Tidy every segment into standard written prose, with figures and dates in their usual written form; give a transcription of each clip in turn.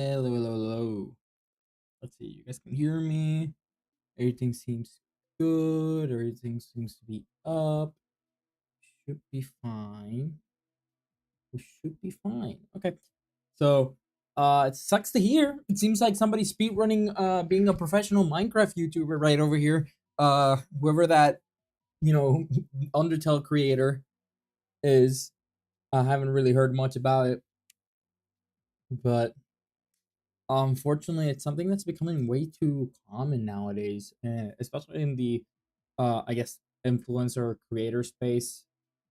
Hello, hello, hello. Let's see. You guys can hear me. Everything seems good. Everything seems to be up. Should be fine. We should be fine. Okay. So, it sucks to hear. It seems like somebody's speedrunning being a professional Minecraft YouTuber right over here. Whoever that, you know, Undertale creator is. I haven't really heard much about it, but unfortunately, it's something that's becoming way too common nowadays, especially in the, I guess, influencer creator space.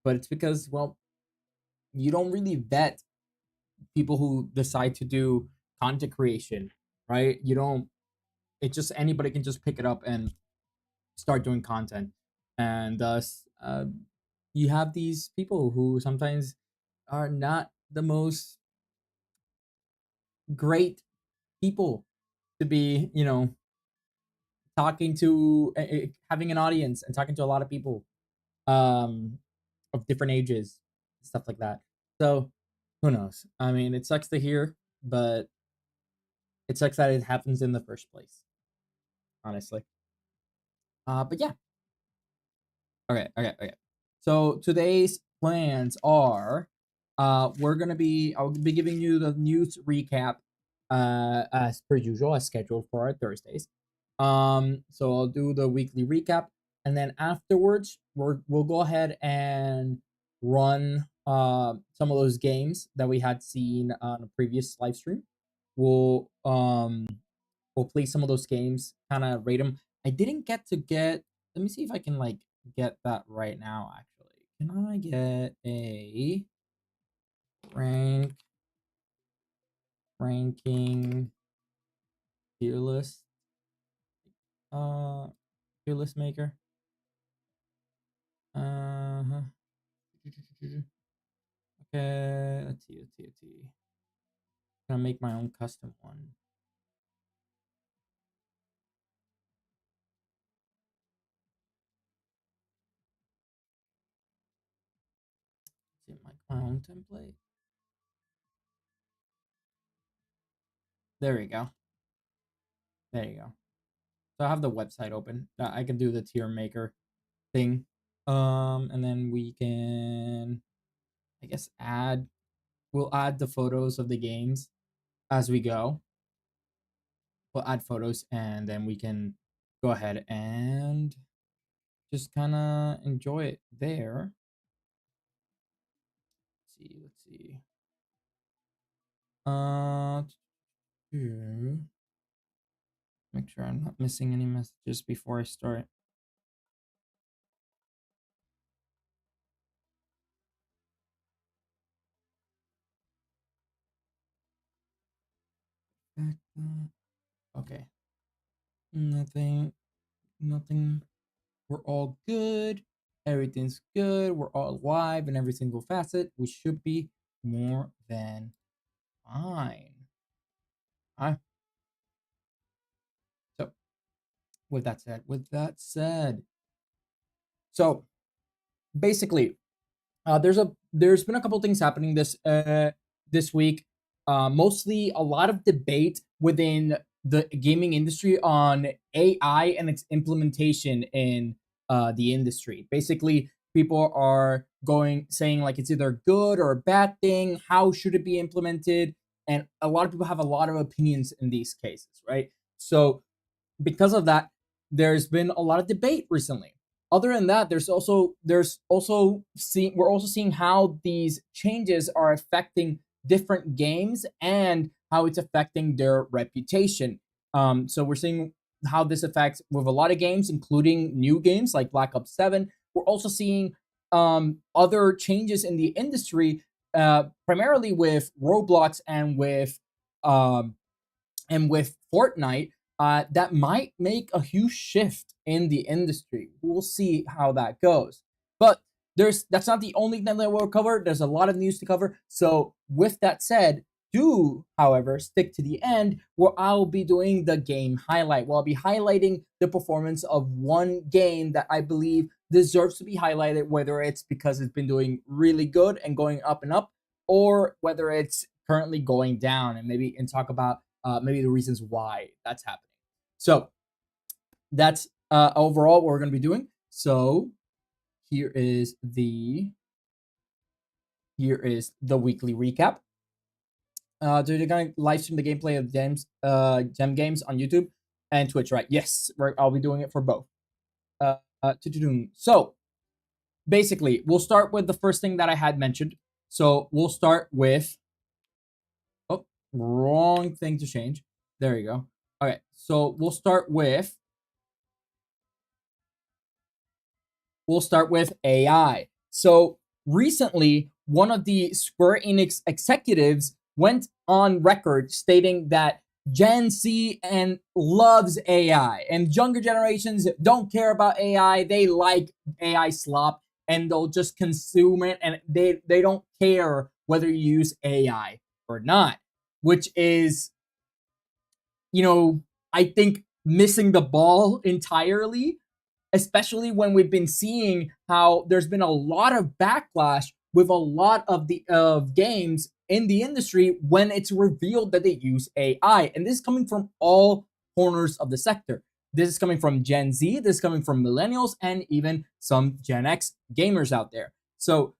But it's because, well, you don't really vet people who decide to do content creation, right? You don't. It's just anybody can just pick it up and start doing content, and thus, you have these people who sometimes are not the most great people to be, talking to having an audience and talking to a lot of people um of different ages, stuff like that. So who knows? I mean, it sucks to hear, but it sucks that it happens in the first place, honestly. But yeah. Okay. So today's plans are, I'll be giving you the news recap as per usual, as scheduled for our Thursdays. So I'll do the weekly recap, and then afterwards we'll go ahead and run some of those games that we had seen on a previous live stream. We'll play some of those games, kind of rate them. I didn't get. Let me see if I can like get that right now. Actually, can I get a rank ranking tier list? Uh, tier list maker. Uh-huh. Okay, let's see. Gonna make my own custom one. Let's see, my own template. There you go. There you go. So I have the website open. I can do the tier maker thing. And then we can, I guess, we'll add the photos of the games as we go. We'll add photos, and then we can go ahead and just kind of enjoy it there. Let's see. Uh, to make sure I'm not missing any messages before I start. Okay. Nothing. Nothing. We're all good. Everything's good. We're all live in every single facet. We should be more than fine. Alright. So with that said, so basically, there's been a couple things happening this week. Mostly a lot of debate within the gaming industry on AI and its implementation in the industry. Basically, people are going saying like it's either good or a bad thing. How should it be implemented? And a lot of people have a lot of opinions in these cases, right? So because of that, there's been a lot of debate recently. Other than that, we're also seeing how these changes are affecting different games and how it's affecting their reputation. So we're seeing how this affects with a lot of games, including new games like Black Ops 7. We're also seeing other changes in the industry, primarily with Roblox um, and with Fortnite, that might make a huge shift in the industry. We'll see how that goes. But that's not the only thing that we'll cover. There's a lot of news to cover. So with that said, do however stick to the end where I'll be doing the game highlight. Where I'll be highlighting the performance of one game that I believe deserves to be highlighted, whether it's because it's been doing really good and going up and up, or whether it's currently going down, and talk about maybe the reasons why that's happening. So that's overall what we're going to be doing. So here is the weekly recap. They're going to live stream the gameplay of Gem Games on YouTube and Twitch, right? Yes, I'll be doing it for both. So basically, we'll start with the first thing that I had mentioned. So we'll start with, oh, wrong thing to change. There you go. Okay, so we'll start with AI. So recently, one of the Square Enix executives went on record stating that Gen Z and loves AI, and younger generations don't care about AI. They like AI slop, and they'll just consume it, and they don't care whether you use AI or not, which is, I think missing the ball entirely, especially when we've been seeing how there's been a lot of backlash with a lot of the games in the industry when it's revealed that they use AI. And this is coming from all corners of the sector. This is coming from Gen Z, this is coming from millennials, and even some Gen X gamers out there. So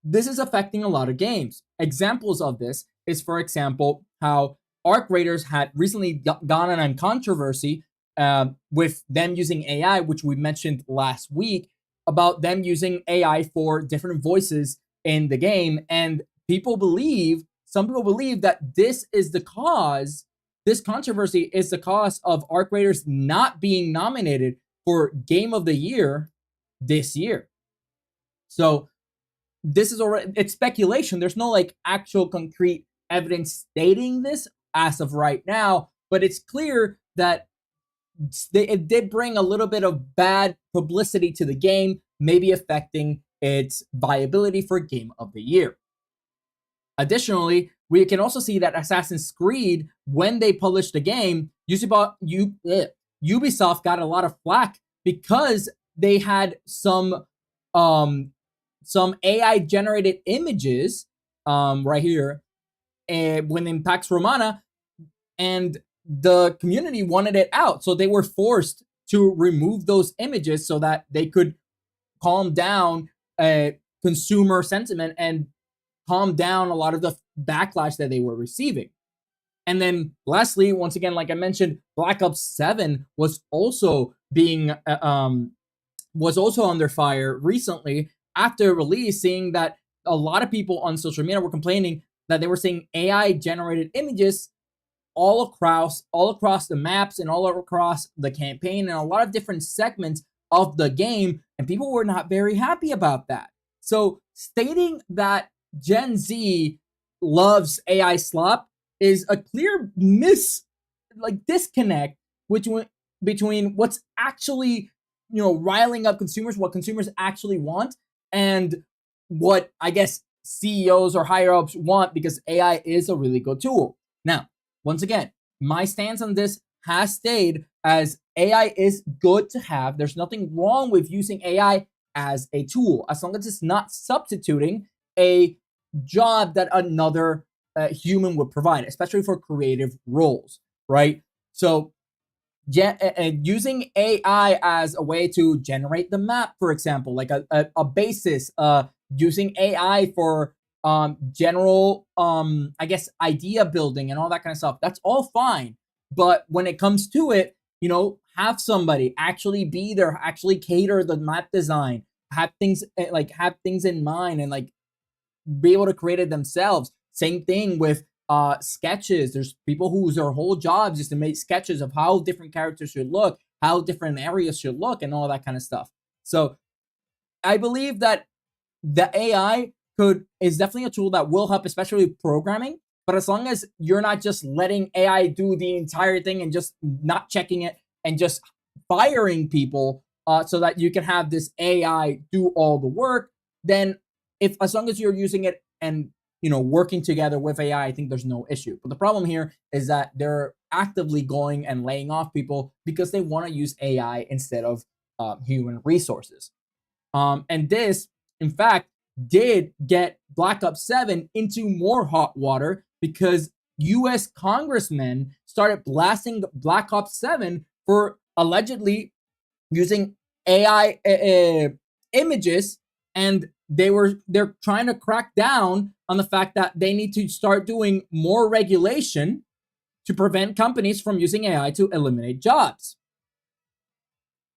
this is affecting a lot of games. Examples of this is, for example, how Arc Raiders had recently gone on controversy with them using AI, which we mentioned last week, about them using AI for different voices in the game. And some people believe that this controversy is the cause of Arc Raiders not being nominated for Game of the Year this year. So this is already, it's speculation. There's no like actual concrete evidence stating this as of right now, but it's clear that it did bring a little bit of bad publicity to the game, maybe affecting its viability for Game of the Year. Additionally, we can also see that Assassin's Creed, when they published the game, Ubisoft got a lot of flack because they had some AI generated images right here, when in Pax Romana, and the community wanted it out, so they were forced to remove those images so that they could calm down consumer sentiment and calm down a lot of the backlash that they were receiving. And then lastly, once again, like I mentioned, Black Ops 7 was also under fire recently after release, seeing that a lot of people on social media were complaining that they were seeing AI generated images all across the maps and all across the campaign and a lot of different segments of the game, and people were not very happy about that. So stating that Gen Z loves AI slop is a clear disconnect between what's actually riling up consumers, what consumers actually want, and what I guess CEOs or higher ups want, because AI is a really good tool. Now, once again, my stance on this has stayed as AI is good to have. There's nothing wrong with using AI as a tool, as long as it's not substituting a job that another human would provide, especially for creative roles, right? So using AI as a way to generate the map, for example, like a basis, using AI for general I guess idea building and all that kind of stuff, that's all fine. But when it comes to it, have somebody actually be there, actually cater the map design, have things in mind, and like be able to create it themselves. Same thing with sketches. There's people whose their whole jobs is to make sketches of how different characters should look, how different areas should look, and all that kind of stuff. So I believe that the AI is definitely a tool that will help, especially with programming. But as long as you're not just letting AI do the entire thing and just not checking it and just firing people so that you can have this AI do all the work, then as long as you're using it and working together with AI, I think there's no issue. But the problem here is that they're actively going and laying off people because they want to use AI instead of human resources. And this, in fact, did get Black Ops 7 into more hot water because US congressmen started blasting Black Ops 7 for allegedly using AI images, and they're trying to crack down on the fact that they need to start doing more regulation to prevent companies from using AI to eliminate jobs.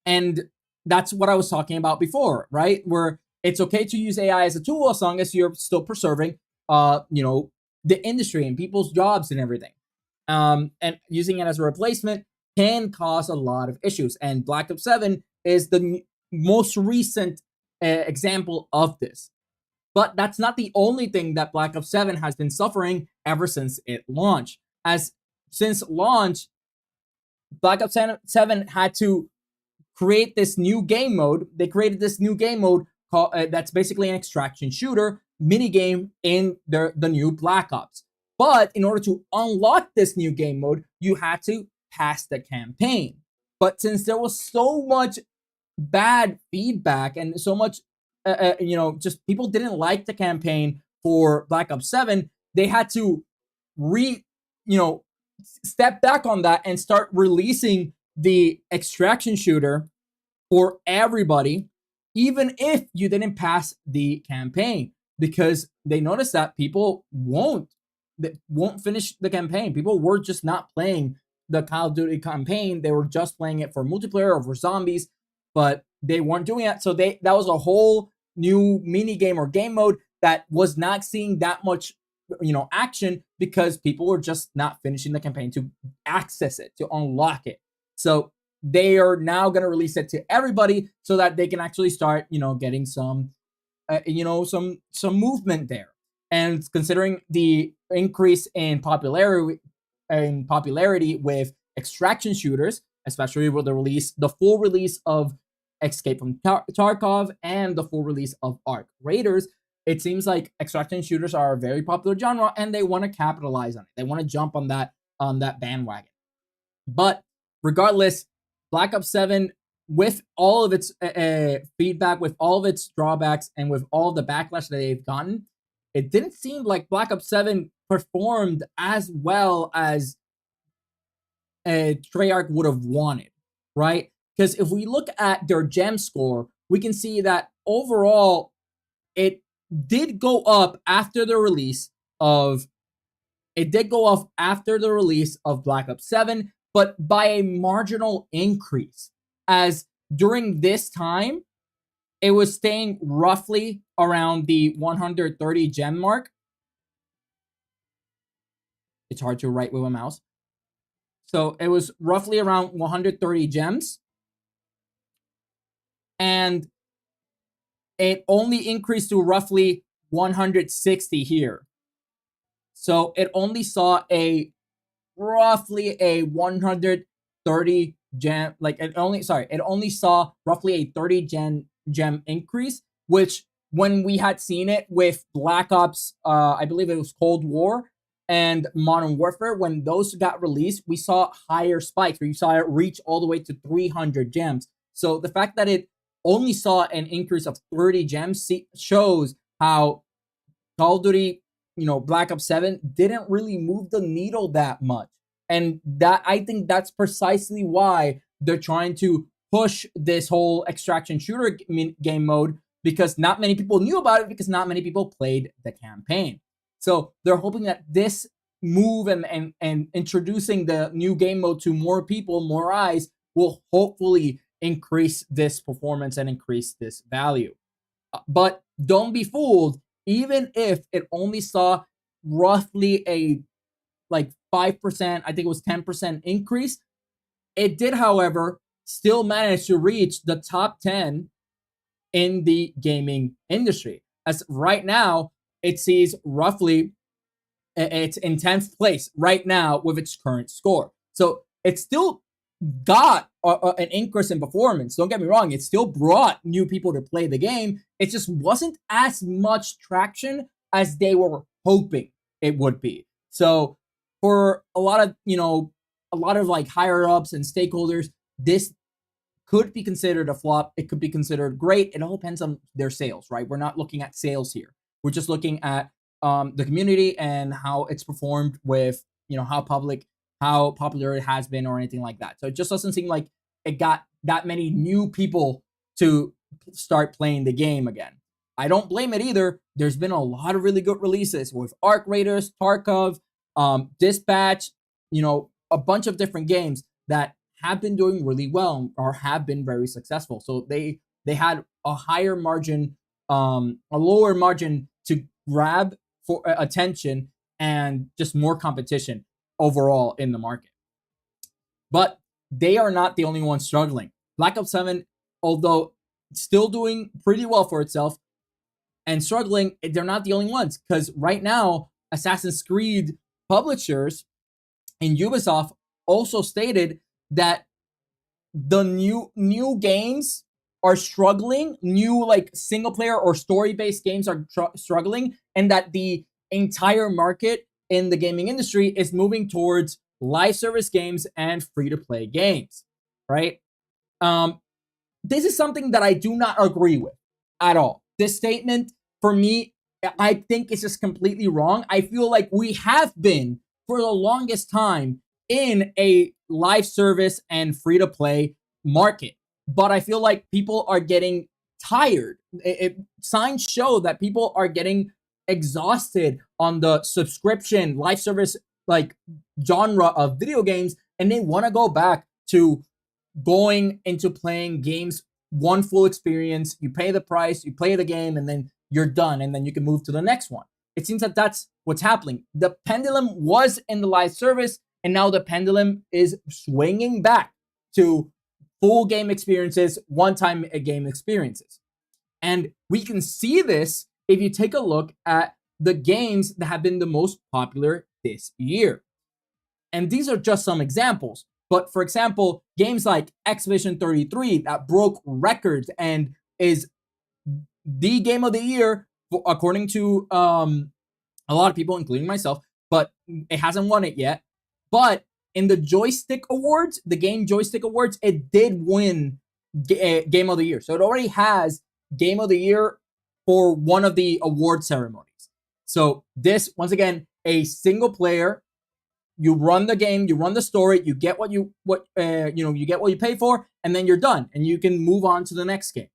And that's what I was talking about before, right? Where it's okay to use AI as a tool as long as you're still preserving, the industry and people's jobs and everything. And using it as a replacement can cause a lot of issues. And Black Ops 7 is the most recent example of this. But that's not the only thing that Black Ops 7 has been suffering ever since it launched. As since launch, Black Ops 7 had to create this new game mode. They created this new game mode called, that's basically an extraction shooter mini game in the new Black Ops. But in order to unlock this new game mode, you had to pass the campaign. But since there was so much bad feedback and so much, just people didn't like the campaign for Black Ops 7, they had to step back on that and start releasing the extraction shooter for everybody, even if you didn't pass the campaign, because they noticed that people won't finish the campaign. People were just not playing the Call of Duty campaign. They were just playing it for multiplayer or for zombies, but they weren't doing that. So that was a whole new mini game or game mode that was not seeing that much action because people were just not finishing the campaign to access it, to unlock it. So they are now going to release it to everybody so that they can actually start getting some some movement there. And considering the increase in popularity with extraction shooters, especially with the full release of Escape from Tarkov and the full release of Arc Raiders, it seems like extraction shooters are a very popular genre, and they want to capitalize on it. They want to jump on that bandwagon. But regardless, Black Ops 7, with all of its feedback, with all of its drawbacks, and with all the backlash that they've gotten, it didn't seem like Black Ops 7 performed as well as Treyarch would have wanted, right? Because if we look at their gem score, we can see that overall it did go up after the release of Black Ops 7, but by a marginal increase. As during this time, it was staying roughly around the 130 gem mark. It's hard to write with a mouse. So it was roughly around 130 gems. And it only increased to roughly 160 here. So it only saw roughly a 130 gem, it only saw roughly a 30 gem increase, which when we had seen it with Black Ops, I believe it was Cold War and Modern Warfare, when those got released, we saw higher spikes where you saw it reach all the way to 300 gems. So the fact that it only saw an increase of 30 gems shows how Call of Duty, Black Ops 7 didn't really move the needle that much. And that, I think that's precisely why they're trying to push this whole extraction shooter game mode, because not many people knew about it, because not many people played the campaign. So they're hoping that this move and introducing the new game mode to more people, more eyes, will hopefully increase this performance and increase this value. But don't be fooled. Even if it only saw roughly a 5%, I think it was 10% increase, it did, however, still manage to reach the top 10 in the gaming industry. As right now, it sees roughly, it's in 10th place right now with its current score. So it still got an increase in performance. Don't get me wrong, it still brought new people to play the game. It just wasn't as much traction as they were hoping it would be. So for a lot of higher ups and stakeholders, this could be considered a flop. It could be considered great. It all depends on their sales, right? We're not looking at sales here. We're just looking at the community and how it's performed with, how popular it has been or anything like that. So it just doesn't seem like it got that many new people to start playing the game again. I don't blame it either. There's been a lot of really good releases with Arc Raiders, Tarkov, Dispatch, a bunch of different games that have been doing really well or have been very successful. So they had a higher margin, a lower margin to grab for attention and just more competition overall in the market. But they are not the only ones struggling. Black Ops 7, although still doing pretty well for itself and struggling, they're not the only ones, because right now Assassin's Creed publishers and Ubisoft also stated that the new games are struggling, new like single player or story based games are struggling, and that the entire market in the gaming industry is moving towards live service games and free to play games, right? This is something that I do not agree with at all. This statement, for me, I think is just completely wrong. I feel like we have been for the longest time in a live service and free to play market, but I feel like people are getting tired. Signs show that people are getting exhausted on the subscription live service like genre of video games, and they want to go back to going into playing games one full experience. You pay the price, you play the game, and then you're done, and then you can move to the next one. It seems that that's what's happening. The pendulum was in the live service, and now the pendulum is swinging back to full game experiences, one-time game experiences. And we can see this if you take a look at the games that have been the most popular this year. And these are just some examples. But for example, games like Expedition 33 that broke records and is the game of the year, according to a lot of people, including myself, but it hasn't won it yet. But in the Joystick Awards, the Game Joystick Awards, it did win Game of the Year. So it already has Game of the Year for one of the award ceremonies. So this, once again, a single player. You run the game, you run the story, you get what you get what you pay for, and then you're done, and you can move on to the next game.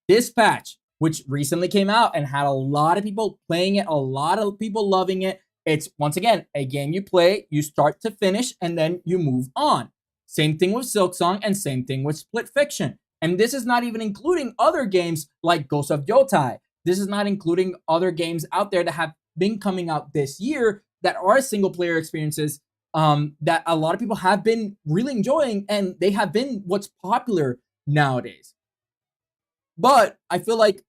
Dispatch, which recently came out and had a lot of people playing it, a lot of people loving it. It's, once again, a game you play, you start to finish, and then you move on. Same thing with Silksong, and same thing with Split Fiction. And this is not even including other games like Ghost of Yotai. This is not including other games out there that have been coming out this year that are single player experiences that a lot of people have been really enjoying, and they have been what's popular nowadays. But I feel like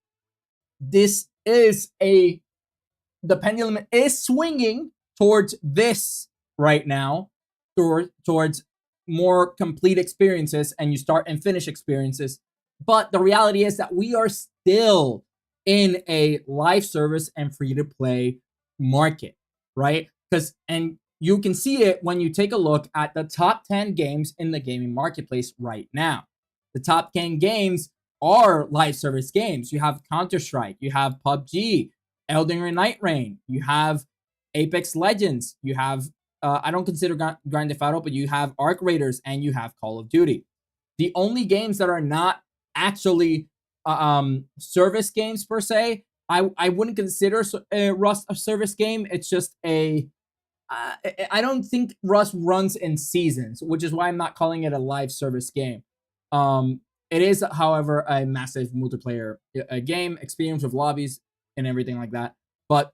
this is the pendulum is swinging towards this right now, towards more complete experiences, and you start and finish experiences. But the reality is that we are still in a live service and free to play market, right? And you can see it when you take a look at the top 10 games in the gaming marketplace right now. The top 10 games are live service games. You have Counter-Strike, you have PUBG, Elden Ring Night Rain, you have Apex Legends, you have, I don't consider Grand Theft Auto, but you have Arc Raiders, and you have Call of Duty. The only games that are not actually service games per se, I wouldn't consider Rust a service game. It's just I don't think Rust runs in seasons, which is why I'm not calling it a live service game. It is, however, a massive multiplayer game experience with lobbies and everything like that. But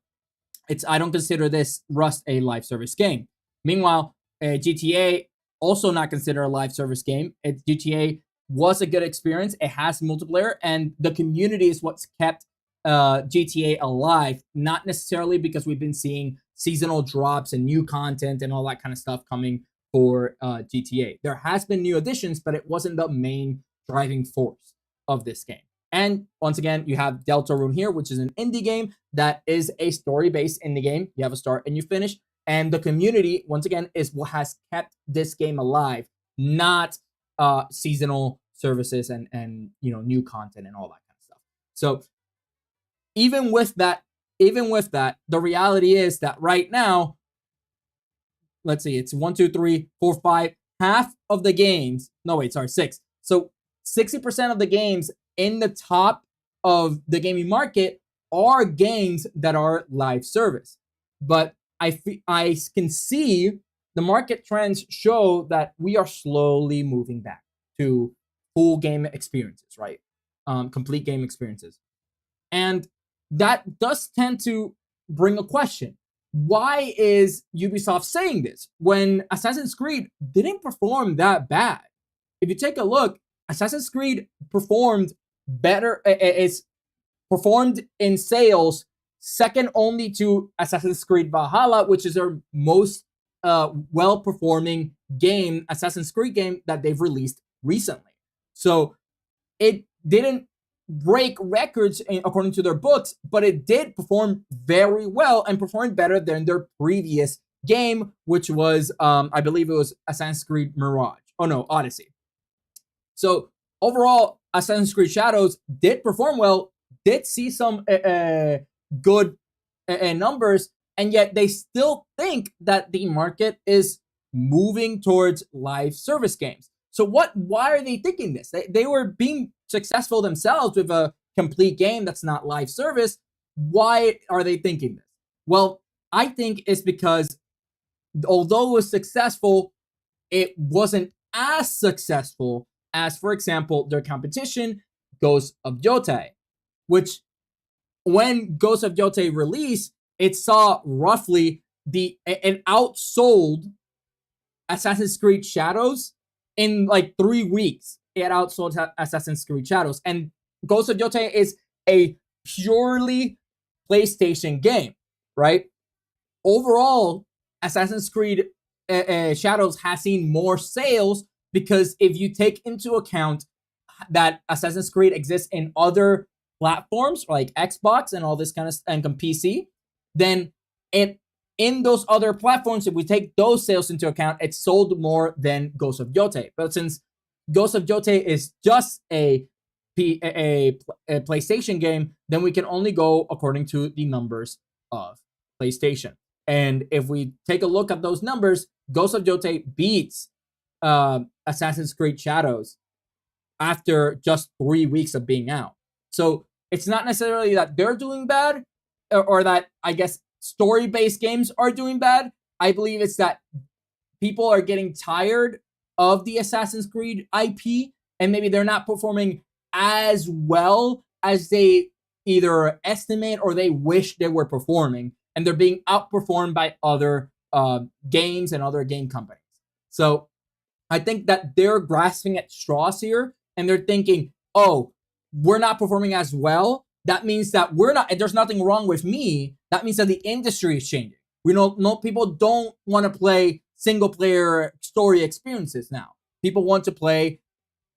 I don't consider this Rust a live service game. Meanwhile, GTA also not considered a live service game. GTA was a good experience. It has multiplayer, and the community is what's kept GTA alive. Not necessarily because we've been seeing seasonal drops and new content and all that kind of stuff coming for GTA. There has been new additions, but it wasn't the main driving force of this game. And once again, you have Deltarune here, which is an indie game that is a story-based indie game. You have a start and you finish. And the community, once again, is what has kept this game alive, not seasonal services and new content and all that kind of stuff. So even with that even with that, the reality is that right now, let's see, it's 1, 2, 3, 4, 5, half of the games. No, wait, sorry, six. So 60% of the games in the top of the gaming market are games that are live service. But I can see the market trends show that we are slowly moving back to full game experiences, right? Complete game experiences. And that does tend to bring a question. Why is Ubisoft saying this when Assassin's Creed didn't perform that bad? If you take a look, Assassin's Creed performed better. It's performed in sales second only to Assassin's Creed Valhalla, which is their most well-performing game, Assassin's Creed game that they've released recently. So it didn't break records according to their books, but it did perform very well and performed better than their previous game, which was, I believe it was Assassin's Creed Mirage. Oh no, Odyssey. So overall, Assassin's Creed Shadows did perform well, did see some good numbers, and yet they still think that the market is moving towards live service games. So why are they thinking this? They were being successful themselves with a complete game that's not live service. Why are they thinking this? Well, I think it's because although it was successful, it wasn't as successful as, for example, their competition, Ghost of Yotei, which when Ghost of Yotei released, it saw roughly it outsold Assassin's Creed Shadows in like 3 weeks. It outsold Assassin's Creed Shadows, and Ghost of Yotei is a purely PlayStation game, right? Overall, Assassin's Creed Shadows has seen more sales because if you take into account that Assassin's Creed exists in other platforms like Xbox and all this kind of and PC, then in those other platforms, if we take those sales into account, it sold more than Ghost of Yotei. But since Ghost of Yotei is just a PlayStation game, then we can only go according to the numbers of PlayStation. And if we take a look at those numbers, Ghost of Yotei beats Assassin's Creed Shadows after just 3 weeks of being out. So it's not necessarily that they're doing bad or that, I guess, story-based games are doing bad. I believe it's that people are getting tired of the Assassin's Creed IP and maybe they're not performing as well as they either estimate or they wish they were performing, and they're being outperformed by other games and other game companies. So I think that they're grasping at straws here and they're thinking, oh, we're not performing as well. That means that we're not, there's nothing wrong with me. That means that the industry is changing. We know no people don't want to play single player story experiences now. People want to play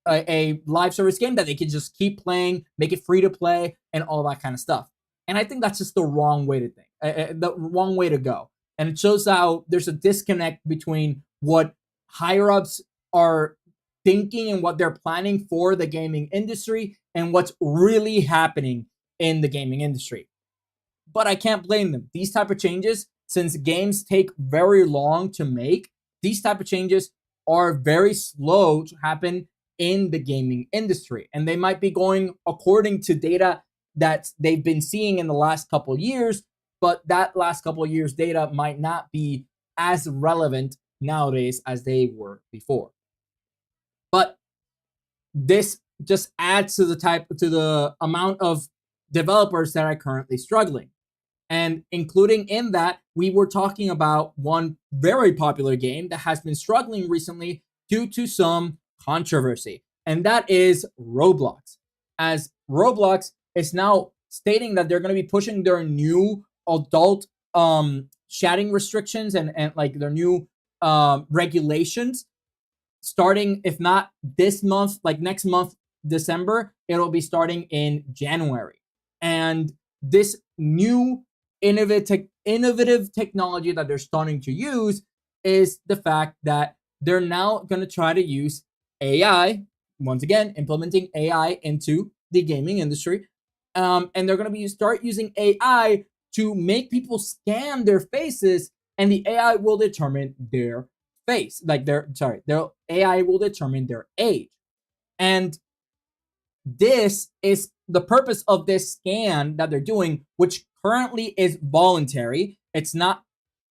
a live service game that they can just keep playing, make it free to play, and all that kind of stuff. And I think that's just the wrong way to think, the wrong way to go. And it shows how there's a disconnect between what higher ups are thinking and what they're planning for the gaming industry and what's really happening in the gaming industry. But I can't blame them. These type of changes, since games take very long to make, these type of changes are very slow to happen in the gaming industry. And they might be going according to data that they've been seeing in the last couple of years, but that last couple of years data might not be as relevant nowadays as they were before. But this just adds to the amount of developers that are currently struggling. And including in that, we were talking about one very popular game that has been struggling recently due to some controversy, and that is Roblox. As Roblox is now stating that they're going to be pushing their new adult chatting restrictions and like their new regulations starting, if not this month, like next month, December, it'll be starting in January. And this new innovative technology that they're starting to use is the fact that they're now going to try to use AI, once again, implementing AI into the gaming industry. And they're going to start using AI to make people scan their faces, and the AI will determine their face, like their AI will determine their age. And this is the purpose of this scan that they're doing, which currently is voluntary. It's not.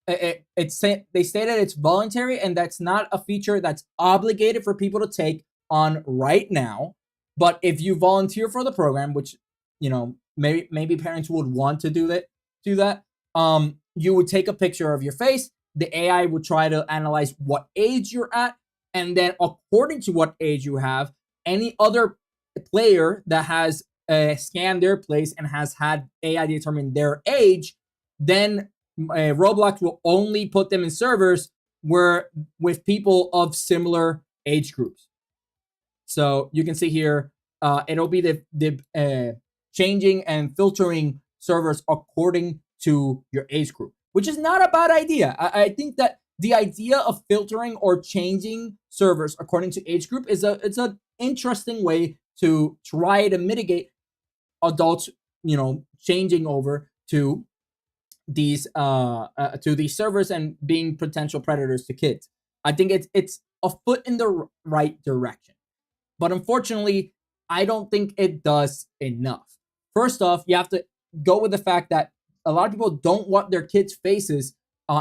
They say that it's voluntary, and that's not a feature that's obligated for people to take on right now. But if you volunteer for the program, which maybe parents would want to do that, you would take a picture of your face. The AI would try to analyze what age you're at, and then according to what age you have, any other player that has scanned their place and has had AI determine their age, then Roblox will only put them in servers where with people of similar age groups. So you can see here, it'll be the changing and filtering servers according to your age group, which is not a bad idea. I think that the idea of filtering or changing servers according to age group it's an interesting way to try to mitigate adults, changing over to these servers and being potential predators to kids. I think it's a foot in the right direction, but unfortunately, I don't think it does enough. First off, you have to go with the fact that a lot of people don't want their kids' faces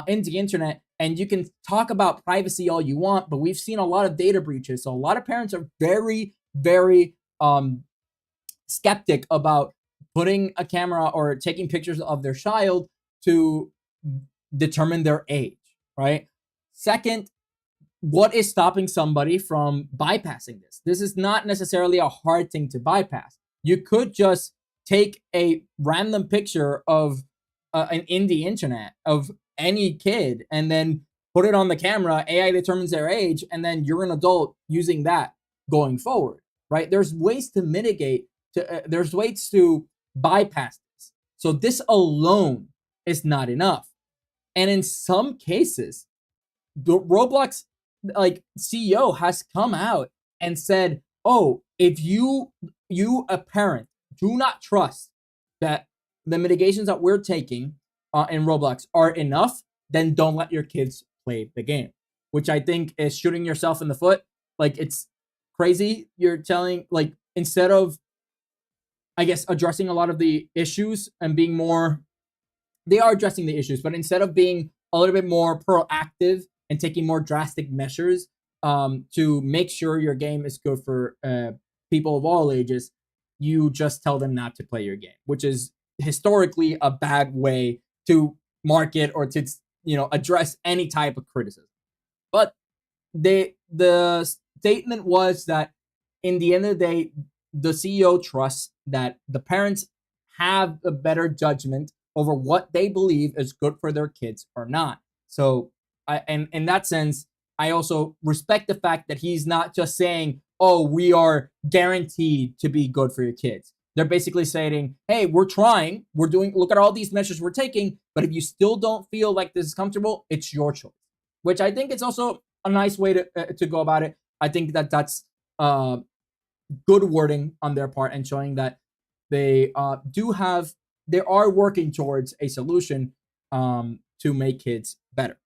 in the internet, and you can talk about privacy all you want, but we've seen a lot of data breaches. So a lot of parents are very, very skeptic about putting a camera or taking pictures of their child to determine their age, right? Second, what is stopping somebody from bypassing this? This is not necessarily a hard thing to bypass. You could just take a random picture of in the internet of any kid and then put it on the camera. AI determines their age, and then you're an adult using that going forward, right? There's ways to mitigate. There's ways to bypass this. So this alone is not enough. And in some cases, the Roblox CEO has come out and said, "Oh, if you a parent do not trust that the mitigations that we're taking in Roblox are enough, then don't let your kids play the game," which I think is shooting yourself in the foot. Like, it's crazy. You're telling, instead of, I guess, addressing a lot of the issues and being more, they are addressing the issues, but instead of being a little bit more proactive and taking more drastic measures to make sure your game is good for people of all ages, you just tell them not to play your game, which is historically a bad way to market or to address any type of criticism. But the statement was that in the end of the day, the CEO trusts that the parents have a better judgment over what they believe is good for their kids or not. So and in that sense, I also respect the fact that he's not just saying, "Oh, we are guaranteed to be good for your kids." They're basically saying, "Hey, we're trying, we're doing, look at all these measures we're taking, but if you still don't feel like this is comfortable, it's your choice." Which I think it's also a nice way to go about it. I think that that's good wording on their part and showing that they they are working towards a solution to make kids better.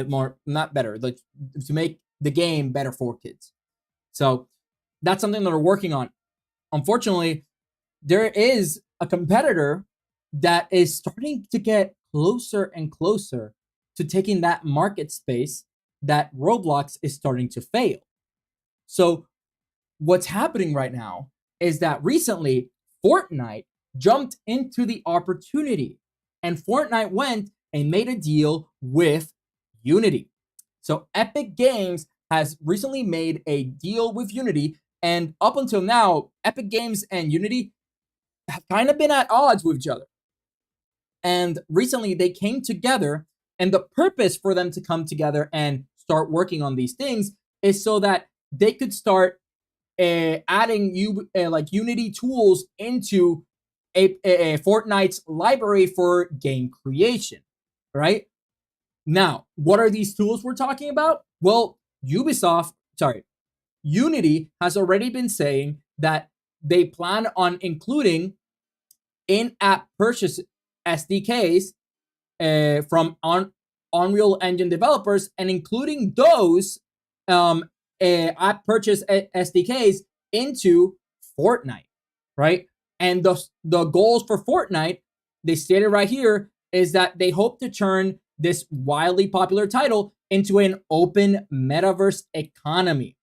More, not better, like to make the game better for kids. So that's something that we're working on. Unfortunately, there is a competitor that is starting to get closer and closer to taking that market space that Roblox is starting to fail. So what's happening right now is that recently Fortnite jumped into the opportunity, and Fortnite went and made a deal with Unity. So Epic Games has recently made a deal with Unity, and up until now, Epic Games and Unity have kind of been at odds with each other. And recently they came together, and the purpose for them to come together and start working on these things is so that they could start adding Unity tools into a Fortnite's library for game creation, right? Now, what are these tools we're talking about? Well, Unity has already been saying that they plan on including in-app purchases SDKs from Unreal Engine developers, and including those app purchase SDKs into Fortnite, right? And the goals for Fortnite, they stated right here, is that they hope to turn this wildly popular title into an open metaverse economy,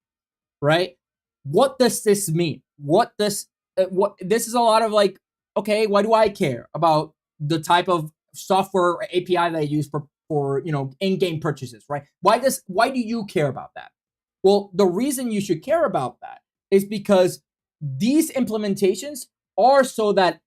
right? What does this mean? What this is a lot of like, okay, why do I care about the type of software or API that I use for in-game purchases, right? Why do you care about that? Well, the reason you should care about that is because these implementations are so that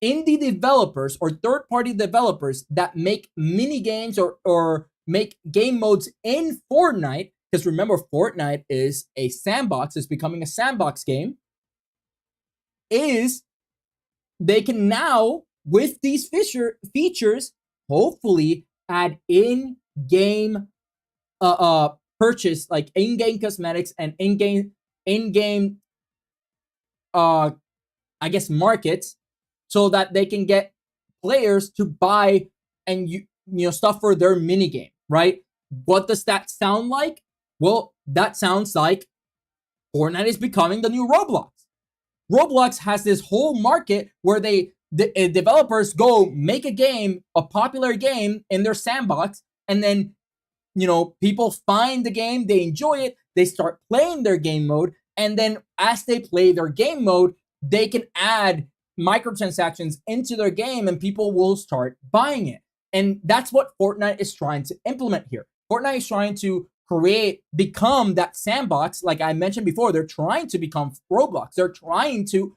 indie developers or third-party developers that make mini games or make game modes in Fortnite, because remember, Fortnite is a sandbox, it's becoming a sandbox game, is they can now, with these features, hopefully add in-game purchase, like in-game cosmetics and in-game I guess markets, so that they can get players to buy and stuff for their mini game, right? What does that sound like? Well, that sounds like Fortnite is becoming the new Roblox. Roblox has this whole market where the developers go make a game, a popular game in their sandbox, and then people find the game, they enjoy it, they start playing their game mode, and then as they play their game mode, they can add microtransactions into their game and people will start buying it. And that's what Fortnite is trying to implement here. Fortnite is trying to become that sandbox. Like I mentioned before, they're trying to become Roblox. They're trying to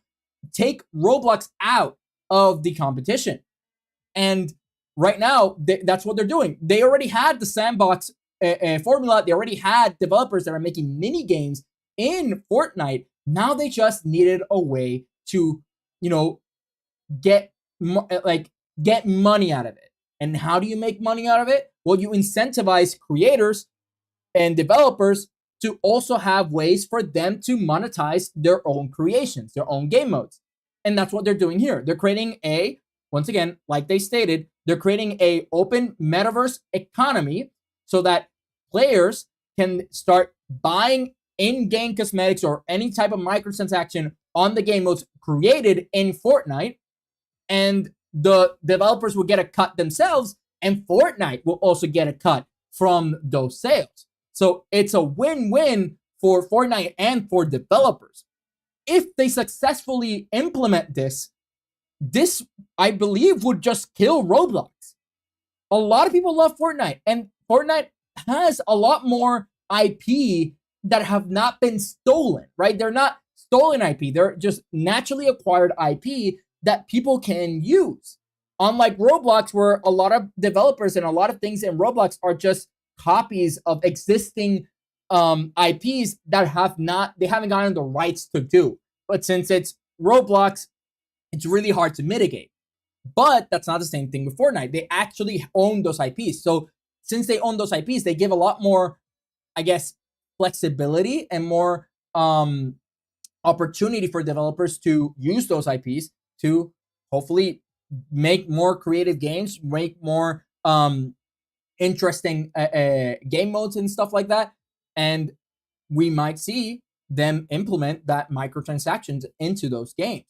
take Roblox out of the competition. And right now, that's what they're doing. They already had the sandbox formula. They already had developers that are making mini games in Fortnite. Now they just needed a way to, get money out of it. And how do you make money out of it? Well, you incentivize creators and developers to also have ways for them to monetize their own creations, their own game modes. And that's what they're doing here. They're creating once again, like they stated, they're creating a open metaverse economy so that players can start buying in-game cosmetics or any type of microtransaction on the game modes created in Fortnite, and the developers will get a cut themselves, and Fortnite will also get a cut from those sales. So it's a win-win for Fortnite and for developers. If they successfully implement this, I believe would just kill Roblox. A lot of people love Fortnite, and Fortnite has a lot more IP that have not been stolen, right? They're not stolen IP. They're just naturally acquired IP that people can use. Unlike Roblox, where a lot of developers and a lot of things in Roblox are just copies of existing IPs that they haven't gotten the rights to do. But since it's Roblox, it's really hard to mitigate. But that's not the same thing with Fortnite. They actually own those IPs. So since they own those IPs, they give a lot more, I guess, flexibility and more opportunity for developers to use those IPs to hopefully make more creative games, make more interesting game modes and stuff like that. And we might see them implement that microtransactions into those games.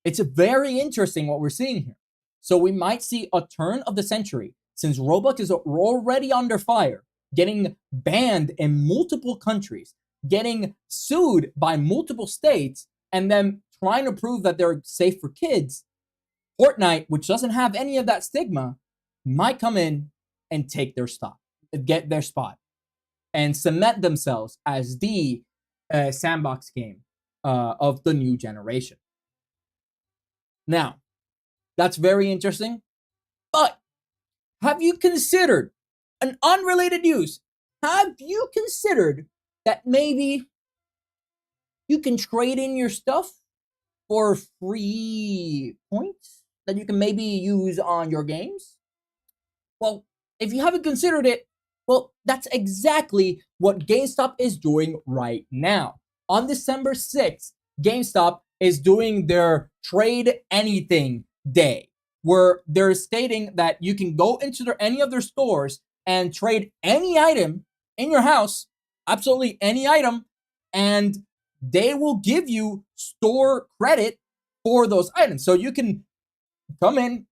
It's very interesting what we're seeing here. So we might see a turn of the century, since Roblox is already under fire, getting banned in multiple countries, getting sued by multiple states, and then trying to prove that they're safe for kids. Fortnite, which doesn't have any of that stigma, might come in and take their spot, get their spot, and cement themselves as the sandbox game of the new generation. Now, that's very interesting, but have you considered an unrelated news? Have you considered that maybe you can trade in your stuff for free points that you can maybe use on your games? Well, if you haven't considered it, well, that's exactly what GameStop is doing right now. On December 6th, GameStop is doing their Trade Anything Day. where they're stating that you can go into any of their stores and trade any item in your house, absolutely any item, and they will give you store credit for those items. So you can come in,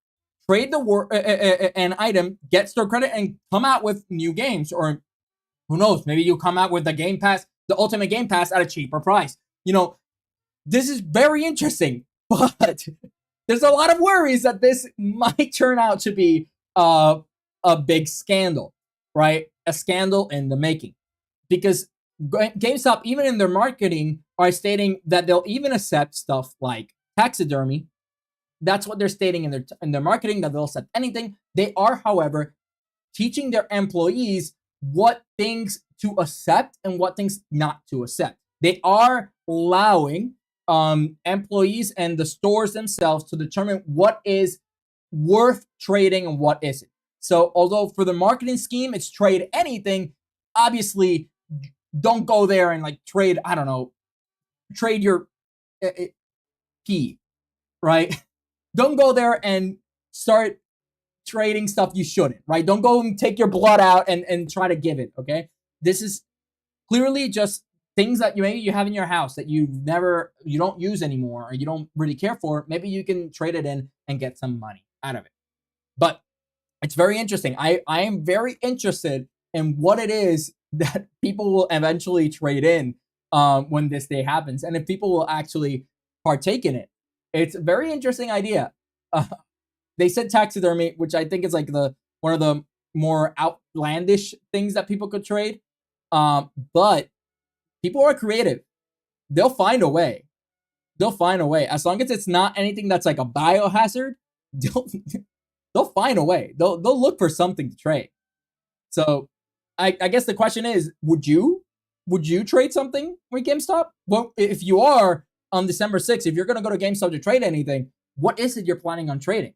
trade an item, get store credit, and come out with new games. Or who knows, maybe you come out with the Game Pass, the Ultimate Game Pass at a cheaper price. This is very interesting, but there's a lot of worries that this might turn out to be a big scandal, right? A scandal in the making. Because GameStop, even in their marketing, are stating that they'll even accept stuff like taxidermy. That's what they're stating in their marketing, that they'll accept anything. They are, however, teaching their employees what things to accept and what things not to accept. They are allowing employees and the stores themselves to determine what is worth trading and what isn't. So although for the marketing scheme, it's trade anything, obviously don't go there and trade, I don't know, trade your pee, right? Don't go there and start trading stuff you shouldn't, right? Don't go and take your blood out and try to give it, okay? This is clearly just things that you have in your house that you don't use anymore, or you don't really care for. Maybe you can trade it in and get some money out of it. But it's very interesting. I am very interested in what it is that people will eventually trade in when this day happens, and if people will actually partake in it. It's a very interesting idea. They said taxidermy, which I think is one of the more outlandish things that people could trade. But people are creative. They'll find a way. As long as it's not anything that's like a biohazard, they'll find a way. They'll look for something to trade. So I guess the question is, would you trade something with GameStop? Well, if you are on December 6th, if you're going to go to GameStop to trade anything, what is it you're planning on trading?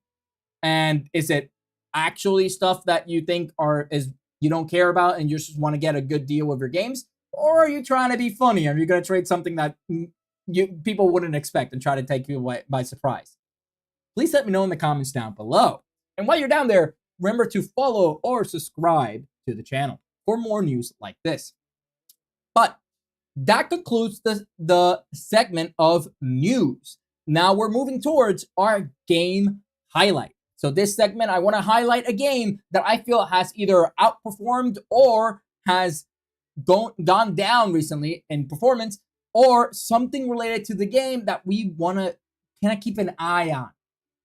And is it actually stuff that you think you don't care about and you just want to get a good deal with your games? Or are you trying to be funny? Are you going to trade something that people wouldn't expect and try to take you by surprise? Please let me know in the comments down below. And while you're down there, remember to follow or subscribe to the channel for more news like this. But that concludes the segment of news. Now we're moving towards our game highlight. So this segment, I want to highlight a game that I feel has either outperformed or has gone down recently in performance, or something related to the game that we want to kind of keep an eye on.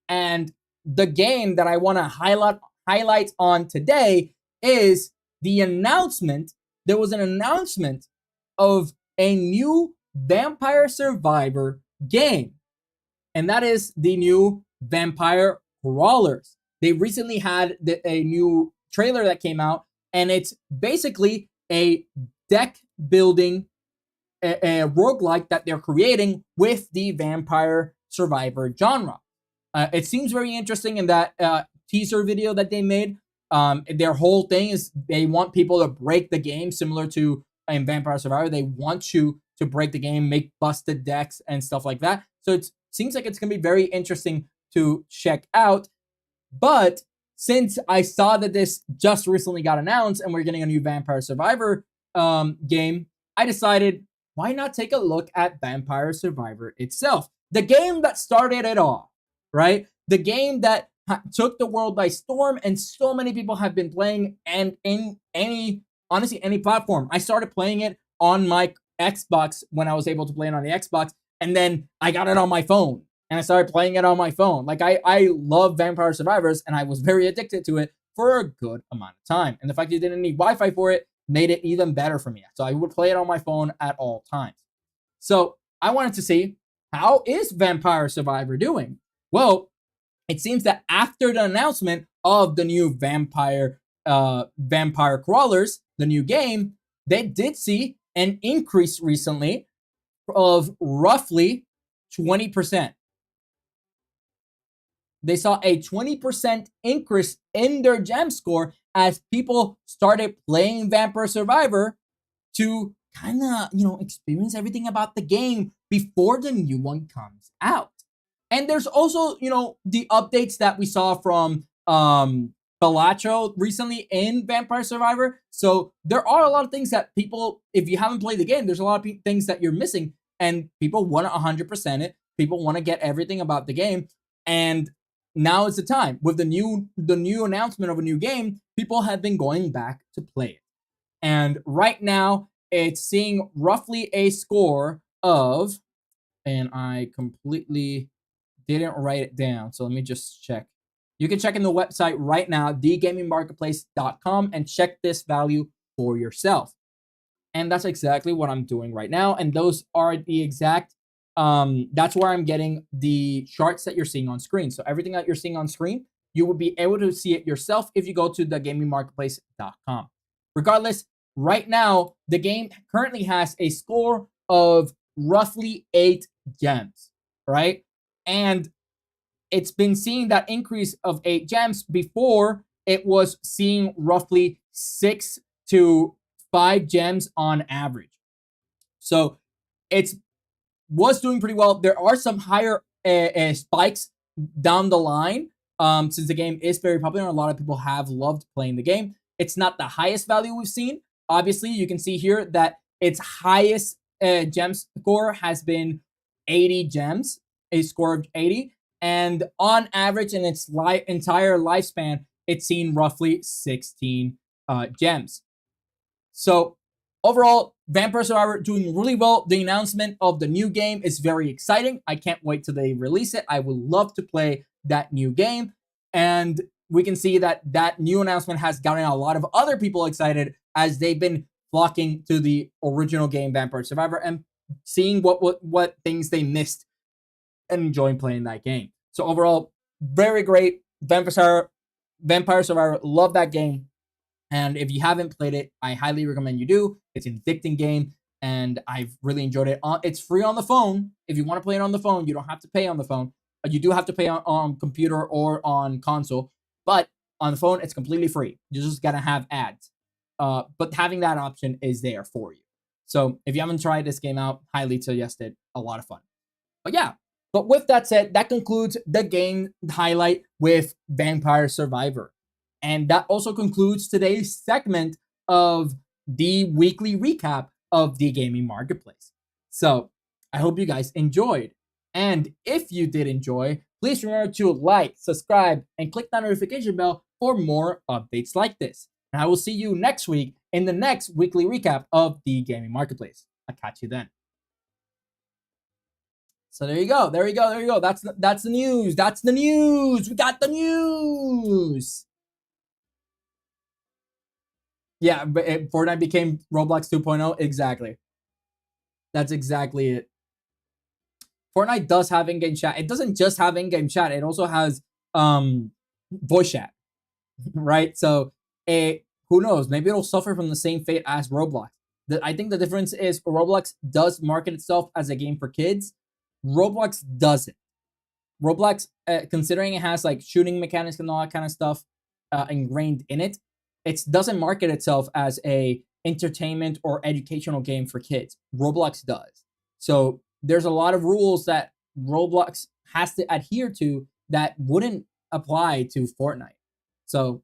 And the game that I want to highlight on today is the announcement. There was an announcement of a new Vampire Survivor game, and that is the new Vampire Crawlers. They recently had a new trailer that came out, and it's basically a deck building, a roguelike that they're creating with the Vampire Survivor genre. It seems very interesting in that teaser video that they made. Their whole thing is they want people to break the game, similar to in Vampire Survivor. They want you to break the game, make busted decks and stuff like that. So it seems like it's going to be very interesting to check out. But since I saw that this just recently got announced and we're getting a new Vampire Survivor game, I decided, why not take a look at Vampire Survivor itself? The game that started it all, right? The game that took the world by storm, and so many people have been playing, and in any platform. I started playing it on my Xbox when I was able to play it on the Xbox, and then I got it on my phone, and I started playing it on my phone. I love Vampire Survivors, and I was very addicted to it for a good amount of time. And the fact that you didn't need Wi-Fi for it made it even better for me. So I would play it on my phone at all times. So I wanted to see, how is Vampire Survivor doing? Well, it seems that after the announcement of the new Vampire Crawlers, the new game, they did see an increase recently of roughly 20%. They saw a 20% increase in their gem score as people started playing Vampire Survivor to kind of, experience everything about the game before the new one comes out. And there's also, the updates that we saw from Balacho recently in Vampire Survivor. So there are a lot of things that people, if you haven't played the game, there's a lot of things that you're missing, and people want to 100% it. People want to get everything about the game, and now is the time. With the new announcement of a new game, people have been going back to play it, and right now it's seeing roughly a score of, and I completely didn't write it down. So let me just check. You can check in the website right now, thegamingmarketplace.com, and check this value for yourself. And that's exactly what I'm doing right now. And those are the exact, that's where I'm getting the charts that you're seeing on screen. So everything that you're seeing on screen, you will be able to see it yourself if you go to thegamingmarketplace.com. Regardless, right now, the game currently has a score of roughly 8 gems, right? And it's been seeing that increase of 8 gems. Before, it was seeing roughly 6 to 5 gems on average. So it's was doing pretty well. There are some higher spikes down the line, since the game is very popular. A lot of people have loved playing the game. It's not the highest value we've seen. Obviously, you can see here that its highest gem score has been 80 gems, a score of 80. And on average, in its entire lifespan, it's seen roughly 16 gems. So overall, Vampire Survivor doing really well. The announcement of the new game is very exciting. I can't wait till they release it. I would love to play that new game. And we can see that that new announcement has gotten a lot of other people excited, as they've been flocking to the original game Vampire Survivor and seeing what things they missed and enjoying playing that game. So overall, very great. Vampire Survivor, love that game. And if you haven't played it, I highly recommend you do. It's an addicting game, and I've really enjoyed it. It's free on the phone. If you want to play it on the phone, you don't have to pay on the phone. You do have to pay on computer or on console, but on the phone, it's completely free. You just gotta have ads. But having that option is there for you. So if you haven't tried this game out, highly suggest it. A lot of fun. But yeah. But with that said, that concludes the game highlight with Vampire Survivor. And that also concludes today's segment of the weekly recap of the gaming marketplace. So I hope you guys enjoyed. And if you did enjoy, please remember to like, subscribe, and click that notification bell for more updates like this. And I will see you next week in the next weekly recap of the gaming marketplace. I'll catch you then. So there you go. There you go. There you go. That's the news. That's the news. We got the news. Yeah, but Fortnite became Roblox 2.0. Exactly. That's exactly it. Fortnite does have in-game chat. It doesn't just have in-game chat. It also has voice chat, right? So who knows? Maybe it'll suffer from the same fate as Roblox. I think the difference is Roblox does market itself as a game for kids. Roblox doesn't. Roblox, considering it has like shooting mechanics and all that kind of stuff ingrained in it, it doesn't market itself as a entertainment or educational game for kids. Roblox does. So there's a lot of rules that Roblox has to adhere to that wouldn't apply to Fortnite. So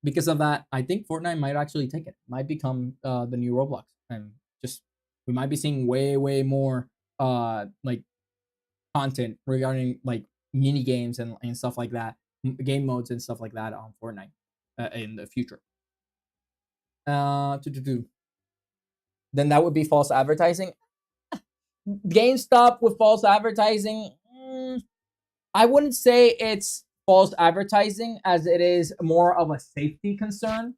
because of that, I think Fortnite might actually take it. Might become the new Roblox, and just we might be seeing way more like content regarding like mini games and stuff like that, game modes and stuff like that on Fortnite in the future. Then that would be false advertising. GameStop with false advertising. I wouldn't say it's false advertising, as it is more of a safety concern.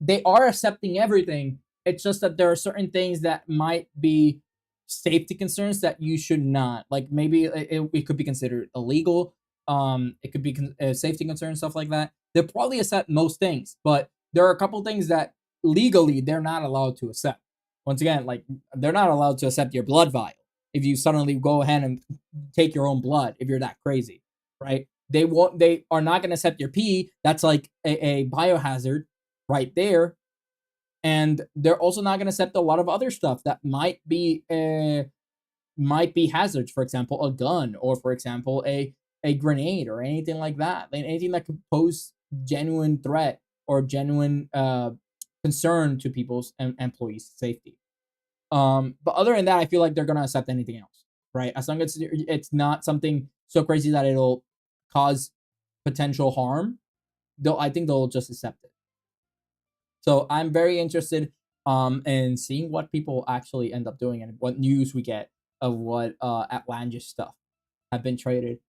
They are accepting everything. It's just that there are certain things that might be safety concerns that you should not. Like maybe it could be considered illegal. It could be safety concerns, stuff like that. They'll probably accept most things, but there are a couple things that legally they're not allowed to accept. Once again, like they're not allowed to accept your blood vial if you suddenly go ahead and take your own blood, if you're that crazy, right? They are not going to accept your pee. That's like a biohazard right there. And they're also not going to accept a lot of other stuff that might be might be hazards, for example, a gun, or for example, a grenade, or anything like that. Anything that could pose genuine threat or genuine concern to people's employees' safety. But other than that, I feel like they're gonna accept anything else, right? As long as it's not something so crazy that it'll cause potential harm, I think they'll just accept it. So I'm very interested in seeing what people actually end up doing and what news we get of what outlandish stuff have been traded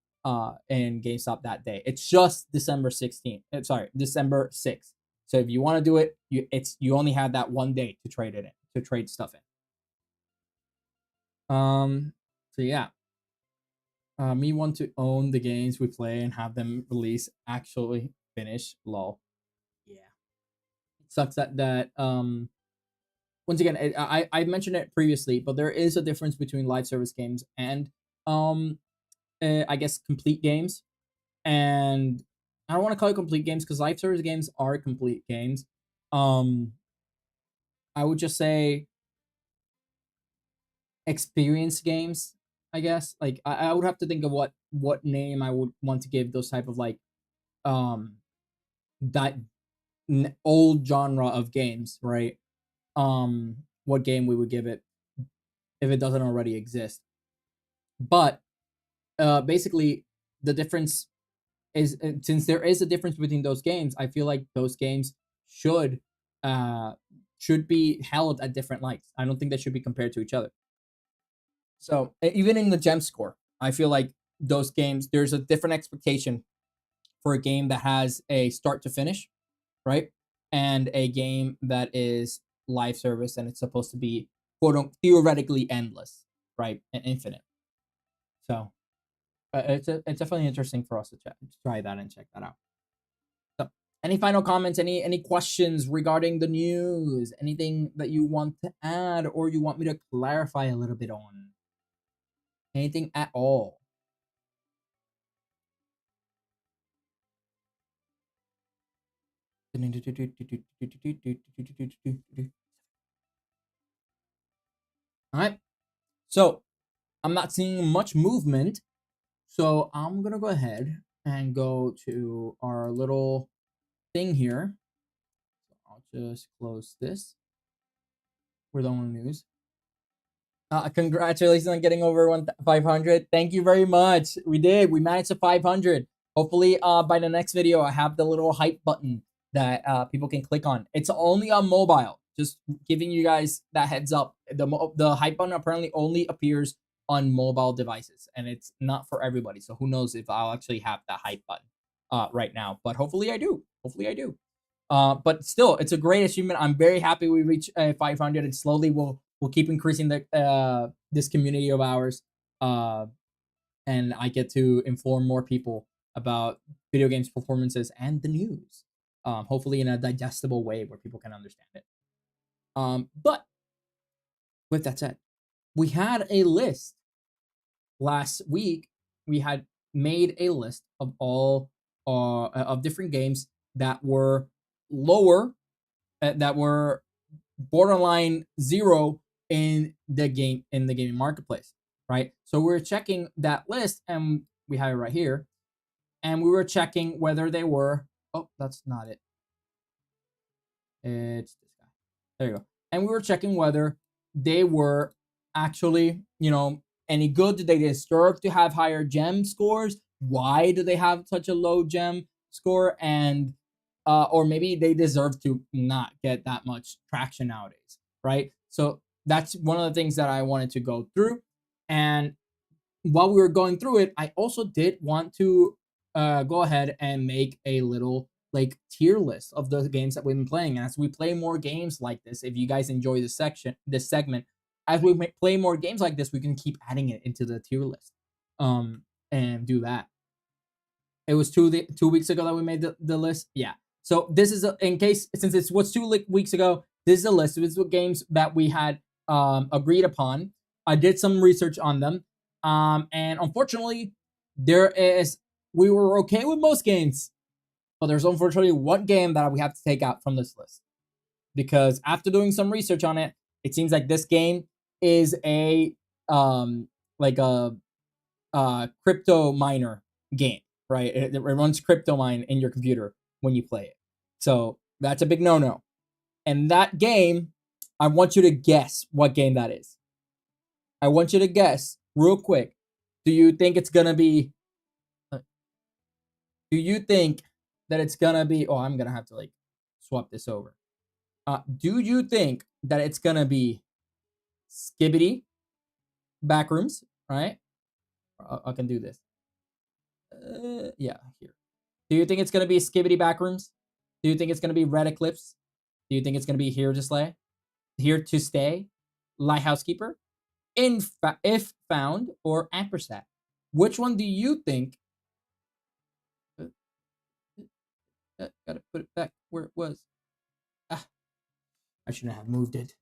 in GameStop that day. It's just December 16th. Sorry, December 6th. So if you want to do it, you only have that one day to trade it in, to trade stuff in. So yeah. Me want to own the games we play and have them release actually finish. Lol. Yeah. It sucks that once again, I mentioned it previously, but there is a difference between live service games and I guess complete games. And I don't want to call it complete games because live service games are complete games. I would just say experience games, I guess. Like I would have to think of what name I would want to give those type of like that old genre of games, right? What game we would give it if it doesn't already exist. But basically the difference is, since there is a difference between those games, I feel like those games should be held at different lights. I don't think they should be compared to each other. So even in the gem score, I feel like those games, there's a different expectation for a game that has a start to finish, right? And a game that is live service and it's supposed to be quote unquote theoretically endless, right? And infinite. So it's definitely interesting for us to try that and check that out. So any final comments, any questions regarding the news, anything that you want to add or you want me to clarify a little bit on? Anything at all? All right. So I'm not seeing much movement. So I'm going to go ahead and go to our little thing here. So I'll just close this. We're done with news. Congratulations on getting over 500. Thank you very much. We did. We managed to 500. Hopefully, by the next video, I have the little hype button that people can click on. It's only on mobile. Just giving you guys that heads up. The hype button apparently only appears on mobile devices, and it's not for everybody. So who knows if I'll actually have that hype button right now. But hopefully I do. Hopefully I do. But still, it's a great achievement. I'm very happy we reached 500, and slowly we'll keep increasing the this community of ours. And I get to inform more people about video games performances and the news. Hopefully in a digestible way where people can understand it. But with that said, we had a list last week. We had made a list of all of different games that were lower, that were borderline 0 in the gaming marketplace, right? So we're checking that list, and we have it right here, and we were checking whether they were. Oh, that's not it. It's this guy. There you go. And we were checking whether they were actually, any good. Did they deserve to have higher gem scores? Why do they have such a low gem score? And or maybe they deserve to not get that much traction nowadays, right? So that's one of the things that I wanted to go through. And while we were going through it, I also did want to go ahead and make a little like tier list of the games that we've been playing. And as we play more games like this, if you guys enjoy this segment, as we play more games like this, we can keep adding it into the tier list and do that. It was 2 weeks ago that we made the list. Yeah. So this is in case, since it was 2 weeks ago, this is a list. This is what games that we had agreed upon. I did some research on them. And unfortunately, we were okay with most games, but there's unfortunately one game that we have to take out from this list. Because after doing some research on it, it seems like this game is a like a crypto miner game, right? It runs crypto mine in your computer when you play it. So that's a big no-no. And that game, I want you to guess what game that is. I want you to guess real quick. Do you think it's gonna be? Do you think that it's gonna be? Oh, I'm gonna have to like swap this over. Do you think that it's gonna be Skibidi Backrooms? Right? I can do this. Yeah, here. Do you think it's gonna be Skibidi Backrooms? Do you think it's gonna be Red Eclipse? Do you think it's gonna be Here to Slay? Here to Stay? Lighthouse Keeper? If Found or Ampersat? Which one do you think? Gotta put it back where it was. Ah, I shouldn't have moved it.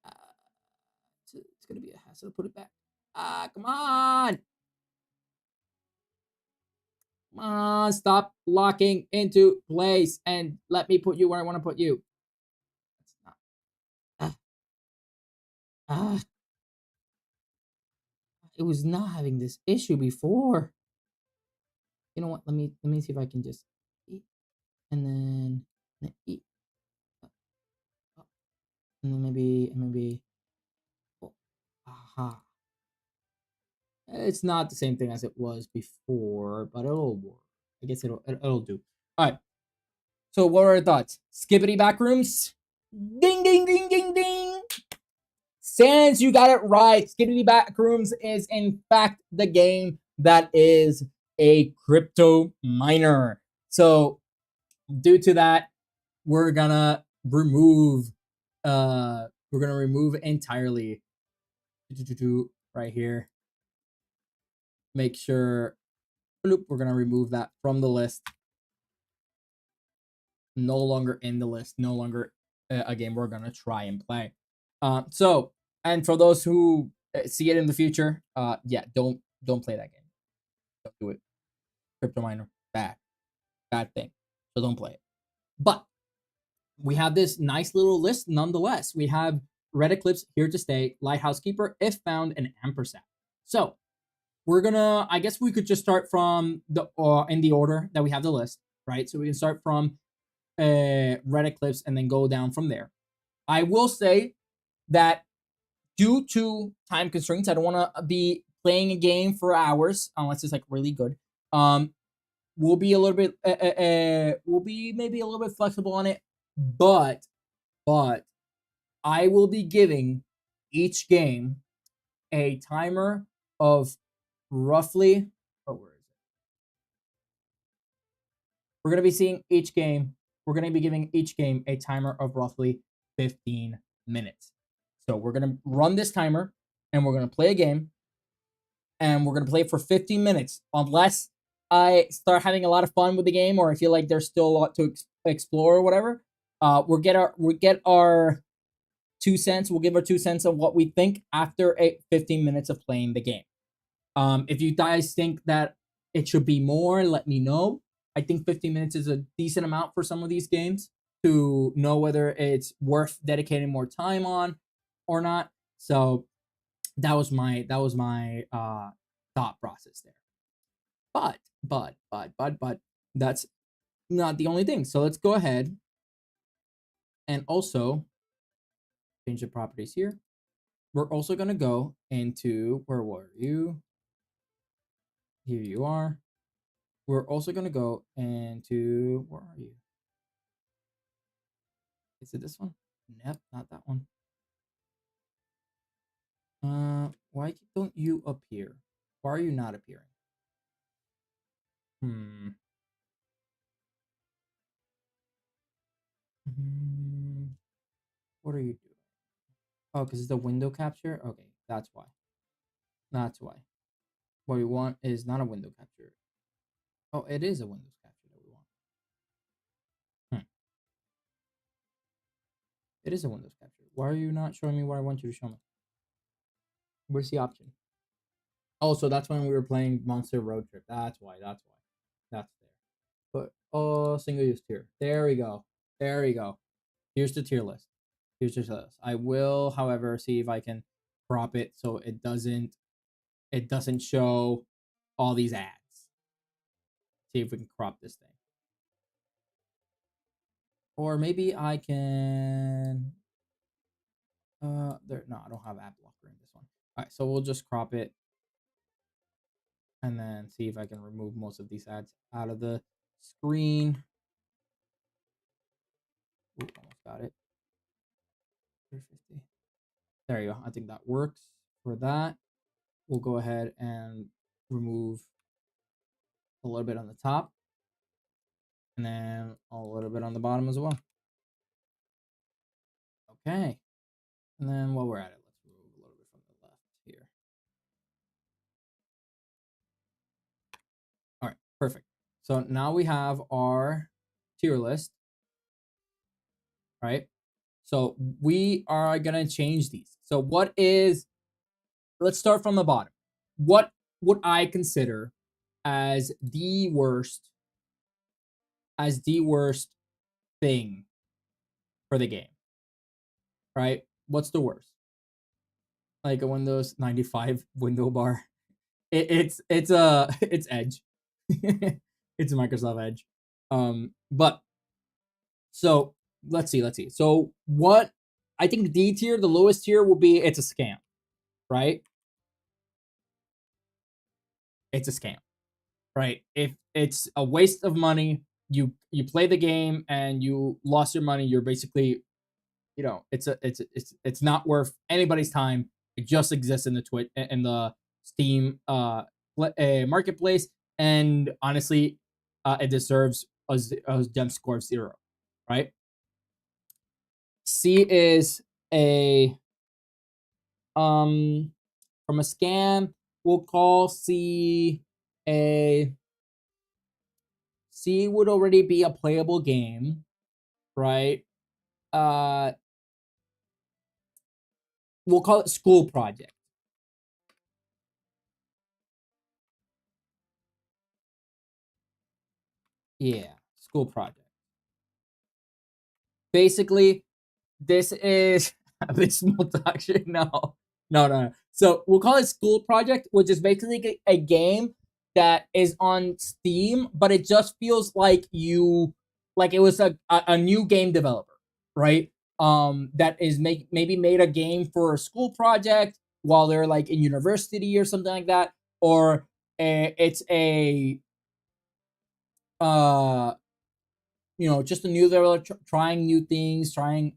Uh, it's gonna be a hassle to put it back. Come on! Come on, stop locking into place and let me put you where I want to put you. That's not. Ah, ah, it was not having this issue before. You know what? Let me see if I can just eat and then eat and then maybe. Oh, aha. It's not the same thing as it was before, but it'll work. I guess it'll do. All right. So what are your thoughts? Skippity Backrooms? Ding ding ding ding ding. Sans, you got it right. Skippity Backrooms is in fact the game that is a crypto miner. So due to that, we're gonna remove entirely right here. Make sure we're gonna remove that from the list. No longer in the list, no longer a game we're gonna try and play. So, and for those who see it in the future, yeah, don't play that game. Don't do it. Crypto miner, bad thing. So don't play it. But we have this nice little list nonetheless. We have Red Eclipse, Here to Stay, Lighthouse Keeper, If Found, and Ampersand. So we're gonna, I guess we could just start from the in the order that we have the list, right? So we can start from Red Eclipse and then go down from there. I will say that due to time constraints, I don't want to be playing a game for hours unless it's like really good. We'll be a little bit, we'll be maybe a little bit flexible on it, but I will be giving each game a timer of roughly. Oh, where is it? We're gonna be seeing each game. We're gonna be giving each game a timer of roughly 15 minutes. So we're gonna run this timer, and we're gonna play a game, and we're gonna play for 15 minutes, unless I start having a lot of fun with the game, or I feel like there's still a lot to explore or whatever. We'll get our 2 cents. We'll give our 2 cents of what we think after 15 minutes of playing the game. If you guys think that it should be more, let me know. I think 15 minutes is a decent amount for some of these games to know whether it's worth dedicating more time on or not. So that was my thought process there. But that's not the only thing. So let's go ahead and also change the properties here. We're also gonna go into, where were you? Here you are. We're also gonna go into, where are you? Is it this one? Nope, not that one. Why don't you appear? Why are you not appearing? What are you doing? Oh, because it's the window capture? Okay, that's why. That's why. What we want is not a window capture. Oh, it is a Windows capture that we want. It is a Windows capture. Why are you not showing me what I want you to show me? Where's the option? Oh, so that's when we were playing Monster Road Trip. That's why. That's why. That's there. But oh, single use tier. There we go. There we go. Here's the tier list. Here's the tier list. I will, however, see if I can crop it so it doesn't show all these ads. See if we can crop this thing. Or maybe I can there, no, I don't have ad blocker in this one. All right, so we'll just crop it and then see if I can remove most of these ads out of the screen. Ooh, almost got it. 350. There you go. I think that works for that. We'll go ahead and remove a little bit on the top and then a little bit on the bottom as well. Okay. And then while we're at it, let's remove a little bit from the left here. All right, perfect. So now we have our tier list, right? So we are going to change these. So let's start from the bottom. What would I consider as the worst thing for the game, right? What's the worst? Like a Windows 95 window bar. It's it's Edge. It's Microsoft Edge. But so let's see. So what I think D tier, the lowest tier will be it's a scam, right? It's a scam, right? If it's a waste of money, you play the game and you lost your money, you're basically, it's not worth anybody's time. It just exists in the Steam marketplace, and honestly, it deserves a gem score of 0, right? C is a from a scam. We'll call C a C would already be a playable game, right? Uh, we'll call it school project. Yeah, school project. Basically, this is abysmal dog shit. No. So we'll call it school project, which is basically a game that is on Steam, but it just feels like it was a new game developer, right? That is maybe made a game for a school project while they're like in university or something like that, or it's a uh just a new developer trying new things, trying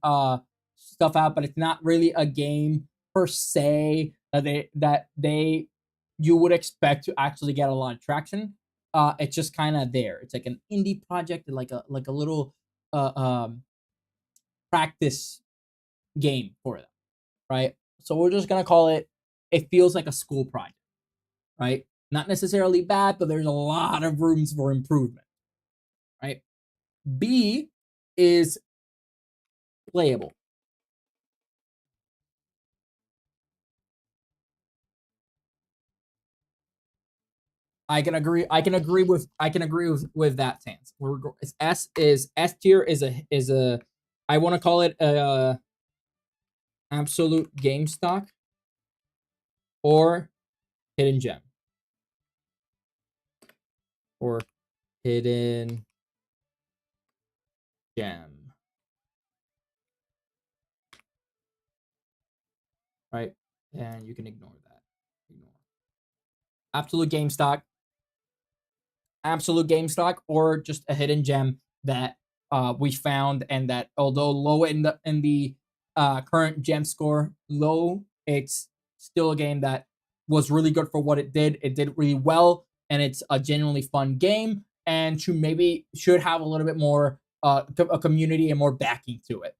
stuff out, but it's not really a game per se that they you would expect to actually get a lot of traction. It's just kind of there. It's like an indie project, like a little uh practice game for them, right? So we're just gonna call it. It feels like a school project, right? Not necessarily bad, but there's a lot of rooms for improvement, right? B is playable. I can agree with that stance. S tier is a I want to call it a absolute game stock or hidden gem or hidden gem, right? And you can ignore that. Ignore absolute game stock, or just a hidden gem that we found, and that although low in the current gem score, low, it's still a game that was really good for what it did. It did really well, and it's a genuinely fun game, and should have a little bit more a community and more backing to it.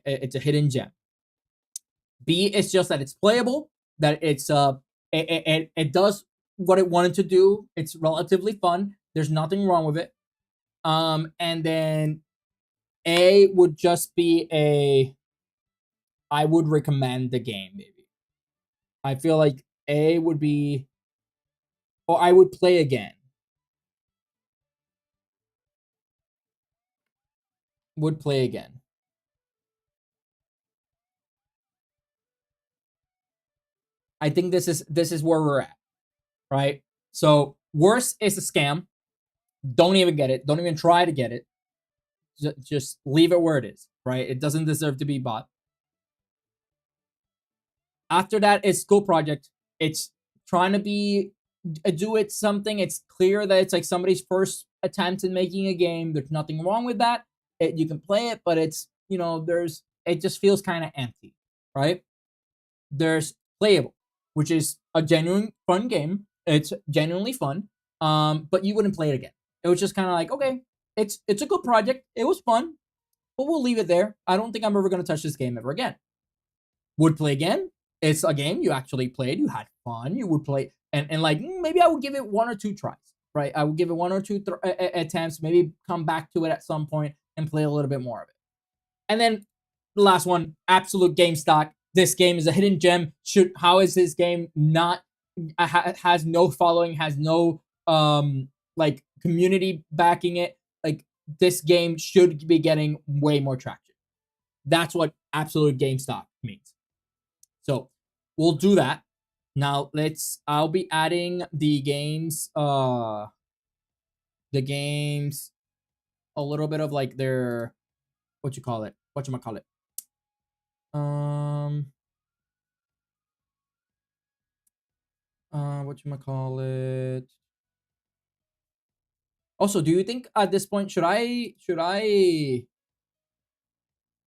It's a hidden gem. B is just that it's playable, that it does what it wanted to do. It's relatively fun. There's nothing wrong with it. And then A would just be I would recommend the game maybe. I feel like A would be, or I would play again. Would play again. I think this is where we're at, right? So worst is a scam. Don't even get it. Don't even try to get it. Just leave it where it is, right? It doesn't deserve to be bought. After that, it's school project. It's trying to be do it something. It's clear that it's like somebody's first attempt in making a game. There's nothing wrong with that. You can play it, but it's there's it just feels kind of empty, right? There's playable, which is a genuine fun game. It's genuinely fun, but you wouldn't play it again. It was just kind of like, okay, it's a good project. It was fun, but we'll leave it there. I don't think I'm ever gonna touch this game ever again. Would play again. It's a game you actually played. You had fun. You would play, and like maybe I would give it one or two tries. Right, I would give it one or two attempts. Maybe come back to it at some point and play a little bit more of it. And then the last one, absolute game stock. This game is a hidden gem. How is this game not has no following, has no like community backing it? Like this game should be getting way more traction. That's what absolute game stock means. So we'll do that. Now I'll be adding the games a little bit of like their what you call it? Whatchamacallit? Um whatchamacallit? Also, do you think at this point should I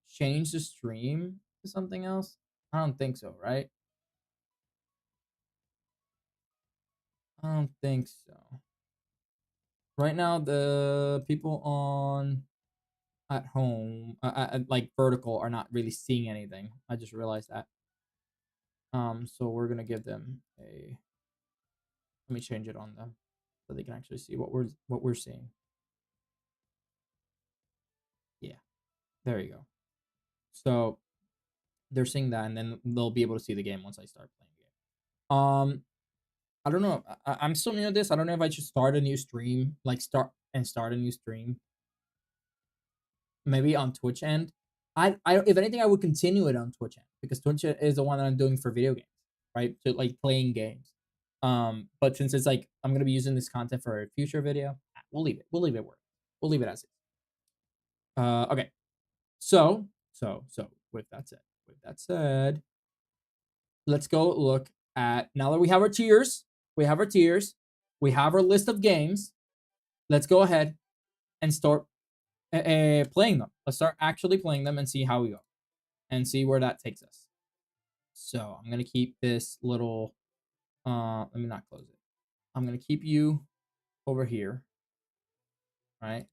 change the stream to something else? I don't think so, right? I don't think so. Right now, the people on at home, like vertical, are not really seeing anything. I just realized that. So we're gonna give them a. Let me change it on them so they can actually see what we're seeing. Yeah, there you go. So they're seeing that, and then they'll be able to see the game once I start playing the game. I don't know. I'm still new to this. I don't know if I should start a new stream, like start a new stream, maybe on Twitch end. If anything, I would continue it on Twitch end because Twitch is the one that I'm doing for video games, right? So like playing games. But since it's like I'm gonna be using this content for a future video, we'll leave it. We'll leave it where. We'll leave it as is. Okay. So with that said, let's go look at now that we have our tiers. We have our tiers. We have our list of games. Let's go ahead and start playing them. Let's start actually playing them and see how we go and see where that takes us. So I'm gonna keep this little. Let me not close it. I'm gonna keep you over here. Right.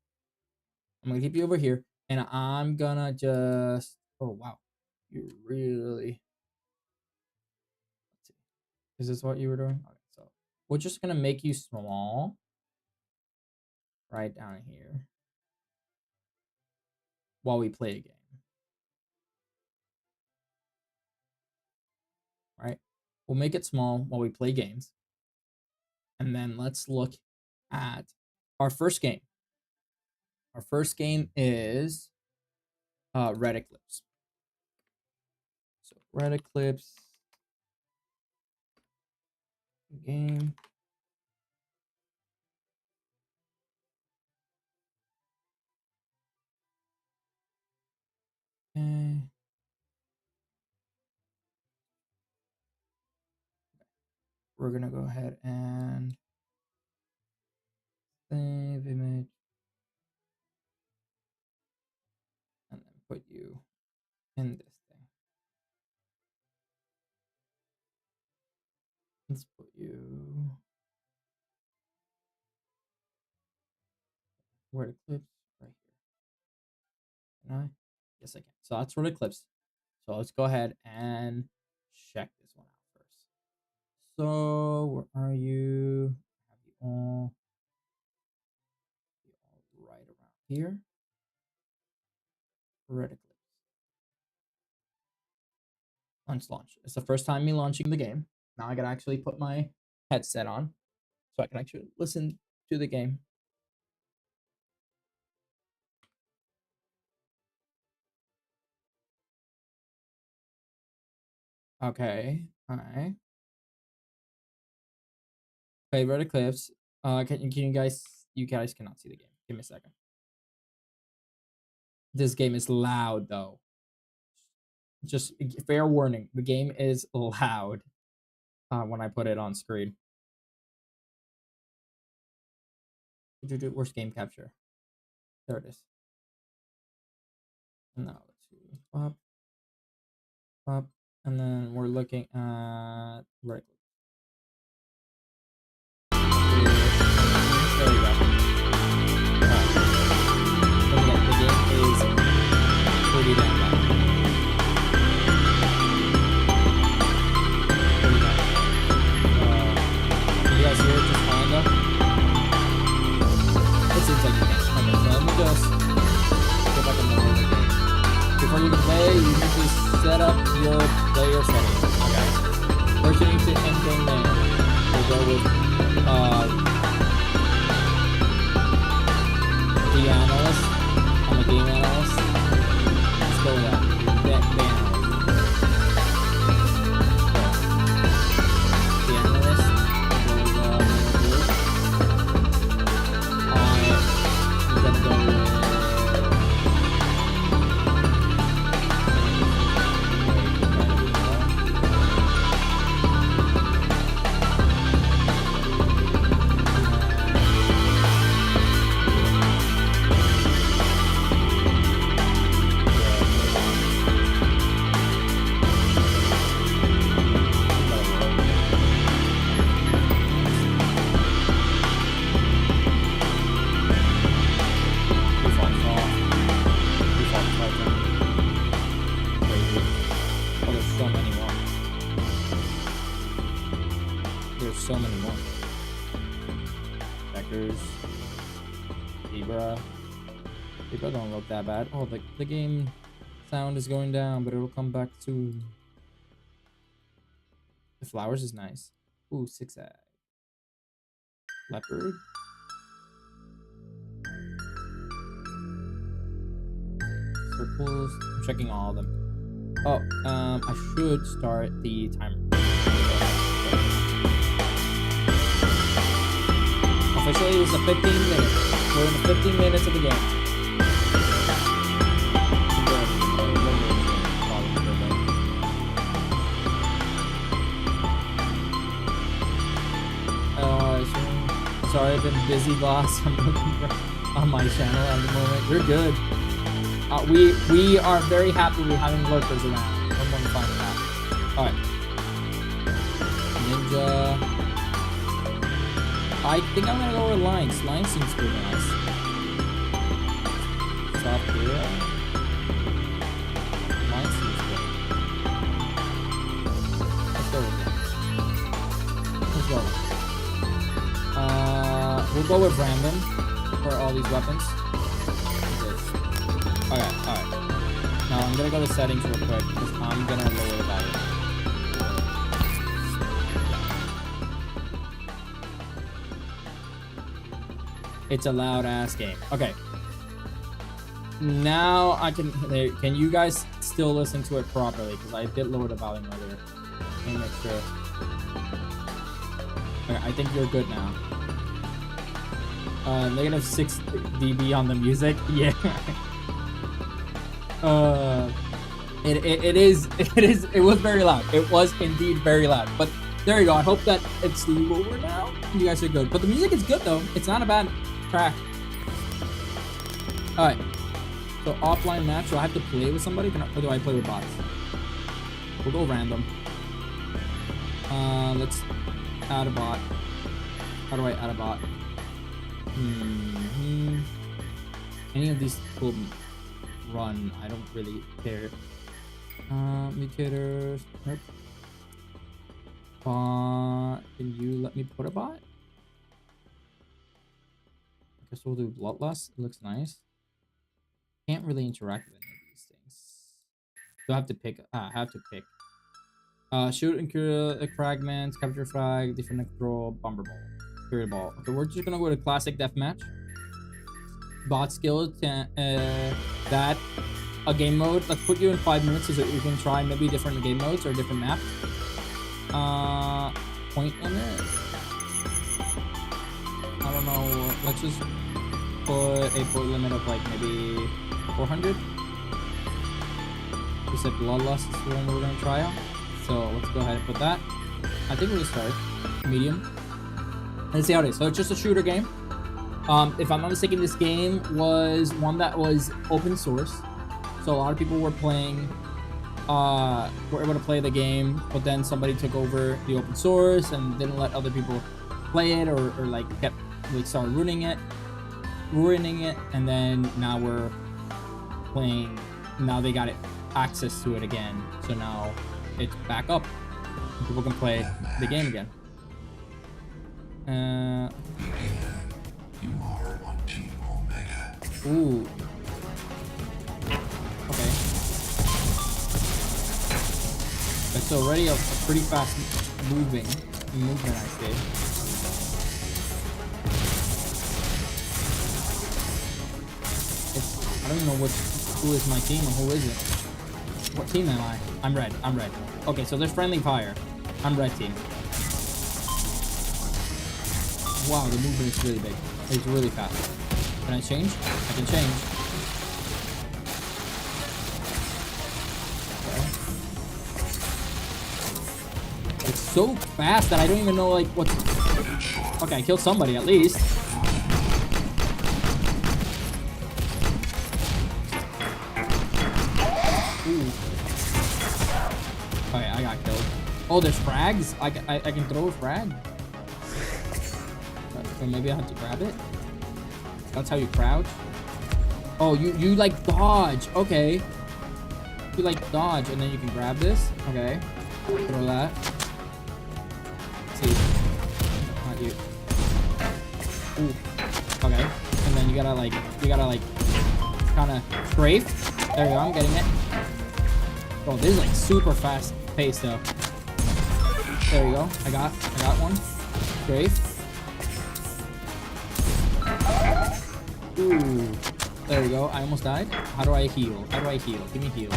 I'm gonna keep you over here, and I'm gonna just. Oh wow, you really. Let's see. Is this what you were doing? Okay, so we're just gonna make you small. Right down here. While we play a game. Right. We'll make it small while we play games. And then let's look at our first game. Our first game is Red Eclipse. So Red Eclipse game. Okay. We're gonna go ahead and save image and then put you in this thing. Let's put you Red Eclipse right here. Can I? Yes, I can. So that's Red Eclipse. So let's go ahead and check this one out first. So where are you? Have you all right around here? Red Eclipse. Launch. It's the first time me launching the game. Now I gotta actually put my headset on so I can actually listen to the game. Okay. All right. Favorite clips. Can you guys? You guys cannot see the game. Give me a second. This game is loud though. Just fair warning. The game is loud. When I put it on screen. Where's game capture? There it is. Now let's see. Up, up, and then we're looking at right. There we go. Again, the game is pretty damn loud. Can you guys hear it just fine though? It seems like you can. Okay, so let me just see if I can lower the game. Before you can play, you need to set up your player settings. Okay. First, you need to end game name. We'll go with the analyst. I'm a game analyst. Let's go with that. The analyst. The analyst. I'm gonna go with so many more. Checkers. Zebra. Zebra don't look that bad. Oh, the game sound is going down, but it'll come back soon. The flowers is nice. Ooh, zigzag. Leopard. Circles. I'm checking all of them. Oh, I should start the timer. Officially, it's a 15 minutes. We're in the 15 minutes of the game. Sorry, I've been busy, boss. I'm looking on my channel at the moment. You're good. We are very happy with having lurkers around. I'm going to find that. All right. Ninja. I think I'm gonna go with Lions. Lions seems pretty nice. Soft hero. Lions seems good. Let's go with it. Let's go. We'll go with random for all these weapons. Alright. Now I'm gonna go to settings real quick because I'm gonna lower the value. It's a loud ass game. Okay. Now I can you guys still listen to it properly? Because I did lower the volume earlier. Let me make sure. Okay, I think you're good now. Negative 6 dB on the music. Yeah. It was very loud. It was indeed very loud. But there you go. I hope that it's lower now. You guys are good. But the music is good though. It's not a bad track. Alright. So offline match. Do I have to play with somebody? Or do I play with bots? We'll go random. Let's add a bot. How do I add a bot? Any of these will run. I don't really care. Mutators. Nope. Bot. Can you let me put a bot? I guess we'll do Bloodlust. It looks nice. Can't really interact with any of these things. Do I have to pick? I have to pick. Shoot and cure fragments, capture frag, different control, bomber ball, period ball. Okay, we're just gonna go to classic deathmatch. Bot skill that a game mode. Let's put you in 5 minutes so that you can try maybe different game modes or different maps. Point limit. don't know. Let's just put a point limit of like maybe 400. You said Bloodlust is the one we're gonna try out. So let's go ahead and put that. I think we'll start medium. Let's see how it is. So it's just a shooter game. If I'm not mistaken, this game was one that was open source. So a lot of people were playing, were able to play the game, but then somebody took over the open source and didn't let other people play it, or like kept like started ruining it, and then now we're playing. Now they got it access to it again, so now it's back up. People can play the game again. You are on Team Omega. Ooh. Okay. It's already a pretty fast movement, I say. I don't even know who is my team and who isn't. What team am I? I'm red. Okay, so there's friendly fire. I'm red team. Wow, the movement is really big. It's really fast. Can I change? I can change. Okay. It's so fast that I don't even know like what's... Okay, I killed somebody at least. Ooh. Okay, I got killed. Oh, there's frags? I can throw a frag? Or maybe I have to grab it? That's how you crouch? Oh, you like dodge. Okay. You like dodge and then you can grab this. Okay. Throw that. Let's see. Not you. Ooh. Okay. And then you gotta like kind of strafe. There you go, I'm getting it. Oh, this is like super fast pace though. There you go. I got one. Strafe. Ooh. There we go. I almost died. How do I heal? Give me heal.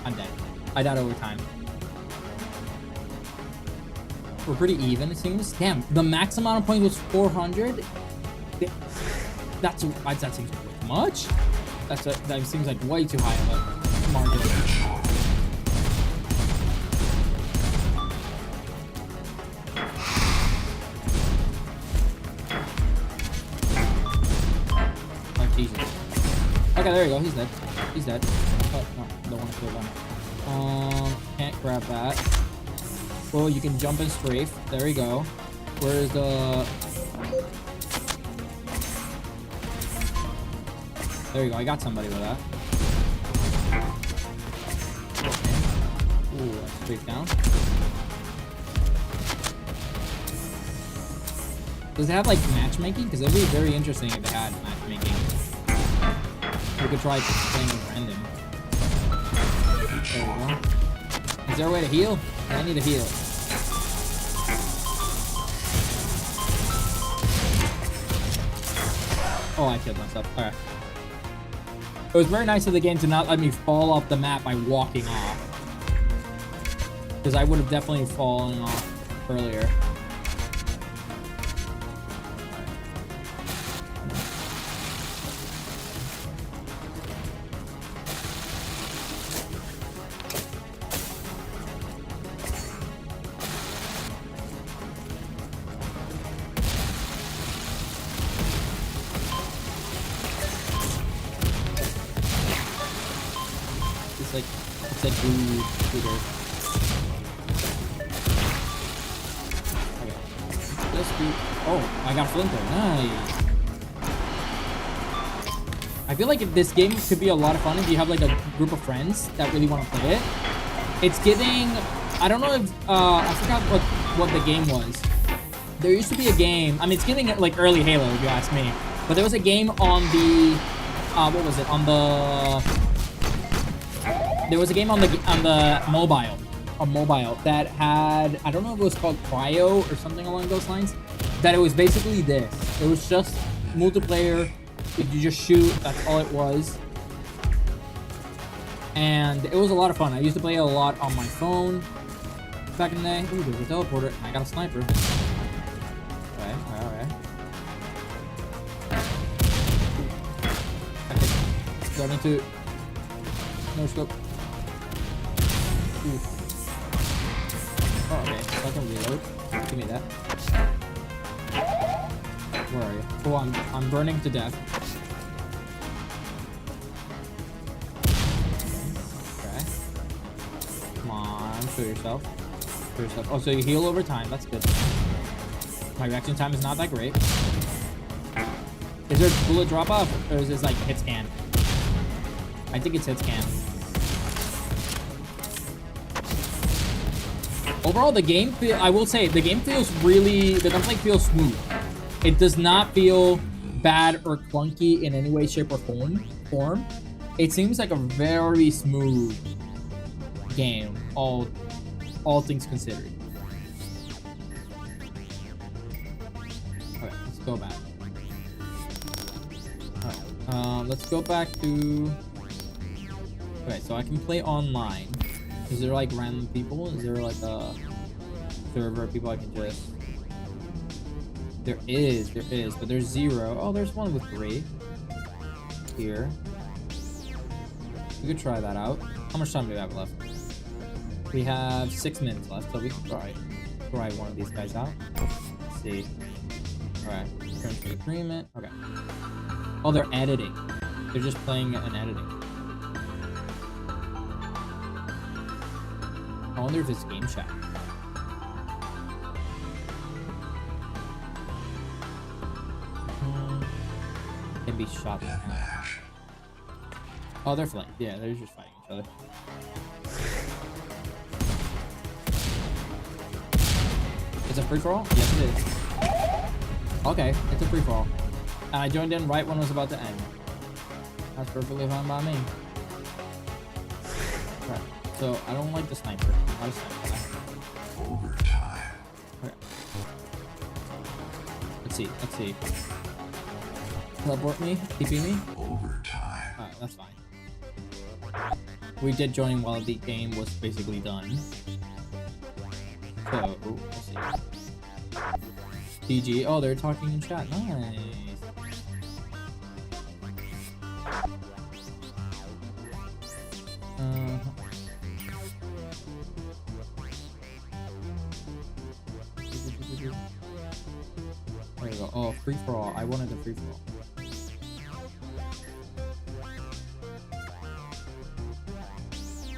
I'm dead. I died over time. We're pretty even, it seems. Damn, the max amount of points was 400. That seems too much. That seems like way too high of a margin. Okay, there you go. He's dead. Oh, no, don't want to kill them. Can't grab that. Well, you can jump and strafe. There you go. Where's the... There you go. I got somebody with that. Okay. Ooh, that's straight down. Does it have, like, matchmaking? Because it would be very interesting if they had matchmaking. We could try playing with random. There we go. Is there a way to heal? I need to heal. Oh, I killed myself. Alright. It was very nice of the game to not let me fall off the map by walking off. Because I would have definitely fallen off earlier. It's like blue shooter. Okay. Let's do... Oh, I got a flinker. Nice. I feel like if this game could be a lot of fun if you have like a group of friends that really want to play it. It's giving... I don't know if... I forgot what the game was. There used to be a game... I mean, it's giving it like early Halo, if you ask me. But there was a game on the... what was it? On the... There was a game on the mobile that had, I don't know if it was called Cryo or something along those lines, that it was basically this. It was just multiplayer. You just shoot. That's all it was. And it was a lot of fun. I used to play it a lot on my phone back in the day. Ooh, there's a teleporter. I got a sniper. Okay. Starting to no scope. Ooh. Oh, okay. So I can reload. Give me that. Where are you? Oh, I'm burning to death. Okay. Come on, show yourself. Show yourself. Oh, so you heal over time. That's good. My reaction time is not that great. Is there a bullet drop off, or is this like hit scan? I think it's hit scan. Overall, the game I will say the game feels really, the gunplay feels smooth. It does not feel bad or clunky in any way, shape, or form. It seems like a very smooth game, all things considered. Okay, let's go back. Alright, let's go back to. Okay, so I can play online. Is there like random people? Is there like a server of people I can just... There is, but there's 0. Oh, there's one with 3. Here. We could try that out. How much time do we have left? We have 6 minutes left, so we can try one of these guys out. Let's see. Alright, return to agreement. Okay. Oh, they're editing. They're just playing and editing. I wonder if it's game chat. Can be shot. Oh, they're flying. Yeah, they're just fighting each other. It's a free for all? Yes, it is. Okay, it's a free for all. And I joined in right when it was about to end. That's perfectly fine by me. Right. So I don't like the sniper. Not a sniper. Overtime. Okay. Let's see. Teleport me? TP me? Overtime. Alright, that's fine. We did join while the game was basically done. So, let's see. GG. Oh, they're talking in chat. Nice. There you go. Oh, free for all. I wanted the free for all.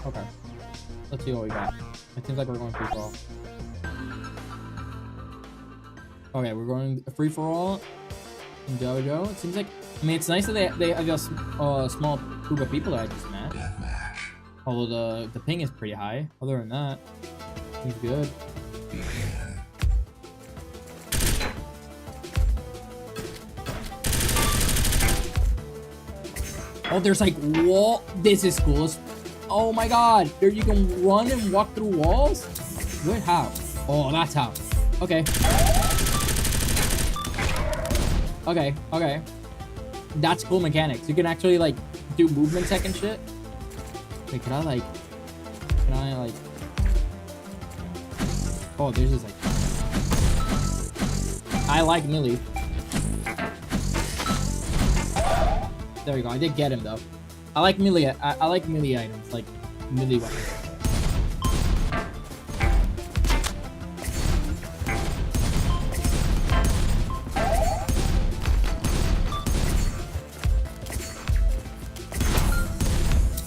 Okay. Let's see what we got. It seems like we're going free for all. Okay, we're going free for all in Dojo. It seems like, I mean, it's nice that they have a small group of people that I just met. Deathmatch. Although the ping is pretty high. Other than that, seems good. Oh, there's like wall. This is cool. Oh my god. There you can run and walk through walls? Wait, how? Oh, that's how. Okay. Okay. That's cool mechanics. You can actually like do movement tech and shit. Wait, can I like... Oh, there's this like... I like melee. There we go. I did get him though. I like melee. I like melee items, like melee weapons.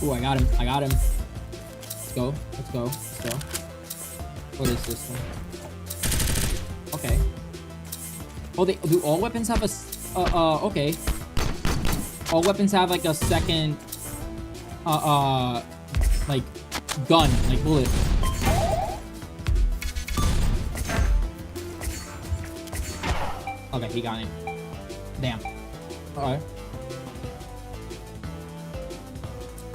Ooh, I got him. Let's go. What is this one? Okay. Oh, do all weapons have a okay. All weapons have like a second like gun, like bullet. Okay, he got him. Damn. Alright.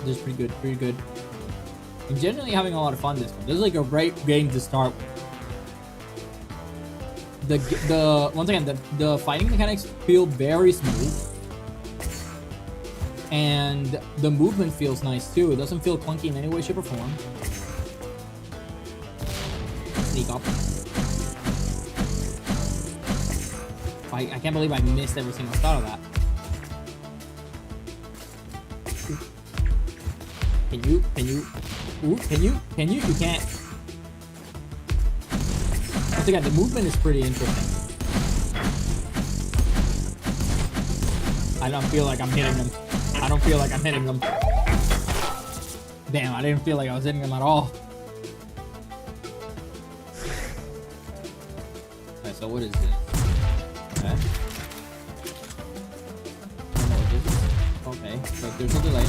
This is pretty good. I'm generally having a lot of fun this one. This is like a great game to start with. The once again, the fighting mechanics feel very smooth. And the movement feels nice too. It doesn't feel clunky in any way, shape, or form. Sneak up. I can't believe I missed every single shot of that. Can you? Ooh, can you? You can't. Once again, the movement is pretty interesting. I don't feel like I'm hitting them. I don't feel like I'm hitting them. Damn, I didn't feel like I was hitting them at all. Okay, so what is this? Okay. I don't know what this is. Okay, so there's a delay.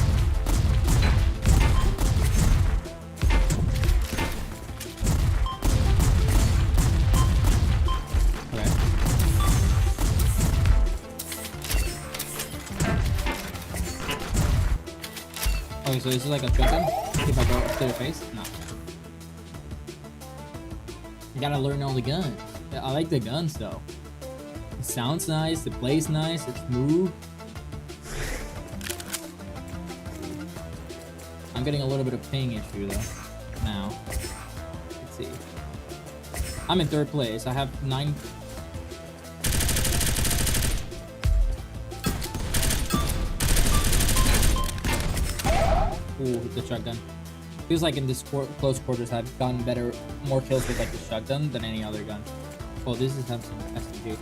Okay, so this is like a shotgun. If I go to the face, no. You gotta learn all the guns. I like the guns though. It sounds nice. It plays nice. It's smooth. I'm getting a little bit of ping issue though. Now, let's see. I'm in 3rd place. I have 9. Ooh, the shotgun. Feels like in this close quarters, I've gotten more kills with like the shotgun than any other gun. Oh, this is some SMG.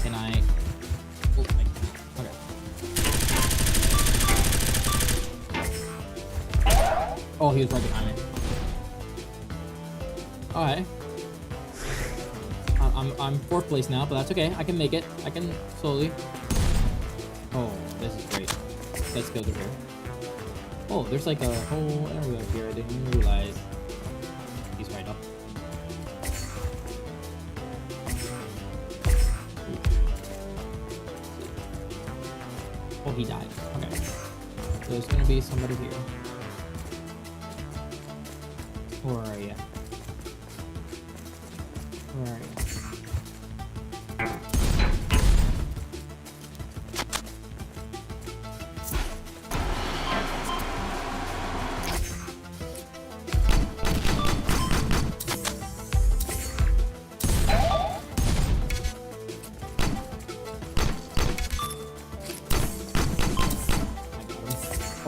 Can I? Oh, I can't. Okay. Oh, he was right behind me. Alright. I'm 4th place now, but that's okay. I can make it. I can slowly. Oh, this is great. Let's go through here. Oh, there's like a whole area here. I didn't realize. He's right up. Oh, he died. Okay. So there's gonna be somebody here. Where are you? Where are you?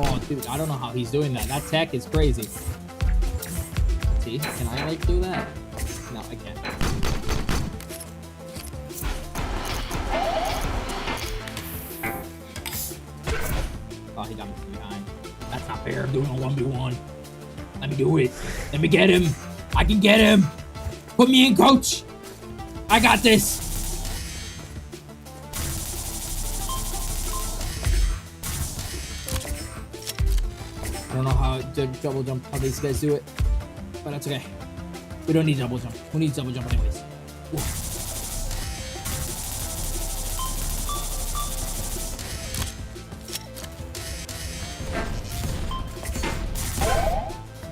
Oh, dude, I don't know how he's doing that. That tech is crazy. See, can I like do that? No, I can't. Oh, he got me from behind. That's not fair. I'm doing a 1v1. Let me do it. Let me get him. I can get him. Put me in, coach. I got this. I don't know how to double jump, how these guys do it, but that's okay. We don't need double jump. Who needs double jump anyways? Ooh.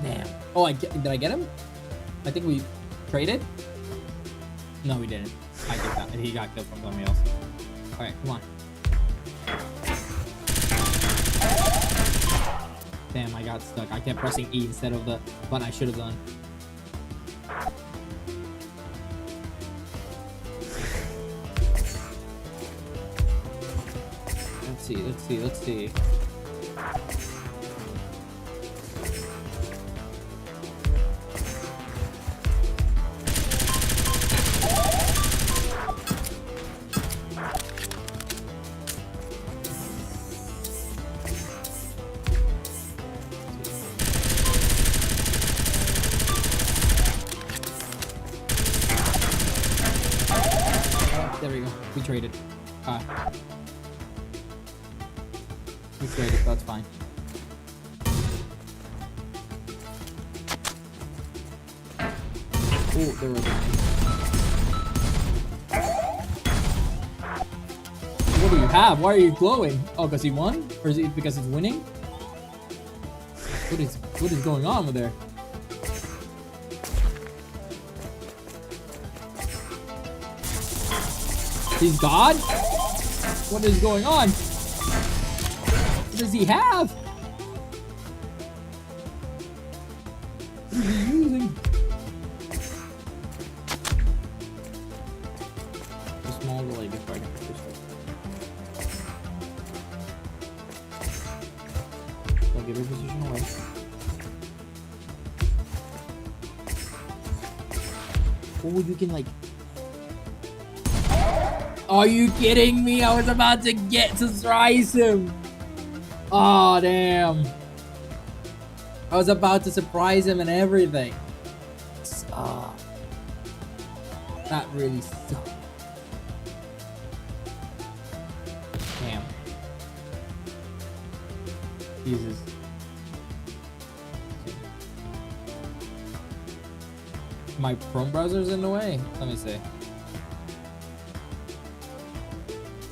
Damn. Oh, did I get him? I think we traded? No, we didn't. I did that. He got killed from somebody else. Alright, come on. Damn, I got stuck. I kept pressing E instead of the button I should have done. Let's see. There we go. We traded. We traded. That's fine. Oh, there we go. What do you have? Why are you glowing? Oh, because he won? Or is it because he's winning? What is going on with there? He's God? What is going on? What does he have? What is he using? A small delay before I can push it. give your position away. Oh, you can like. Are you kidding me? I was about to get to slice him. Oh, damn. I was about to surprise him and everything. That really sucked. Damn. Jesus. My Chrome browser's in the way. Let me see.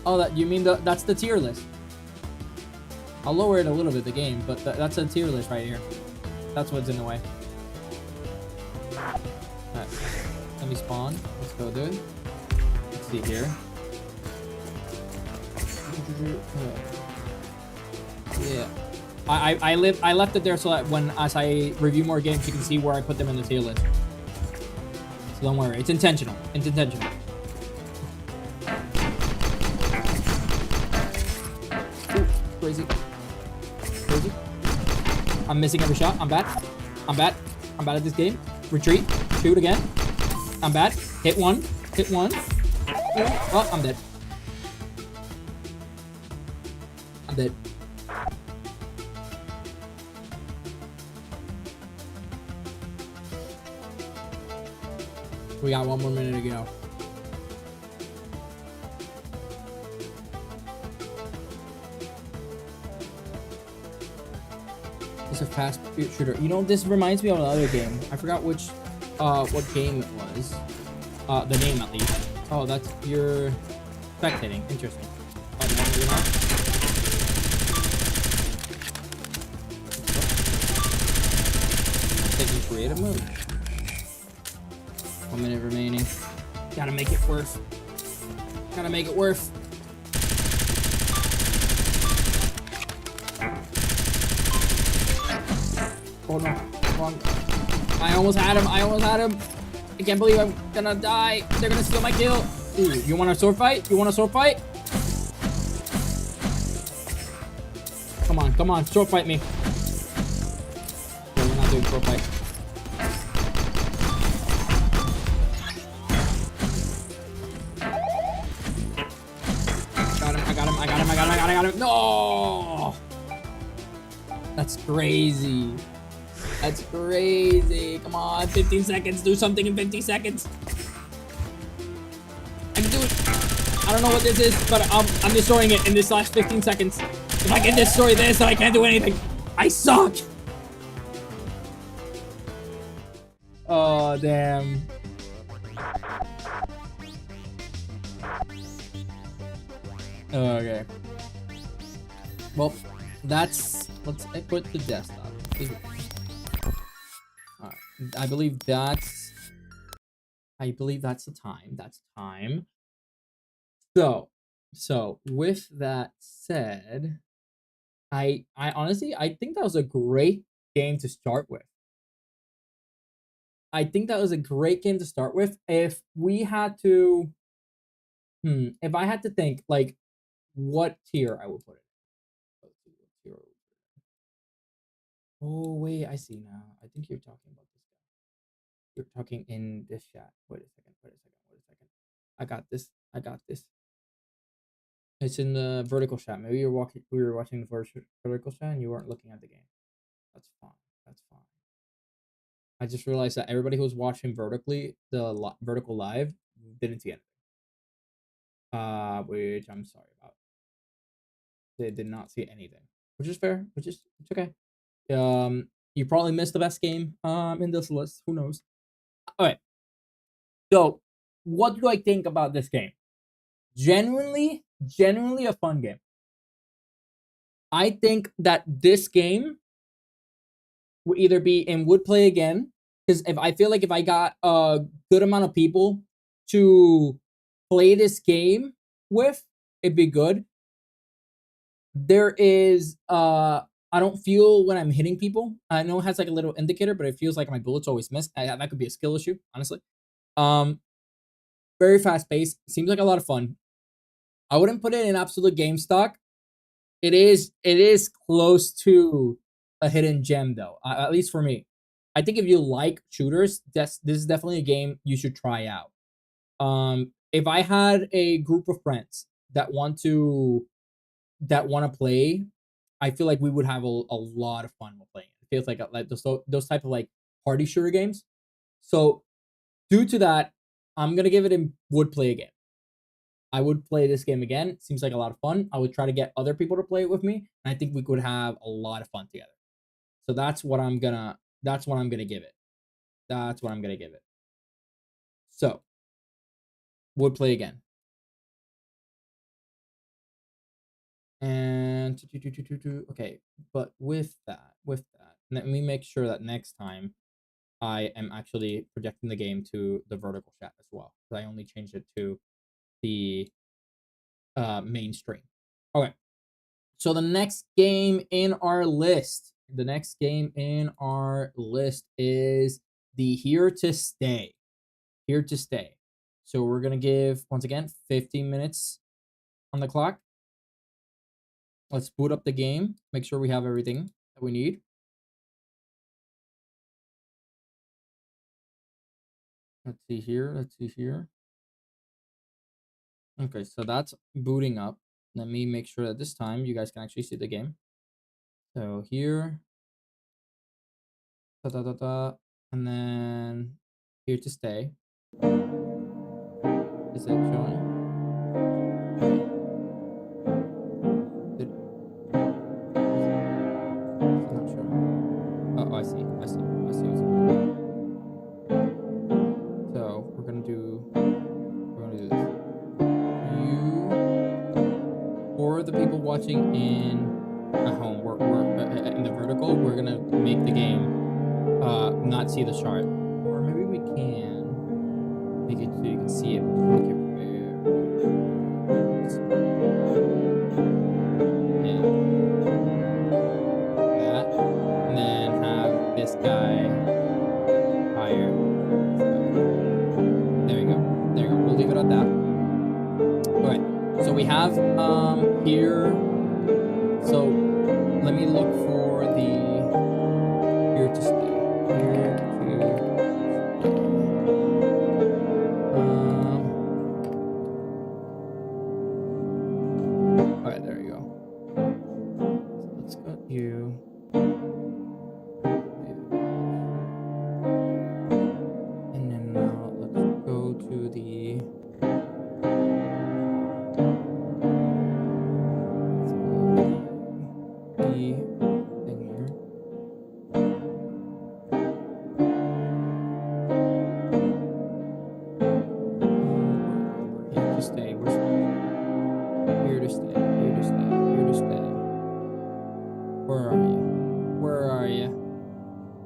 Oh, that you mean that's the tier list. I'll lower it a little bit, the game, but that's a tier list right here. That's what's in the way. Alright. Let me spawn. Let's go, dude. Let's see here. Yeah. I left it there so that as I review more games, you can see where I put them in the tier list. So don't worry, it's intentional. It's intentional. Ooh, crazy. Crazy. I'm missing every shot. I'm bad. I'm bad. I'm bad at this game. Retreat. Shoot again. I'm bad. Hit one. Hit one. Oh, I'm dead. I'm dead. We got 1 more minute to go. It's a fast shooter. You know, this reminds me of another game. I forgot which, what game it was. The name at least. Oh, that's your spectating. Interesting. Oh, no, taking creative mode. 1 minute remaining. Gotta make it worth. Gotta make it worth. Oh no. Wrong. I almost had him. I almost had him. I can't believe I'm gonna die. They're gonna steal my kill. Ooh, you want a sword fight? You want a sword fight? Come on, come on. Sword fight me. No, we're not doing sword fight. I got him. No! That's crazy. That's crazy. Come on, 15 seconds. Do something in 50 seconds. I can do it. I don't know what this is, but I'm destroying it in this last 15 seconds. If I can destroy this, then I can't do anything. I suck. Oh, damn. Okay. Well, let's put the desktop. Alright. I believe that's the time. That's time. So with that said, I honestly think that was a great game to start with. I think that was a great game to start with. If we had to if I had to think like what tier I would put it. Oh wait, I see now. I think you're talking about this guy. You're talking in this chat. Wait a second. I got this. It's in the vertical chat. Maybe we were watching the vertical chat and you weren't looking at the game. That's fine. That's fine. I just realized that everybody who was watching vertically, the vertical live, didn't see anything. Which I'm sorry about. They did not see anything, which is fair. It's okay. You probably missed the best game in this list. Who knows? All right. So, what do I think about this game? Genuinely a fun game. I think that this game would either be and would play again, because if I got a good amount of people to play this game with, it'd be good. There is I don't feel when I'm hitting people. I know it has like a little indicator, but it feels like my bullets always miss. That could be a skill issue, honestly. Very fast paced. Seems like a lot of fun. I wouldn't put it in absolute game stock. It is close to a hidden gem though. At least for me. I think if you like shooters, this is definitely a game you should try out. If I had a group of friends that want to play, I feel like we would have a lot of fun while playing. It feels like those type of like party shooter games. So due to that, I'm gonna give it a would play again. I would play this game again. It seems like a lot of fun. I would try to get other people to play it with me, and I think we could have a lot of fun together. So that's what I'm gonna give it. That's what I'm gonna give it. So would play again. And okay, but with that, let me make sure that next time I am actually projecting the game to the vertical chat as well. Because I only changed it to the main stream. Okay. So the next game in our list, is the Here to Stay. Here to Stay. So we're gonna give once again 15 minutes on the clock. Let's boot up the game. Make sure we have everything that we need. Let's see here. Okay, so that's booting up. Let me make sure that this time you guys can actually see the game. So here, and then Here to Stay. Is it showing? Did, it's not showing. Oh, I see. So we're gonna do this. For the people watching at home, we're in the vertical. We're gonna make the game not see the chart, or maybe we can make it so you can see it. Make it that, and then have this guy higher. There you go. We'll leave it at that. All right. So we have here. So let me look for the Here to Stay. All right, there you go. So let's go you. And then now let's go to the. Thing here. Here to stay. Here to stay. Where are you?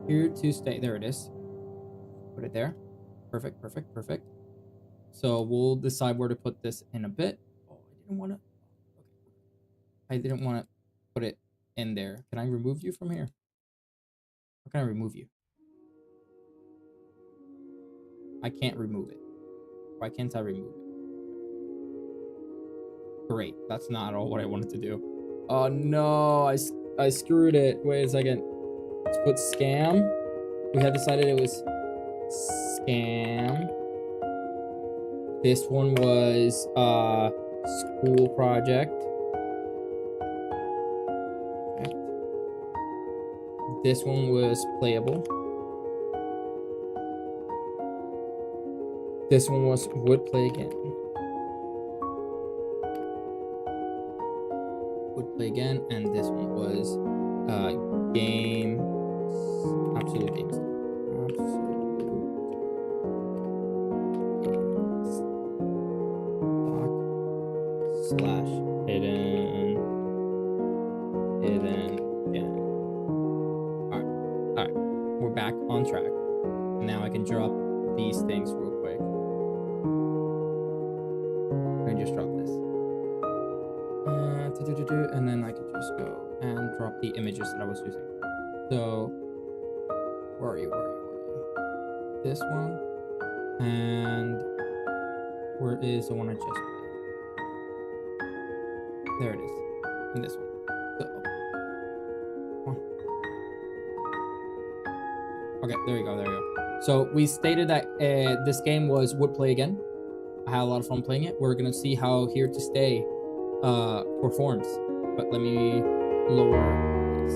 Here to stay. There it is. Put it there. Perfect. So we'll decide where to put this in a bit. Oh, I didn't want to put it in there. Can I remove you from here? How can I remove you? I can't remove it. Why can't I remove it? Great. That's not all what I wanted to do. Oh no, I screwed it. Wait a second. Let's put scam. We had decided it was scam. This one was school project. This one was playable. This one was would play again. Would play again, and this one was game. Absolute games. Slash hidden gem. All right, we're back on track. Now I can drop these things real quick. I just drop this. And then I can just go and drop the images that I was using. So, where are you? This one. And where is the one I just made? There it is. And this one. So, Okay, there you go, there you go. So we stated that this game would play again. I had a lot of fun playing it. We're gonna see how Here to Stay performs. But let me lower this.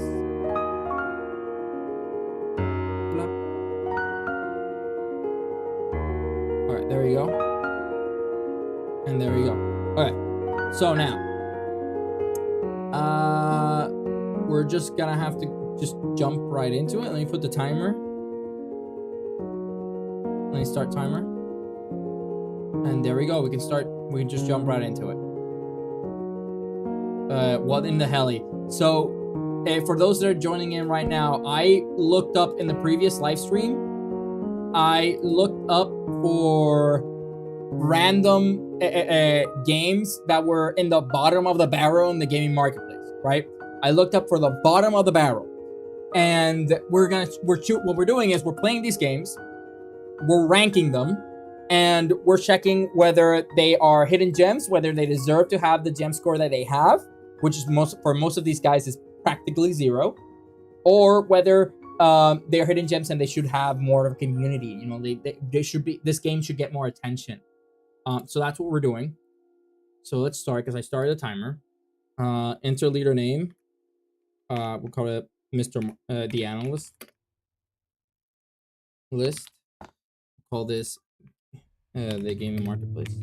Alright, there you go. And there you go. Alright. So now we're just gonna have to just jump right into it. Let me put the timer. Let me start timer. And there we go. We can just jump right into it. What in the heli? So, for those that are joining in right now, I looked up in the previous live stream. I looked up for random games that were in the bottom of the barrel in the gaming marketplace, right? I looked up for the bottom of the barrel, and what we're doing is we're playing these games, we're ranking them, and we're checking whether they are hidden gems, whether they deserve to have the gem score that they have, which is for most of these guys is practically 0, or whether they're hidden gems and they should have more of a community. You know, they should be. This game should get more attention. So that's what we're doing. So let's start because I started a timer. Enter leader name. We'll call it Mr. The Analyst list. Call this the gaming marketplace.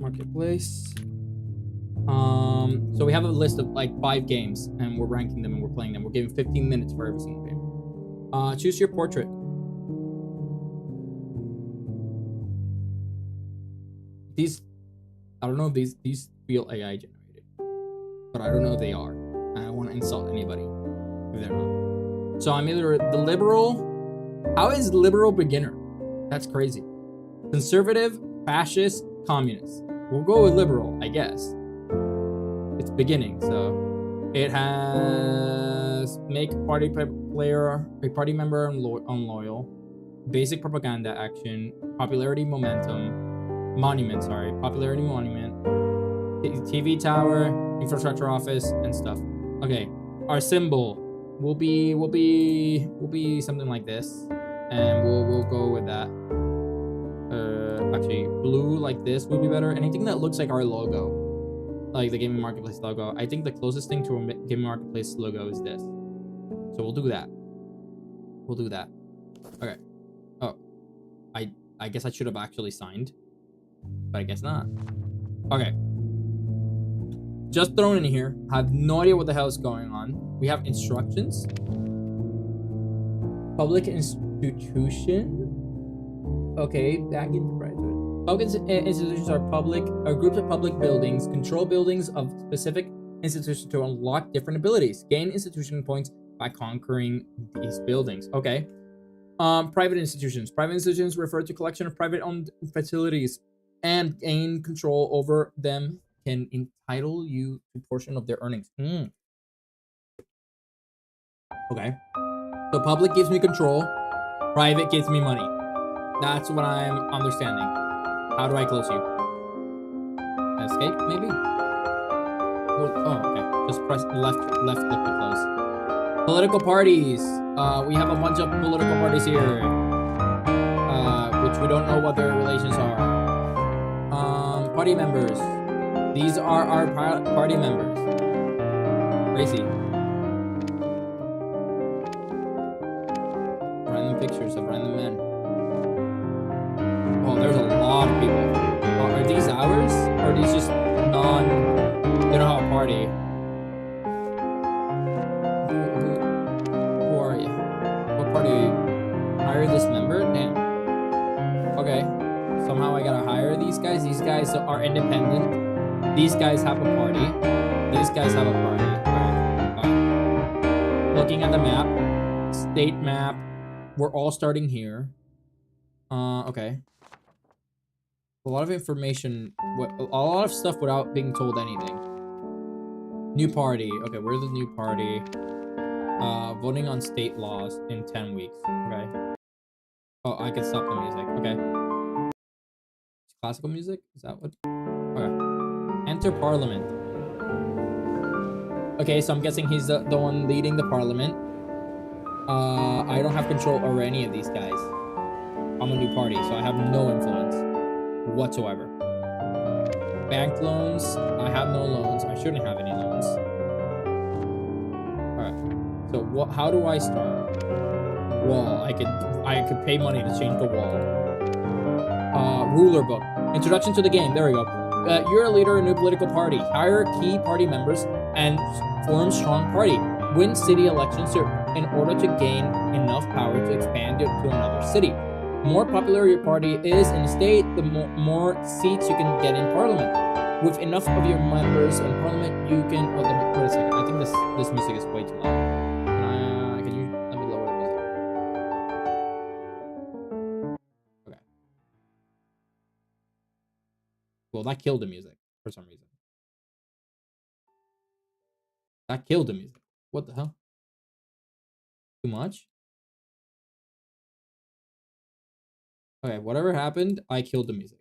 Marketplace. So we have a list of like 5 games, and we're ranking them and we're playing them. We're giving 15 minutes for every single game. Choose your portrait. These, I don't know if these feel AI generated, but I don't know if they are. I don't want to insult anybody if they're not. So I'm either the liberal. How is liberal beginner? That's crazy. Conservative, fascist, communist. We'll go with liberal, I guess. It's beginning, so it has make party player a party member unloyal, basic propaganda action, popularity monument, popularity monument, TV tower, infrastructure office, and stuff. Okay, our symbol will be something like this, and we'll go with that. Actually, blue like this would be better. Anything that looks like our logo, like the gaming marketplace logo. I think the closest thing to a gaming marketplace logo is this. So we'll do that. Okay. Oh, I guess I should have actually signed, but I guess not. Okay. Just thrown in here. I have no idea what the hell is going on. We have instructions. Public institution. Okay, back into private. Public institutions are groups of public buildings, control buildings of specific institutions to unlock different abilities. Gain institution points by conquering these buildings. Okay. Private institutions. Private institutions refer to collection of private-owned facilities, and gain control over them can entitle you to a portion of their earnings. Okay. So public gives me control, private gives me money. That's what I'm understanding. How do I close you? Escape, maybe? Oh, okay. Just press left click to close. Political parties. We have a bunch of political parties here, which we don't know what their relations are. Party members. These are our party members. Crazy. Random pictures of random men. Oh, there's a lot of people. Are these ours? Or are these just they don't have a party? Who are you? What party are you? Hire this member? Damn. Okay. Somehow I gotta hire these guys. These guys are independent. These guys have a party. These guys have a party. Alright. Looking at the map. State map. We're all starting here. Okay. A lot of information, a lot of stuff without being told anything. New party. Okay, we're the new party. Voting on state laws in 10 weeks. Okay. Oh, I can stop the music. Okay. Classical music? Is that what? Okay. Enter parliament. Okay, so I'm guessing he's the one leading the parliament. I don't have control over any of these guys. I'm a new party, so I have no influence whatsoever. Bank loans, I have no loans. I shouldn't have any loans. Alright, so how do I start? Wall, I could pay money to change the wall. Ruler book. Introduction to the game, there we go. You're a leader of a new political party. Hire key party members and form strong party. Win city elections in order to gain enough power to expand it to another city. The more popular your party is in a state, the more seats you can get in parliament. With enough of your members in parliament, you can... Oh, wait a second. I think this music is way too loud. Can you let me lower the music? Okay. Well, that killed the music for some reason. That killed the music. What the hell? Too much? Okay, whatever happened, I killed the music.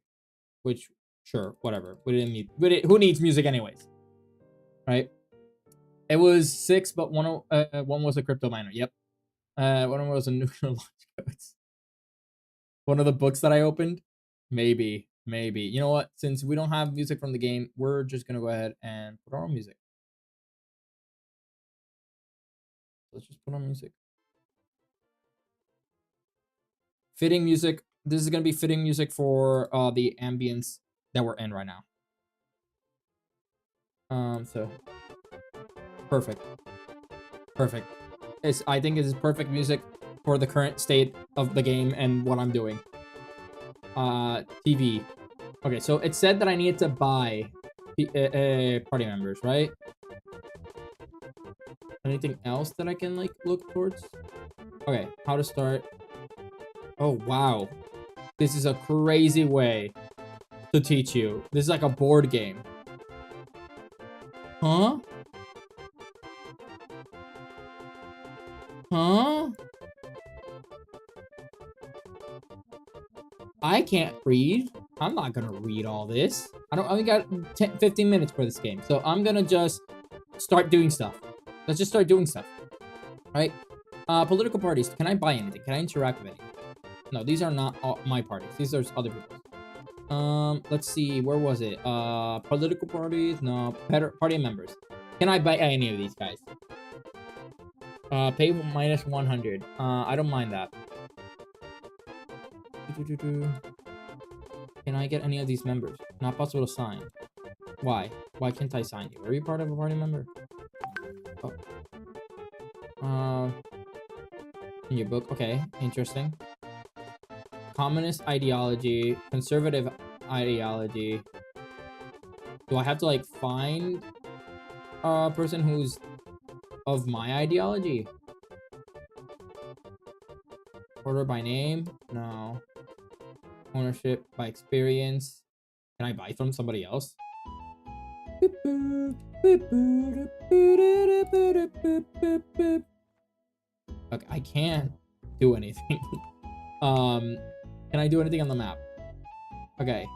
Which, sure, whatever. We didn't need... who needs music anyways? Right? It was 6, but one was a crypto miner. Yep. One was a nuclear launch codes. One of the books that I opened? Maybe. You know what? Since we don't have music from the game, we're just going to go ahead and put our own music. Let's just put on music. Fitting music. This is going to be fitting music for the ambience that we're in right now. So perfect. I think it is perfect music for the current state of the game and what I'm doing. TV. Okay, so it said that I needed to buy party members, right? Anything else that I can like look towards? Okay, how to start. Oh wow, this is a crazy way to teach you. This is like a board game. Huh? I can't read. I'm not gonna read all this. I only got 15 minutes for this game, so I'm gonna just start doing stuff. Let's just start doing stuff, right? Political parties. Can I buy anything? Can I interact with anything? No, these are not all my parties. These are other people's. Let's see. Where was it? Political parties. No, party members. Can I buy any of these guys? Pay minus 100. I don't mind that. Can I get any of these members? Not possible to sign. Why? Why can't I sign you? Are you part of a party member? Oh. In your book? Okay, interesting. Communist ideology, conservative ideology. Do I have to like find a person who's of my ideology? Order by name? No. Ownership by experience. Can I buy from somebody else? Okay, I can't do anything. Can I do anything on the map? Okay.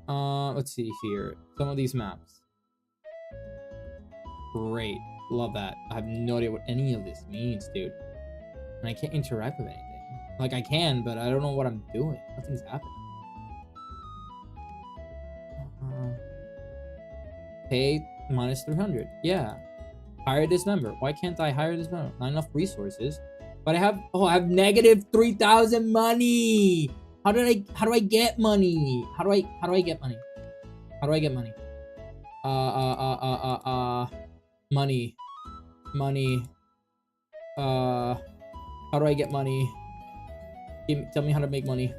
Let's see here. Some of these maps. Great. Love that. I have no idea what any of this means, dude. And I can't interact with anything. Like, I can, but I don't know what I'm doing. Nothing's happening. Pay minus 300. Yeah. Hire this member. Why can't I hire this member? Not enough resources. But I have negative 3,000 money. How do I get money? How do I get money? How do I get money? Money. How do I get money? Tell me how to make money.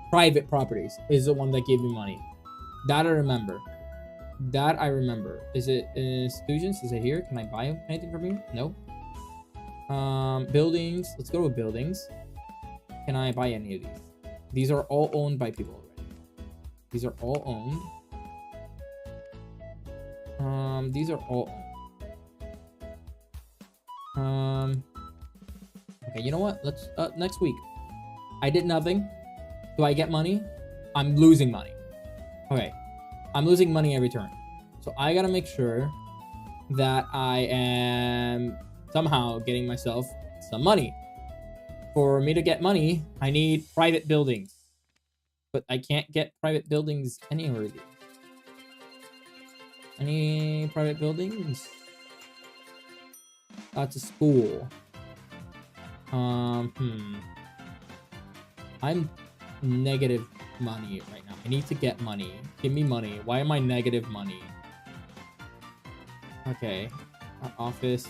Private properties is the one that gave me money. That I remember. Is it institutions? Is it here? Can I buy anything from here? Nope. Buildings. Let's go to buildings. Can I buy any of these? These are all owned by people already. These are all owned. These are all owned. Okay, you know what? Let's next week. I did nothing. Do I get money? I'm losing money. Okay. I'm losing money every turn. So I gotta make sure that I am somehow getting myself some money. For me to get money, I need private buildings. But I can't get private buildings anywhere. Any private buildings? That's a school. I'm negative money right now. I need to get money. Give me money. Why am I negative money? Okay. Office.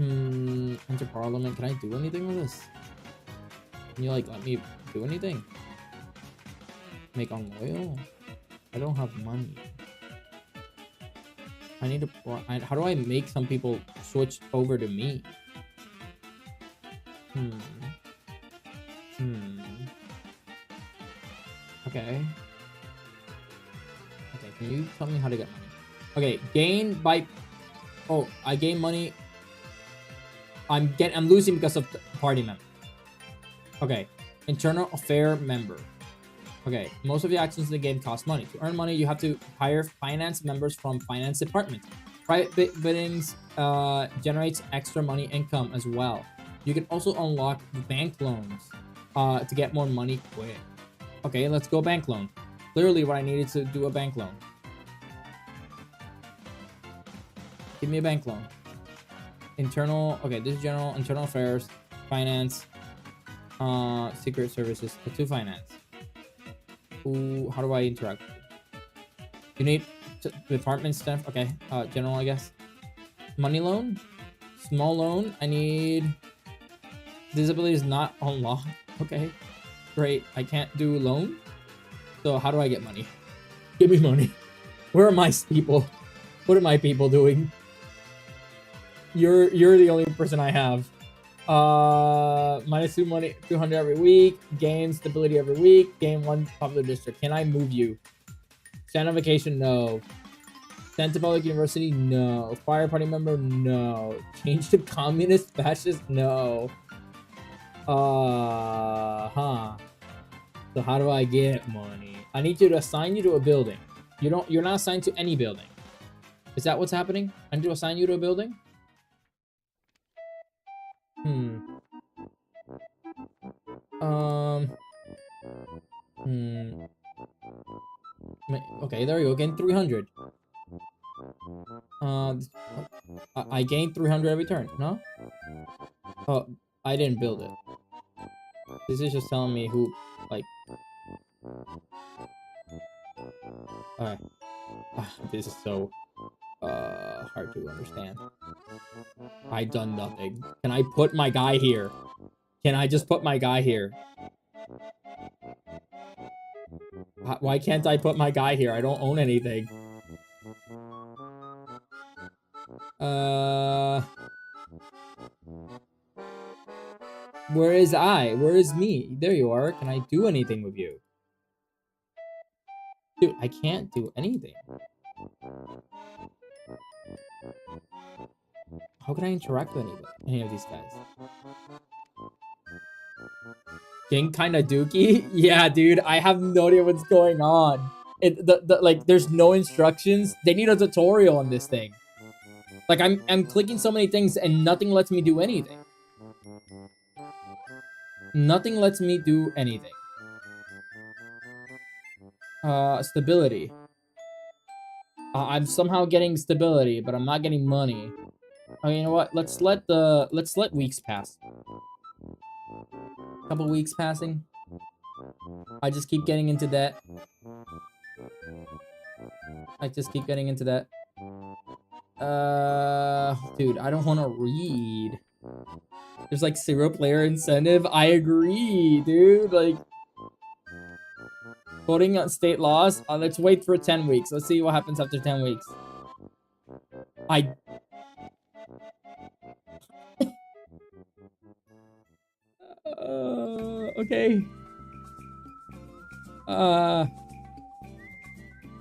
Enter parliament. Can I do anything with this? Can you like let me do anything? Make on oil? I don't have money. I need to. How do I make some people switch over to me? Okay. Okay, can you tell me how to get money? Okay, gain by. Oh, I gain money. I'm losing because of party member. Okay, internal affair member. Okay, most of the actions in the game cost money. To earn money, you have to hire finance members from finance department. Private biddings generates extra money income as well. You can also unlock bank loans to get more money quick. Okay, let's go bank loan. Clearly what I needed to do a bank loan. Give me a bank loan. Internal, okay, this is general, internal affairs, finance, secret services, to finance. Ooh, how do I interact? You need department stuff. Okay, general, I guess. Money loan, small loan. I need. Disability is not unlocked. Okay, great. I can't do loan. So how do I get money? Give me money. Where are my people? What are my people doing? You're the only person I have. Minus 2 money, 200 every week. Gain stability every week. Gain 1 popular district. Can I move you? Stand on vacation? No. Send to public university? No. Fire party member? No. Change to communist fascist? No. So how do I get money? I need you to assign you to a building. You're not assigned to any building. Is that what's happening? I need to assign you to a building? Okay, there you go. Gain 300. I gain 300 every turn, no? Oh, I didn't build it. This is just telling me who, like... Alright. This is so... hard to understand. I done nothing. Can I put my guy here? Can I just put my guy here? Why can't I put my guy here? I don't own anything. Where is I? Where is me? There you are. Can I do anything with you? Dude, I can't do anything. How can I interact with any of these guys? Getting kinda dookie? Yeah, dude, I have no idea what's going on. Like, there's no instructions. They need a tutorial on this thing. Like, I'm clicking so many things and nothing lets me do anything. Nothing lets me do anything. Stability. I'm somehow getting stability, but I'm not getting money. Oh, you know what? Let's let weeks pass. Couple weeks passing. I just keep getting into debt. Dude, I don't want to read. There's like 0 player incentive. I agree, dude. Like, voting on state laws. Let's wait for 10 weeks. Let's see what happens after 10 weeks. Okay. Can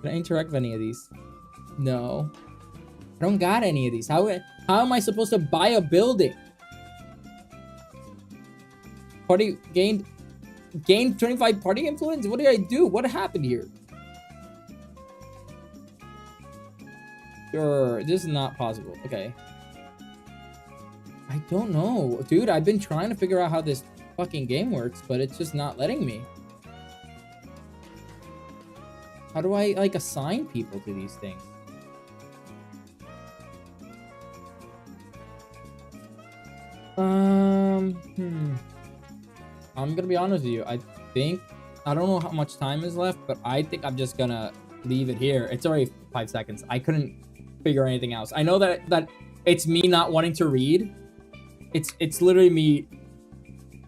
I interact with any of these? No. I don't got any of these. How am I supposed to buy a building? Party gained 25 party influence? What did I do? What happened here? Sure, this is not possible. Okay. I don't know. Dude, I've been trying to figure out how this fucking game works, but it's just not letting me. How do I, like, assign people to these things? I'm gonna be honest with you. I don't know how much time is left, but I think I'm just gonna leave it here. It's already 5 seconds. I couldn't figure anything else. I know that it's me not wanting to read. It's literally me,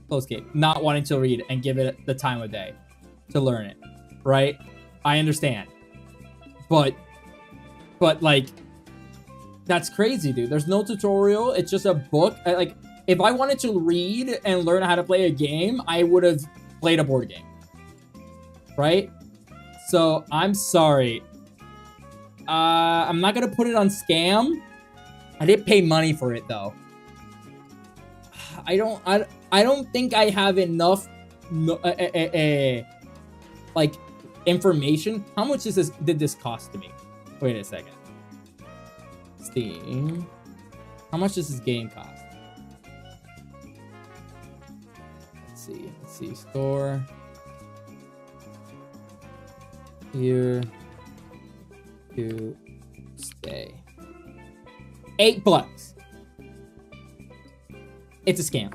close game, not wanting to read and give it the time of day to learn it, right? I understand, but like, that's crazy, dude. There's no tutorial. It's just a book. Like, if I wanted to read and learn how to play a game, I would have played a board game, right? So I'm sorry. I'm not gonna put it on Scam. I did pay money for it though. I don't think I have enough like information. How much did this cost to me? Wait a second. Steam. How much does this game cost? Let's see. Store. Here to stay. $8. It's a scam.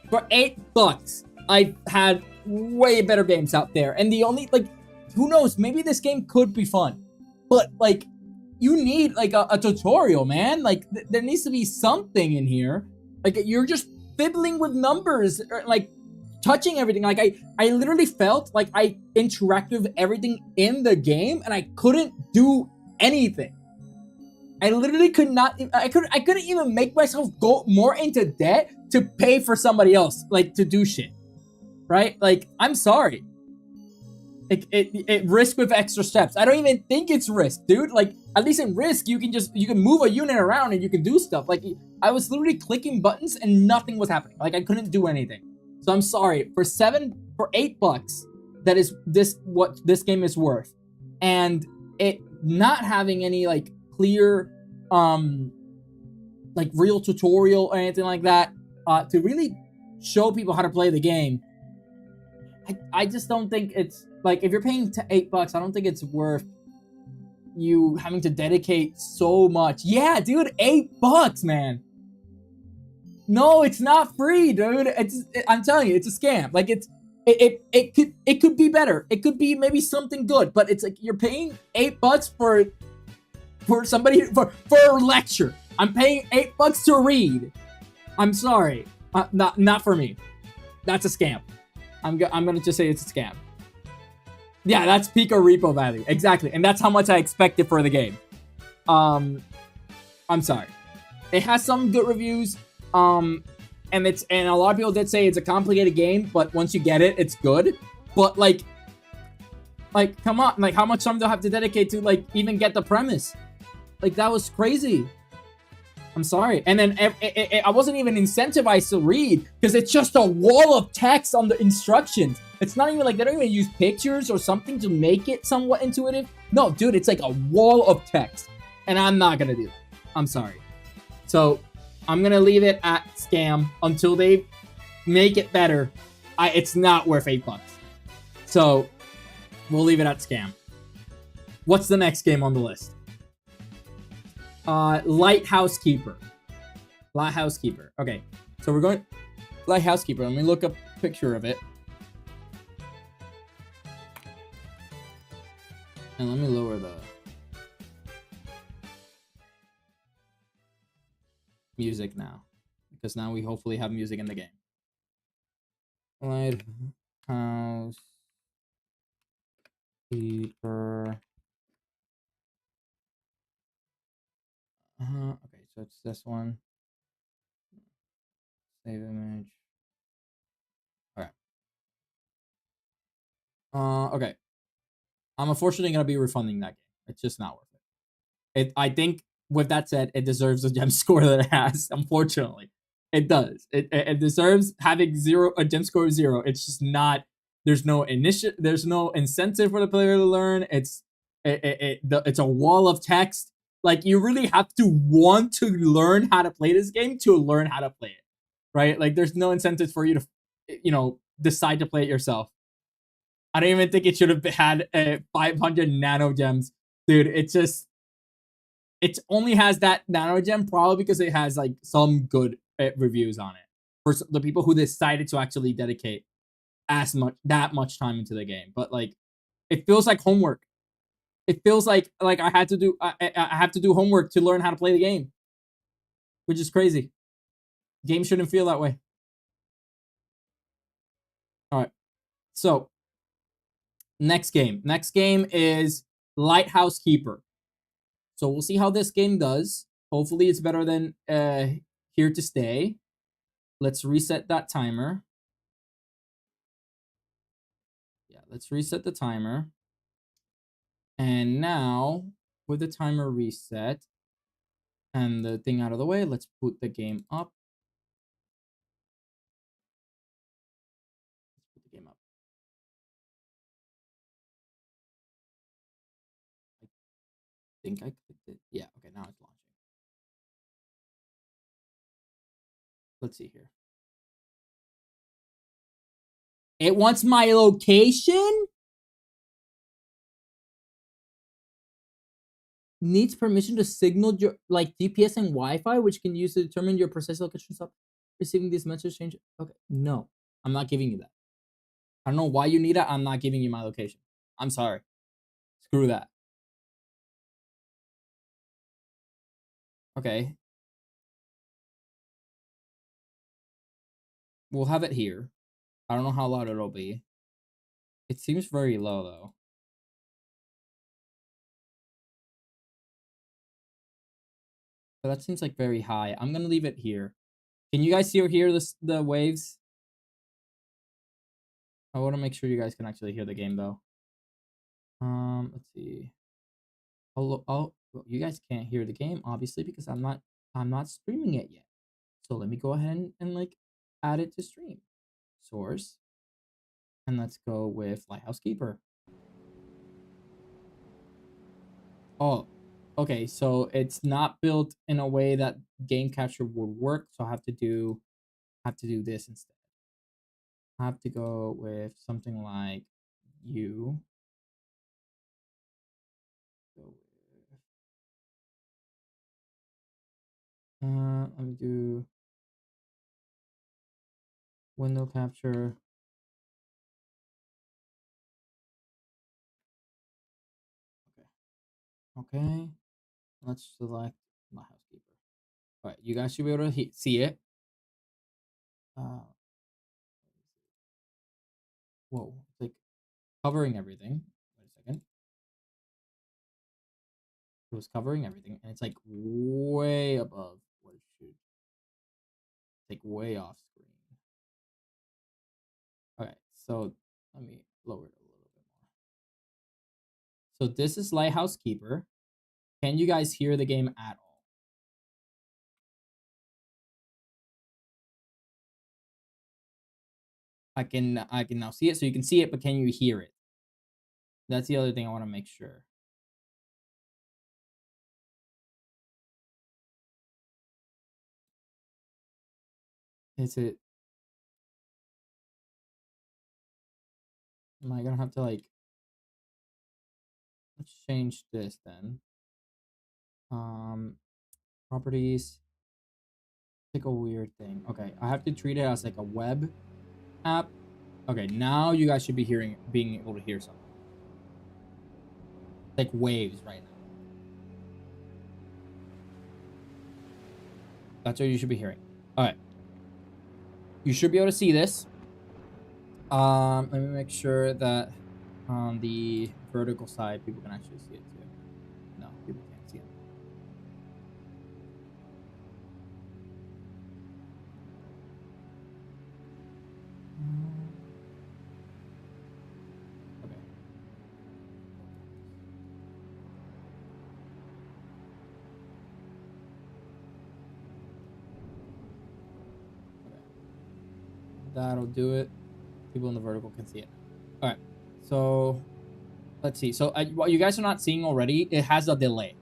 For $8, I've had way better games out there. And the only, like, who knows? Maybe this game could be fun. But, like, you need, like, a tutorial, man. Like, there needs to be something in here. Like, you're just fiddling with numbers, or, like, touching everything. Like, I literally felt like I interacted with everything in the game, and I couldn't do anything. I literally could not. I couldn't even make myself go more into debt to pay for somebody else, like, to do shit, right? Like, I'm sorry. It risk with extra steps. I don't even think it's risk, dude. Like, at least in risk, you can move a unit around and you can do stuff. Like, I was literally clicking buttons and nothing was happening. Like, I couldn't do anything. So I'm sorry. For $8, that is what this game is worth, and it not having any, like, clear, like, real tutorial or anything like that, to really show people how to play the game. I just don't think it's, like, if you're paying $8, I don't think it's worth you having to dedicate so much. Yeah, dude, $8, man. No, it's not free, dude. I'm telling you, it's a scam. Like, it could be better. It could be maybe something good, but it's like you're paying $8 for somebody for a lecture. I'm paying $8 to read. I'm sorry, not for me. That's a scam. I'm gonna just say it's a scam. Yeah, that's peak repo value, exactly, and that's how much I expected for the game. I'm sorry. It has some good reviews. And a lot of people did say it's a complicated game, but once you get it, it's good. But like, come on, like, how much time do I have to dedicate to, like, even get the premise? Like, that was crazy. I'm sorry. And then I wasn't even incentivized to read because it's just a wall of text on the instructions. It's not even like they don't even use pictures or something to make it somewhat intuitive. No, dude, it's like a wall of text, and I'm not gonna do that. I'm sorry. So I'm gonna leave it at scam until they make it better. It's not worth $8. So we'll leave it at scam. What's the next game on the list? Lighthouse Keeper. Lighthouse Keeper. Okay, so we're going Lighthouse Keeper. Let me look up a picture of it. And let me lower the music now, because now we hopefully have music in the game. Lighthouse Keeper. Okay, so it's this one. Save image. Okay. Okay. I'm unfortunately gonna be refunding that game. It's just not worth it. I think, with that said, it deserves the gem score that it has. Unfortunately, it does. It deserves having a gem score of 0. It's just not. There's no incentive for the player to learn. It's It's a wall of text. Like, you really have to want to learn how to play this game to learn how to play it, right? Like, there's no incentive for you to, decide to play it yourself. I don't even think it should have had 500 nano gems, dude. It only has that nano gem probably because it has like some good reviews on it for the people who decided to actually dedicate that much time into the game. But like, it feels like homework. It feels like I had to do I have to do homework to learn how to play the game, which is crazy. Game shouldn't feel that way. All right, so next game. Next game is Lighthouse Keeper. So we'll see how this game does. Hopefully, it's better than Here to Stay. Let's reset that timer. Yeah, let's reset the timer. And now, with the timer reset and the thing out of the way, let's put the game up. Let's put the game up. I think I clicked it. Yeah, okay, now it's launching. Let's see here. It wants my location? Needs permission to signal your like GPS and Wi-Fi, which can use to determine your precise location. Stop receiving this message change. Okay, no, I'm not giving you that. I don't know why you need it. I'm not giving you my location. I'm sorry. Screw that. Okay. We'll have it here. I don't know how loud it'll be. It seems very low though. So that seems like very high. I'm gonna leave it here. Can you guys still hear the waves? I want to make sure you guys can actually hear the game though. Let's see. Well, you guys can't hear the game obviously because I'm not streaming it yet. So let me go ahead and like add it to stream. Source. And let's go with Lighthouse Keeper. Oh, okay. So it's not built in a way that game capture would work. So I have to do this instead. I have to go with something like you. Go with, let me do window capture. Okay. Let's select Lighthouse Keeper. All right, you guys should be able to see it. Whoa, it's like covering everything. Wait a second. It was covering everything, and it's like way above what it should. It's like way off screen. Okay, so let me lower it a little bit more. So this is Lighthouse Keeper. Can you guys hear the game at all? I can now see it, so you can see it, but can you hear it? That's the other thing I want to make sure. Is it? Am I gonna have to like? Let's change this then. Properties. Like a weird thing. Okay, I have to treat it as like a web app. Okay, now you guys should be being able to hear something. Like waves right now. That's what you should be hearing. All right. You should be able to see this. Let me make sure that on the vertical side, people can actually see it too. No, people can't see it. Okay. That'll do it. People in the vertical can see it. All right. So let's see. So what you guys are not seeing already, it has a delay.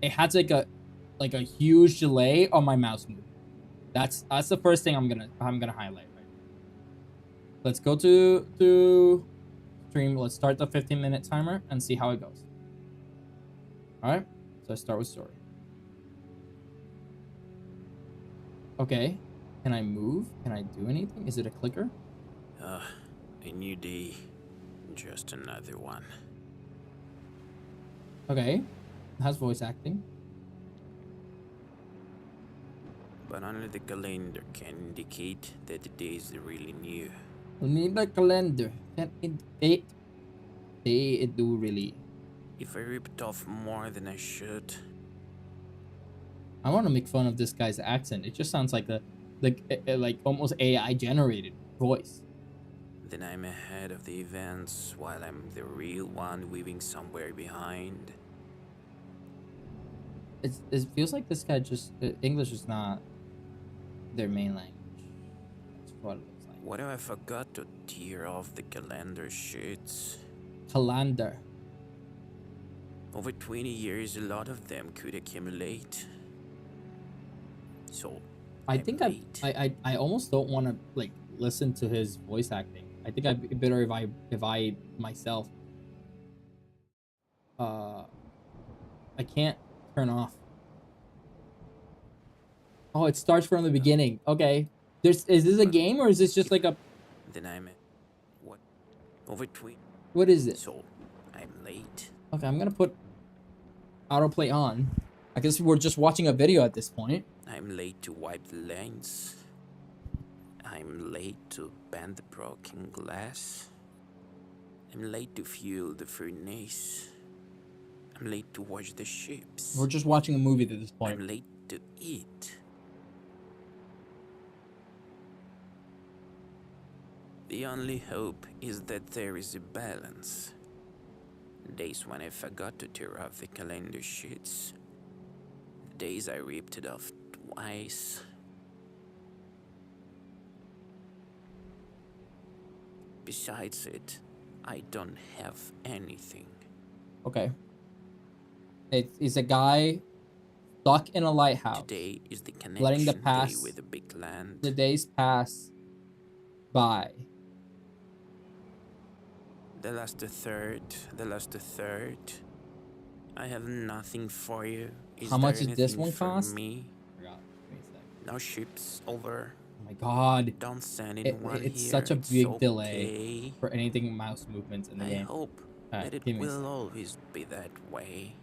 It has like a huge delay on my mouse move. That's the first thing I'm gonna highlight. Right. Let's go to stream. Let's start the 15-minute timer and see how it goes. All right. So I start with story. Okay. Can I move? Can I do anything? Is it a clicker? A new day. Just another one. Okay. It has voice acting. But only the calendar can indicate that the day is really new. We need a calendar. Can indicate it do really. If I ripped off more than I should, I want to make fun of this guy's accent. It just sounds like like almost AI generated voice. then I'm ahead of the events while I'm the real one weaving somewhere behind. It feels like this guy just English is not their main language. That's what it looks like. What if I forgot to tear off the calendar sheets? Calendar. Over 20 years, a lot of them could accumulate. So, I think late. I almost don't want to like listen to his voice acting. I think I'd be better if I myself I can't turn off. Oh, it starts from the beginning. Okay. Is this a game or is this just like a Then I'm what? Over 20. what is it? So, I'm late. Okay, I'm gonna put autoplay on. I guess we're just watching a video at this point. I'm late to wipe the lanes. I'm late to bend the broken glass. I'm late to fuel the furnace. I'm late to watch the ships. We're just watching a movie at this point. I'm late to eat. The only hope is that there is a balance. Days when I forgot to tear off the calendar sheets. Days I ripped it off twice. Besides it, I don't have anything. Okay. It's a guy stuck in a lighthouse. Today is the connection Letting the day past, with the big land. the days pass by. The last third. I have nothing for you. How much there did this anything one for cost? Me? Forgot. Wait a sec. No ships over. Oh my god. Don't send anyone It's here. such a It's big okay. delay for anything mouse movements in the I game. hope Alright, that it give me a sec. will always be that way.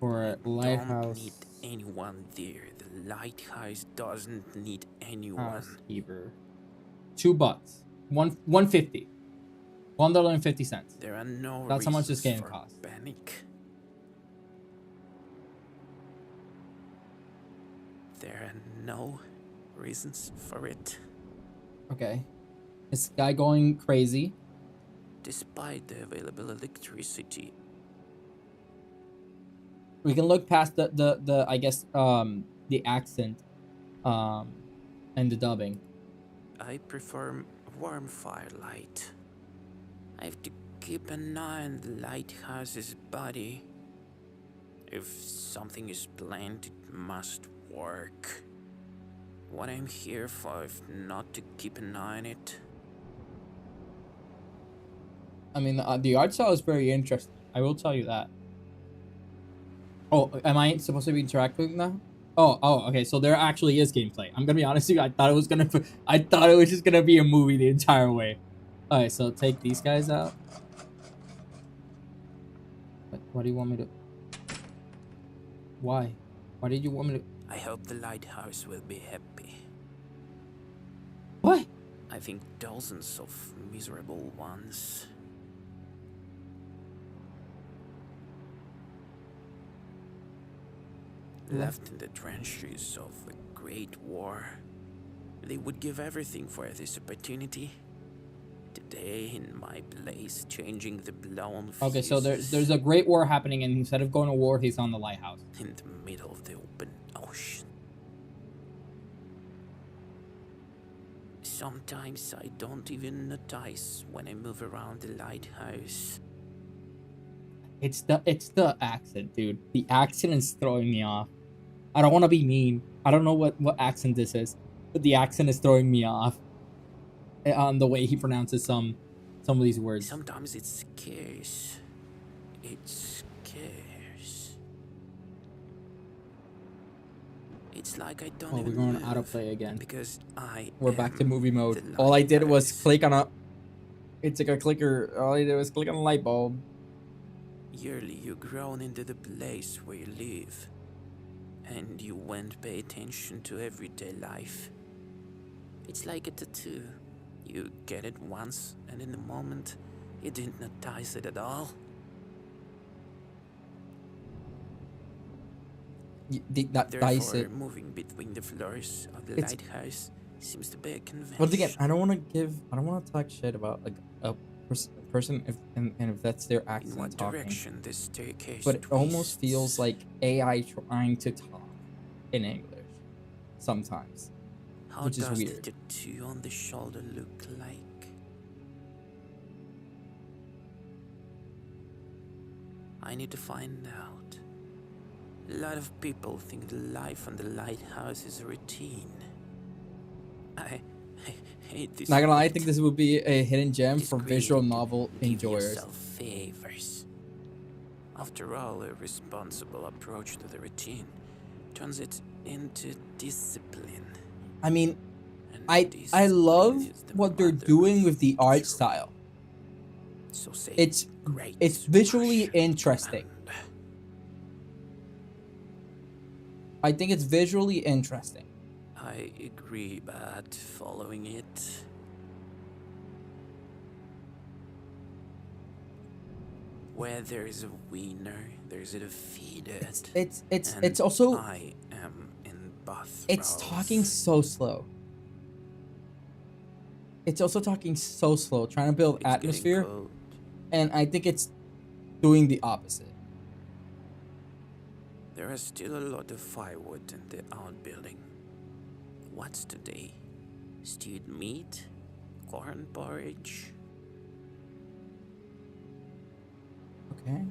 For lighthouse Don't need anyone there. The lighthouse doesn't need anyone. housekeeper. $2. 150. $1.50. There are no That's how much this reasons game for costs. panic. There are no reasons for it. Okay. This guy going crazy. Despite the available electricity, We can look past the I guess the accent and the dubbing. I prefer warm firelight. I have to keep an eye on the lighthouse's body. If something is planned, it must work. What I'm here for, if not to keep an eye on it. I mean, the art style is very interesting. I will tell you that. Oh, am I supposed to be interacting now? Oh, okay. So there actually is gameplay. I'm gonna be honest with you. I thought it was just gonna be a movie the entire way. All right, so take these guys out. What do you want me to? Why? Why did you want me to? I hope the lighthouse will be happy. What? I think dozens of miserable ones. Left in the trenches of a great war. They would give everything for this opportunity. Today, in my place, changing the blown fuses. Okay, so there's a great war happening, and instead of going to war, he's on the lighthouse. In the middle of the open ocean. Sometimes I don't even notice when I move around the lighthouse. It's the accent, dude. The accent is throwing me off. I don't want to be mean. I don't know what accent this is, but the accent is throwing me off. On the way he pronounces some of these words. Sometimes it scares. It scares. It's like I don't Oh, we're even going autoplay again. because We're back to am movie mode. the All I did was lighthouse. click on a. It's like a clicker. All I did was click on a light bulb. Yearly, you grown into the place where you live, and you won't pay attention to everyday life. It's like a tattoo. You get it once, and in the moment, you didn't notice it at all. That dice Therefore, it. moving between the floors of the It's- lighthouse seems to be a convention. Once again, I don't want to talk shit about like a person if and if that's their In accent what talking. direction this staircase But it almost twists. feels like AI trying to talk in English sometimes. How which is does weird. the tattoo on the shoulder look like? I need to find out. A lot of people think the life on the lighthouse is a routine. I hate this. Not gonna lie, I bit. think this would be a hidden gem for Discreet, visual novel give enjoyers. yourself favors. After all, a responsible approach to the routine turns it into discipline. I mean, And I discipline love is the what they're mother doing of with the art truth. style. So say It's great visually Russian interesting. command. I think it's visually interesting. I agree, but following it. Where there is a winner, there's a defeated. It's And also I am in both. it's talking roles. so slow. It's also talking so slow, trying to build It's getting atmosphere, cold. and I think it's doing the opposite. There is still a lot of firewood in the outbuilding. What's today? Stewed meat? Corn porridge? Okay.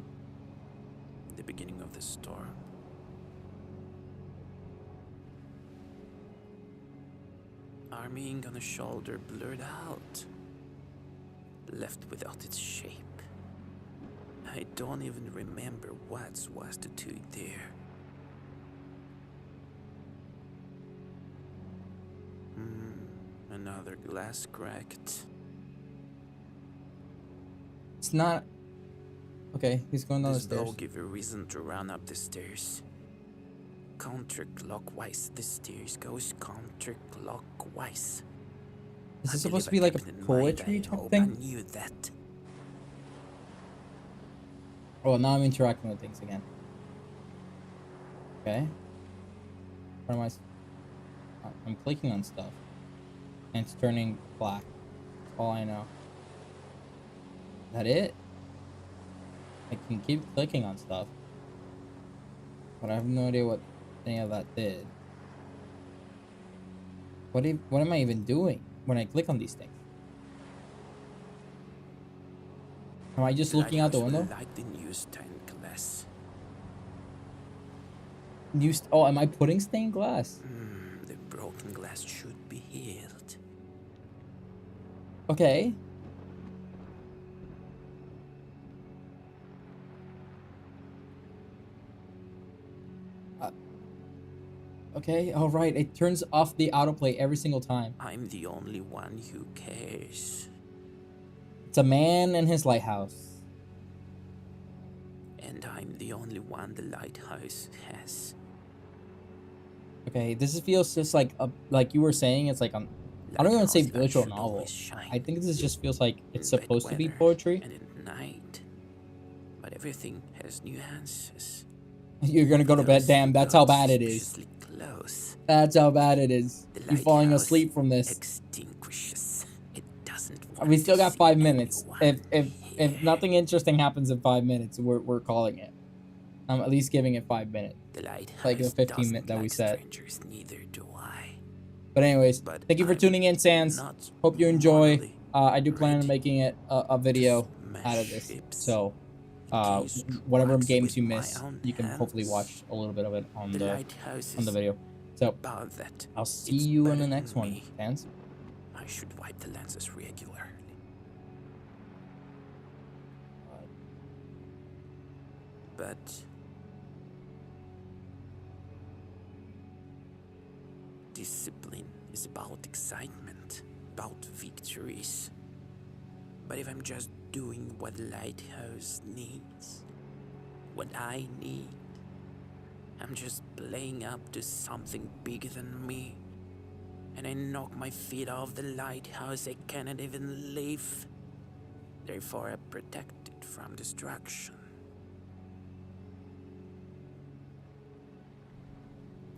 The beginning of the storm. Arming on a shoulder blurred out. Left without its shape. I don't even remember what was tattooed there. Another glass cracked. It's not. Okay, he's going down the This stairs. blow give a reason to run up the stairs. Counterclockwise, the stairs goes counterclockwise. Is I this supposed to be believe like I a kept it in mind. poetry I type hope I thing? knew that. Oh, now I'm interacting with things again. Okay. What am I? I'm clicking on stuff, and it's turning black. That's all I know. Is that it? I can keep clicking on stuff, but I have no idea what any of that did. What am I even doing when I click on these things? Am I just looking out the Lighthouse will window? light the new stained glass. Oh, am I putting stained glass? The broken glass should be healed. Okay. Okay, alright. It turns off the autoplay every single time. I'm the only one who cares. It's a man and his lighthouse. And I'm the only one the lighthouse has. Okay, this feels just like you were saying, it's like I don't even say Lighthouse light visual should novel. always shine. I think this just feels like it's In wet supposed to be weather poetry. And at night. But everything has nuances. You're gonna go to bed. Those Damn, that's how bad it is. suspiciously close. That's how bad it is. The You're falling lighthouse asleep from this. Extinguishes. It doesn't We want still to got see 5 minutes. anyone If here. nothing interesting happens in 5 minutes, we're calling it. I'm at least giving it 5 minutes. The lighthouse like the 15 doesn't minute that we like said. strangers, neither do I. But anyways, but thank you for I'm tuning in, Sans. not Hope you enjoy. morally I do plan on ready making it a video smash out of this. ships. So It came whatever strikes games with you my miss, own you can hopefully hands. watch a little bit of it on The the lighthouse is video. So about that. I'll see It's you in the better next than one, me. Sans. I should wipe the lenses regularly. But discipline is about excitement, about victories. But if I'm just doing what the lighthouse needs, what I need, I'm just playing up to something bigger than me. And I knock my feet off the lighthouse, I cannot even live. Therefore I protect it from destruction.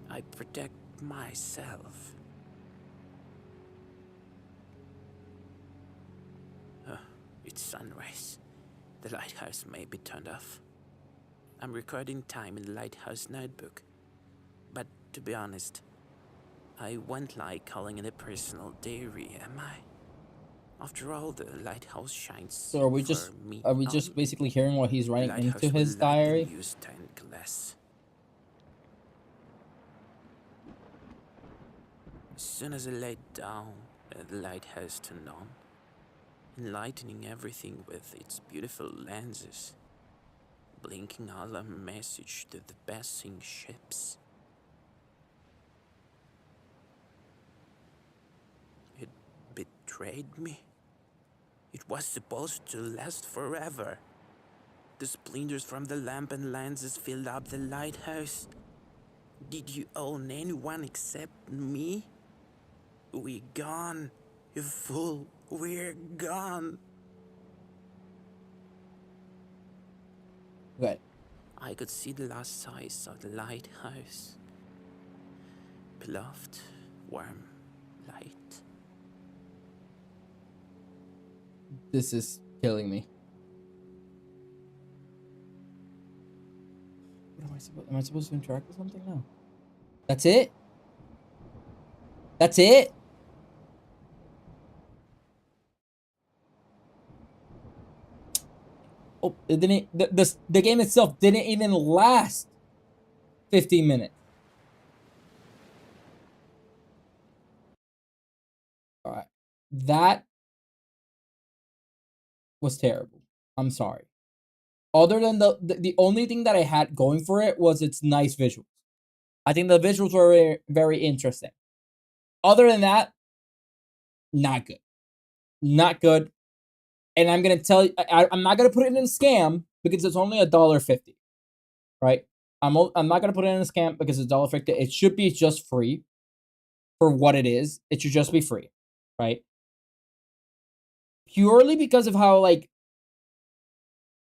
I protect myself. It's sunrise. The lighthouse may be turned off. I'm recording time in the lighthouse notebook. But to be honest, I won't like calling it a personal diary, am I? After all, the lighthouse shines So are we for just me basically hearing what he's The writing into lighthouse will his light the diary? newsstand glass. As soon as I laid down, the lighthouse turned on, enlightening everything with its beautiful lenses, blinking alarm message to the passing ships. It betrayed me. It was supposed to last forever. The splinters from the lamp and lenses filled up the lighthouse. Did you own anyone except me? We're gone, you fool. We're gone. Okay. I could see the last sights of the lighthouse. Beloved, warm light. This is killing me. What am I supposed to interact with something now? That's it? That's it? Oh, it didn't. The game itself didn't even last 15 minutes. All right, that was terrible. I'm sorry. Other than the only thing that I had going for it was its nice visuals. I think the visuals were very, very interesting. Other than that, not good. Not good. And I'm gonna tell you, I'm not gonna put it in a scam because it's only $1.50, right? I'm not gonna put it in a scam because it's $1.50. It should be just free for what it is. It should just be free, right? Purely because of how like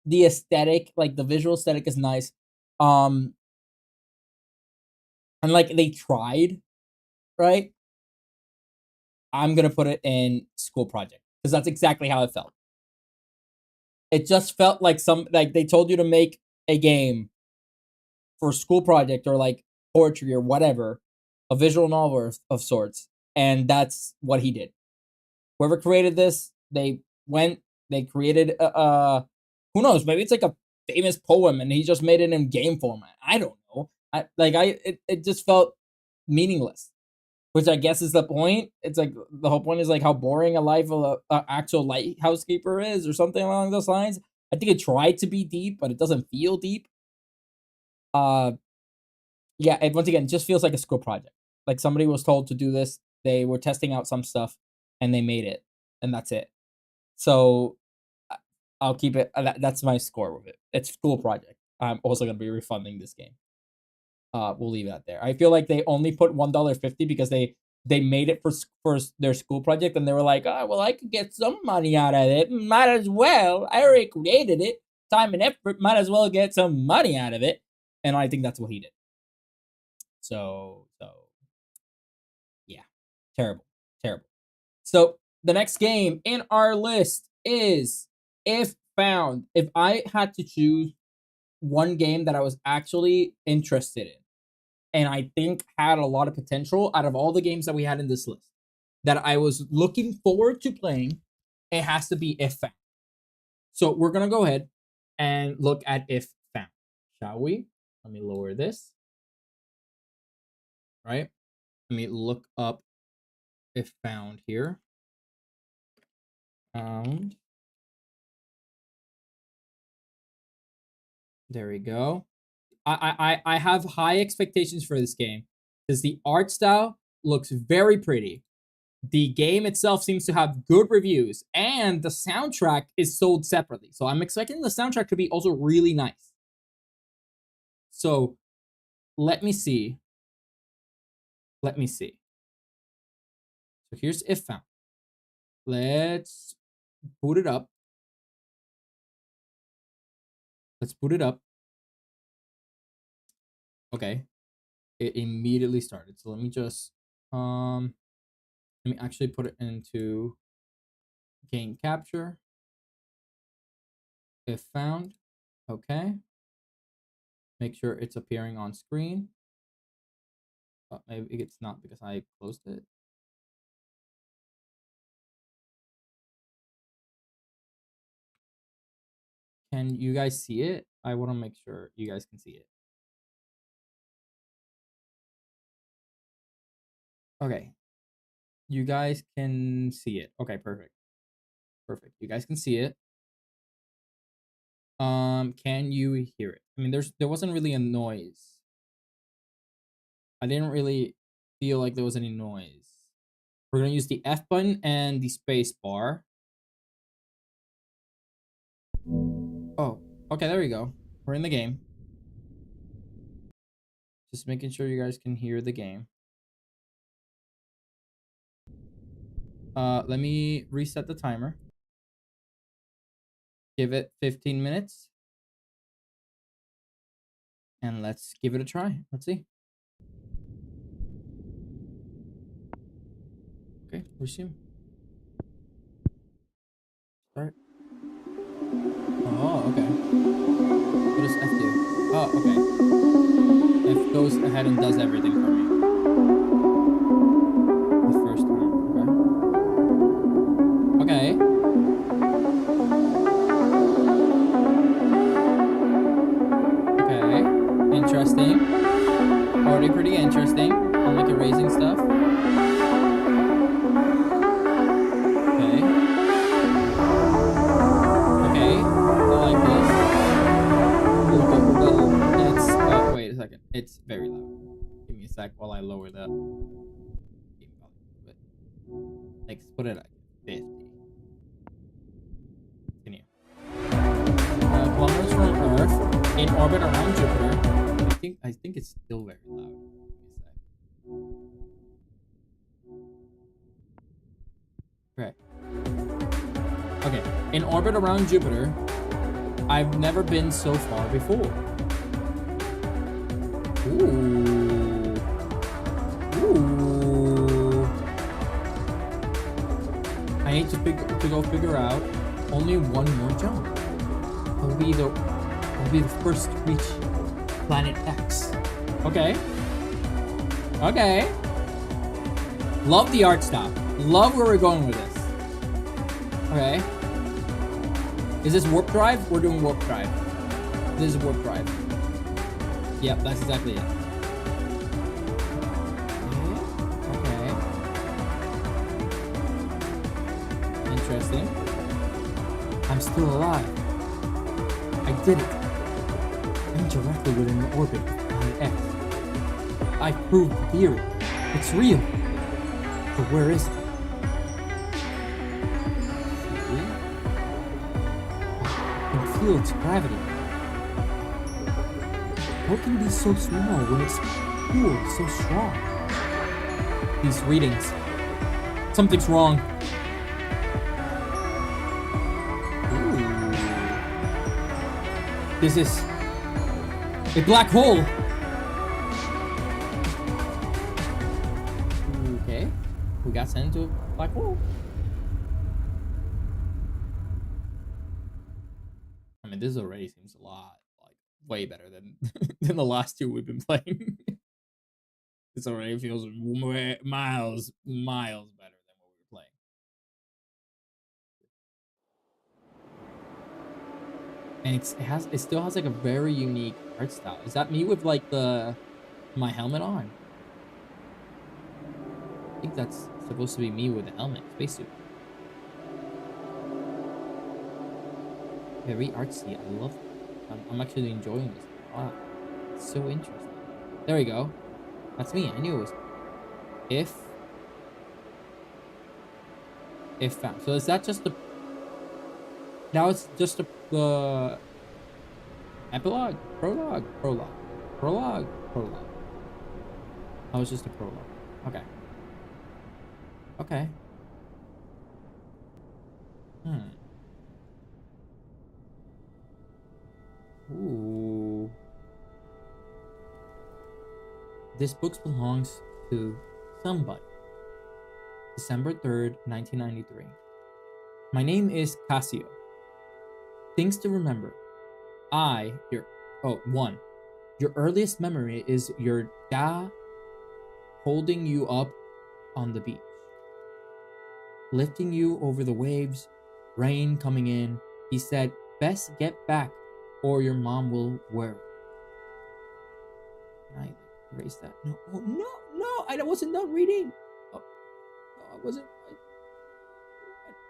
the aesthetic, like the visual aesthetic is nice. And like they tried, right? I'm gonna put it in school project because that's exactly how it felt. It just felt like like they told you to make a game for school project or like poetry or whatever, a visual novel of sorts, and that's what he did. Whoever created this, they created who knows, maybe it's like a famous poem and he just made it in game format. I don't know. It just felt meaningless, which I guess is the point. It's like the whole point is like how boring a life of a actual lighthouse keeper is, or something along those lines. I think it tried to be deep, but it doesn't feel deep. Yeah, and once again, it just feels like a school project. Like somebody was told to do this, they were testing out some stuff, and they made it, and that's it. So I'll keep it. That's my score with it. It's school project. I'm also gonna be refunding this game. We'll leave that there. I feel like they only put $1.50 because they made it for their school project, and they were like, oh well, I could get some money out of it. Might as well. I already created it. Time and effort. Might as well get some money out of it. And I think that's what he did. So yeah, terrible, terrible. So the next game in our list is If Found. If I had to choose one game that I was actually interested in, and I think had a lot of potential out of all the games that we had in this list that I was looking forward to playing, it has to be If Found. So we're gonna go ahead and look at If Found, shall we? Let me lower this. Right? Let me look up If Found here. Found. There we go. I have high expectations for this game because the art style looks very pretty. The game itself seems to have good reviews, and the soundtrack is sold separately. So I'm expecting the soundtrack to be also really nice. So let me see. Let me see. So here's If Found. Let's boot it up. Let's boot it up. Okay. It immediately started. So let me just let me actually put it into game capture. If found. Okay. Make sure it's appearing on screen. Maybe it's not because I closed it. Can you guys see it? I want to make sure you guys can see it. Okay. You guys can see it. Okay, perfect. Perfect. You guys can see it. Can you hear it? I mean, there wasn't really a noise. I didn't really feel like there was any noise. We're gonna use the F button and the space bar. Oh, okay, there we go. We're in the game. Just making sure you guys can hear the game. Let me reset the timer. Give it 15 minutes. And let's give it a try. Let's see. Okay, resume. Start. Oh, okay. What does F do? Oh, okay. F goes ahead and does everything for me. The first time. Okay. Okay. Interesting. Already pretty interesting. I'm like erasing stuff. Okay. Okay. I like this. It's wait a second. It's very loud. Give me a sec while I lower the game volume. Like put it at 50. Continue. Kilometers from Earth in orbit around Jupiter. I think it's still very loud. Okay. Okay. In orbit around Jupiter, I've never been so far before. Ooh. Ooh. I need to go figure out only one more jump. I'll be the first to reach planet X. Okay. Okay. Love the art style. Love where we're going with this. Okay. Is this warp drive? We're doing warp drive. This is warp drive. Yep, that's exactly it. Okay. Interesting. I'm still alive. I did it. I'm directly within the orbit of planet X. I proved the theory. It's real. But where is it? I can feel its gravity. How can it be so small when its pull is so strong? These readings. Something's wrong. Ooh. This is a black hole. Okay. We got sent into a black hole. I mean, this already seems a lot, like, way better than than the last two we've been playing. This already feels miles better than what we were playing. And it still has like a very unique art style. Is that me with like my helmet on? I think that's supposed to be me with the helmet, spacesuit. Very artsy. I love it. I'm actually enjoying this a lot. It's so interesting. There we go. That's me. I knew it was if found. So is that just the now it's just the epilogue, prologue. Oh, it's just a prologue. Okay. Okay. Hmm. Ooh. This book belongs to somebody. December 3rd, 1993. My name is Casio. Things to remember. One. Your earliest memory is your dad holding you up on the beach, lifting you over the waves, rain coming in. He said, best get back or your mom will worry. Can I erase that? No, oh, no, I wasn't done reading. Oh, I wasn't.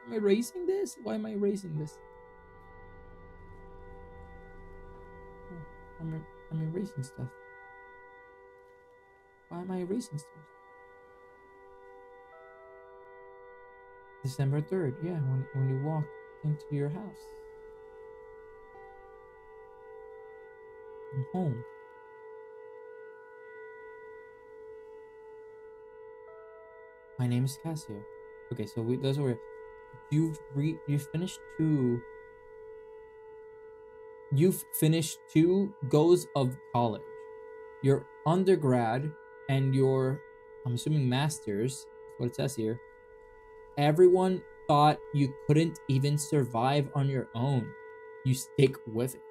Am I erasing this? Why am I erasing this? Oh, I'm erasing stuff. Why am I erasing stuff? December 3rd, yeah, when you walk into your house. I'm home. My name is Casio. Okay, so that's where you've finished two. You've finished two goes of college. Your undergrad and your, I'm assuming masters, that's what it says here. Everyone thought you couldn't even survive on your own. You stick with it.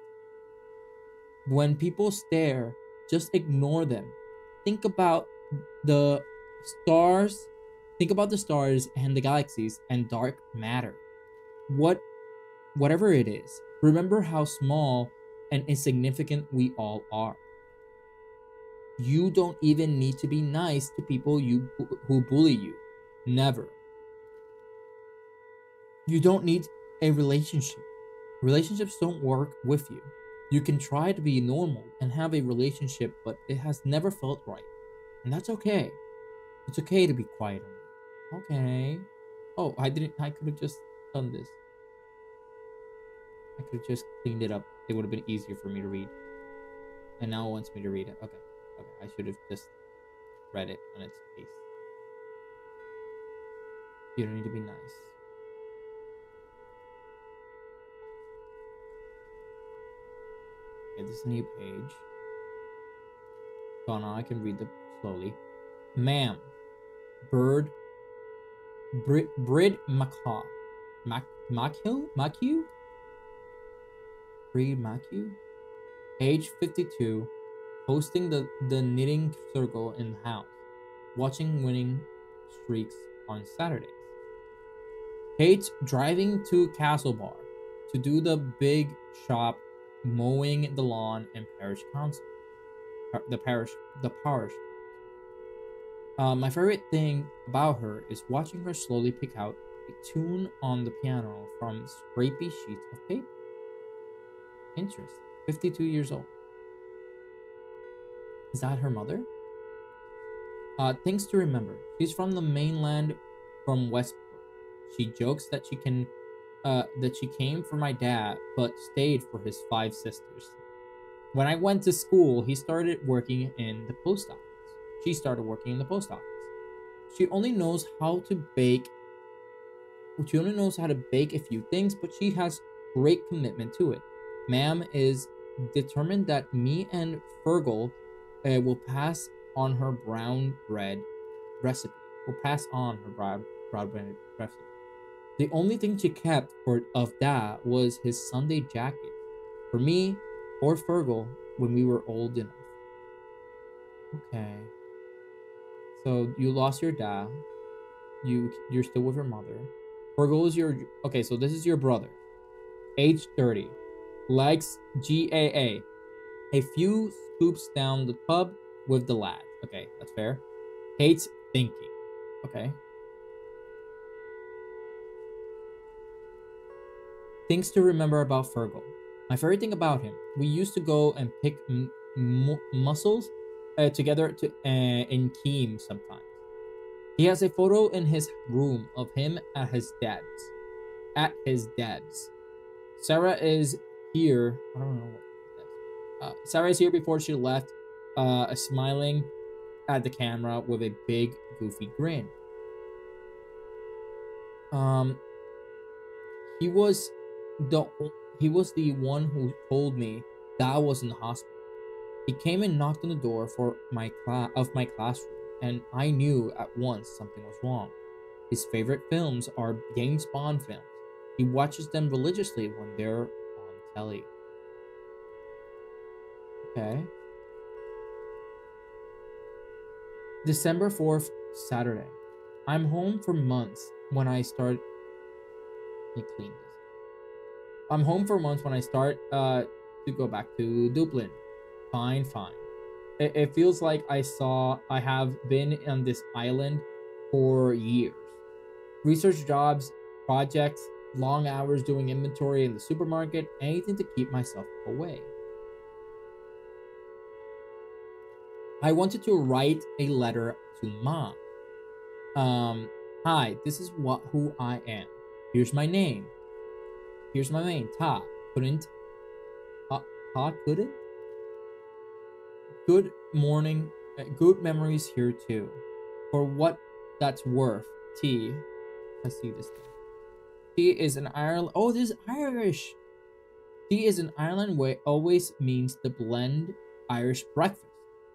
When people stare, just ignore them. Think about the stars. Think about the stars and the galaxies and dark matter. Whatever it is, remember how small and insignificant we all are. You don't even need to be nice to people who bully you. Never. You don't need a relationship. Relationships don't work with you. You can try to be normal and have a relationship, but it has never felt right. And that's okay. It's okay to be quiet. Okay. Oh, I could have just done this. I could have just cleaned it up. It would have been easier for me to read. And now it wants me to read it. Okay. Okay. I should have just read it on its face. You don't need to be nice. Okay, this is a new page. So now I can read it slowly. Ma'am, Brid Macaw. Macu? Brid Macu? Age 52, hosting the knitting circle in the house, watching winning streaks on Saturdays. Kate's driving to Castle Bar to do the big shop, mowing the lawn and parish council. The parish. My favorite thing about her is watching her slowly pick out a tune on the piano from scrapey sheets of paper. Interesting. 52 years old. Is that her mother? Things to remember. She's from the mainland, from Westport. She jokes that she came for my dad, but stayed for his 5 sisters. When I went to school, he started working in the post office. She started working in the post office. She only knows how to bake. She only knows how to bake a few things, but she has great commitment to it. Ma'am is determined that me and Fergal will pass on her brown bread recipe. The only thing she kept of that was his Sunday jacket for me or Fergal when we were old enough. Okay. So you lost your dad. You're still with your mother. Fergal is your okay. So this is your brother, age 30, likes GAA. A few scoops down the pub with the lad. Okay, that's fair. Hates thinking. Okay. Things to remember about Fergal. My favorite thing about him, we used to go and pick mussels together in Keem sometimes. He has a photo in his room of him at his dad's. At his dad's. Sarah is here. I don't know what that's. Sarah is here before she left, smiling at the camera with a big goofy grin. Um, he was the he was the one who told me that I was in the hospital. He came and knocked on the door for my classroom, and I knew at once something was wrong. His favorite films are James Bond films. He watches them religiously when they're on telly. Okay. December 4th, Saturday. I'm home for months when I start. Let me clean this. I'm home for months when I start to go back to Dublin. Fine, fine. It feels like I have been on this island for years. Research jobs, projects, long hours doing inventory in the supermarket, anything to keep myself away. I wanted to write a letter to Mom. Hi, this is who I am. Here's my name. Here's my name, Ta. Couldn't. Ta couldn't? Good morning. Good memories here too. For what that's worth, T. I see this thing. T is an Ireland. Oh, this is Irish. Tea is in Ireland way always means the blend Irish breakfast.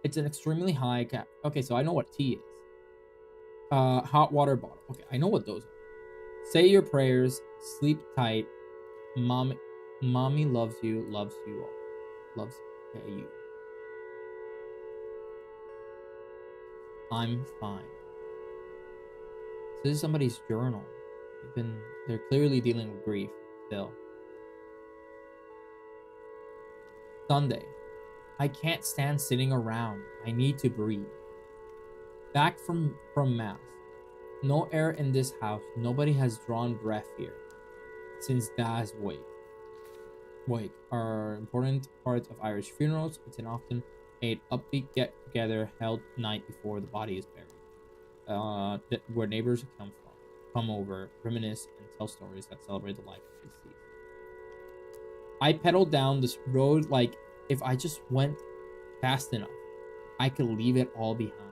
It's an extremely high cap. Okay, so I know what tea is. Hot water bottle. Okay, I know what those are. Say your prayers. Sleep tight. Mommy loves you all. Loves you. I'm fine. So this is somebody's journal. They're clearly dealing with grief still. Sunday. I can't stand sitting around. I need to breathe. Back from mass. No air in this house. Nobody has drawn breath here since Dad's wake are important parts of Irish funerals. It's an often a upbeat get together held night before the body is buried. Where neighbors come over, reminisce, and tell stories that celebrate the life of the deceased. I pedaled down this road like if I just went fast enough, I could leave it all behind.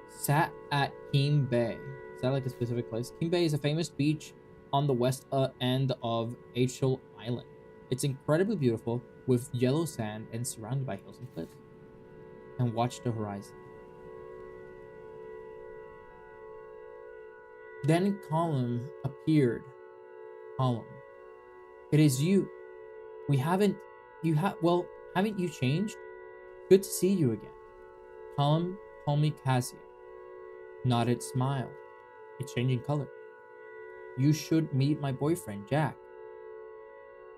Sat at Keem Bay. Is that like a specific place? Keem Bay is a famous beach on the west end of Achill Island. It's incredibly beautiful with yellow sand and surrounded by hills and cliffs. And watch the horizon. Then Colum appeared. Colum. It is you. Haven't you changed? Good to see you again. Colum, call me Cassia. Nodded smile. It's changing color. You should meet my boyfriend, Jack.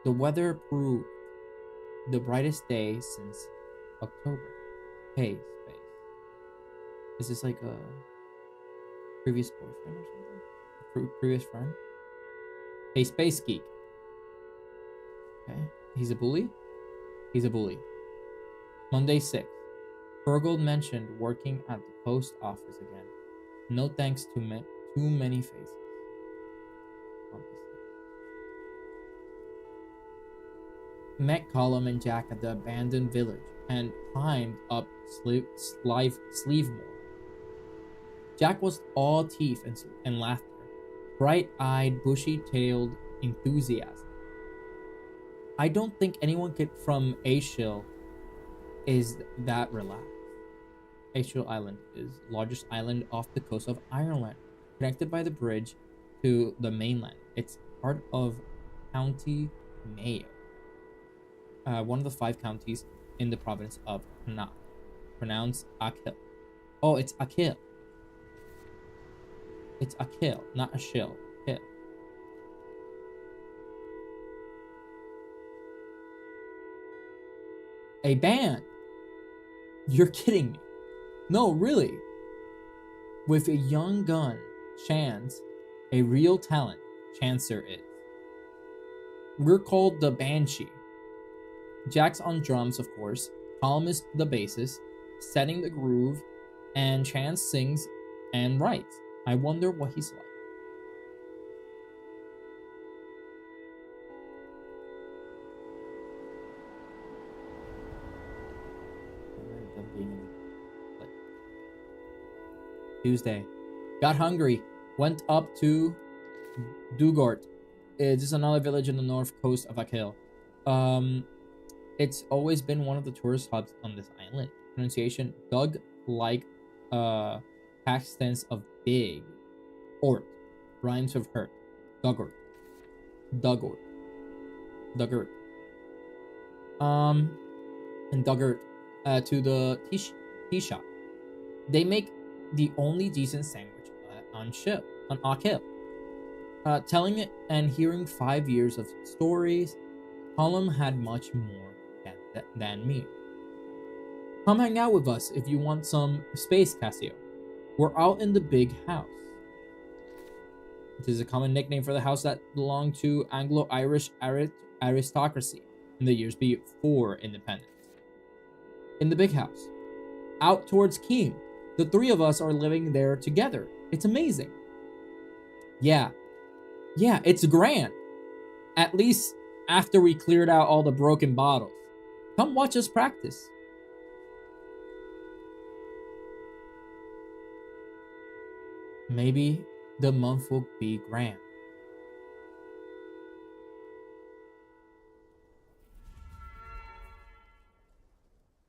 The weather proved the brightest day since October. Hey, space. Is this like a previous boyfriend or something? Previous friend? Hey, space geek. Okay. He's a bully? He's a bully. Monday 6th. Fergal mentioned working at the post office again. No thanks to too many faces. Met Colum and Jack at the abandoned village and climbed up Sleevemore. Jack was all teeth and laughter, bright-eyed, bushy-tailed enthusiasm. I don't think anyone from Achill is that relaxed. Achill Island is the largest island off the coast of Ireland, connected by the bridge to the mainland. It's part of County Mayo. one of the 5 counties in the province of Connacht. Pronounced Akil. Oh, it's Akil. It's Akil, not a shill. Akil. A band? You're kidding me. No, really. With a young gun, Chance, a real talent, Chancer is. We're called the Banshee. Jack's on drums, of course. Colm is the bassist, setting the groove, and Chance sings and writes. I wonder what he's like. Tuesday. Got hungry. Went up to Dugort. This is another village in the north coast of Akil. It's always been one of the tourist hubs on this island. Pronunciation Doug like past tense of big. Ort. Rhymes with hurt. Dugort. Dugort. Dugort. And Dugort to the tea shop. They make the only decent sandwich on Akil. Telling it and hearing 5 years of stories, Colm had much more than me. Come hang out with us if you want some space, Cassio. We're out in the big house. It is a common nickname for the house that belonged to Anglo-Irish aristocracy in the years before independence. In the big house. Out towards Keene. The 3 of us are living there together. It's amazing. Yeah, it's grand. At least after we cleared out all the broken bottles. Come watch us practice. Maybe the month will be grand.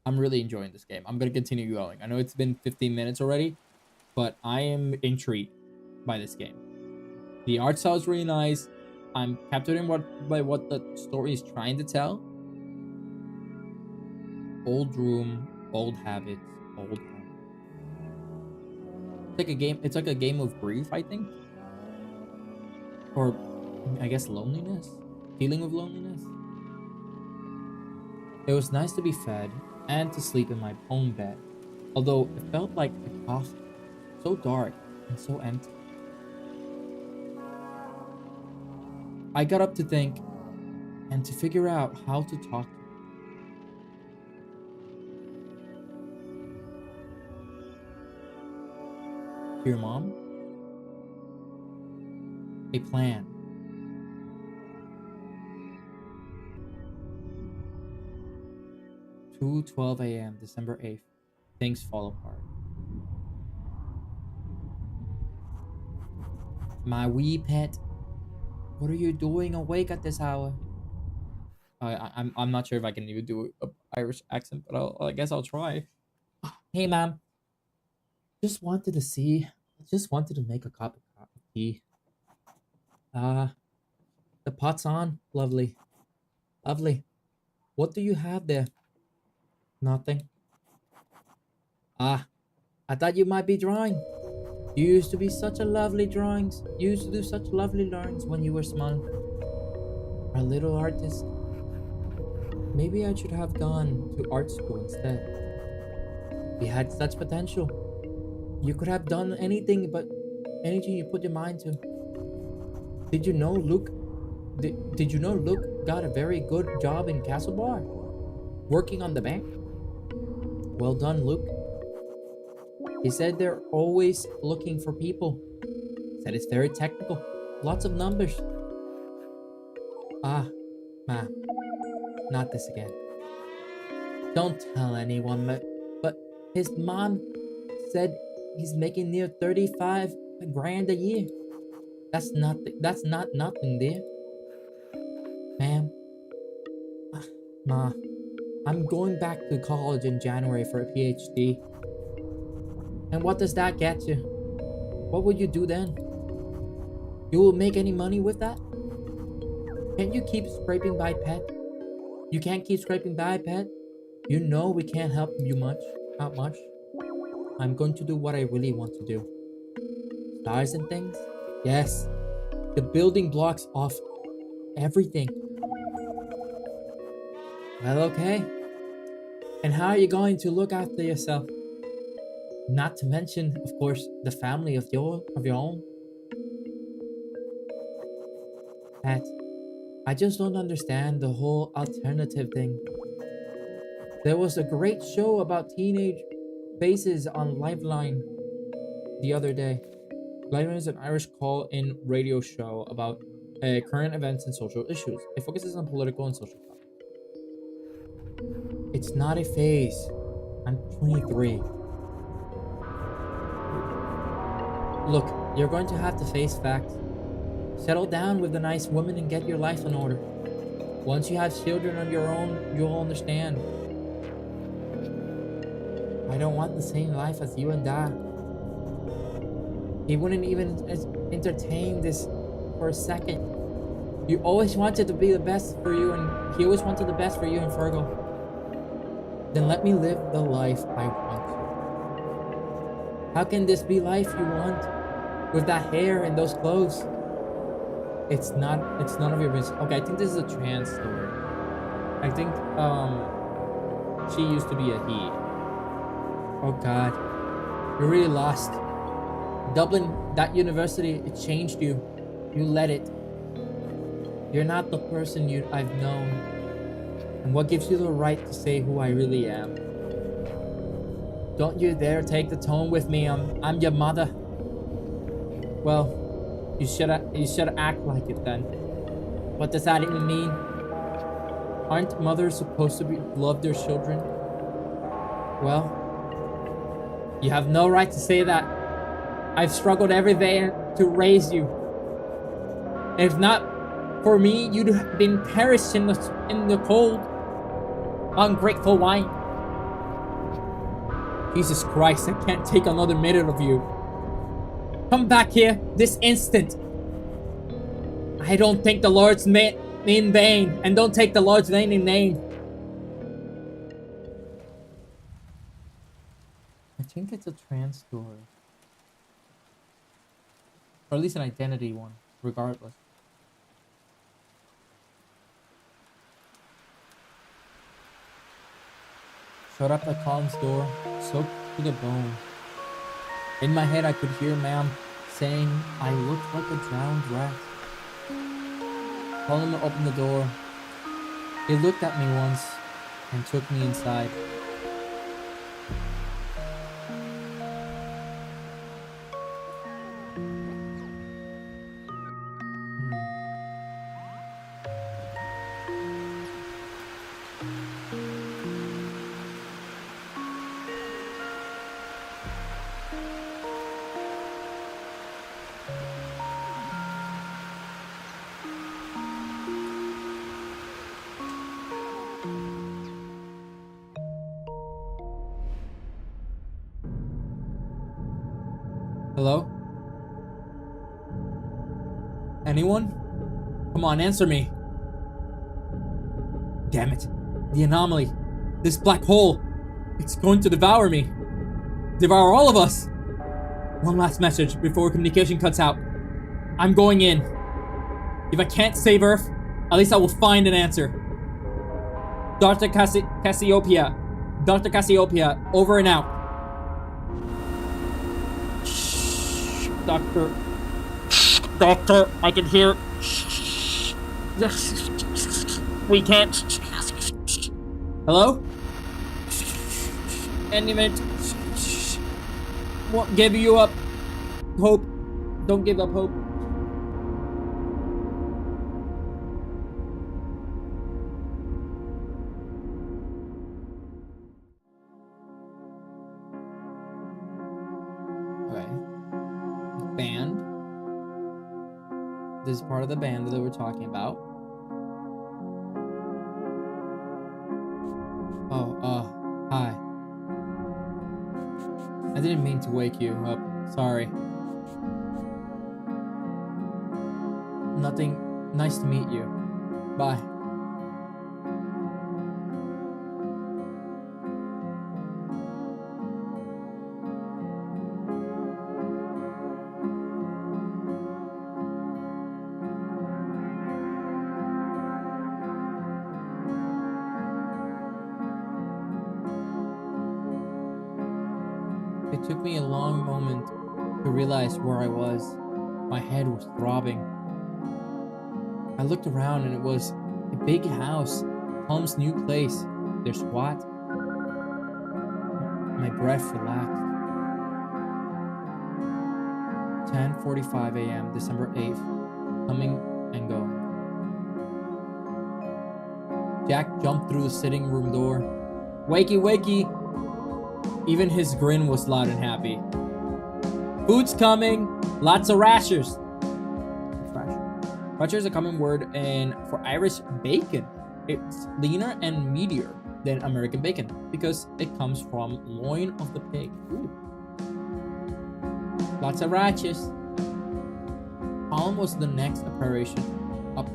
I'm really enjoying this game. I'm going to continue going. I know it's been 15 minutes already, but I am intrigued by this game. The art style is really nice. I'm captivated by what the story is trying to tell. Old room, old habits, old habits. It's like a game of grief, I think. Or I guess loneliness. Feeling of loneliness. It was nice to be fed and to sleep in my own bed, although it felt like a coffin, so dark and so empty. I got up to think and to figure out how to talk to her. To your mom? A plan. 2:12 a.m. December 8th. Things fall apart. My wee pet, what are you doing awake at this hour? I'm not sure if I can even do an Irish accent, but I guess I'll try. Hey, ma'am. Just wanted to make a cup of tea. The pot's on. Lovely. Lovely. What do you have there? Nothing. I thought you might be drawing. You used to be such a lovely drawings. You used to do such lovely drawings when you were small. A little artist. Maybe I should have gone to art school instead. You had such potential. You could have done anything you put your mind to. Did you know Luke got a very good job in Castlebar? Working on the bank? Well done, Luke. He said they're always looking for people. Said it's very technical. Lots of numbers. Ma, not this again. Don't tell anyone, but his mom said he's making near 35 grand a year. That's not nothing, dear. Ma'am. Ma, I'm going back to college in January for a PhD. And what does that get you? What will you do then? You will make any money with that? Can't you keep scraping by, pet? You can't keep scraping by, pet. You know we can't help you much. Not much. I'm going to do what I really want to do. Stars and things? Yes. The building blocks of everything. Well, okay. And how are you going to look after yourself? Not to mention, of course, the family of your own. Pat, I just don't understand the whole alternative thing. There was a great show about teenage faces on Lifeline the other day. Lifeline is an Irish call-in radio show about current events and social issues. It focuses on political and social topics. It's not a phase. I'm 23. Look, you're going to have to face facts. Settle down with a nice woman and get your life in order. Once you have children of your own, you'll understand. I don't want the same life as you and Dad. He wouldn't even entertain this for a second. You always wanted to be the best for you, and he always wanted the best for you and Fergal. Then let me live the life I want to. How can this be life you want? With that hair and those clothes? It's none of your business. Okay, I think this is a trans story. I think she used to be a he. Oh god. You're really lost. Dublin, that university, it changed you. You let it. You're not the person I've known. And what gives you the right to say who I really am? Don't you dare take the tone with me. I'm your mother. Well, you should act like it then. What does that even mean? Aren't mothers supposed to love their children? Well, you have no right to say that. I've struggled every day to raise you. If not for me, you'd have been perished in the cold. Ungrateful wine. Jesus Christ, I can't take another minute of you. Come back here this instant. I don't take the Lord's name in vain, and don't take the Lord's name in vain. I think it's a trans story. Or at least an identity one, regardless. Shut up at Colin's door, soaked to the bone. In my head I could hear ma'am saying I looked like a drowned rat. Colin opened the door. He looked at me once and took me inside. Hello? Anyone? Come on, answer me. Damn it. The anomaly. This black hole. It's going to devour me. Devour all of us. One last message before communication cuts out. I'm going in. If I can't save Earth, at least I will find an answer. Dr. Cassiopeia. Dr. Cassiopeia, over and out. Doctor, I can hear. We can't. Hello? Any minute. Won't give you up hope. Don't give up hope. Band. This is part of the band that we're talking about. Oh, hi. I didn't mean to wake you up. Sorry. Nothing. Nice to meet you. Bye. It took me a long moment to realize where I was. My head was throbbing. I looked around and it was a big house, Tom's new place. There's what? My breath relaxed. 10:45 a.m., December 8th. Coming and going. Jack jumped through the sitting room door. Wakey, wakey! Even his grin was loud and happy. Food's coming! Lots of rashers! Rasher is a common word for Irish bacon. It's leaner and meatier than American bacon because it comes from loin of the pig. Ooh. Lots of rashers. Colin was the next operation of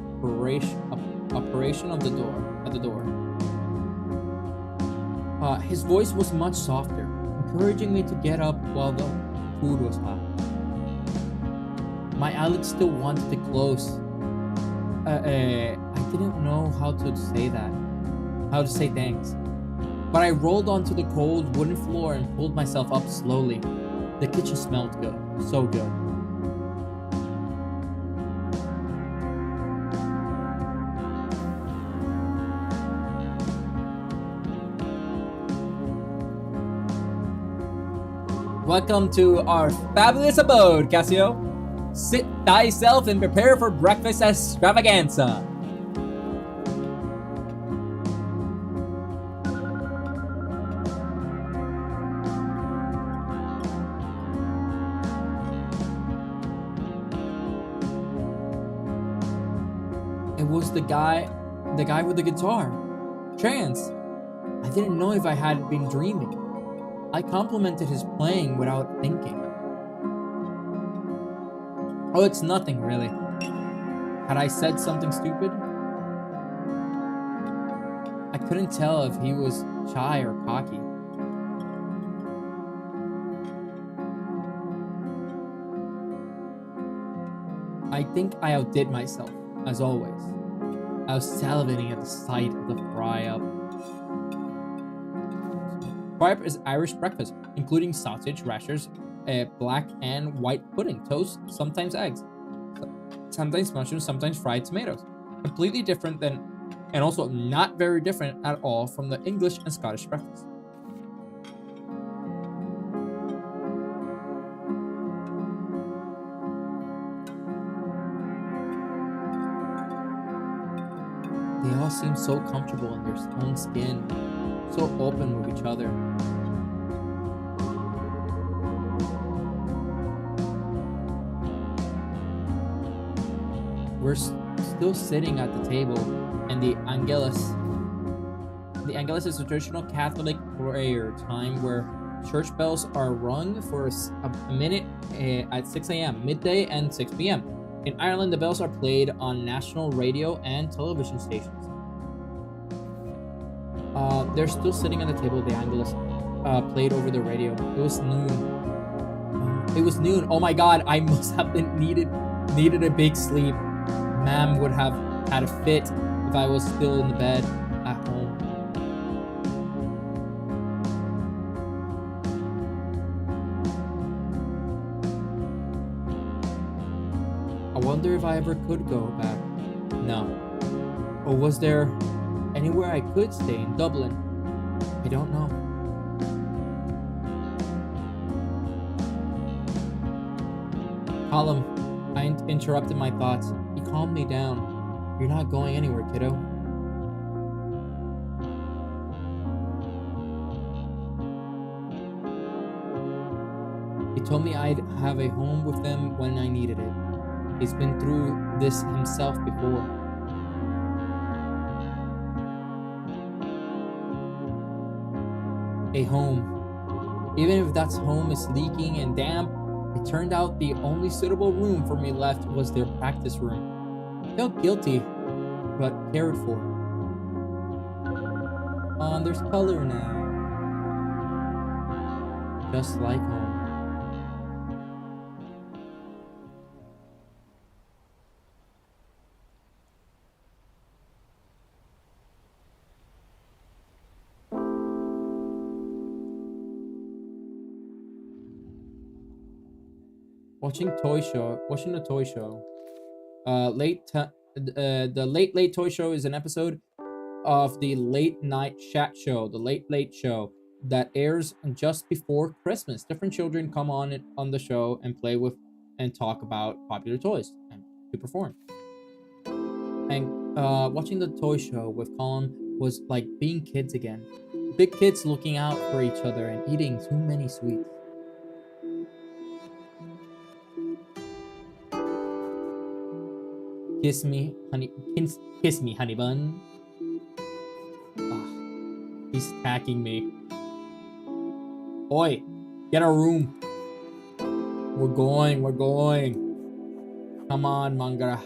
the door at the door. His voice was much softer, encouraging me to get up while the food was hot. My eyelids still wanted to close. I didn't know how to say thanks. But I rolled onto the cold wooden floor and pulled myself up slowly. The kitchen smelled good, so good. Welcome to our fabulous abode, Cassio. Sit thyself and prepare for breakfast extravaganza. It was the guy with the guitar. Chance. I didn't know if I had been dreaming. I complimented his playing without thinking. Oh, it's nothing, really. Had I said something stupid? I couldn't tell if he was shy or cocky. I think I outdid myself, as always. I was salivating at the sight of the fry-up. Fry-up is Irish breakfast, including sausage, rashers, black and white pudding, toast, sometimes eggs, sometimes mushrooms, sometimes fried tomatoes. Completely different than, and also not very different at all from the English and Scottish breakfast. They all seem so comfortable in their own skin, so open with each other. We're still sitting at the table, and the Angelus. The Angelus is a traditional Catholic prayer time where church bells are rung for a minute at 6 a.m., midday, and 6 p.m. In Ireland, the bells are played on national radio and television stations. They're still sitting at the table. The Angelus played over the radio. It was noon. Oh my God! I must have been needed a big sleep. Ma'am would have had a fit if I was still in the bed at home. I wonder if I ever could go back. No. Or was there anywhere I could stay in Dublin? I don't know. Colum, I interrupted my thoughts. He calmed me down. You're not going anywhere, kiddo. He told me I'd have a home with them when I needed it. He's been through this himself before. A home. Even if that home is leaking and damp, it turned out the only suitable room for me left was their practice room. I felt guilty, but cared for. There's color now. Just like home. Watching the toy show. The late toy show is an episode of the late night chat show, the late show that airs just before Christmas. Different children come on the show and play with and talk about popular toys and to perform. And watching the toy show with Colin was like being kids again. Big kids looking out for each other and eating too many sweets. Kiss me, honey bun. Ah, he's attacking me. Oi, get a room. We're going. Come on, Mangra.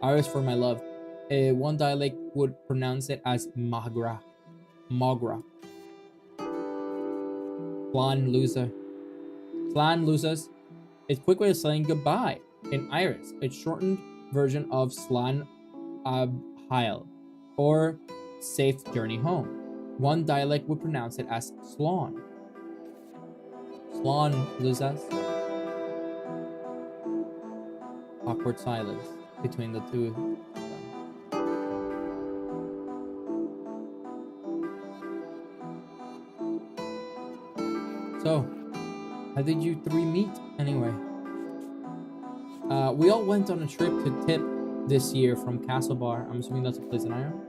Irish for my love. One dialect would pronounce it as Magra. Flan losers. It's a quick way of saying goodbye in Irish. It's shortened version of Slan Heil or safe journey home. One dialect would pronounce it as Slán. Slán losers. Awkward silence between the two of them. So, how did you three meet anyway? We all went on a trip to Tip this year from Castlebar. I'm assuming that's a place in Ireland.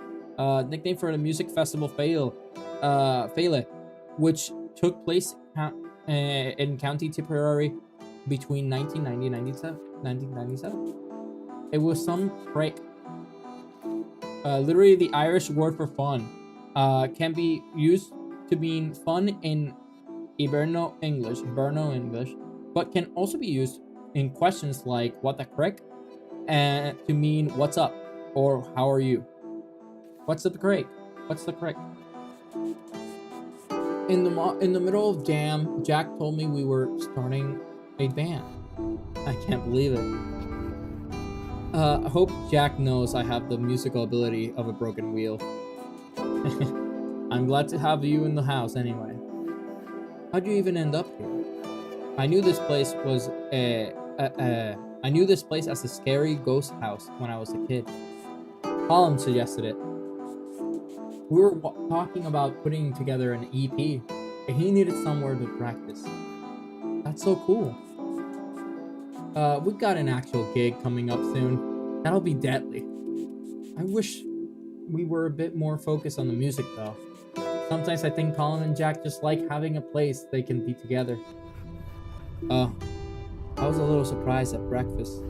Nickname for the music festival Fela, which took place in County Tipperary between 1990 and 1997. It was some break. Literally, the Irish word for fun can be used to mean fun in Hiberno English, but can also be used in questions like "What the crick?" and to mean "What's up?" or "How are you?" What's the crick? In the middle of jam, Jack told me we were starting a band. I can't believe it. I hope Jack knows I have the musical ability of a broken wheel. I'm glad to have you in the house anyway. How'd you even end up here? I knew this place as a scary ghost house when I was a kid. Colin suggested it. We were talking about putting together an EP, and he needed somewhere to practice. That's so cool. We've got an actual gig coming up soon. That'll be deadly. I wish we were a bit more focused on the music though. Sometimes I think Colin and Jack just like having a place they can be together. I was a little surprised at breakfast.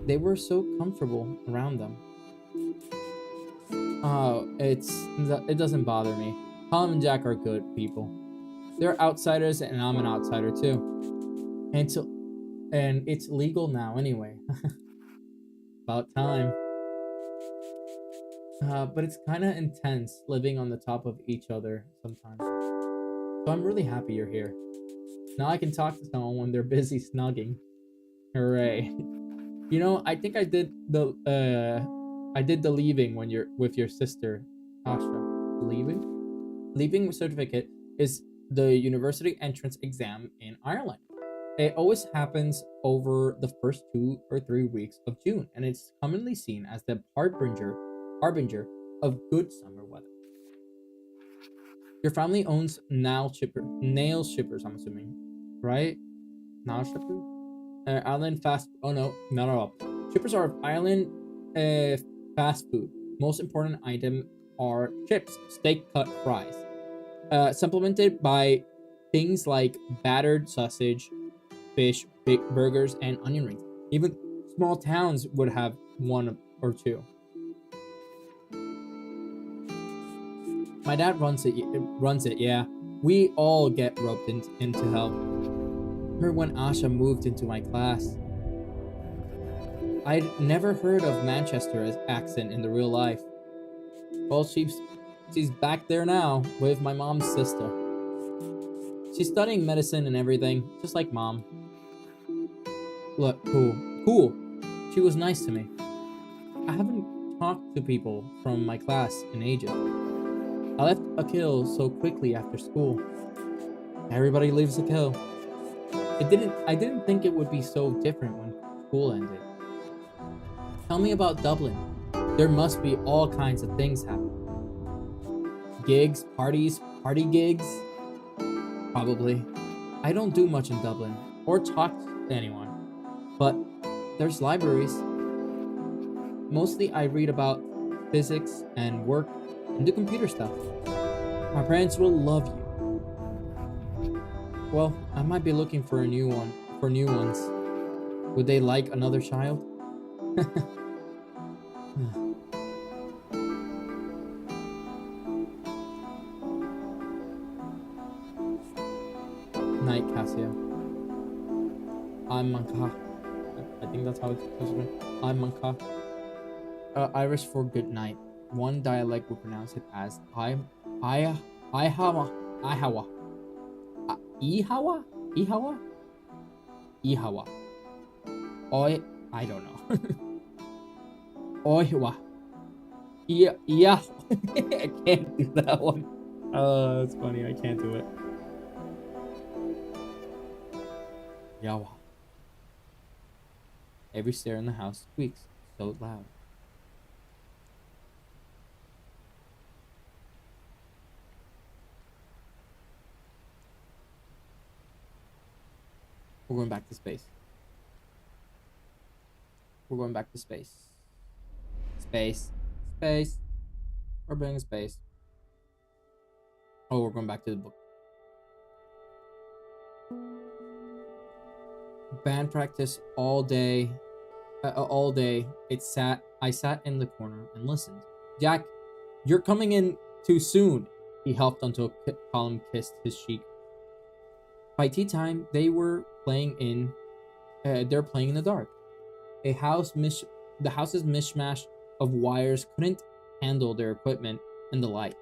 They were so comfortable around them. It doesn't bother me. Colin and Jack are good people. They're outsiders and I'm an outsider too. And it's legal now anyway. About time. But it's kind of intense living on the top of each other sometimes. So I'm really happy you're here. Now I can talk to someone when they're busy snugging. Hooray. You know, I think I did the leaving when you're with your sister, Asha. Leaving certificate is the university entrance exam in Ireland. It always happens over the first 2 or 3 weeks of June, and it's commonly seen as the harbinger of good summer weather. Your family owns nail shippers, I'm assuming, right? Nail shippers? Island fast. Oh no, not at all. Shippers are Island fast food. Most important item are chips, steak cut fries, supplemented by things like battered sausage, fish, big burgers, and onion rings. Even small towns would have one or two. My dad runs it, yeah. We all get roped into help. Remember when Asha moved into my class? I'd never heard of Manchester's accent in the real life. Well, she's back there now with my mom's sister. She's studying medicine and everything, just like mom. Look, cool. She was nice to me. I haven't talked to people from my class in ages. I left Akil so quickly after school. Everybody leaves Akil. I didn't think it would be so different when school ended. Tell me about Dublin. There must be all kinds of things happening. Gigs, parties, party gigs? Probably. I don't do much in Dublin or talk to anyone, but there's libraries. Mostly I read about physics and work and do computer stuff. My parents will love you. Well, I might be looking for new ones. Would they like another child? Night, Cassia. I'm Manka. I think that's how it's supposed to be. I'm Manka. Irish for good night. One dialect will pronounce it as Ihawa. Ihawa. Ihawa? Ihawa? Ihawa. I don't know. Oiwa. Yeah. I can't do that one. Oh, that's funny. I can't do it. Yawa. Every stair in the house squeaks so loud. We're going back to space. We're going back to space. Space. Space. We're being in space. Oh, we're going back to the book. Band practice all day. All day. I sat in the corner and listened. Jack, you're coming in too soon. He helped until Colin kissed his cheek. By tea time, they were playing in. They're playing in the dark. The house's mishmash of wires couldn't handle their equipment and the lights.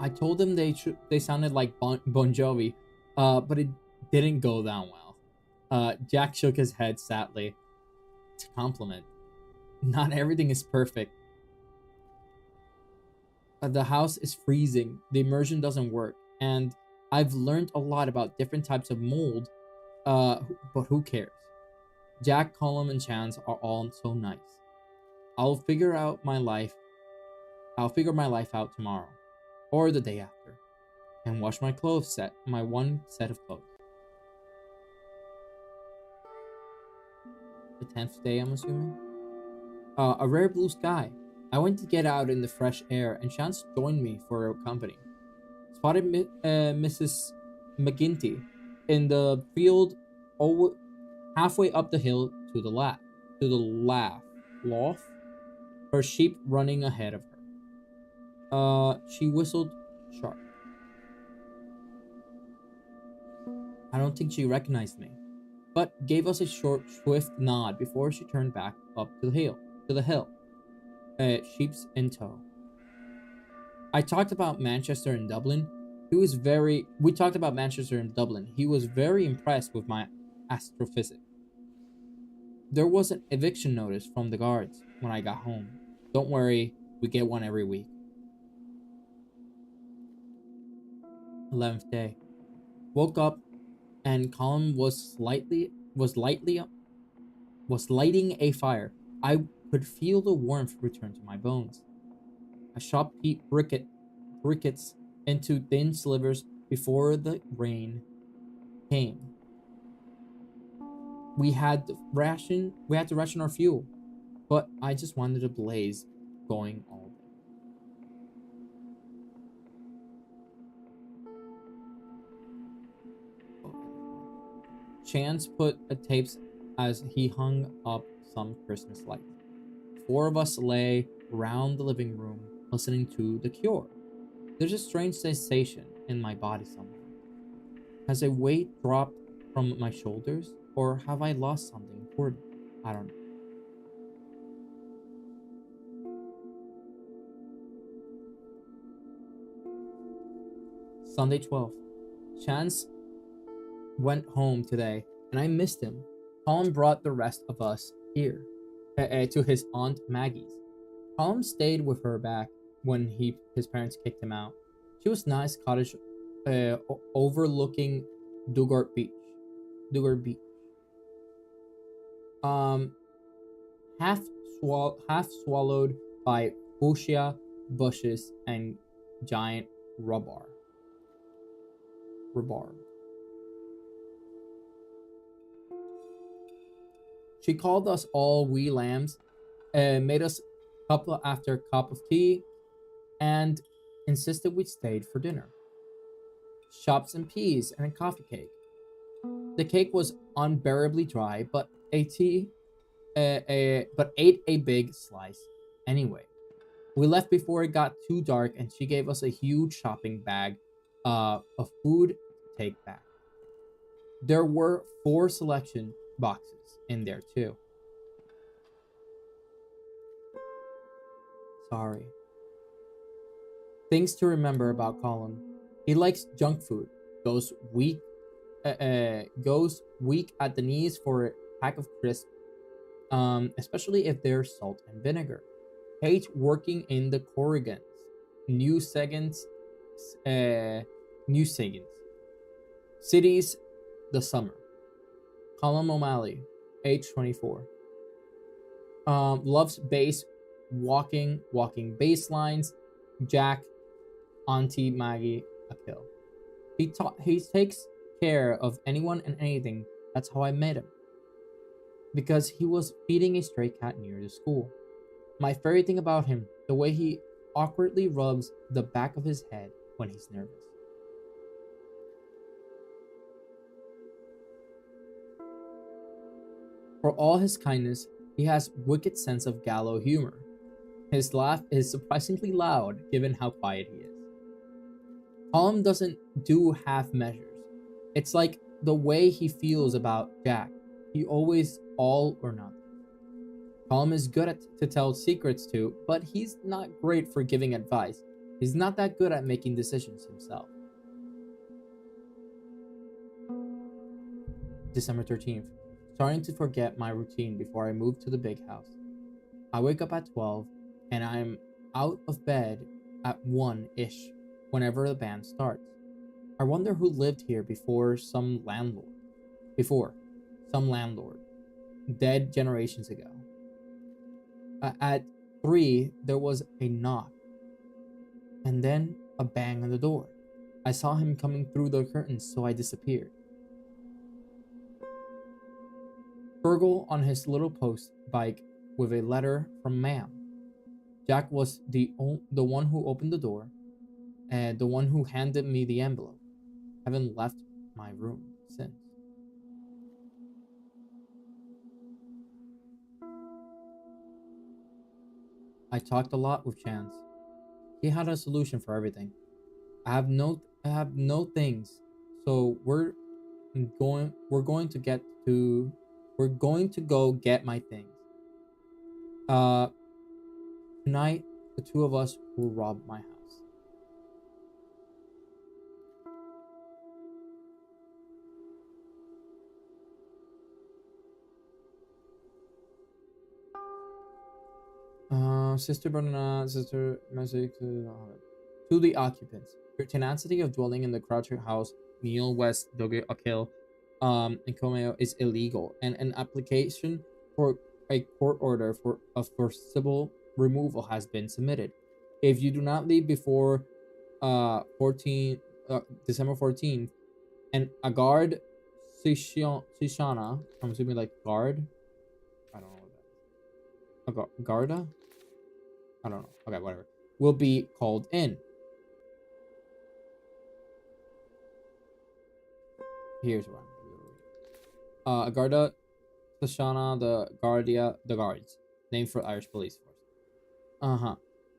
I told them they sounded like Bon Jovi, but it didn't go down well. Jack shook his head sadly. To compliment. Not everything is perfect. The house is freezing. The immersion doesn't work, and I've learned a lot about different types of mold. But who cares? Jack, Colum, and Chance are all so nice. I'll figure my life out tomorrow, or the day after, and wash my one set of clothes. The 10th day, I'm assuming. A rare blue sky. I went to get out in the fresh air, and Chance joined me for company. Spotted Mrs. McGinty in the field, halfway up the hill to the loft. Her sheep running ahead of her. She whistled sharp. I don't think she recognized me, but gave us a short, swift nod before she turned back up to the hill. Sheep's in tow. I talked about Manchester and Dublin. We talked about Manchester and Dublin. He was very impressed with my astrophysics. There was an eviction notice from the guards when I got home. Don't worry, we get one every week. 11th day. Woke up and Colin was lighting a fire. I could feel the warmth return to my bones. I chopped briquettes into thin slivers before the rain came. We had to ration our fuel, but I just wanted a blaze going all day. Chance put tapes as he hung up some Christmas lights. 4 of us lay around the living room listening to The Cure. There's a strange sensation in my body somewhere. Has a weight dropped from my shoulders, or have I lost something important? I don't know. Sunday 12th. Chance went home today, and I missed him. Colin brought the rest of us here to his Aunt Maggie's. Colin stayed with her back when his parents kicked him out. She was nice cottage overlooking Dugard Beach. Dugard Beach. Um, half swallowed by fuchsia bushes and giant rhubarb. She called us all wee lambs, made us cup after cup of tea, and insisted we stayed for dinner. Chops and peas and a coffee cake. The cake was unbearably dry, but ate a big slice anyway. We left before it got too dark, and she gave us a huge shopping bag of food to take back. There were 4 selection boxes in there too. Sorry. Things to remember about Colin. He likes junk food. Goes weak at the knees for a pack of crisps, especially if they're salt and vinegar. Hates working in the Corrigans. New Segans, New Segans. Cities, the summer. Colin O'Malley, age 24. Loves bass, walking bass lines. Jack, Auntie Maggie, Akil. He takes care of anyone and anything. That's how I met him. Because he was feeding a stray cat near the school. My favorite thing about him, the way he awkwardly rubs the back of his head when he's nervous. For all his kindness, he has wicked sense of gallow humor. His laugh is surprisingly loud given how quiet he is. Colin doesn't do half measures. It's like the way he feels about Jack. He always all or nothing. Colin is good to tell secrets to, but he's not great for giving advice. He's not that good at making decisions himself. December 13th. Starting to forget my routine before I move to the big house. I wake up at 12 and I'm out of bed at 1-ish whenever the band starts. I wonder who lived here before some landlord. Dead generations ago. At 3, there was a knock. And then a bang on the door. I saw him coming through the curtains, so I disappeared. Fergal on his little post bike with a letter from Ma'am. Jack was the one who opened the door, and the one who handed me the envelope. Haven't left my room since. I talked a lot with Chance. He had a solution for everything. I have no things, so we're going to go get my things. Tonight the 2 of us will rob my house. Sister Bernard, Sister Message to the occupants. Your tenacity of dwelling in the Croucher House, Neil West, Doge Akil, and Comeo is illegal, and an application for a court order for forcible removal has been submitted. If you do not leave before December 14th, and a guard Sishana, I'm assuming like guard. I don't know what that is. Garda? I don't know. Okay, whatever. Will be called in. Here's what I'm reading. Garda Sashana, the guards. Name for Irish police force.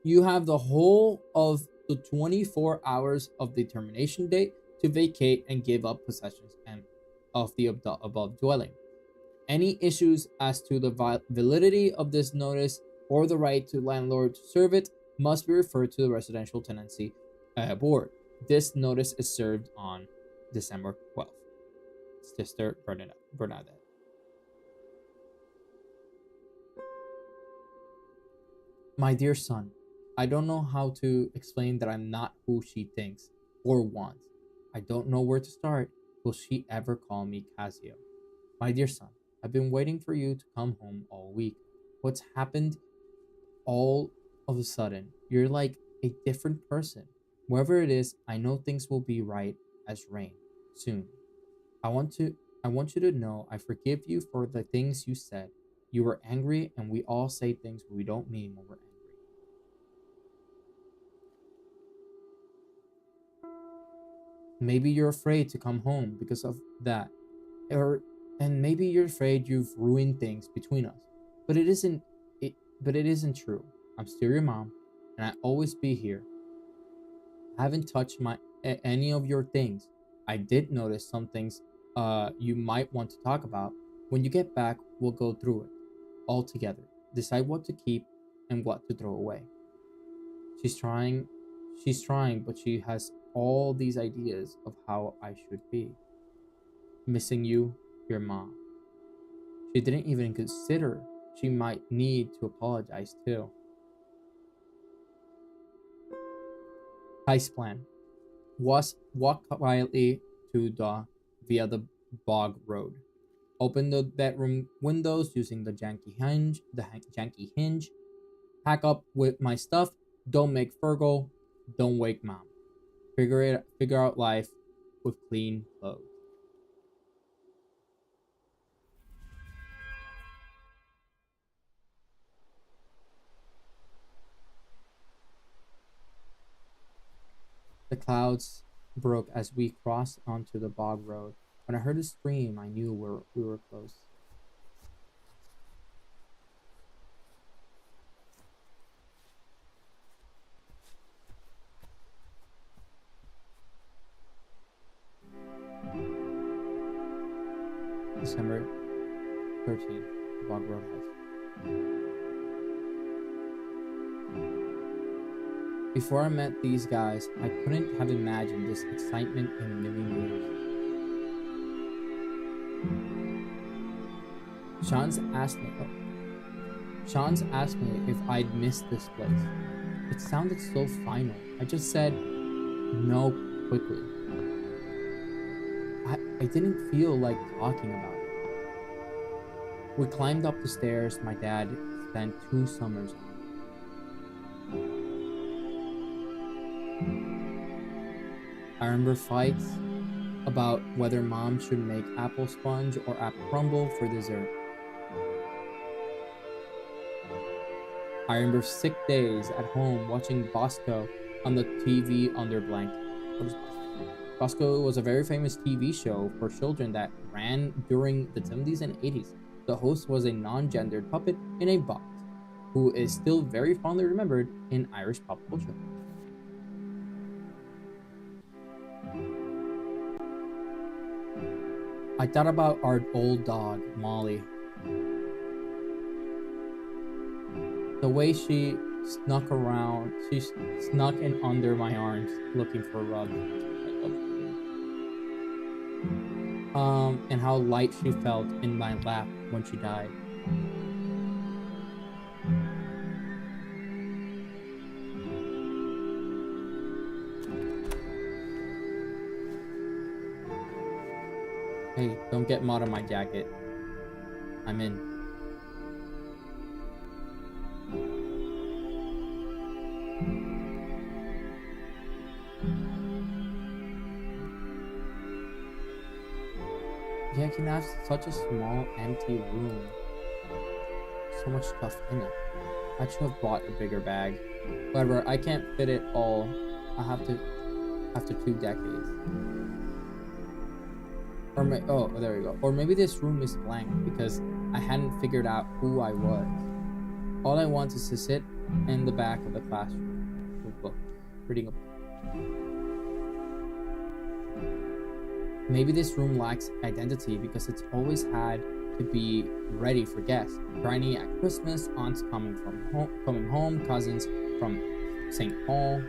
You have the whole of the 24 hours of the termination date to vacate and give up possessions and of the above dwelling. Any issues as to the validity of this notice or the right to landlord to serve it must be referred to the Residential Tenancy Board. This notice is served on December 12th. Sister Bernadette. My dear son, I don't know how to explain that I'm not who she thinks or wants. I don't know where to start. Will she ever call me Casio? My dear son, I've been waiting for you to come home all week. What's happened all of a sudden? You're like a different person. Wherever it is, I know things will be right as rain soon. I want to I want you to know I forgive you for the things you said. You were angry and we all say things we don't mean when we're angry. Maybe you're afraid to come home because of that. Or and maybe you're afraid you've ruined things between us. But it isn't true. I'm still your mom and I always be here. I haven't touched any of your things. I did notice some things you might want to talk about. When you get back, we'll go through it all together. Decide what to keep and what to throw away. She's trying, she's trying, but she has all these ideas of how I should be. Missing you, your mom. She didn't even consider she might need to apologize too. Heist plan was walk quietly to the via the bog road. Open the bedroom windows using janky hinge. Pack up with my stuff. Don't make Fergal. Don't wake mom. Figure out life with clean clothes. The clouds broke as we crossed onto the bog road. When I heard a scream, I knew we were close. December 13th, the bog road heist. Before I met these guys, I couldn't have imagined this excitement in a million years. Sean's asked me if I'd missed this place. It sounded so final. I just said no quickly. I didn't feel like talking about it. We climbed up the stairs my dad spent 2 summers on. I remember fights about whether mom should make apple sponge or apple crumble for dessert. I remember sick days at home watching Bosco on the TV under blanket. Bosco was a very famous TV show for children that ran during the 70s and 80s. The host was a non-gendered puppet in a box, who is still very fondly remembered in Irish pop culture. I thought about our old dog, Molly. The way she snuck in under my arms looking for rubs. And how light she felt in my lap when she died. Hey, don't get mud on my jacket. I'm in. Yeah, you can have such a small, empty room. So much stuff in it. I should have bought a bigger bag. However, I can't fit it all. I have to after 2 decades. Or there we go. Or maybe this room is blank because I hadn't figured out who I was. All I want is to sit in the back of the classroom with a book, reading a book. Maybe this room lacks identity because it's always had to be ready for guests. Granny at Christmas, aunts coming home, cousins from St. Paul.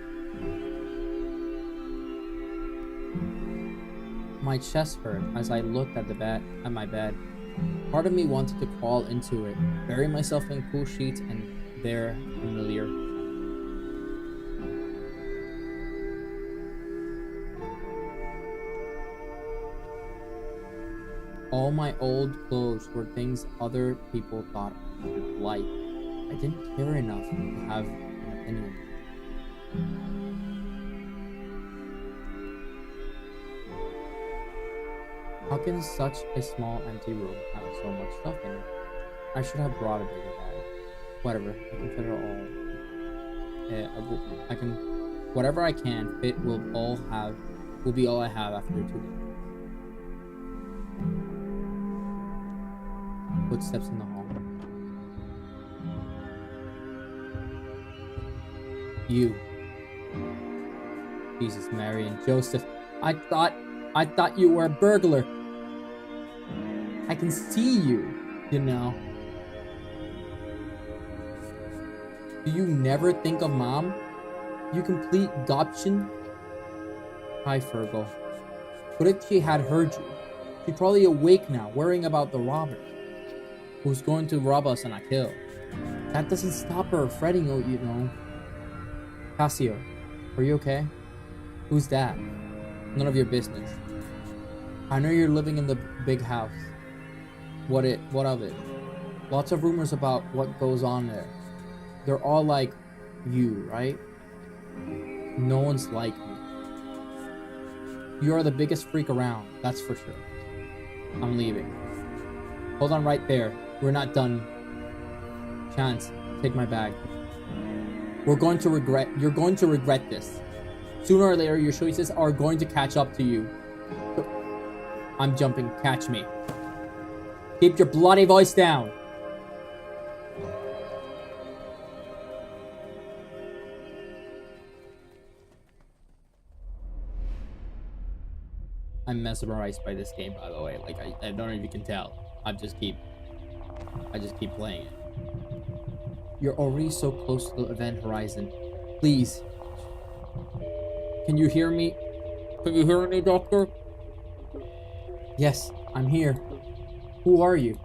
My chest hurt as I looked at my bed. Part of me wanted to crawl into it, bury myself in cool sheets and their familiar. All my old clothes were things other people thought I would like. I didn't care enough to have an opinion. How can such a small empty room have so much stuff in it? I should have brought a bigger bag. Whatever, I can fit it all. I can, whatever I can fit will be all I have after 2 days. Footsteps in the hall. You. Jesus, Mary and Joseph. I thought you were a burglar. I can see you, you know. Do you never think of Mom? You complete gobshin? Hi, Fergal. What if she had heard you? She's probably awake now, worrying about the robber who's going to rob us on a kill. That doesn't stop her fretting, you know. Cassio, are you okay? Who's that? None of your business. I know you're living in the big house. What of it? Lots of rumors about what goes on there. They're all like you, right? No one's like me. You are the biggest freak around, that's for sure. I'm leaving. Hold on right there. We're not done. Chance, take my bag. You're going to regret this. Sooner or later, your choices are going to catch up to you. I'm jumping. Catch me. Keep your bloody voice down. I'm mesmerized by this game, by the way. Like, I don't know if you can tell. I just keep playing it. You're already so close to the event horizon. Please. Can you hear me? Can you hear me, Doctor? Yes, I'm here. Who are you?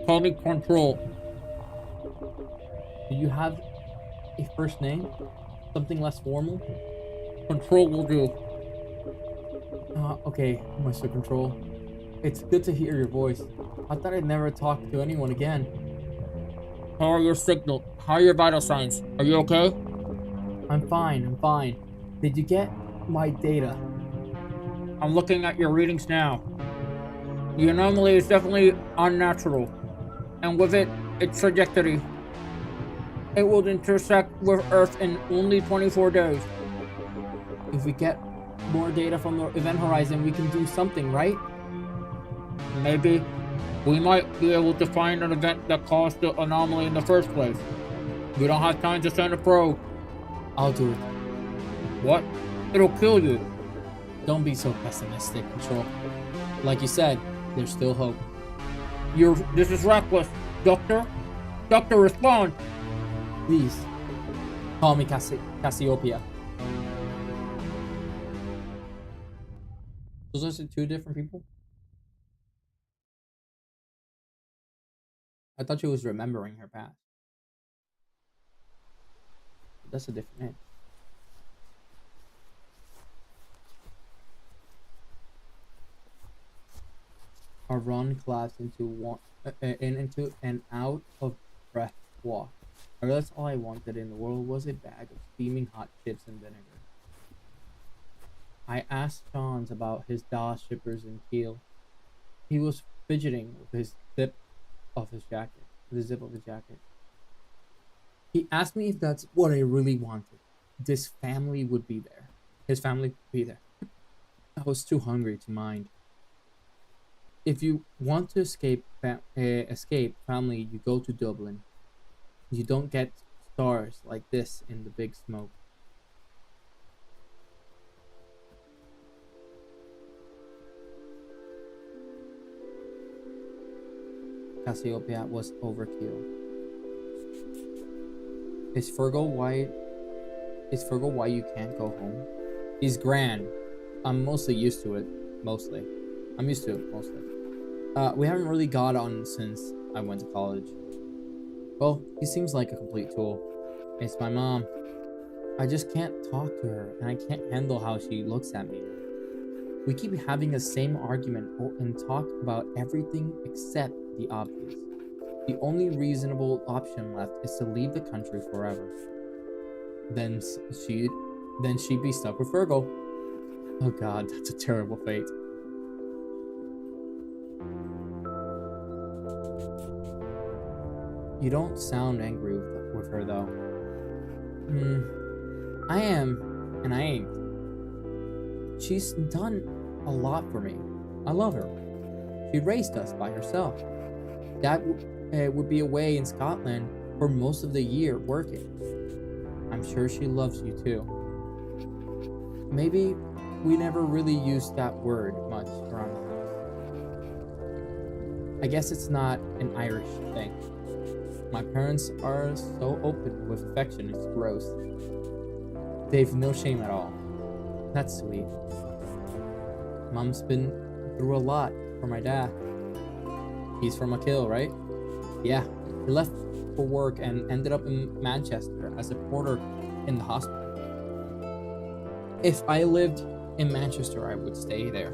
Call me Control. Do you have a first name? Something less formal? Control will do. Okay, Mr. Control. It's good to hear your voice. I thought I'd never talk to anyone again. How are your signal? How are your vital signs? Are you okay? I'm fine. Did you get my data? I'm looking at your readings now. The anomaly is definitely unnatural. And with it, its trajectory. It will intersect with Earth in only 24 days. If we get more data from the event horizon, we can do something, right? Maybe. We might be able to find an event that caused the anomaly in the first place. We don't have time to send a probe. I'll do it. What? It'll kill you. Don't be so pessimistic, Control. Like you said, there's still hope. This is reckless. Doctor? Doctor, respond! Please. Call me Cassiopeia. Those are two different people? I thought she was remembering her past. But that's a different name. Our run collapsed into an out of breath walk. I realized all I wanted in the world was a bag of steaming hot chips and vinegar. I asked Johns about his DOS shippers in Kiel. He was fidgeting with the zip of his jacket. He asked me if that's what I really wanted. This family would be there. His family would be there. I was too hungry to mind. If you want to escape family, you go to Dublin. You don't get stars like this in the big smoke. Cassiopeia was overkill. Is Fergal why you can't go home? He's grand. I'm mostly used to it. I'm used to it, mostly. We haven't really got on since I went to college. Well, he seems like a complete tool. It's my mom. I just can't talk to her, and I can't handle how she looks at me. We keep having the same argument and talk about everything except the obvious. The only reasonable option left is to leave the country forever. Then she, then she'd be stuck with Virgo. Oh God, that's a terrible fate. You don't sound angry with her though. I am, and I ain't. She's done a lot for me. I love her. She raised us by herself. Dad would be away in Scotland for most of the year working. I'm sure she loves you too. Maybe we never really used that word much around the house. I guess it's not an Irish thing. My parents are so open with affection, it's gross. They've no shame at all. That's sweet. Mom's been through a lot for my dad. He's from Achill, right? Yeah, he left for work and ended up in Manchester as a porter in the hospital. If I lived in Manchester, I would stay there.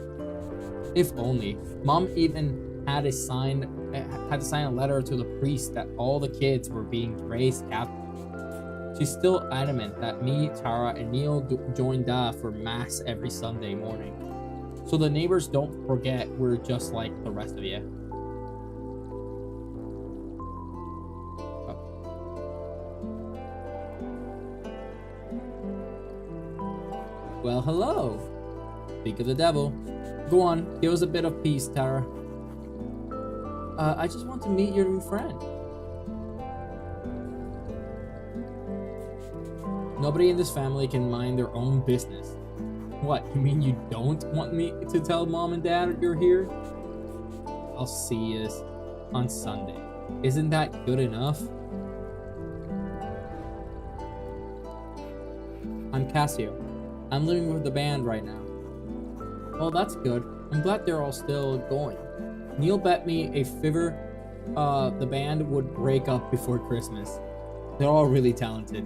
If only. Mom even had to sign a letter to the priest that all the kids were being raised Catholic. She's still adamant that me, Tara, and Neil join Da for mass every Sunday morning, so the neighbors don't forget we're just like the rest of you. Well, hello. Speak of the devil. Go on, give us a bit of peace, Tara. I just want to meet your new friend. Nobody in this family can mind their own business. What, you mean you don't want me to tell Mom and Dad you're here? I'll see you on Sunday. Isn't that good enough? I'm Cassio. I'm living with the band right now. Well, that's good. I'm glad they're all still going. Neil bet me a favor the band would break up before Christmas. They're all really talented.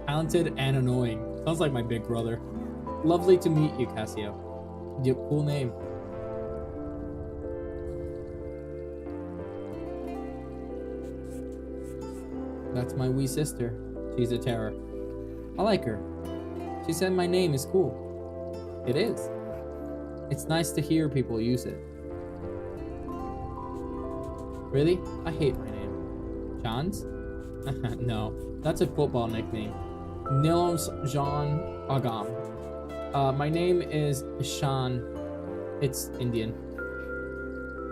Talented and annoying. Sounds like my big brother. Lovely to meet you, Cassio. Your cool name. That's my wee sister. She's a terror. I like her. She said my name is cool. It is. It's nice to hear people use it. Really? I hate my name. Chans? No, that's a football nickname. Nils Jean Agam. My name is Shan. It's Indian.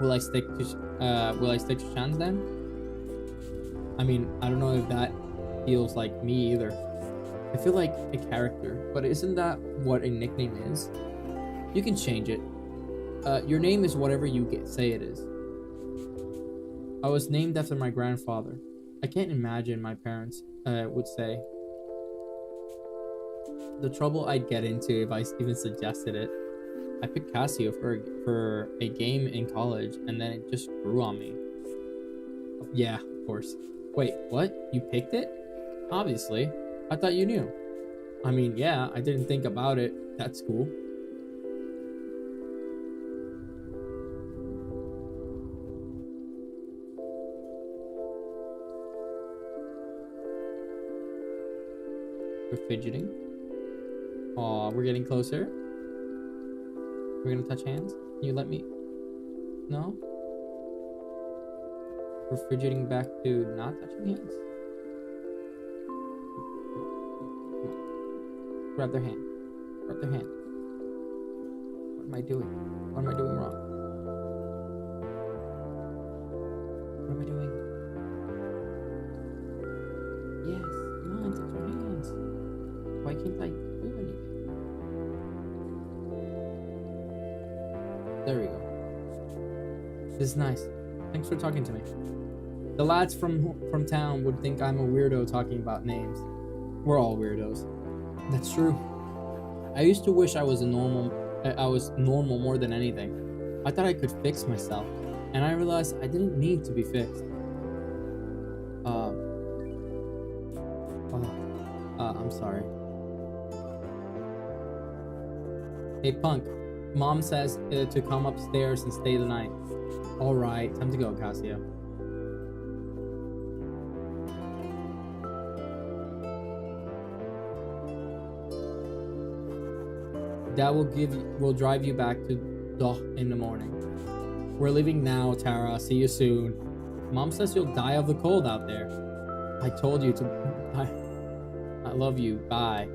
Will I stick to Shans then? I mean, I don't know if that feels like me either. I feel like a character, but isn't that what a nickname is? You can change it. Your name is whatever you say it is. I was named after my grandfather. I can't imagine my parents would say. The trouble I'd get into if I even suggested it. I picked Casio for a game in college, and then it just grew on me. Yeah, of course. Wait, what? You picked it? Obviously. I thought you knew. I mean, yeah, I didn't think about it. That's cool. We're fidgeting. Aw, we're getting closer. We're gonna touch hands? Can you let me? No? We're fidgeting back to not touching hands. Grab their hand. Grab their hand. What am I doing? What am I doing wrong? What am I doing? Yes, come on, touch your hands. Why can't I do anything? There we go. This is nice. Thanks for talking to me. The lads from town would think I'm a weirdo talking about names. We're all weirdos. That's true. I used to wish I was normal more than anything. I thought I could fix myself, and I realized I didn't need to be fixed. I'm sorry. Hey, punk. Mom says to come upstairs and stay the night. All right, time to go, Cassia. Dad will drive you back to Doh in the morning. We're leaving now, Tara. See you soon. Mom says you'll die of the cold out there. I told you to. I love you. Bye.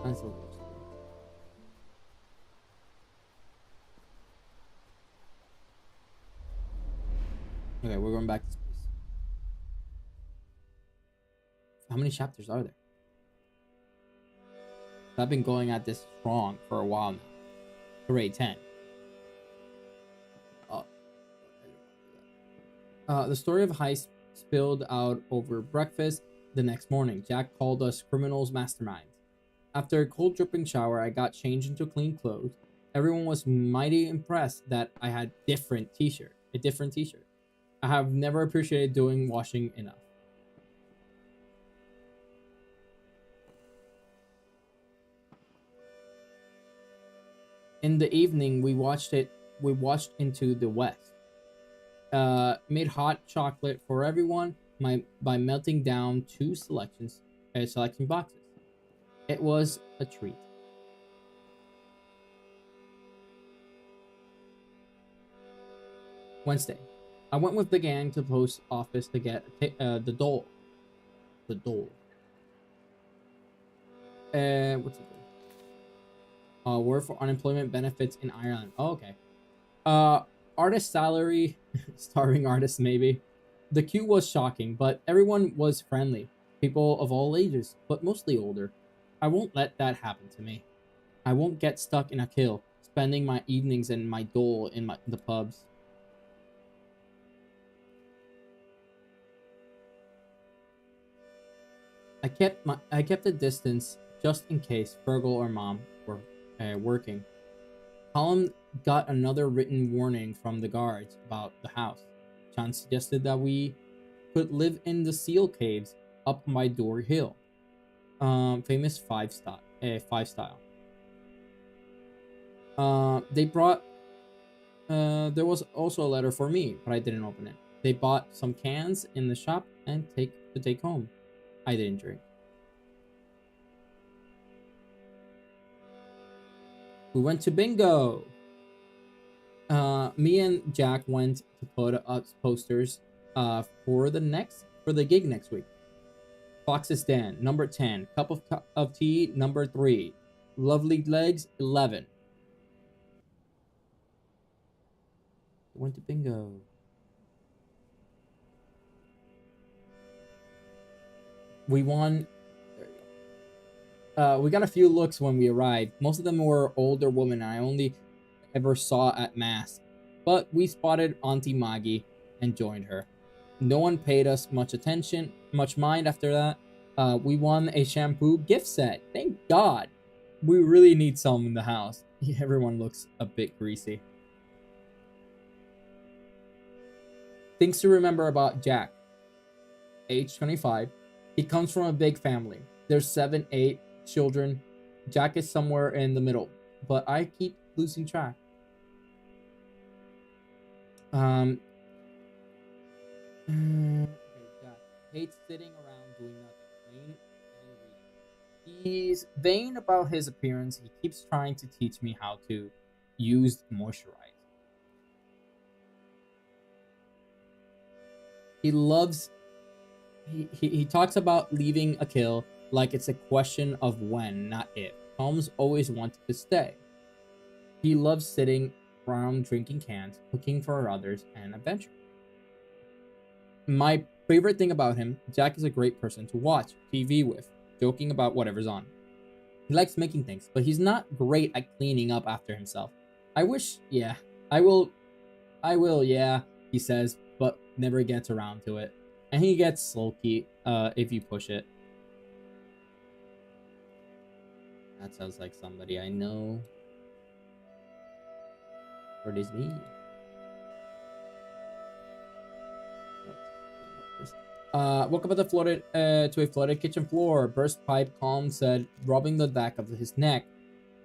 Nice little story. Okay, we're going back to space. How many chapters are there? I've been going at this strong for a while now. Hooray, 10. The story of heist spilled out over breakfast the next morning. Jack called us criminals masterminds. After a cold dripping shower, I got changed into clean clothes. Everyone was mighty impressed that I had a different t-shirt. I have never appreciated doing washing enough. In the evening, we watched into the west. Made hot chocolate for everyone by melting down two selection boxes. It was a treat. Wednesday, I went with the gang to the post office to get the dole. The dole. What's it called? Word for unemployment benefits in Ireland. Oh, okay. Artist salary, starving artist maybe. The queue was shocking, but everyone was friendly. People of all ages, but mostly older. I won't let that happen to me. I won't get stuck in a kill, spending my evenings and my dole in the pubs. I kept a distance just in case Fergal or Mom were working. Colin got another written warning from the guards about the house. Chan suggested that we could live in the seal caves up by Door Hill. Famous five style. They brought. There was also a letter for me, but I didn't open it. They bought some cans in the shop and take home. I didn't drink. We went to bingo. Me and Jack went to put up posters for the gig next week. Fox's Den, number 10. Cup of tea, number 3. Lovely Legs, 11. We went to bingo. We won. There you go. We got a few looks when we arrived. Most of them were older women I only ever saw at mass. But we spotted Auntie Maggie and joined her. No one paid us much mind after that. We won a shampoo gift set. Thank God. We really need some in the house. Everyone looks a bit greasy. Things to remember about Jack. Age 25. He comes from a big family. There's 7, 8 children. Jack is somewhere in the middle, but I keep losing track. Okay, Jack hates sitting around doing nothing. Vain and reading. He's vain about his appearance. He keeps trying to teach me how to use moisturizer. He talks about leaving a kill like it's a question of when, not if. Holmes always wanted to stay. He loves sitting around drinking cans, cooking for others, and adventure. My favorite thing about him, Jack is a great person to watch TV with, joking about whatever's on. He likes making things, but he's not great at cleaning up after himself. I will, yeah, he says, but never gets around to it. And he gets sulky if you push it. That sounds like somebody I know. Or it is me. Woke up at the flooded to a flooded kitchen floor. Burst pipe, Calm said, rubbing the back of his neck.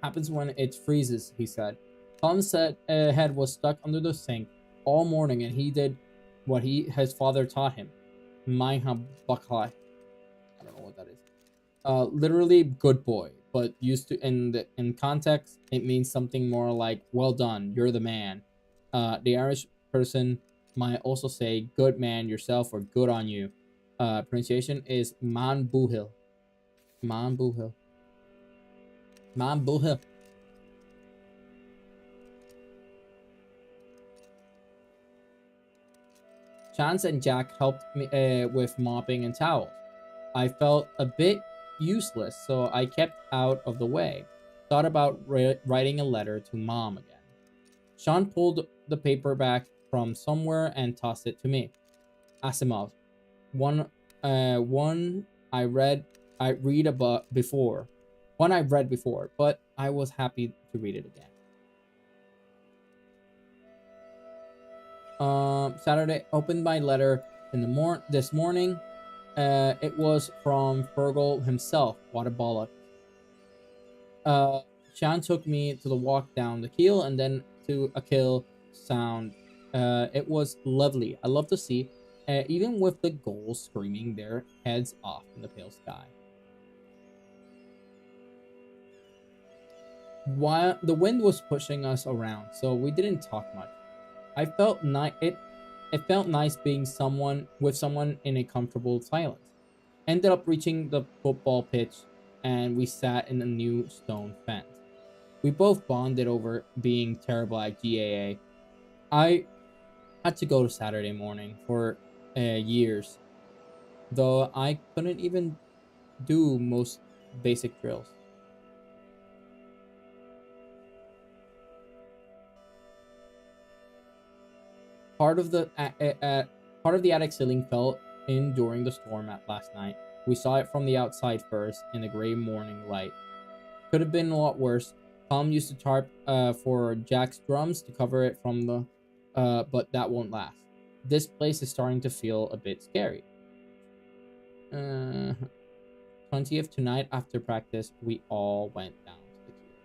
Happens when it freezes, he said. Calm's head was stuck under the sink all morning, and he did what his father taught him. Maiha Baklai. I don't know what that is. Literally good boy, but used to in context, it means something more like well done, you're the man. The Irish person might also say good man yourself or good on you. Pronunciation is man buhil. Man buhil. Man buhil. Chance and Jack helped me with mopping and towels. I felt a bit useless, so I kept out of the way. Thought about writing a letter to Mom again. Sean pulled the paperback from somewhere and tossed it to me. Asimov, one I read about before, one I read before, but I was happy to read it again. Saturday, opened my letter in the this morning. It was from Fergal himself. What a bollock. Shan took me to the walk down the keel and then to a kill sound. It was lovely. I love to see, even with the gulls screaming their heads off in the pale sky. While the wind was pushing us around, so we didn't talk much. I felt it felt nice being with someone in a comfortable silence. Ended up reaching the football pitch and we sat in a new stone fence. We both bonded over being terrible at GAA. I had to go to Saturday morning for years, though I couldn't even do most basic drills. Part of the attic ceiling fell in during the storm last night. We saw it from the outside first in the gray morning light. Could have been a lot worse. Tom used a tarp for Jack's drums to cover it from the, but that won't last. This place is starting to feel a bit scary. 20th tonight after practice, we all went down to the queue.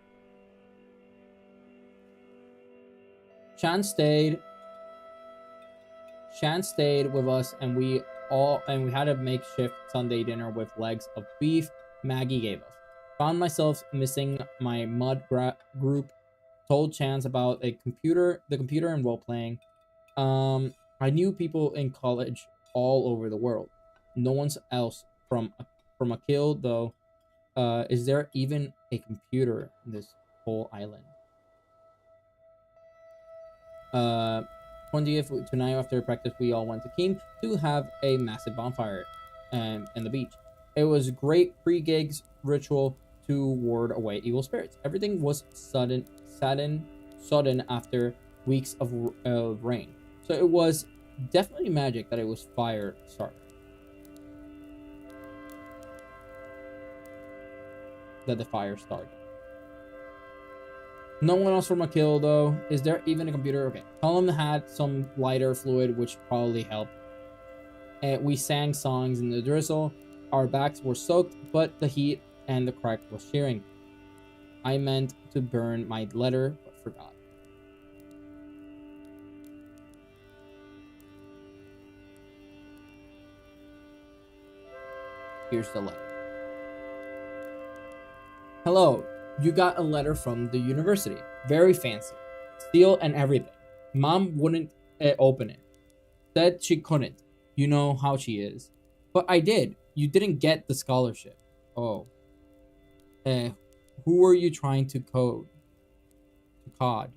Shan stayed with us, and we had a makeshift Sunday dinner with legs of beef Maggie gave us. Found myself missing my mud group. Told Chance about the computer and role playing. I knew people in college all over the world. No one else from a kill though. Is there even a computer in this whole island? 20th tonight after practice, we all went to Keene to have a massive bonfire in the beach. It was a great pre-gigs ritual to ward away evil spirits. Everything was sudden after weeks of rain. So it was definitely magic that it was fire starter. That the fire started. No one else from a kill though. Is there even a computer? Okay. Colin had some lighter fluid which probably helped. And we sang songs in the drizzle. Our backs were soaked, but the heat and the crack was shearing. I meant to burn my letter, but forgot. Here's the letter. Hello, you got a letter from the university. Very fancy. Seal and everything. Mom wouldn't open it. Said she couldn't. You know how she is. But I did. You didn't get the scholarship. Oh. Who were you trying to cod?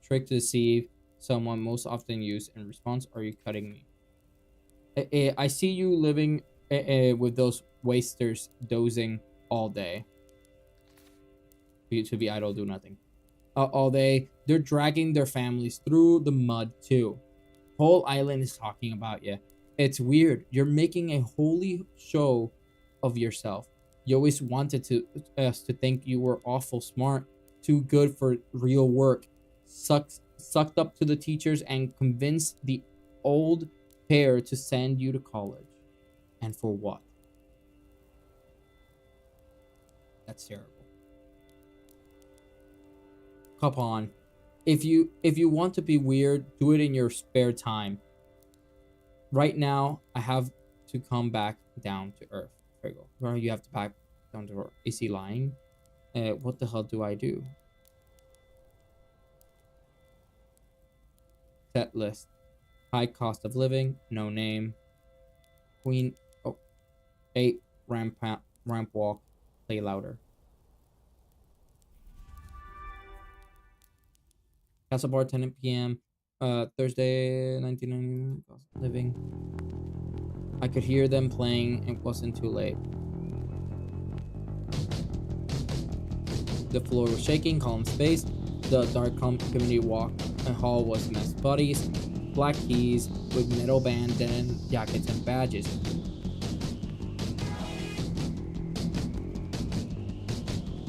Trick to deceive someone most often used in response. Are you cutting me? I see you living with those wasters dozing all day. To be idle, do nothing. All day. They're dragging their families through the mud too. Whole island is talking about you. It's weird. You're making a holy show of yourself. You always wanted us to think you were awful smart, too good for real work. Sucked up to the teachers and convinced the old prepare to send you to college. And for what? That's terrible. Come on. If you want to be weird, do it in your spare time. Right now, I have to come back down to earth. Friggle. Well, you have to back down to earth. Is he lying? What the hell do I do? Set list. High cost of living. No name. Queen. Oh, 8. Ramp walk. Play louder. Castle Bar 10 p.m. Thursday 1990. Cost of living. I could hear them playing. It wasn't too late. The floor was shaking, column space. The dark community walk hall was mess buddies, black keys with metal bandana jackets and badges.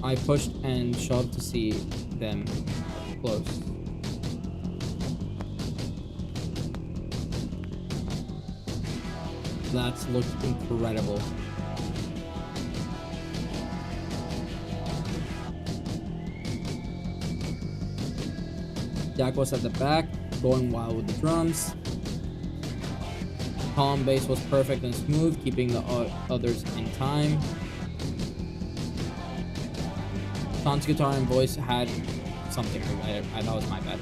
I pushed and shoved to see them close. That looked incredible. Jack was at the back, going wild with the drums. Column bass was perfect and smooth, keeping the others in time. Tom's guitar and voice had something. That was my bad.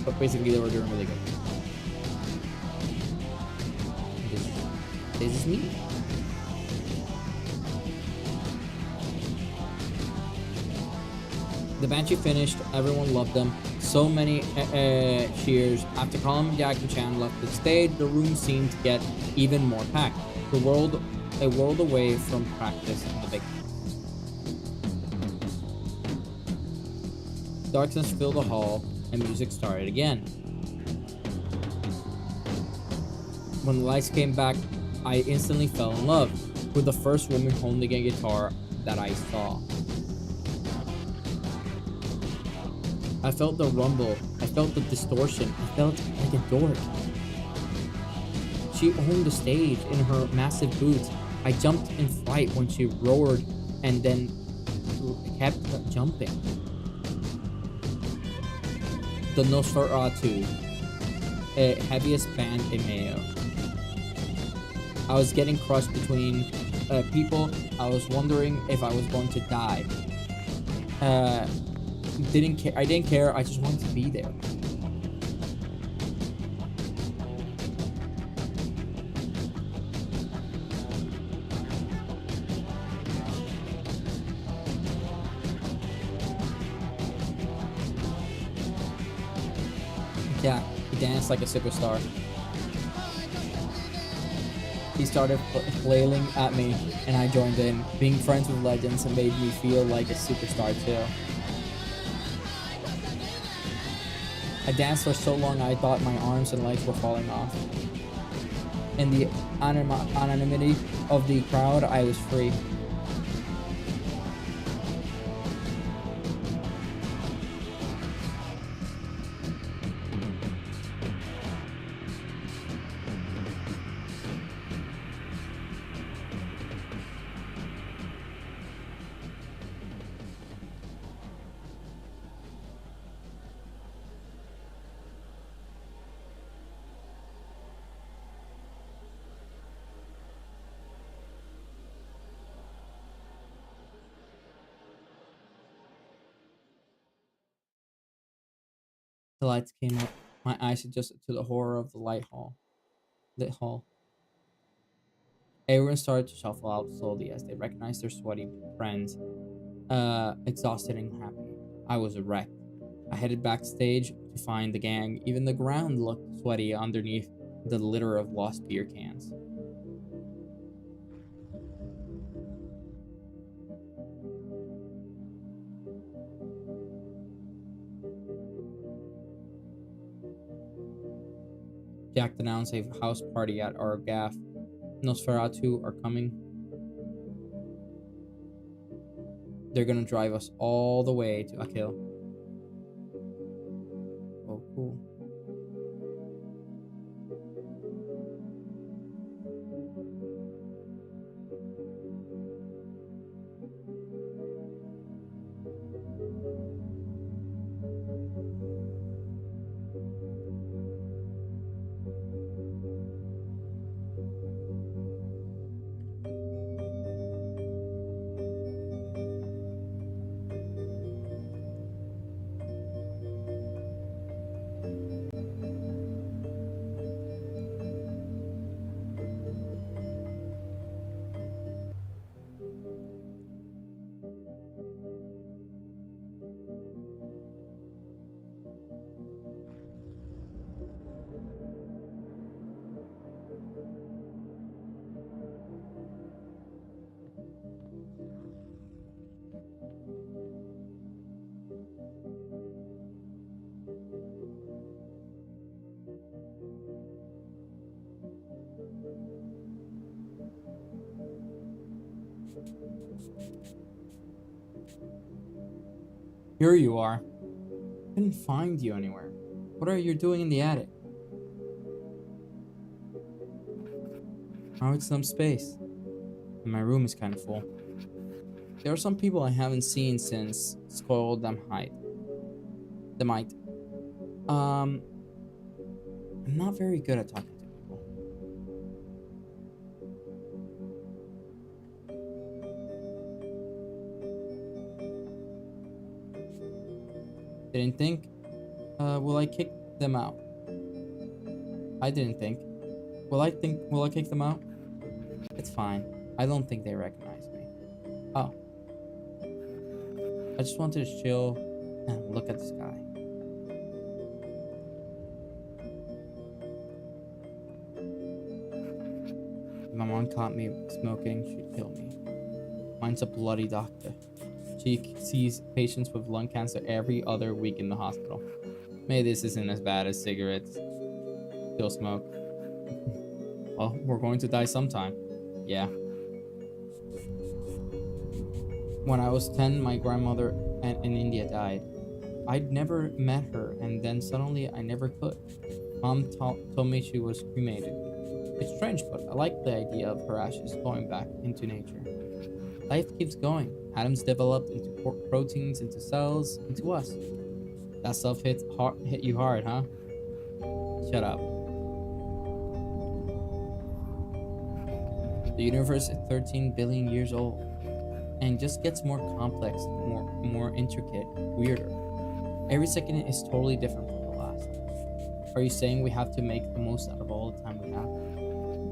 But basically, they were doing really good. This is me. The Banshee finished. Everyone loved them. So many cheers. After Colin, Jack, and Chan left the stage, the room seemed to get even more packed. A world away from practice in the big house. Darkness filled the hall, and music started again. When the lights came back, I instantly fell in love with the first woman holding a guitar that I saw. I felt the rumble. I felt the distortion. I felt like a dork. She owned the stage in her massive boots. I jumped in fright when she roared and then kept jumping. The Nosferatu, heaviest band in Mayo. I was getting crushed between people. I was wondering if I was going to die. Didn't care. I didn't care. I just wanted to be there. Yeah, he danced like a superstar. He started flailing at me, and I joined in. Being friends with legends made me feel like a superstar too. I danced for so long I thought my arms and legs were falling off. In the anonymity of the crowd, I was free. The lights came up. My eyes adjusted to the horror of the lit hall. Everyone started to shuffle out slowly as they recognized their sweaty friends, exhausted and happy. I was a wreck. I headed backstage to find the gang. Even the ground looked sweaty underneath the litter of lost beer cans. Jack announced a house party at our gaff. Nosferatu are coming. They're gonna drive us all the way to Akil. Oh, cool. Here you are. Couldn't find you anywhere. What are you doing in the attic? Oh, it's some space. And my room is kind of full. There are some people I haven't seen since Skull Demite. I'm not very good at talking to people. Didn't think. Will I kick them out? I didn't think. Will I kick them out? It's fine. I don't think they recognize me. Oh. I just wanted to chill and look at the sky. If my mom caught me smoking, she'd kill me. Mine's a bloody doctor. She sees patients with lung cancer every other week in the hospital. Maybe this isn't as bad as cigarettes. Still smoke. Well, we're going to die sometime. Yeah. When I was 10, my grandmother in India died. I'd never met her, and then suddenly I never could. Mom told me she was cremated. It's strange, but I like the idea of her ashes going back into nature. Life keeps going. Atoms developed into proteins, into cells, into us. That stuff hit you hard, huh? Shut up. The universe is 13 billion years old, and just gets more complex, more intricate, weirder. Every second is totally different from the last. Are you saying we have to make the most out of all the time we have?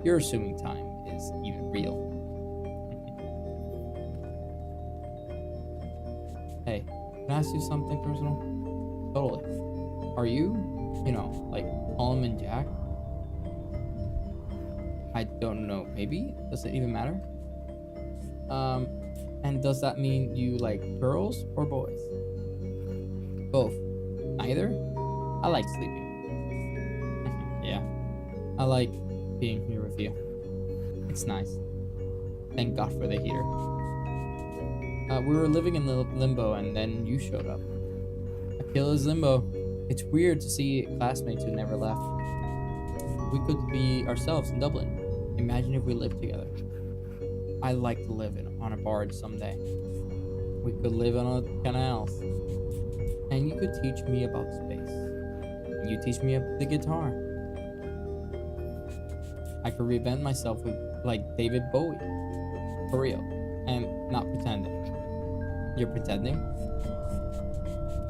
You're assuming time is even real. Hey, can I ask you something personal? Totally. Are you, like Colin and Jack? I don't know. Maybe? Does it even matter? And does that mean you like girls or boys? Both. Neither? I like sleeping. Yeah. I like being here with you. It's nice. Thank God for the heater. We were living in the limbo and then you showed up. Akila's limbo. It's weird to see classmates who never left. We could be ourselves in Dublin. Imagine if we lived together. I'd like to live on a barge someday. We could live on a canal. And you could teach me about space. And you teach me the guitar. I could reinvent myself with like David Bowie. For real. And not pretending. You're pretending?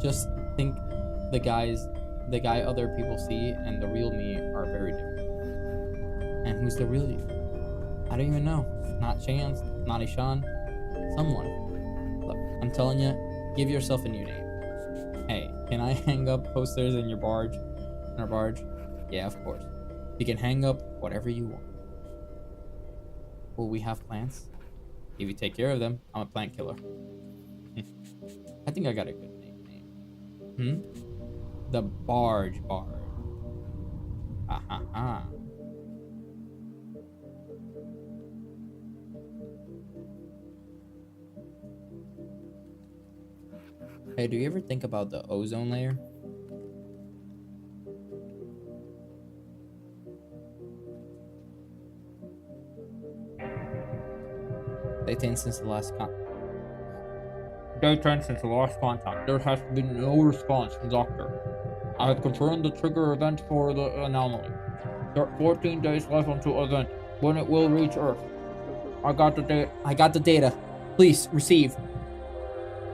Just think the guy other people see and the real me are very different. And who's the real you? I don't even know. Not Chance, not Ishan. Someone. Look, I'm telling you, give yourself a new name. Hey, can I hang up posters in your barge? In our barge? Yeah, of course. You can hang up whatever you want. Will we have plants? If you take care of them, I'm a plant killer. I think I got a good name. The Barge Bard. Ha ha ha. Hey, do you ever think about the ozone layer? Daytime since the last contact. There has been no response from Doctor. I have confirmed the trigger event for the anomaly. There are 14 days left until event, when it will reach Earth. I got the data. Please, receive.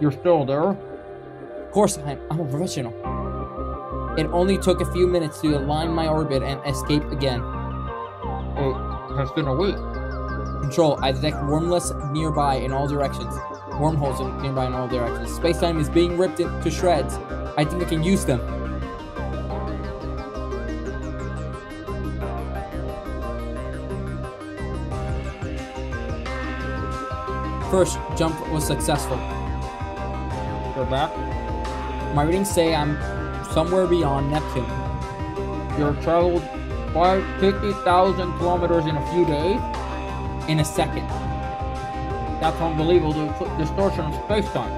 You're still there? Of course I'm a professional. It only took a few minutes to align my orbit and escape again. It has been a week. Control, I detect wormholes nearby in all directions. Space-time is being ripped into shreds. I think I can use them. First jump was successful. You're back? My readings say I'm somewhere beyond Neptune. You've traveled 50,000 kilometers in a few days? In a second. That's unbelievable, the distortion of space-time.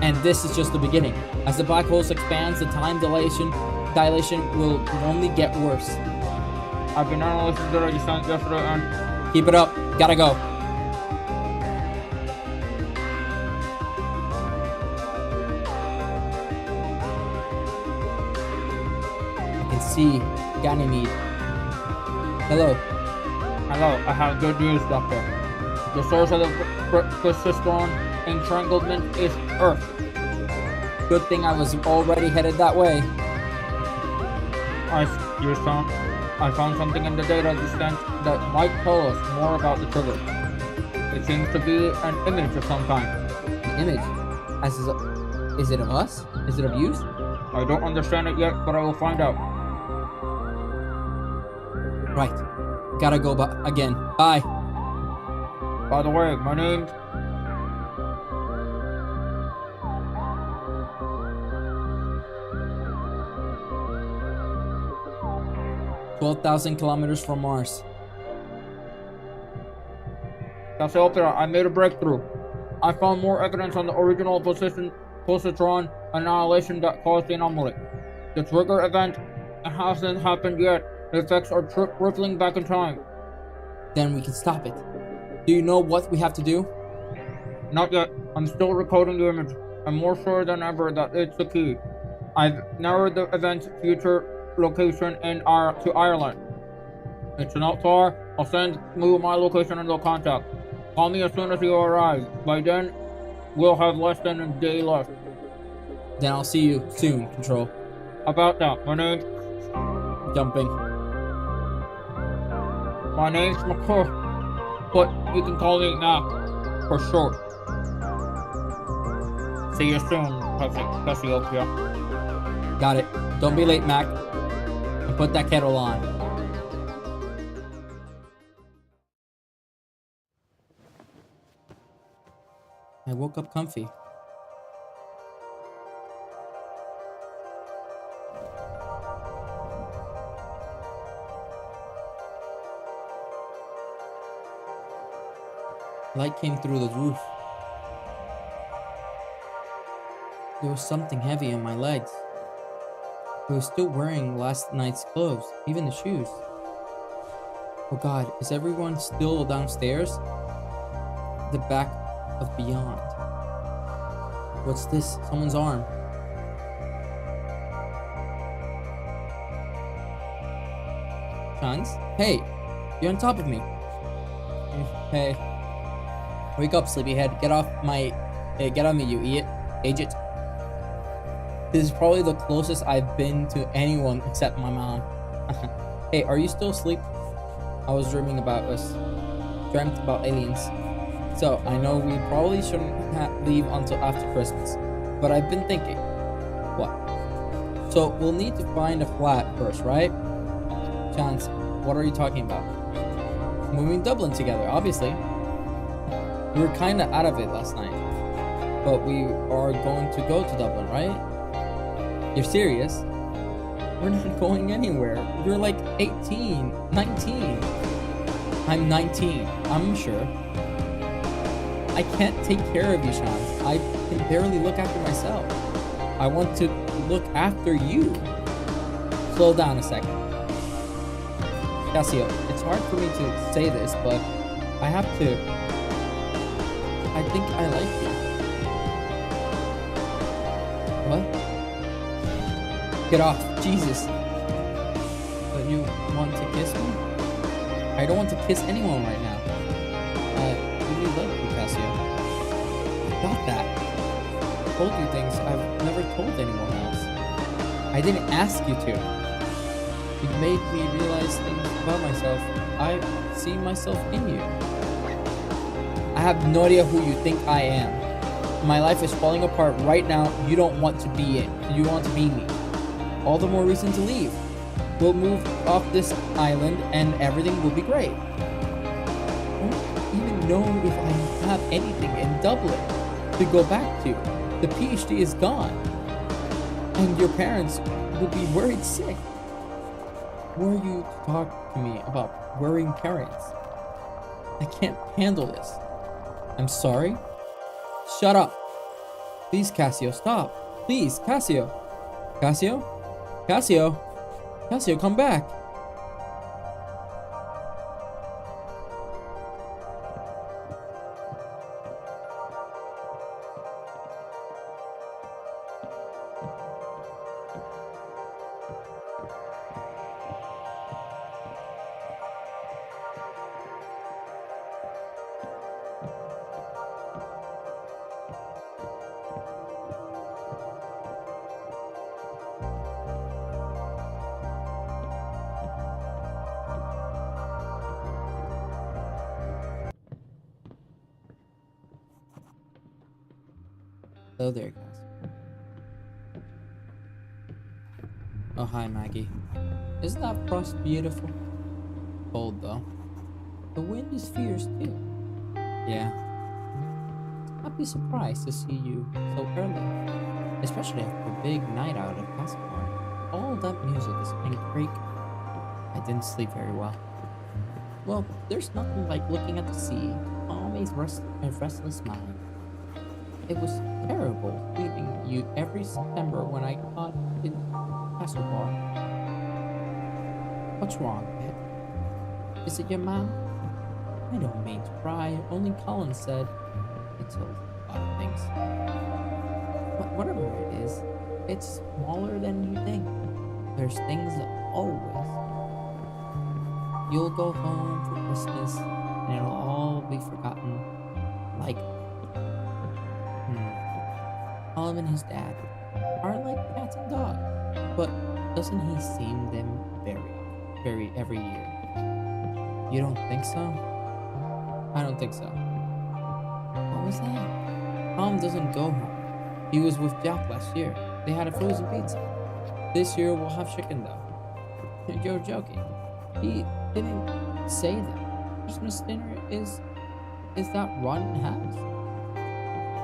And this is just the beginning. As the black hole expands, the time dilation will only get worse. I've been analyzing the you sent yesterday and Keep it up. Gotta go. I can see Ganymede. Hello. hello, I have good news, Doctor. The source of the persistent entanglement is Earth. Good thing I was already headed that way. I found something in the data distant that might tell us more about the trigger. It seems to be an image of some kind. An image. Is it of us? Is it of you? I don't understand it yet, but I will find out. Right. Gotta go again. Bye. By the way, my name's 12,000 kilometers from Mars. Cassiopeia. I made a breakthrough. I found more evidence on the original positron annihilation that caused the anomaly. The trigger event hasn't happened yet. The effects are rippling back in time. Then we can stop it. Do you know what we have to do? Not yet. I'm still recoding the image. I'm more sure than ever that it's the key. I've narrowed the event's future location to Ireland. It's not far. I'll send you my location and they'll contact. Call me as soon as you arrive. By then, we'll have less than a day left. Then I'll see you soon, Control. About that, my name's Jumping. McCoy, but you can call me Mac for short. See you soon, Cassiopeia. Got it. Don't be late, Mac. And put that kettle on. I woke up comfy. Light came through the roof. There was something heavy on my legs. I was still wearing last night's clothes, even the shoes. Oh God, is everyone still downstairs? The back of Beyond. What's this? Someone's arm. Chance? Hey, you're on top of me. Hey. Wake up, sleepyhead. Get off me, you idiot. This is probably the closest I've been to anyone except my mom. Hey, are you still asleep? I was dreaming about us. Dreamt about aliens. So, I know we probably shouldn't leave until after Christmas. But I've been thinking. What? So, we'll need to find a flat first, right? Chance, what are you talking about? Moving Dublin together, obviously. We were kinda out of it last night. But we are going to go to Dublin, right? You're serious? We're not going anywhere. You're like 18, 19. I'm 19, I'm sure. I can't take care of you, Sean. I can barely look after myself. I want to look after you. Slow down a second. Cassio, it's hard for me to say this, but I have to. I think I like you. What? Get off, Jesus. But you want to kiss me? I don't want to kiss anyone right now. I really love you, Cassio. I got that. I told you things I've never told anyone else. I didn't ask you to. You made me realize things about myself. I see myself in you. I have no idea who you think I am. My life is falling apart right now. You don't want to be it. You want to be me. All the more reason to leave. We'll move off this island and everything will be great. I don't even know if I have anything in Dublin to go back to. The PhD is gone. And your parents will be worried sick. Who are you to talk to me about worrying parents? I can't handle this. I'm sorry? Shut up. Please, Cassio, stop. Please, Cassio. Cassio? Cassio? Cassio, come back. Hello there, Cassio. Oh, hi, Maggie. Isn't that frost beautiful? Cold, though. The wind is fierce, too. Yeah. I'd be surprised to see you so early, especially after a big night out at Castlemore. All that music is playing great. I didn't sleep very well. Well, there's nothing like looking at the sea, calm a restless mind. It was terrible leaving you every September when I caught in Castlemore. What's wrong, Pip? Is it your mom? I don't mean to pry, only Colin said. It's a lot of things. But whatever it is, it's smaller than you think. There's things always. You'll go home for Christmas and it'll all be forgotten. Like, Colin and his dad are like cats and dogs. But doesn't he see them very every year? You don't think so? I don't think so. What was that? Tom doesn't go home. He was with Jack last year. They had a frozen pizza. This year we'll have chicken though. You're joking. He didn't say that. Christmas dinner is that rotten house.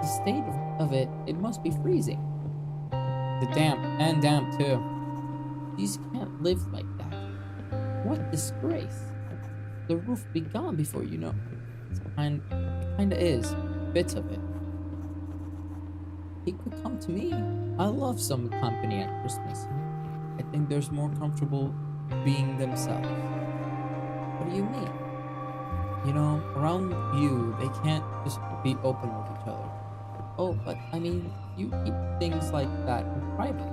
The state of it must be freezing. The damp too. These can't live like that. What disgrace. The roof be gone before you know. It kinda is. Bits of it. He could come to me. I love some company at Christmas. I think there's more comfortable being themselves. What do you mean? You know, around you, they can't just be open with each other. Oh, but I mean, you keep things like that in private.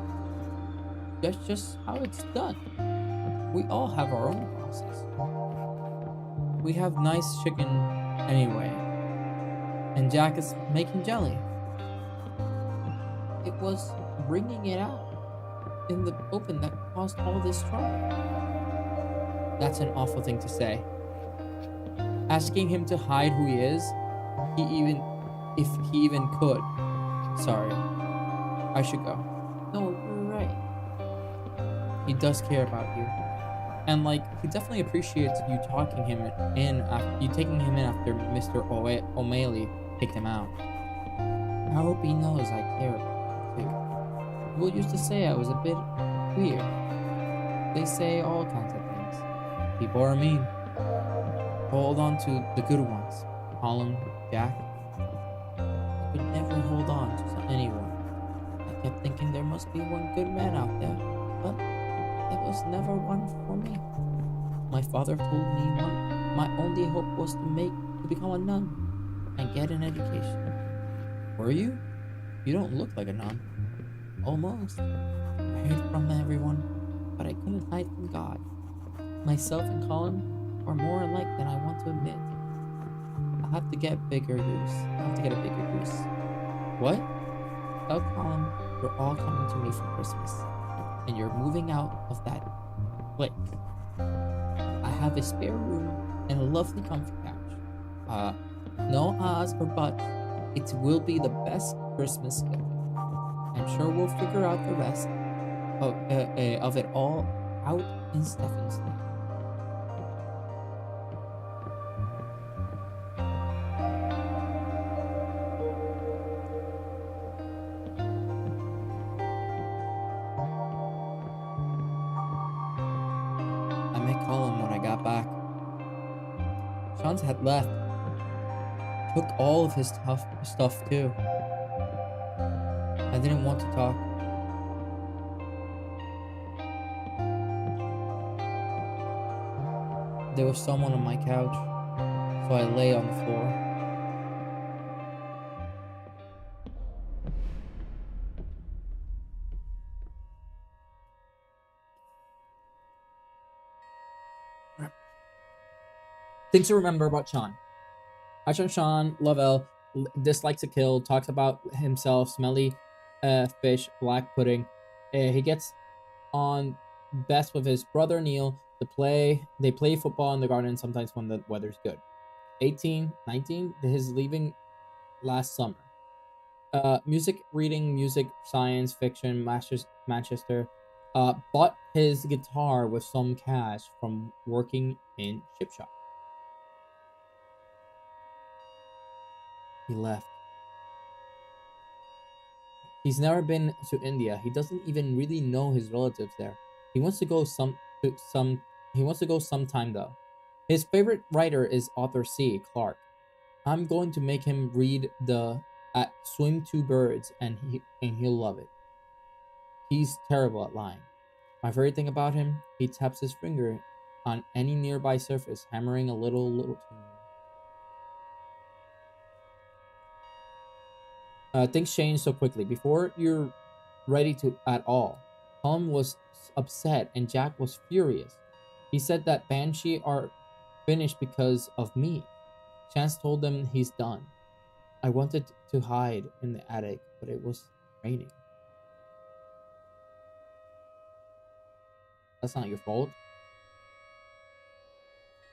That's just how it's done. We all have our own process. We have nice chicken anyway. And Jack is making jelly. It was bringing it out in the open that caused all this trouble. That's an awful thing to say. Asking him to hide who he is, if he even could. Sorry. I should go. No, you're right. He does care about you. And like, he definitely appreciates you taking him in after Mr. O'Malley kicked him out. I hope he knows I care about him too. People used to say I was a bit weird. They say all kinds of things. People are mean. Hold on to the good ones. Colin, Jack. I could never hold on to anyone. I kept thinking there must be one good man out there, but there was never one for me. My father told me my only hope was to become a nun and get an education. Were you? You don't look like a nun. Almost. I hid from everyone, but I couldn't hide from God. Myself and Colin are more alike than I want to admit. I'll have to get a bigger goose. What? Tell Colin you're all coming to me for Christmas, and you're moving out of that place. I have a spare room and a lovely comfy couch. No ahs or buts. It will be the best Christmas gift. I'm sure we'll figure out the rest of it all out in Stephen's name. I met Colin when I got back. Sean's had left. Took all of his stuff too. I didn't want to talk. There was someone on my couch, so I lay on the floor. Things to remember about Sean. Sean Lovell dislikes to kill, talks about himself, smelly fish, black pudding. He gets on best with his brother Neil. They play football in the garden sometimes when the weather's good. 18, 19, his leaving last summer. Music reading, music, science fiction, Manchester. Bought his guitar with some cash from working in chip shop. He left. He's never been to India. He doesn't even really know his relatives there. He wants to go he wants to go sometime though. His favorite writer is Arthur C. Clarke. I'm going to make him read the Swim Two Birds and he'll love it. He's terrible at lying. My favorite thing about him, he taps his finger on any nearby surface, hammering a little tune. Things change so quickly. Before you're ready to at all, Tom was upset and Jack was furious. He said that Banshee are finished because of me. Chance told them he's done. I wanted to hide in the attic, but it was raining. That's not your fault.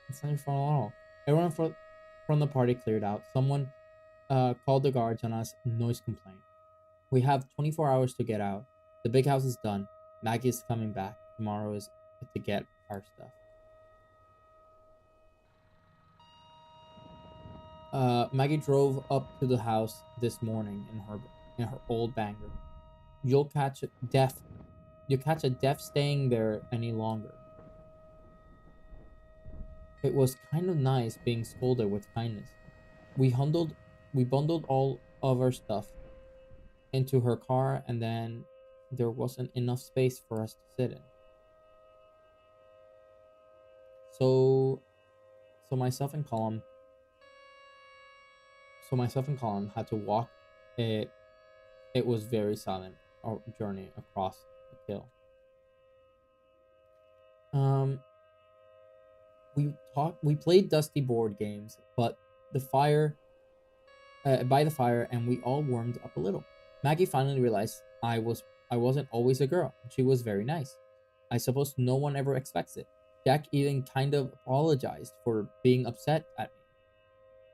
It's not your fault at all. Everyone from the party cleared out. Someone called the guards on us. Noise complaint. We have 24 hours to get out. The big house is done. Maggie is coming back. Tomorrow is to get our stuff. Maggie drove up to the house this morning in her old banger. You'll catch a deaf staying there any longer. It was kind of nice being scolded with kindness. We bundled all of our stuff into her car, and then there wasn't enough space for us to sit in. So myself and Colin had to walk. It was very silent, our journey across the hill. We played dusty board games, but by the fire, and we all warmed up a little. Maggie finally realized I wasn't always a girl. She was very nice. I suppose no one ever expects it. Jack even kind of apologized for being upset at me.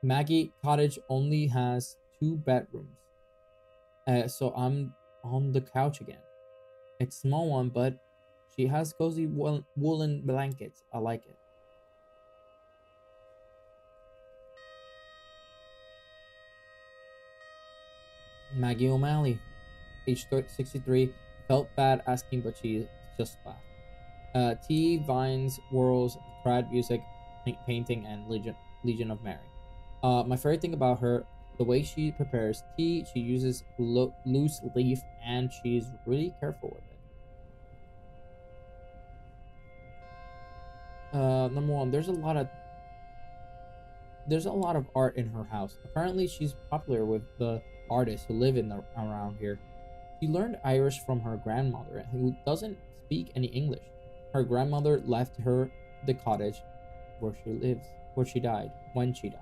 Maggie cottage only has 2 bedrooms, so I'm on the couch again. It's a small one, but she has cozy woolen blankets. I like it. Maggie O'Malley, age 63, felt bad asking, but she just laughed. Tea, vines, whirls, trad music, painting, and Legion of Mary. My favorite thing about her, the way she prepares tea, she uses loose leaf, and she's really careful with it. Number 1, there's a lot of art in her house. Apparently, she's popular with the artists who live around here. She learned Irish from her grandmother, who doesn't speak any English. Her grandmother left her the cottage where she died, when she died.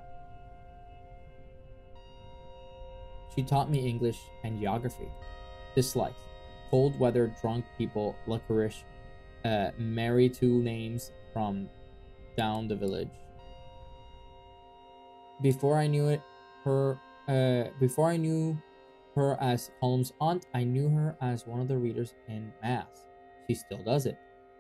She taught me English and geography. Dislikes: cold weather, drunk people, licorice, marry 2 names from down the village. Before I knew her as Colum's aunt, I knew her as one of the readers in Mass. She still does it.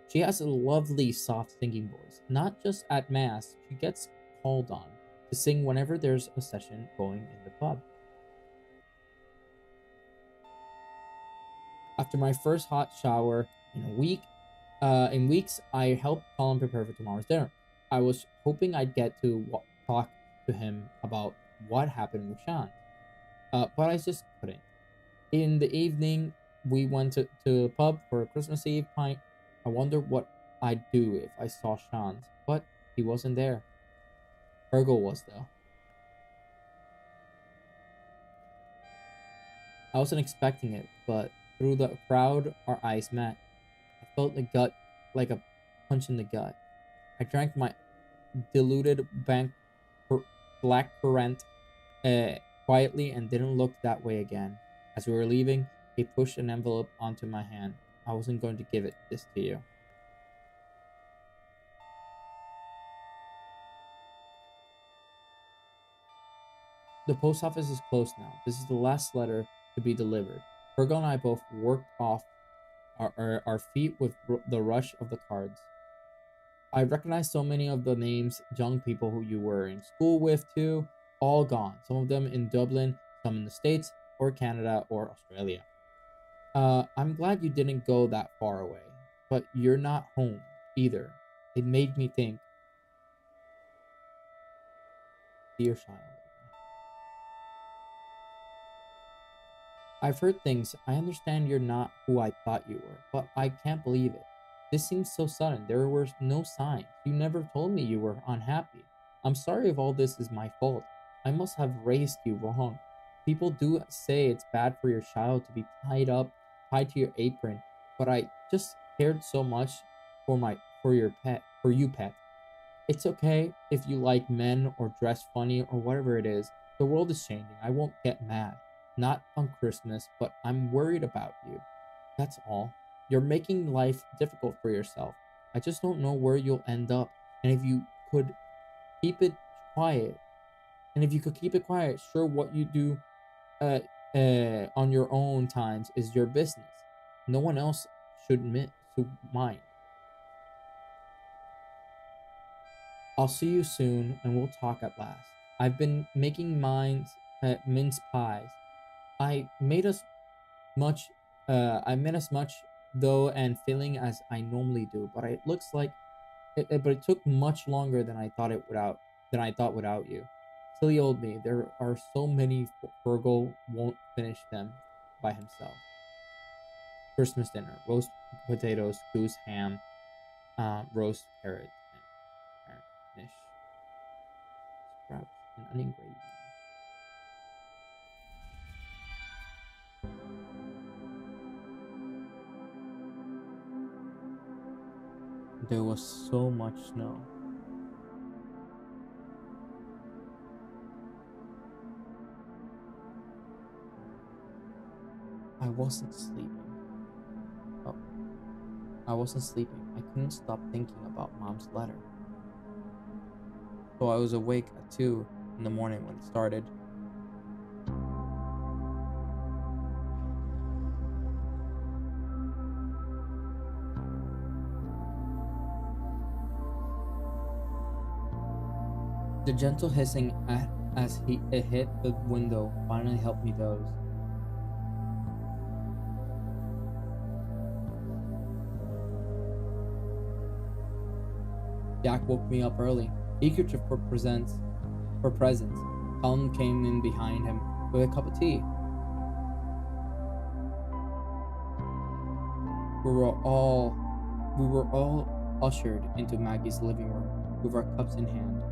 She has a lovely, soft singing voice. Not just at Mass, she gets called on to sing whenever there's a session going in the pub. After my first hot shower in weeks, I helped Colin prepare for tomorrow's dinner. I was hoping I'd get to talk to him about what happened with Sean, but I just couldn't. In the evening, we went to the pub for a Christmas Eve pint. I wondered what I'd do if I saw Sean's, but he wasn't there. Fergal was, though. I wasn't expecting it, but through the crowd, our eyes met. I felt the gut like a punch in the gut. I drank my diluted black currant quietly and didn't look that way again. As we were leaving, he pushed an envelope onto my hand. I wasn't going to give this to you. The post office is closed now. This is the last letter to be delivered. Fergal and I both worked off our feet with the rush of the cards. I recognized so many of the names, young people who you were in school with too, all gone. Some of them in Dublin, some in the States, or Canada, or Australia. I'm glad you didn't go that far away, but you're not home either. It made me think. Dear child. I've heard things. I understand you're not who I thought you were, but I can't believe it. This seems so sudden. There were no signs. You never told me you were unhappy. I'm sorry if all this is my fault. I must have raised you wrong. People do say it's bad for your child to be tied to your apron, but I just cared so much for you, pet. It's okay if you like men or dress funny or whatever it is. The world is changing. I won't get mad. Not on Christmas, but I'm worried about you. That's all. You're making life difficult for yourself. I just don't know where you'll end up. And if you could keep it quiet, sure, what you do on your own times is your business. No one else should mind. I'll see you soon, and we'll talk at last. I've been making mince pies. I made as much dough and filling as I normally do, but it took much longer than I thought without you. Silly old me. There are so many. Fergal won't finish them by himself. Christmas dinner: roast potatoes, goose ham, roast carrot, and fish, sprouts, and onion gravy. There was so much snow. I wasn't sleeping. Oh, I wasn't sleeping. I couldn't stop thinking about Mom's letter. So I was awake at 2 in the morning when it started. The gentle hissing as it hit the window finally helped me doze. Jack woke me up early, eager for presents. Colin came in behind him with a cup of tea. We were all ushered into Maggie's living room with our cups in hand.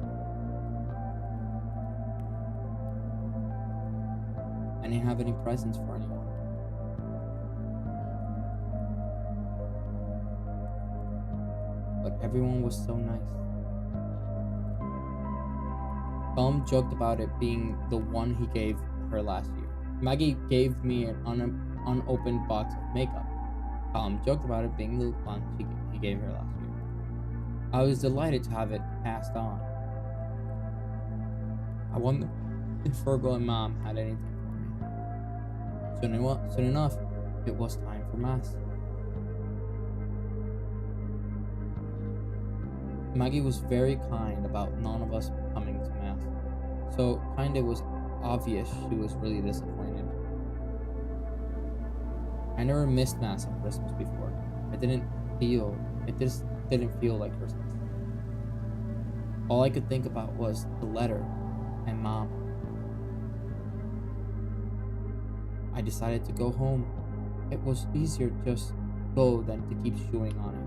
I didn't have any presents for anyone. But everyone was so nice. Tom joked about it being the one he gave her last year. Maggie gave me an unopened box of makeup. Tom joked about it being the one he gave her last year. I was delighted to have it passed on. I wondered if Fergal and Mom had anything for me. Soon enough, it was time for Mass. Maggie was very kind about none of us coming to Mass, so kind it was obvious she was really disappointed. I never missed Mass on Christmas before. It just didn't feel like Christmas. All I could think about was the letter and Mom. I decided to go home. It was easier to just go than to keep chewing on it.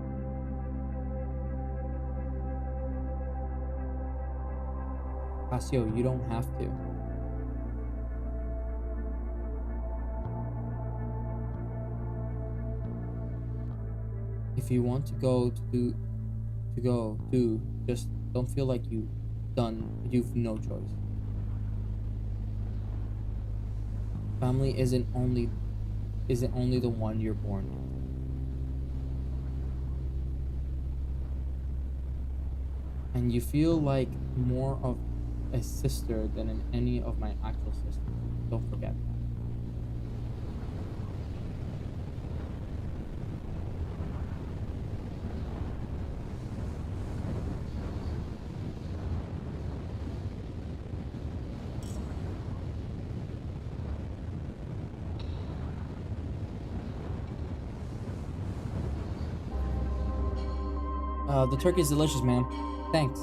Casio, you don't have to. If you want to go do. Just don't feel like you've no choice. Family isn't only the one you're born with. And you feel like more of a sister than in any of my actual sisters. Don't forget that. The turkey's delicious, man. Thanks.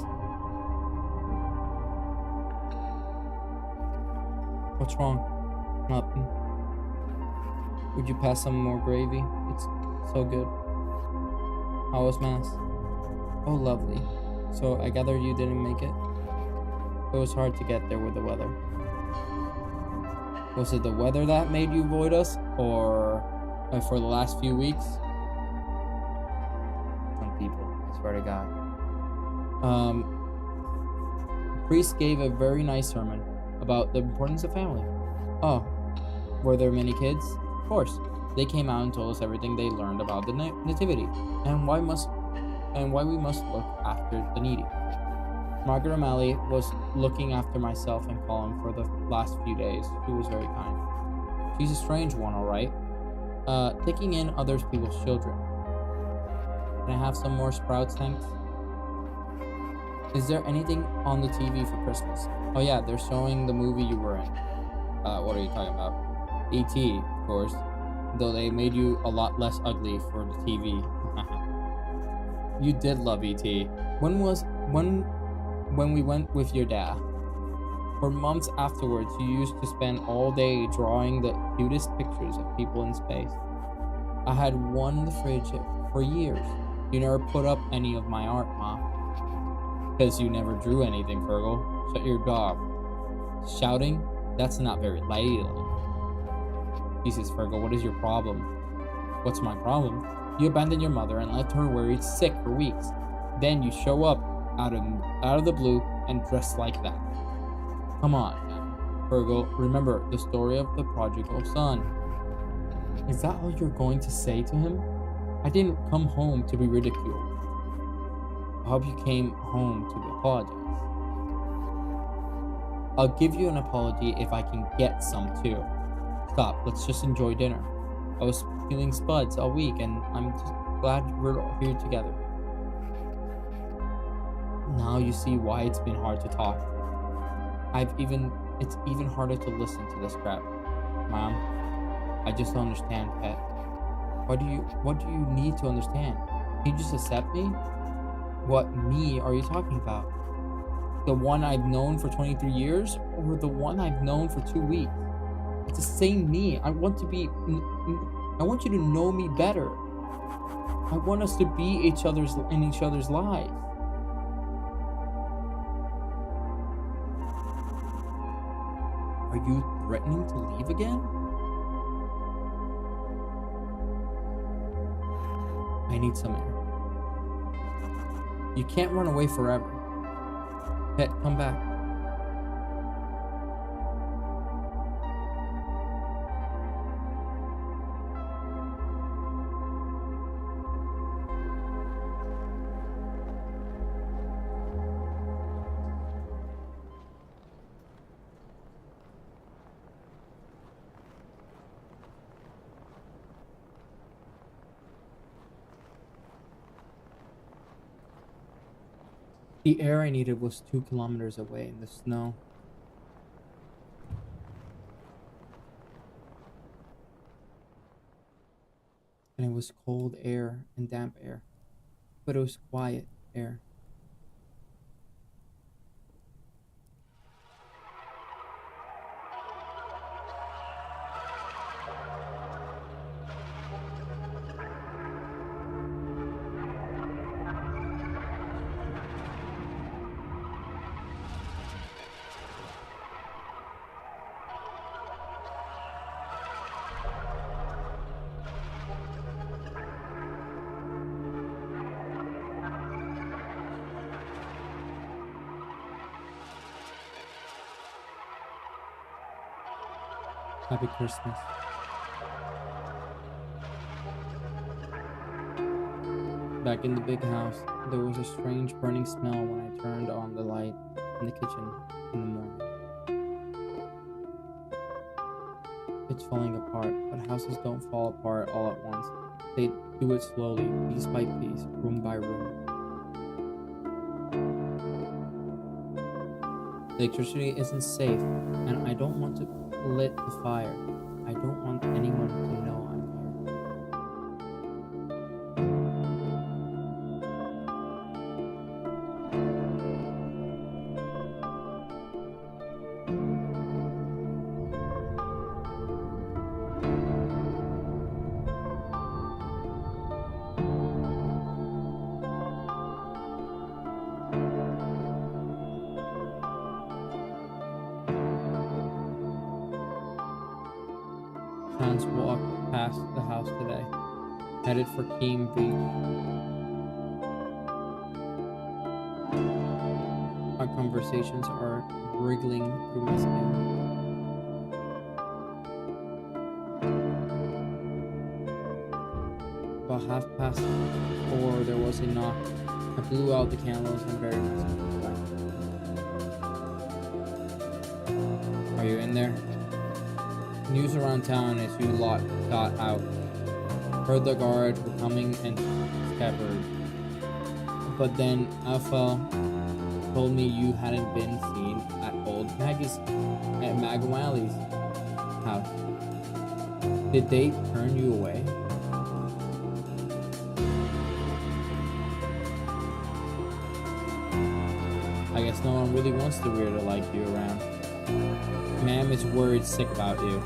What's wrong? Nothing. Would you pass some more gravy? It's so good. How was Mass? Oh, lovely. So I gather you didn't make it? It was hard to get there with the weather. Was it the weather that made you avoid us? Or for the last few weeks? Some people, I swear to God. The priest gave a very nice sermon about the importance of family. Oh, were there many kids? Of course. They came out and told us everything they learned about the nativity and why we must look after the needy. Margaret O'Malley was looking after myself and Colin for the last few days. She was very kind. She's a strange one, all right. Taking in other people's children. Can I have some more sprouts, thanks? Is there anything on the TV for Christmas? Oh yeah, they're showing the movie you were in. What are you talking about? E.T., of course. Though they made you a lot less ugly for the TV. You did love E.T. When we went with your dad? For months afterwards, you used to spend all day drawing the cutest pictures of people in space. I had one in the fridge for years. You never put up any of my art, Mom. Because you never drew anything, Fergal. Shut your jaw. Shouting? That's not very ladylike. Jesus, Fergal, what is your problem? What's my problem? You abandoned your mother and left her worried sick for weeks. Then you show up out of the blue and dress like that. Come on, Fergal, remember the story of the prodigal son. Is that all you're going to say to him? I didn't come home to be ridiculed. I hope you came home to apologize. I'll give you an apology if I can get some too. Stop, let's just enjoy dinner. I was peeling spuds all week and I'm just glad we're all here together. Now you see why it's been hard to talk. It's even harder to listen to this crap. Mom, I just don't understand, pet. What do you need to understand? Can you just accept me? What me are you talking about? The one I've known for 23 years or the one I've known for 2 weeks? It's the same me. I want you to know me better. I want us to be in each other's lives. Are you threatening to leave again? I need some air. You can't run away forever. Pet, come back. The air I needed was 2 kilometers away in the snow. And it was cold air and damp air, but it was quiet air. Happy Christmas. Back in the big house, there was a strange burning smell when I turned on the light in the kitchen in the morning. It's falling apart, but houses don't fall apart all at once. They do it slowly, piece by piece, room by room. Electricity isn't safe, and I don't want to lit the fire. I don't want anyone to know I'm here. Chance walked past the house today, headed for Keene Beach. Our conversations are wriggling through my skin. About 4:30, there was a knock. I blew out the candles and buried myself back. Are you in there? News around town is you lot got out. Heard the guards were coming and scabbard. But then Alpha told me you hadn't been seen at Magwali's house. Did they turn you away? I guess no one really wants the weirdo like you around. Ma'am is worried sick about you.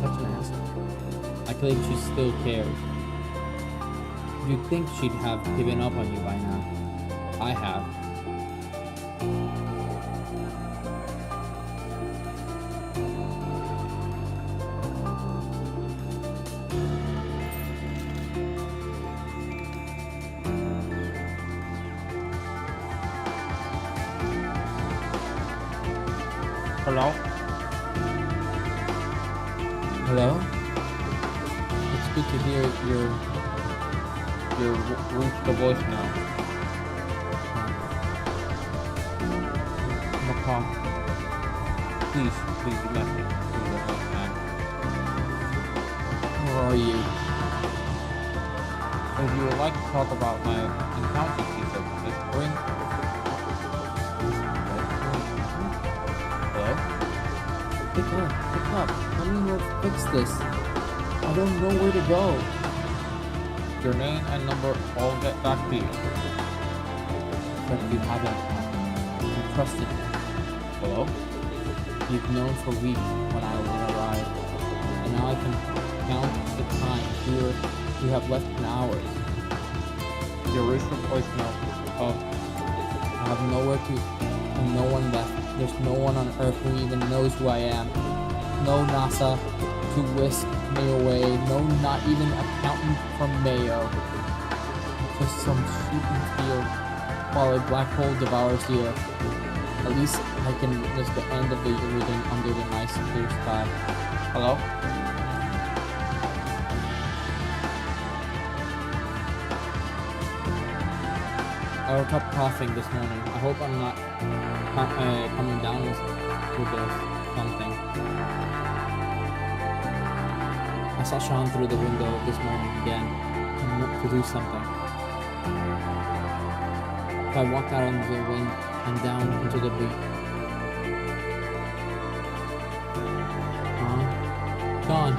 Such an asshole. I claim she still cares. You'd think she'd have given up on you by now. I have. Hello? Hello? It's good to hear your Reach the voicemail. Macaw. Please let me. Where are you? If you would like to talk about my accountancy services, bring. Hello? Pick up. Let me fix this. I don't know where to go. Your name and number, I'll get back to you. But you haven't. You trusted me. Hello? You've known for weeks when I will arrive. And now I can count the time you have left in hours. Your recent voicemail. Oh, I have nowhere to and no one left. There's no one on Earth who even knows who I am. No NASA to whisk me away. No, not even accountant from Mayo. Just some shooting field while a black hole devours the Earth. At least I can witness the end of the everything under the nice clear sky. hello? I woke up coughing this morning. I hope I'm not coming down with something. I saw Sean through the window this morning again to do something. I walked out on the wind and down into the beach. Sean.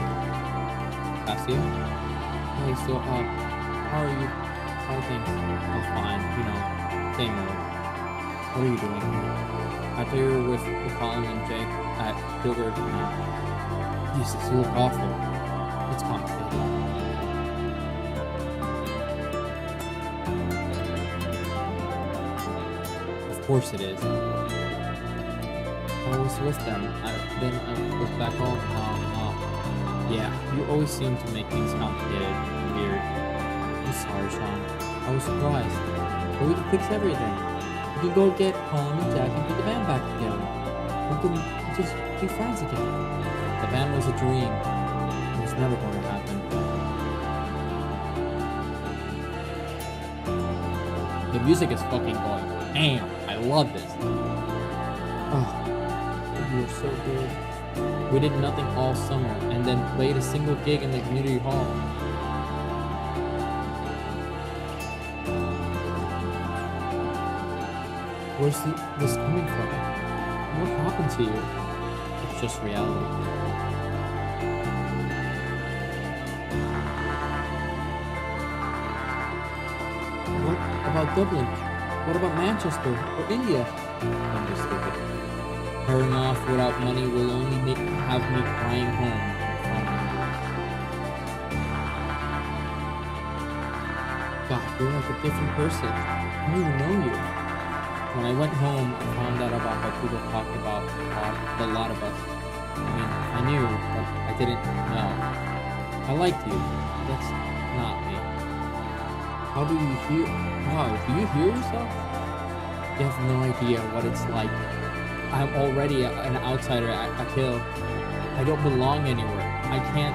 That's you? Hey, so, how are you? How are things? I'm fine, same old. What are you doing? I thought you were with Colin and Jake at Sugar now. Jesus, you look awful. It's complicated. Of course it is. I was with them. Then I was back home. Yeah, you always seem to make things complicated and weird. I'm sorry, Sean. I was surprised. But we can fix everything. We can go get Colin and Jack and put the band back together. We can just be friends again. The band was a dream. It was never going to happen. The music is fucking going. Damn, I love this. Oh, you were so good. We did nothing all summer and then played a single gig in the community hall. Where's this coming from? What happened to you? It's just reality. What about Dublin? What about Manchester or India? I'm just stupid. Hurrying off without money will only have me crying home. God, you're like a different person. I don't even know you. When I went home, I found out about how people talked about a lot of us. I mean, I knew, but I didn't know. I liked you. That's not me. How do you hear? Wow, do you hear yourself? You have no idea what it's like. I'm already an outsider at Akil. I don't belong anywhere. I can't.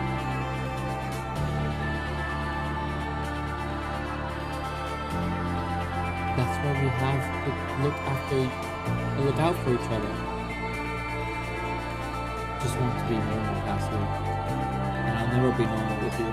That's why we have to look out for each other. Just want to be normal, Cassidy. And I'll never be normal with you.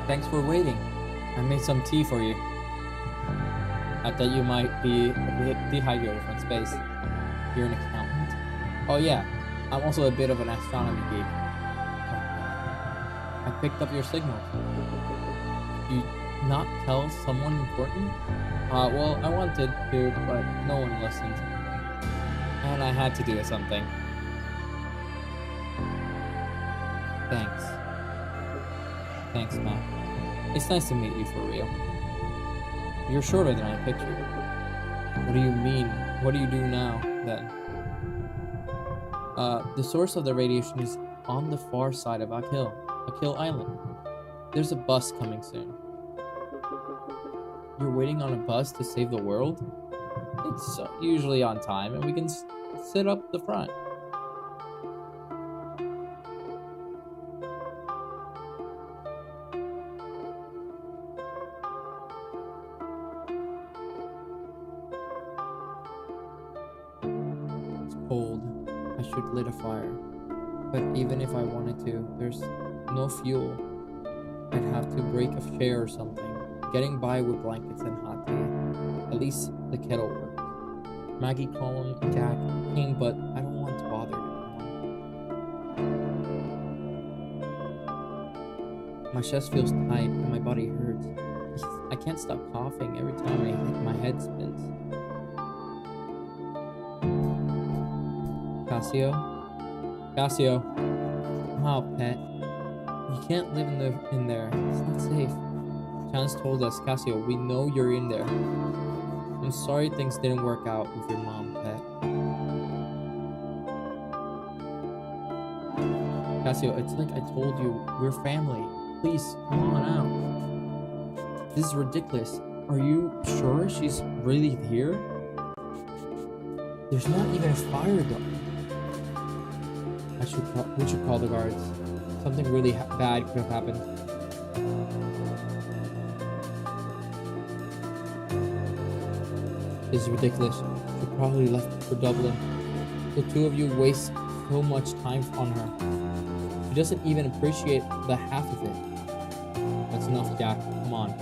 Thanks for waiting. I made some tea for you. I thought you might be a bit dehydrated from space. You're an accountant? Oh yeah, I'm also a bit of an astronomy geek. I picked up your signal. You not tell someone important? Well, I wanted to, but no one listened. And I had to do something. Thanks, Matt. It's nice to meet you for real. You're shorter than I pictured. What do you mean? What do you do now, then? The source of the radiation is on the far side of Akil Island. There's a bus coming soon. You're waiting on a bus to save the world? It's usually on time, and we can sit up the front. Cold. I should lit a fire. But even if I wanted to, there's no fuel. I'd have to break a chair or something. Getting by with blankets and hot tea. At least the kettle works. Maggie, Colin, and Jack came, but I don't want to bother anyone. My chest feels tight and my body hurts. I can't stop coughing every time my head spins. Cassio. Come out, pet. You can't live in there. It's not safe. Chance told us, Cassio, we know you're in there. I'm sorry things didn't work out with your mom, pet. Cassio, it's like I told you, we're family. Please, come on out. This is ridiculous. Are you sure she's really here? There's not even a fire though. We should call the guards. Something really bad could have happened. This is ridiculous. She probably left for Dublin. The two of you waste so much time on her. She doesn't even appreciate the half of it. That's enough, Jack. Come on.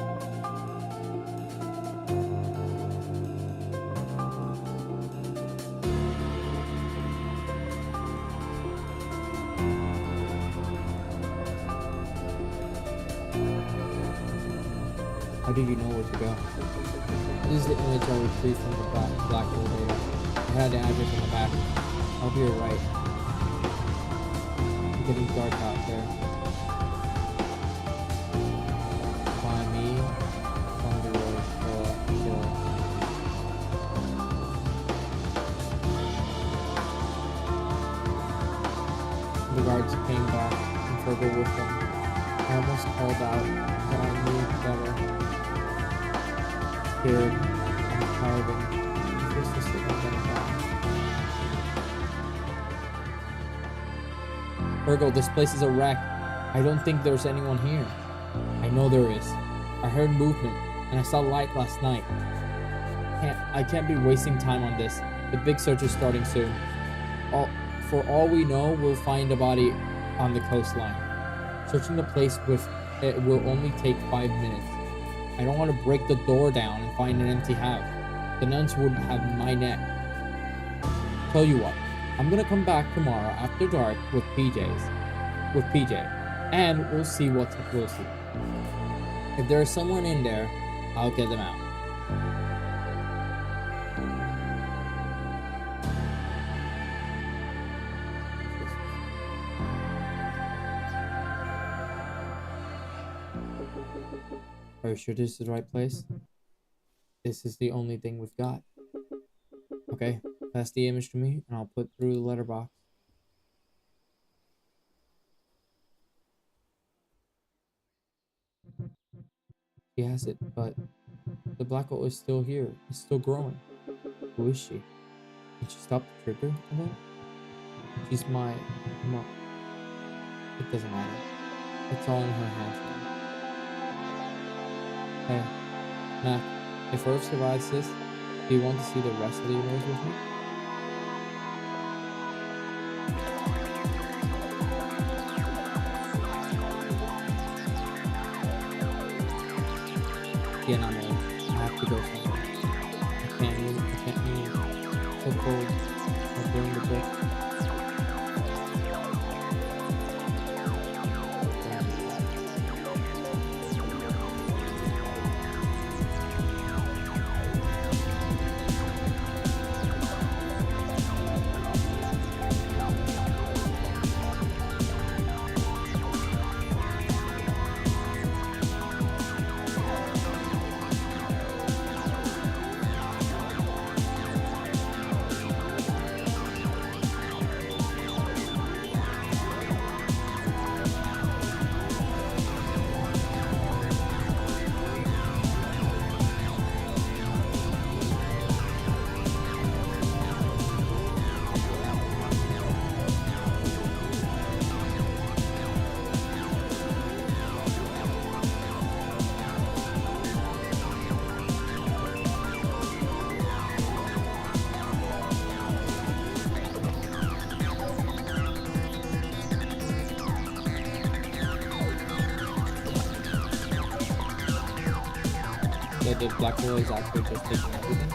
How do you know where to go? This is the image I retrieved from the black elevator. I had the address on the back. I'll be right. It's getting dark out there. By me, guards came back and Fergal with them. I almost called out, but I knew better. Scared and hiding. He was just sitting there. Fergal, this place is a wreck. I don't think there's anyone here. I know there is. I heard movement, and I saw light last night. I can't be wasting time on this. The big search is starting soon. For all we know, we'll find a body on the coastline. Searching the place will only take 5 minutes. I don't want to break the door down and find an empty house. The nuns would have my neck. Tell you what, I'm gonna come back tomorrow after dark with PJ, and we'll see. If there's someone in there, I'll get them out. Are you sure this is the right place? This is the only thing we've got. Okay, pass the image to me and I'll put through the letterbox. She has it, but the black hole is still here. It's still growing. Who is she? Did she stop the trigger event? She's my mom. It doesn't matter. It's all in her hands now. Hey, Mac, if Earth survives this, do you want to see the rest of the universe with me? Yeah, no, man. I have to go somewhere. I can't move. It's so cold. I'll burn the book. So the black hole is actually just taking everything?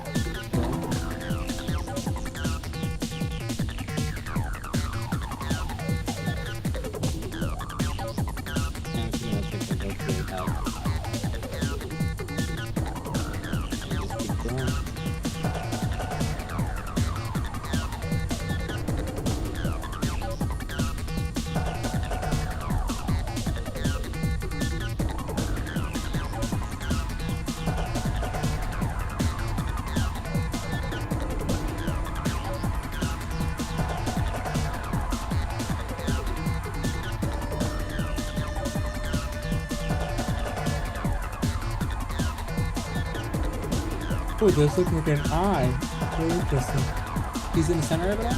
Oh, this looks like an eye. Very interesting. He's in the center of it all?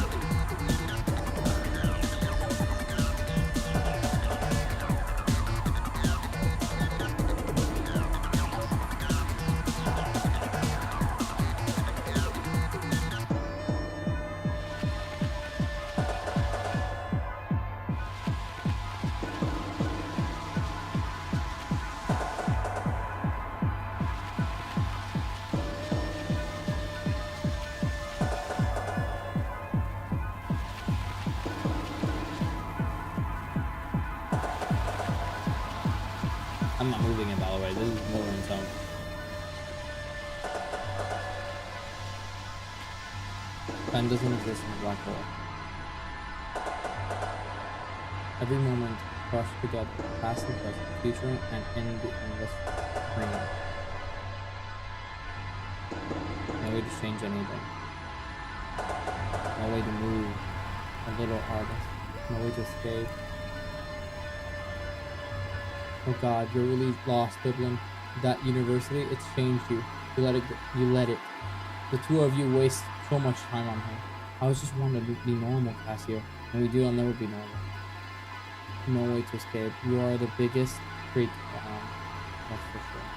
I'm not moving it, by the way. This is Moran's zone. Time doesn't exist in a black hole. Every moment crushed together, past and present, future and in the endless stream. No way to change anything. No way to move a little artist. No way to escape. Oh God, you're really lost, Dublin. That university, it's changed you. You let it go. You let it. The two of you waste so much time on her. I was just wanting to be normal, Cassio. And with you, I'll never be normal. No way to escape. You are the biggest freak around. That's for sure.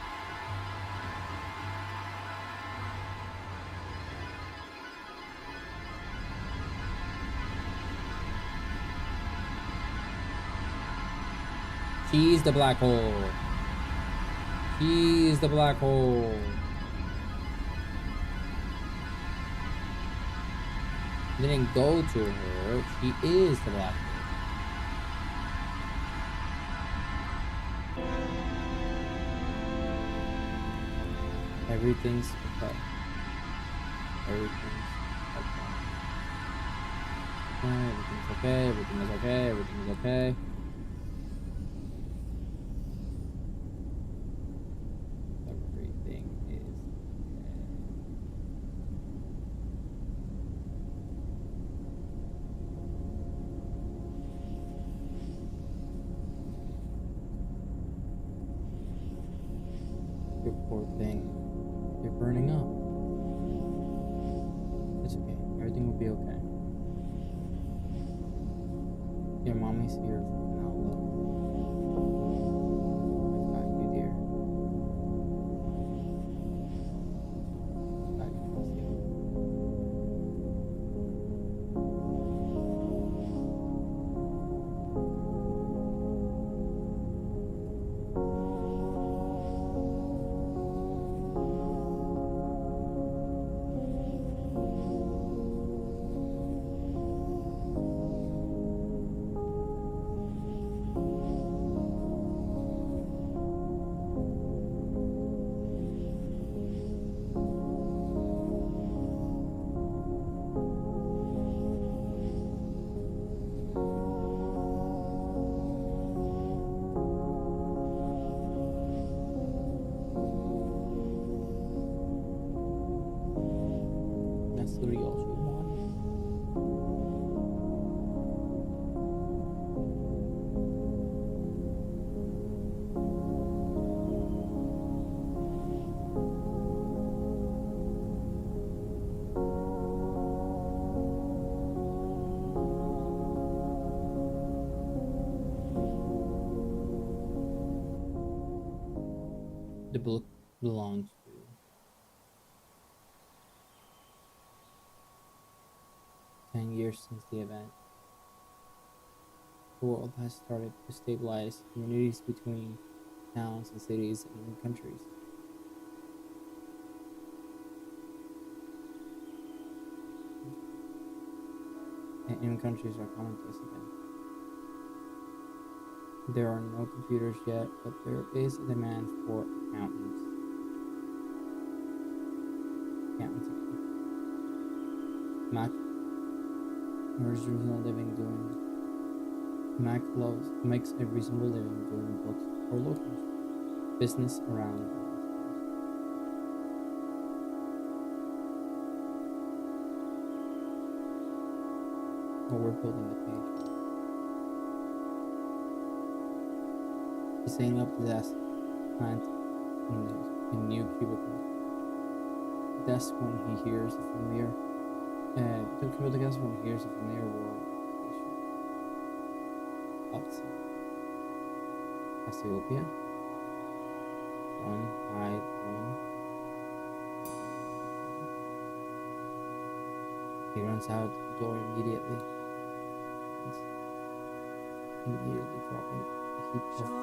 She's the black hole. She's the black hole. Didn't go to her. She is the black hole. Everything's okay. Everything's okay. Everything's okay. Everything is okay. Everything is okay. Everything is okay. You poor thing. You're burning up. It's okay. Everything will be okay. Your mommy's here from now, love. I've got you, dear. I've got you, Cassio. That's literally all she wanted. The book belongs to 10 years since the event. The world has started to stabilize communities between towns and cities and even countries. And even countries are commonplace again. There are no computers yet, but there is a demand for accountants. Accountants again. Mac, where's reasonable living doing? Mac makes a reasonable living doing books for locals. Business around the hospitals. Oh, we're building the page. He's setting up the desk plant in new cubicle. Desk when he hears a familiar. The computer desk when he hears a familiar word. Outside. Cassiopeia. One, hide, one. He runs out the door immediately. Immediately dropping a heap of powder.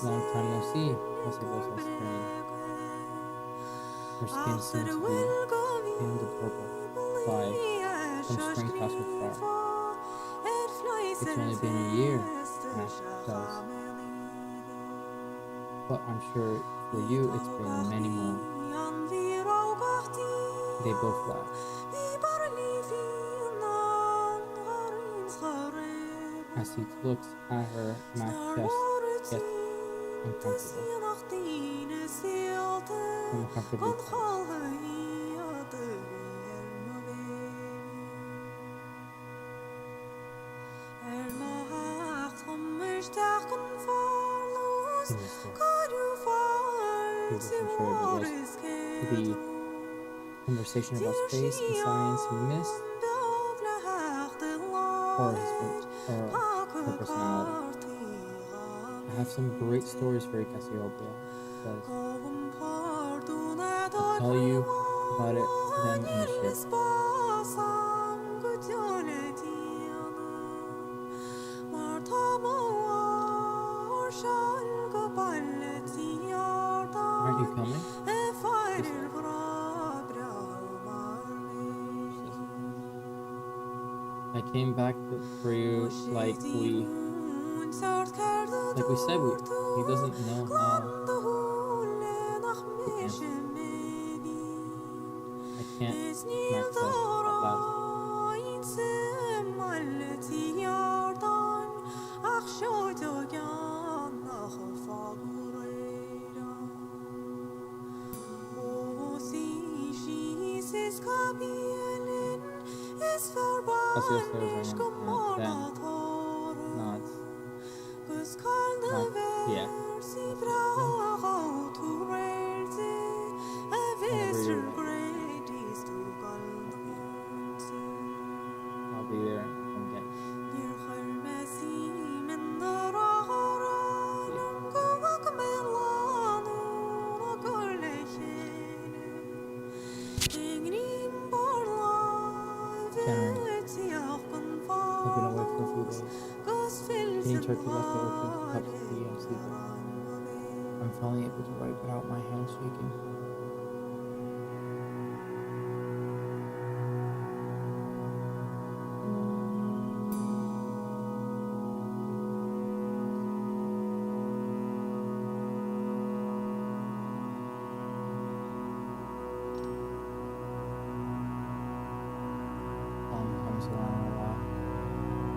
Long time no see, Cassio says grinning. Her skin seems to be tinged purple by some strange cosmic star. It's only been a year, Max says. But I'm sure for you it's been many more. They both laugh. As he looks at her, Max just gets uncomfortable. Uncomfortably tight. he wasn't sure if it was the conversation about space and science he missed, or her personality. I have some great stories for you, Cassiopeia. Says, I'll tell you about them in the ship. Aren't you coming? She said. I came back for you like we said we. He doesn't know how to answer. I can't, Max said at last. Casio stares at him and then nods. Yeah. Whenever you're ready. I'll be there and come get you. January. I've been away for a few days. Eating turkey leftovers, drinking cups of tea, and sleeping. I'm finally able to write without my hands shaking. Comes around a lot.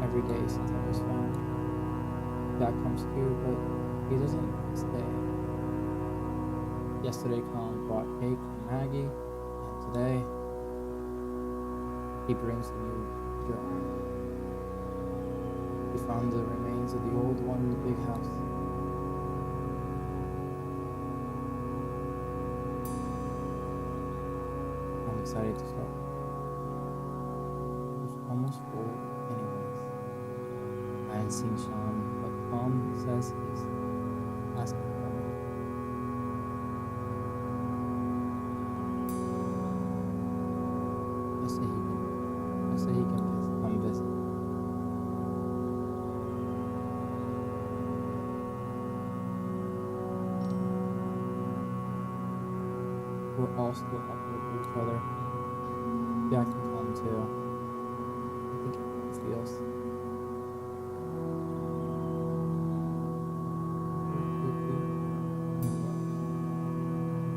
Every day since I was found. Dad comes too, but he doesn't stay. Yesterday, Colin brought cake for Maggie, and today, he brings the new journal. We found the remains of the old one in the big house. I'm excited to start. It's almost full anyways. I hadn't seen Sean, but Tom says he's asking for me. I say he can come visit. We're all still awkward with each other. Jack can come too. I think he feels.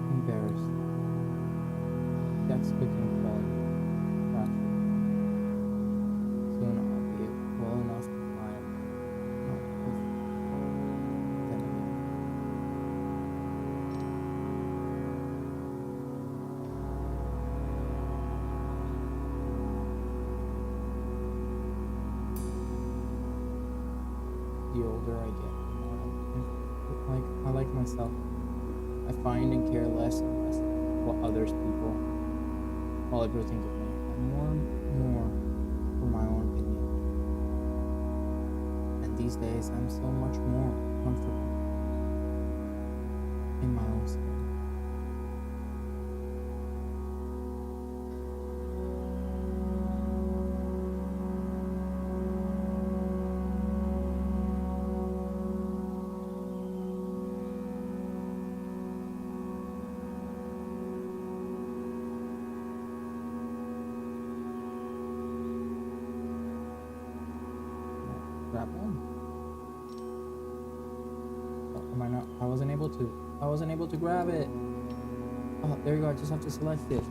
Embarrassed. Jack's speaking quality. Soon I'll be well enough to climb up with them again. The older I get, the more I like myself. I find and care less and less what others people will ever think of me, and more for my own opinion. And these days, I'm so much more comfortable in my own skin. Grab one. Oh, am I not? I wasn't able to grab it. Oh, there you go. I just have to select it.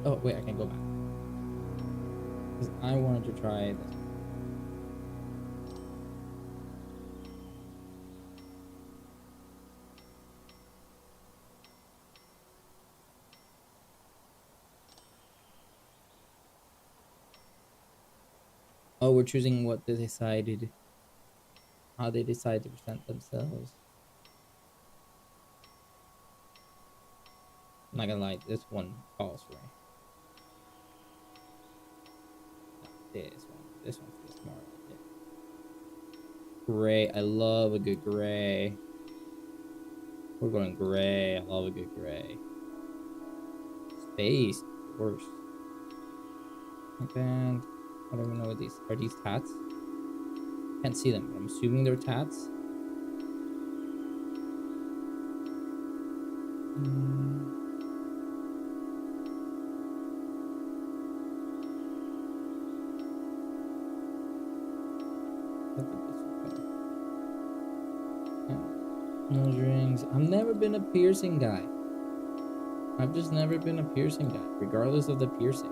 Oh wait, I can go back. Because I wanted to try this. Oh, we're choosing what they decided, how they decide to present themselves. I'm not gonna lie, this one calls for me. Not this one. This one feels more like it. Gray. I love a good gray. We're going gray. I love a good gray. Space. Worse. And I don't even know what these are. These tats? Can't see them, but I'm assuming they're tats. I think this is better. Nose rings. I've never been a piercing guy. I've just never been a piercing guy, regardless of the piercing.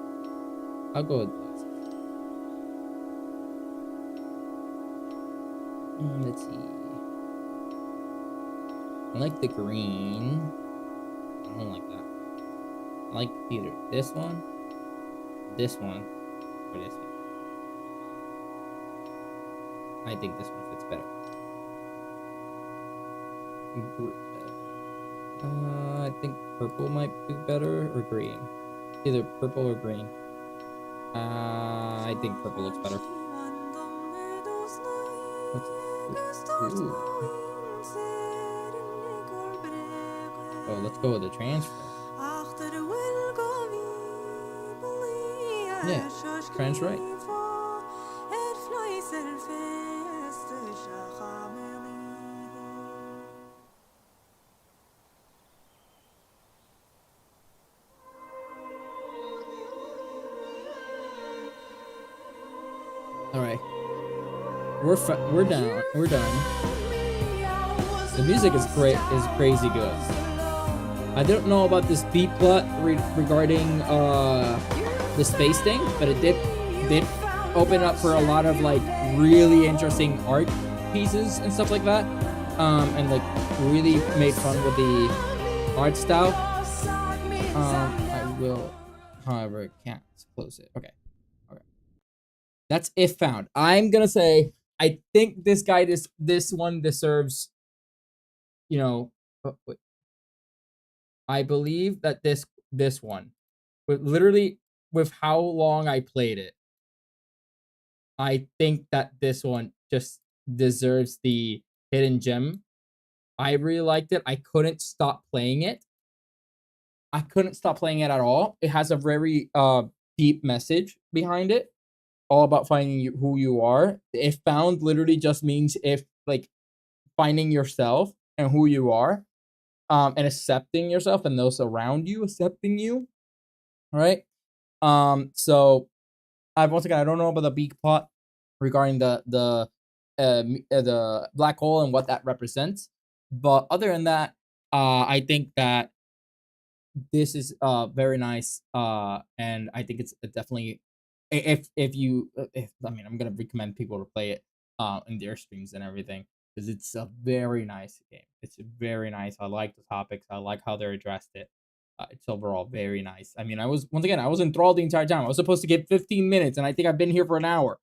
I'll go with glasses. Let's see. I like the green. I don't like that. I like either this one, or this one. I think this one fits better. I think purple might do better, or green. Either purple or green. I think purple looks better. Ooh. Oh, let's go with the transfer. Yeah, trans right. All right, we're down. We're done. The music is great. Is crazy good. I don't know about this beat plot regarding the space thing, but it did open up for a lot of like really interesting art pieces and stuff like that, and like really made fun with the art style. I will, however, can't close it. Okay. That's if found. I'm gonna say I think this guy this one deserves, you know, I believe that this one, with literally with how long I played it, I think that this one just deserves the hidden gem. I really liked it. I couldn't stop playing it. I couldn't stop playing it at all. It has a very deep message behind it, all about finding who you are. If found literally just means if like finding yourself and who you are, and accepting yourself and those around you accepting you. All right. So once again, I don't know about the big plot regarding the black hole and what that represents, but other than that, I think that this is very nice, and I think it's definitely, if you if I mean, I'm gonna recommend people to play it in their streams and everything, because it's a very nice game. It's very nice. I like the topics. I like how they addressed it. It's overall very nice. I mean, I was enthralled the entire time. I was supposed to get 15 minutes, and I think I've been here for an hour,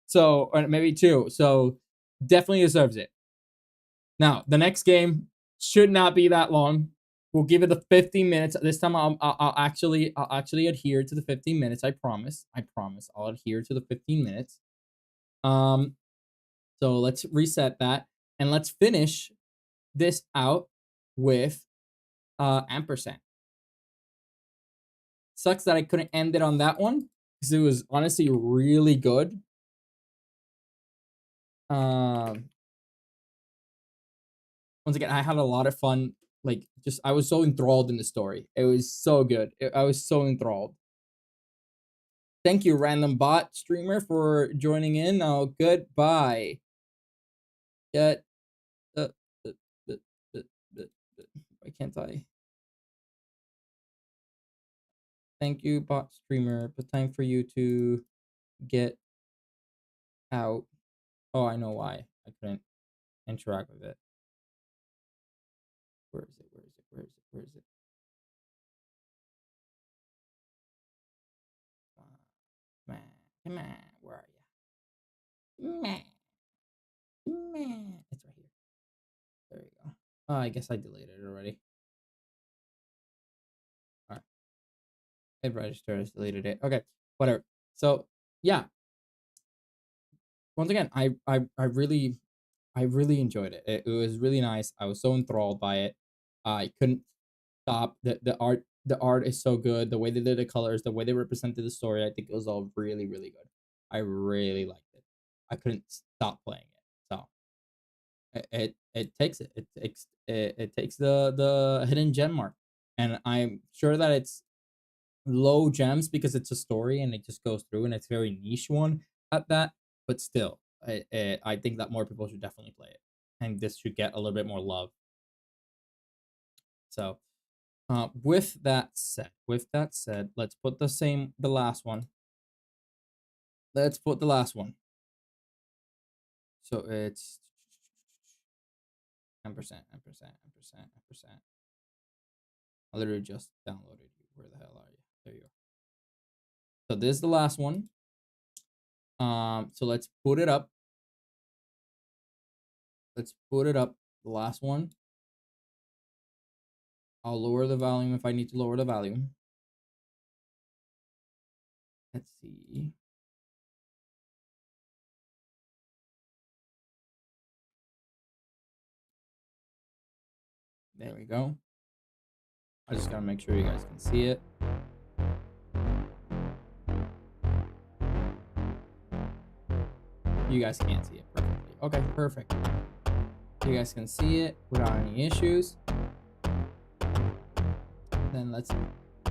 so or maybe two. So definitely deserves it. Now the next game should not be that long. We'll give it the 15 minutes. This time I'll actually adhere to the 15 minutes. I promise. I'll adhere to the 15 minutes. So let's reset that and let's finish this out with ampersand. Sucks that I couldn't end it on that one because it was honestly really good. Once again, I had a lot of fun. Like, just I was so enthralled in the story. It was so good. I was so enthralled. Thank you, random bot streamer, for joining in. Now, goodbye. Get why can't I? Thank you, bot streamer. But time for you to get out. Oh, I know why. I couldn't interact with it. Where is it? Where is it? Where is it? Where is it? Man, come on. Where are you? Man. It's right here. There you go. Oh, I guess I deleted it already. It registered as deleted it. Okay, whatever. So yeah, once again, I really enjoyed it. It was really nice. I was so enthralled by it. I couldn't stop. The art is so good. The way they did the colors, the way they represented the story, I think it was all really really good. I really liked it. I couldn't stop playing it. So it takes it. It takes the hidden gem mark, and I'm sure that it's low gems because it's a story and it just goes through and it's very niche one at that. But still, I think that more people should definitely play it, and this should get a little bit more love. So, with that said, let's put the last one. Let's put the last one. So it's 10%, 10%, 10%, 10%. I literally just downloaded you. Where the hell are you? There you go. So this is the last one. So let's put it up. Let's put it up. The last one. I'll lower the volume if I need to lower the volume. Let's see. There we go. I just gotta make sure you guys can see it. You guys can't see it perfectly. Okay, perfect. You guys can see it without any issues. Then let's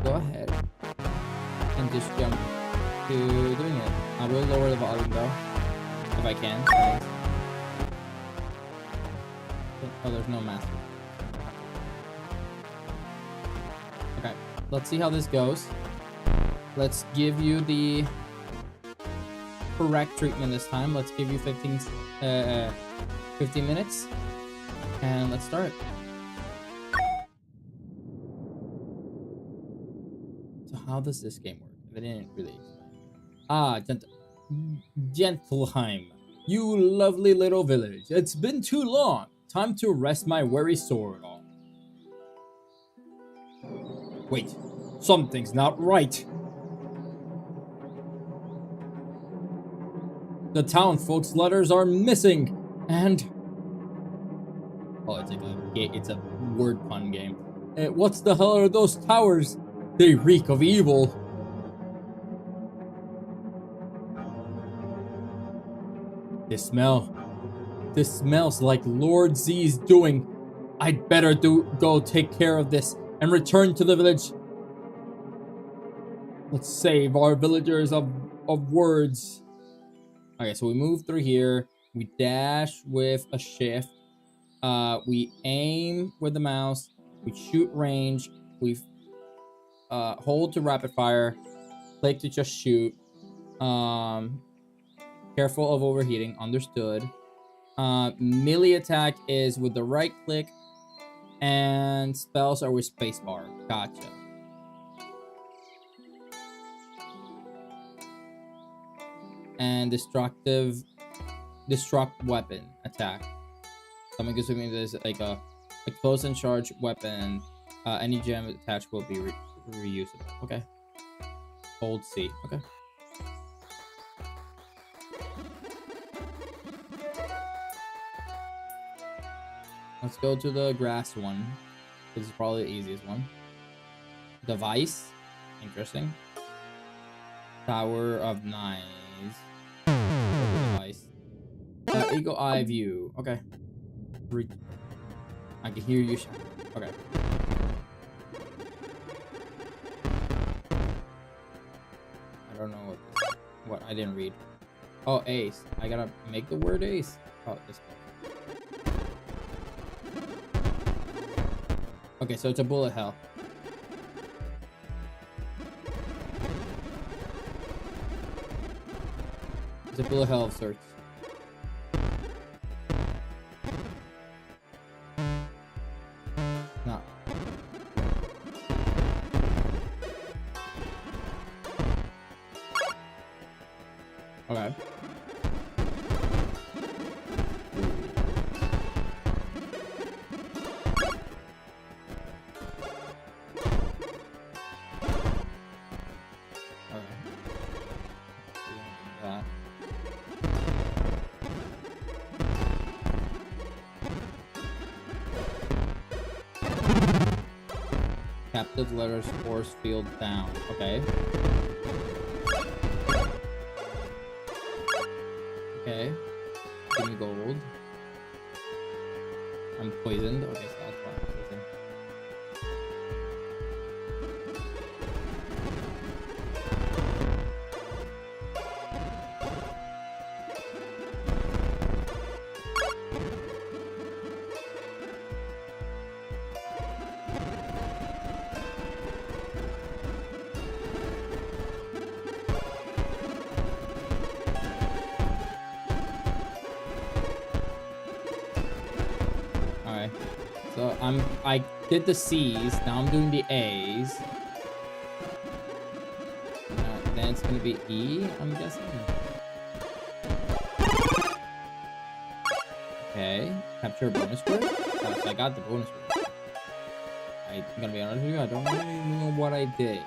go ahead and just jump to doing it. I will lower the volume though, if I can. Oh, there's no master. Okay, let's see how this goes. Let's give you the correct treatment this time. Let's give you 15 minutes, and let's start. So how does this game work? They didn't really explain. Gentilheim, you lovely little village. It's been too long. Time to rest my weary sword on. Wait, something's not right. The townfolk's letters are missing, and it's a word pun game. What's the hell are those towers? They reek of evil. This smells like Lord Z's doing. I'd better go take care of this and return to the village. Let's save our villagers of words. Okay, so we move through here. We dash with a shift. We aim with the mouse. We shoot range. We hold to rapid fire. Click to just shoot. Careful of overheating. Understood. Melee attack is with the right click. And spells are with spacebar. Gotcha. And destruct weapon attack. So I'm assuming there's like a close and charge weapon. Any gem attached will be reusable. Okay. Hold C. Okay. Let's go to the grass one. This is probably the easiest one. Device. Interesting. Tower of Knives. Device. Eagle Eye View. Okay. I can hear you shout. Okay. I don't know what I didn't read. Oh, ace. I gotta make the word ace. Oh, this one. Okay, so it's a bullet hell. It's a bullet hell of sorts. No. Okay. Captive letters force field down. Okay. Okay. Give me gold. I'm poisoned. Okay, so that's why I'm poisoned. Alright. So I did the C's, now I'm doing the A's. Then it's gonna be E, I'm guessing. Okay. Capture a bonus word? Oh, so I got the bonus word. I'm gonna be honest with you, I don't really know what I did.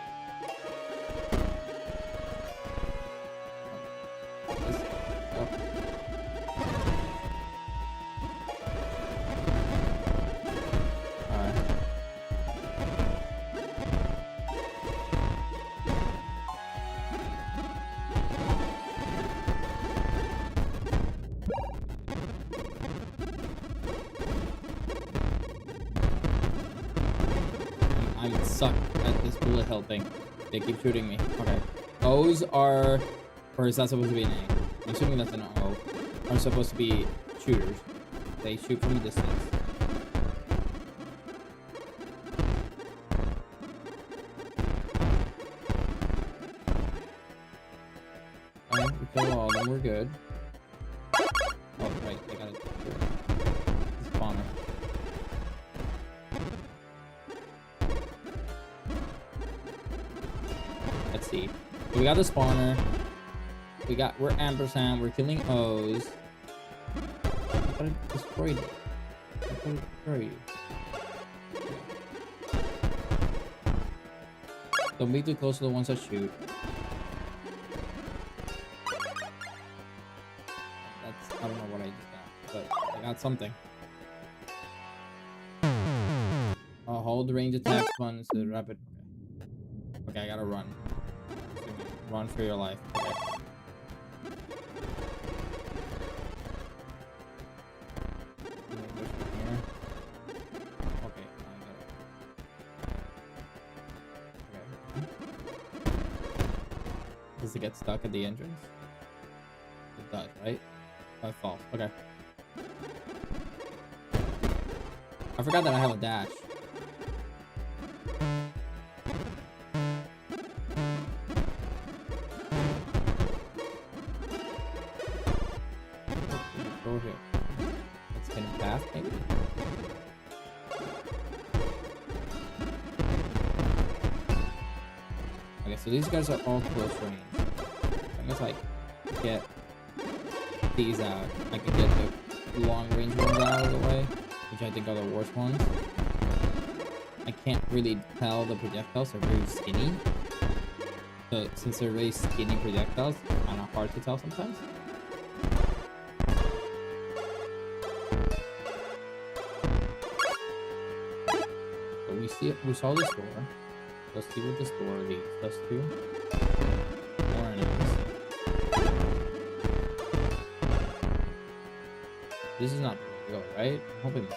I suck at this bullet hell thing. They keep shooting me. Okay. O's are... Or is that supposed to be an A? I'm assuming that's an O. Are supposed to be shooters. They shoot from a distance. Okay, we kill all of them. We're good. Oh, right. I gotta... Spawner. Let's see. So we got the spawner. We're ampersand. We're killing O's. I thought it destroyed it. I thought it destroyed you. Don't be too close to the ones that shoot. I don't know what I just got, but I got something. Hold the range attack button instead of rapid. Okay, I gotta run. Run for your life. Okay. Okay, does it get stuck at the entrance? It does, right? Oh, it falls. Okay. I forgot that I have a dash. Go here. Let's spin it fast, maybe. Okay, so these guys are all close range. I guess like get these out. I can get the long range ones out of the way, which I think are the worst ones. I can't really tell the projectiles are very skinny. So since they're really skinny projectiles, it's kind of hard to tell sometimes. But we saw this door. Let's see what this door leads us to. More enemies. This is not the way to go, right? I'm hoping.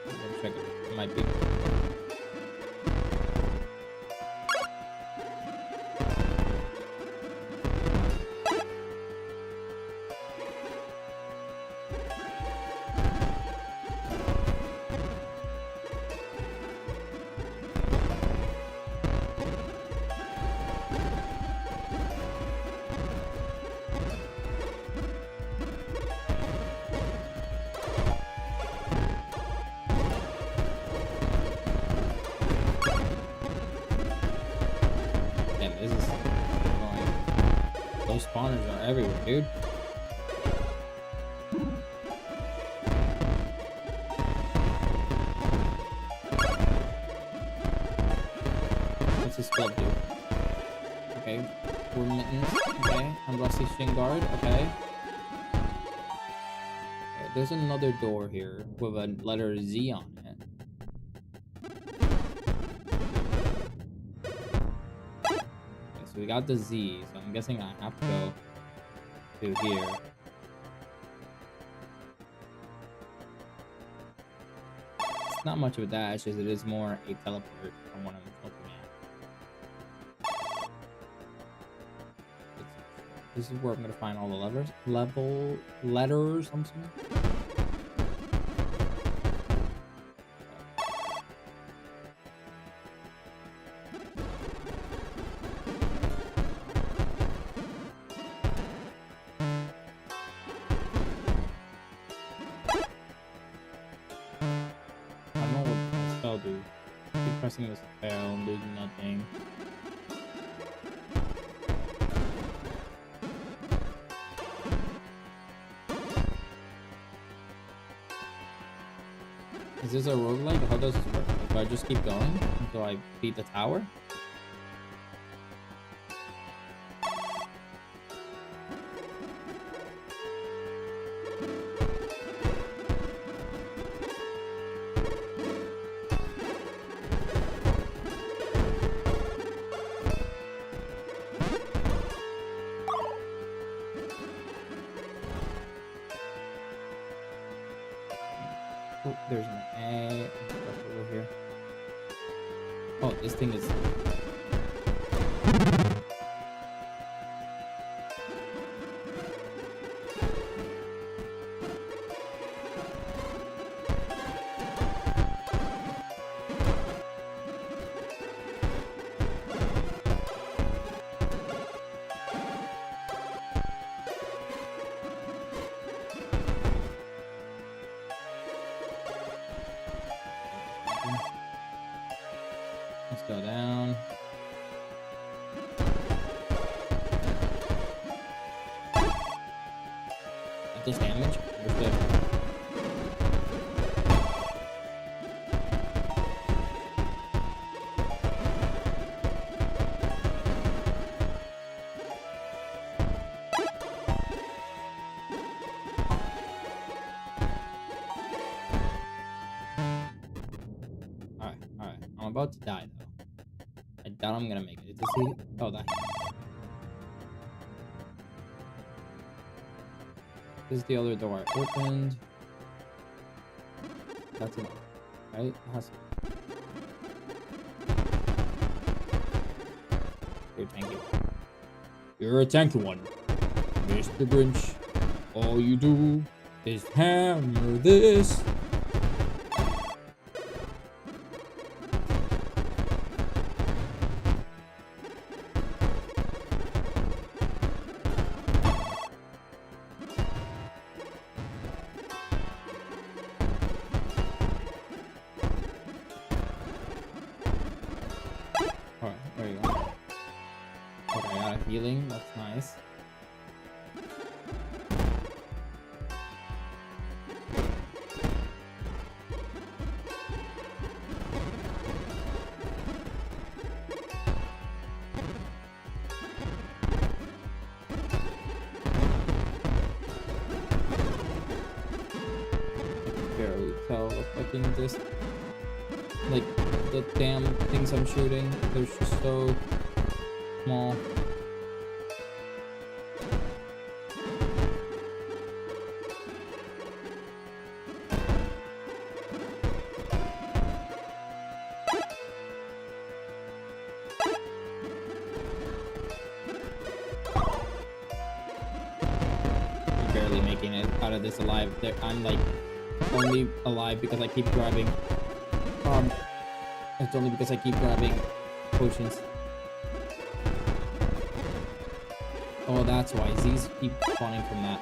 Let me check it. It might be. This is annoying. Those spawners are everywhere, dude. What's this glove do? Okay, we're mittens. Okay, I'm Rusty Shingard. Okay. There's another door here with a letter Z on it. so we got the Z, so I'm guessing I have to go to here. It's not much of a dash, as it is more a teleport from what I'm looking at. This is where I'm gonna find all the letters, I'm assuming. Pressing this fail and doing nothing. Is this a roguelike? How does this work? Do I just keep going until I beat the tower? Oh, there's an A. Over here. Oh, this thing is. Let's go down. That does damage. Understood. Alright. I'm about to die though. I doubt I'm gonna make it. Is this it? Oh, that. This is the other door I opened. That's enough, right? It has to. You're tanky. You're a tanky one, Mr. Grinch. All you do is hammer this. Alright, there you go. Okay, I got a healing, that's nice. Barely tell if I can just like the damn things I'm shooting, they're just so small. I'm barely making it out of this alive. I'm like only alive because I keep grabbing it's only because I keep grabbing potions. Oh, that's why. Z's keep spawning from that.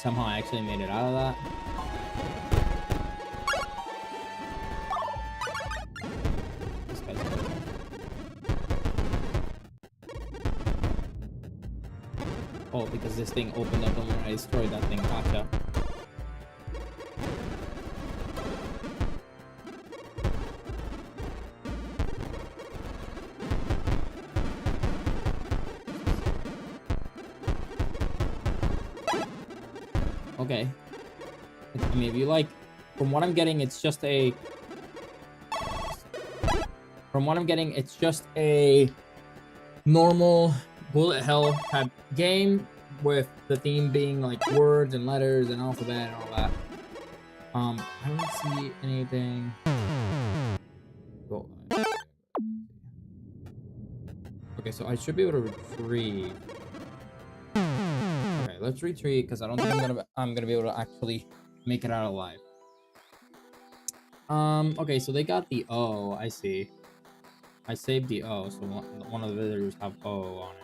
Somehow I actually made it out of that. This guy's Oh, because this thing opened up and when I destroyed that thing. Gotcha. Okay. I mean, if you like, from what I'm getting, it's just a... From what I'm getting, it's just a normal bullet hell type game with the theme being like words and letters and alphabet and all that. I don't see anything. Go. Okay, so I should be able to retrieve. Okay, let's retreat because I don't think I'm gonna be able to actually make it out alive. Okay, so they got the O. I see. I saved the O, so one of the visitors have O on it.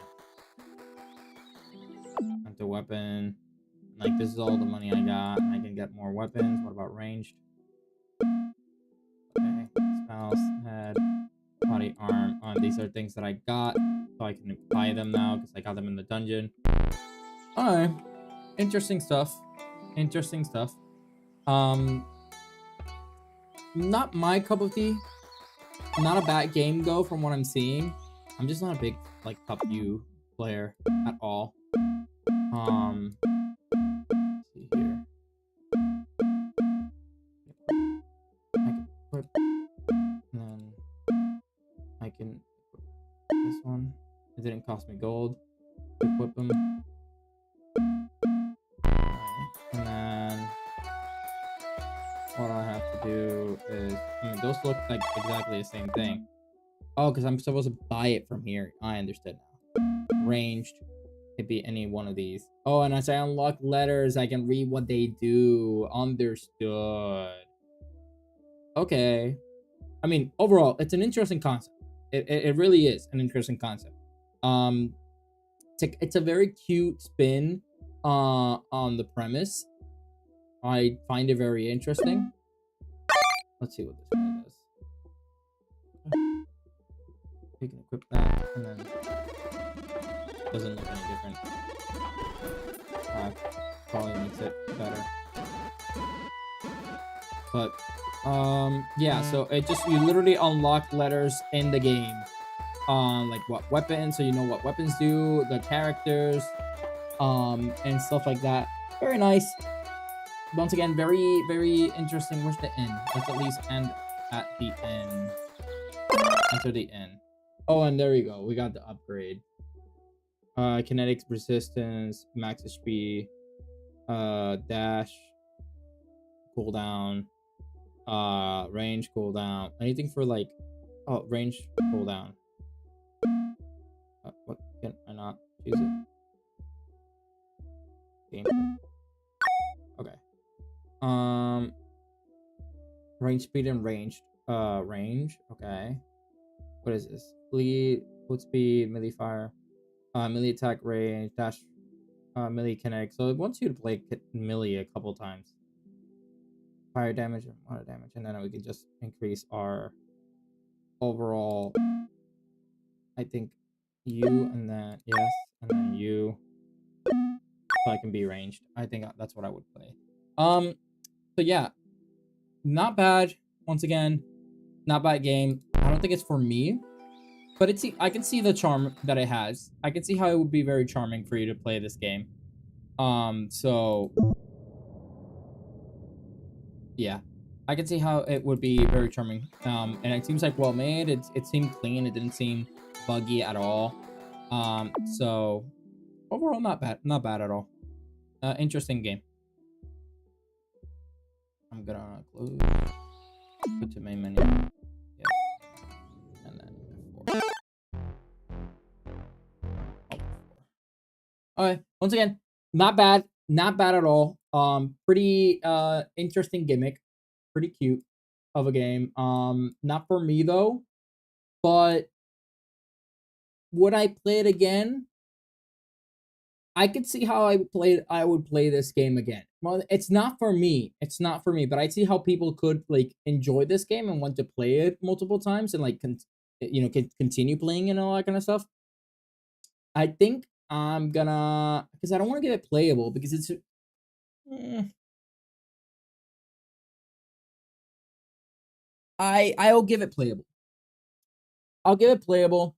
Enter weapon. Like, this is all the money I got. I can get more weapons. What about ranged? Okay. Spouse, head, body, arm. These are things that I got, so I can apply them now because I got them in the dungeon. Alright. Interesting stuff. Interesting stuff. Not my cup of tea. Not a bad game though, from what I'm seeing. I'm just not a big like Cup U player at all. Let's see here. I can equip, and then I can equip this one. It didn't cost me gold to equip them. And then what I have to do is, I mean, those look like exactly the same thing. Oh, because I'm supposed to buy it from here. I understood now. Ranged. Could be any one of these. Oh, and as I unlock letters, I can read what they do. Understood. Okay. I mean, overall, it's an interesting concept. It really is an interesting concept. It's a very cute spin on the premise. I find it very interesting. Let's see what this guy does. We can equip that, and then doesn't look any different. Probably makes it better. But yeah, so it just, you literally unlock letters in the game. Like what weapons, so you know what weapons do, the characters, and stuff like that. Very nice. Once again, very, very interesting. Where's the inn? Let's at least end at the inn. Enter the inn. Oh, and there we go. We got the upgrade. Kinetics, resistance, max HP, dash, cooldown, range cooldown. Anything for like, oh, range cooldown. What can I not choose it? Game. Okay. Range, speed, and range. Range. Okay. What is this? Fleet, foot speed, melee fire, melee attack range, dash, melee kinetic. So it wants you to play melee a couple times. Fire damage and water damage, and then we can just increase our overall. I think you, and then yes, and then you. So I can be ranged. I think that's what I would play. So yeah, not bad. Once again, not bad game. I don't think it's for me, but I can see the charm that it has. I can see how it would be very charming for you to play this game. So yeah, I can see how it would be very charming. And it seems like well made. It seemed clean. It didn't seem buggy at all. So overall, not bad. Not bad at all. Interesting game. I'm gonna close. Go to main menu. Yes. And then F4. Oh, alright. Once again, not bad. Not bad at all. Pretty interesting gimmick. Pretty cute of a game. Not for me though. But would I play it again? I could see how I would play this game again. Well, it's not for me. It's not for me, but I see how people could like enjoy this game and want to play it multiple times and like continue playing and all that kind of stuff. I think I'm gonna, because I don't want to give it playable because it's I'll give it playable. I'll give it playable.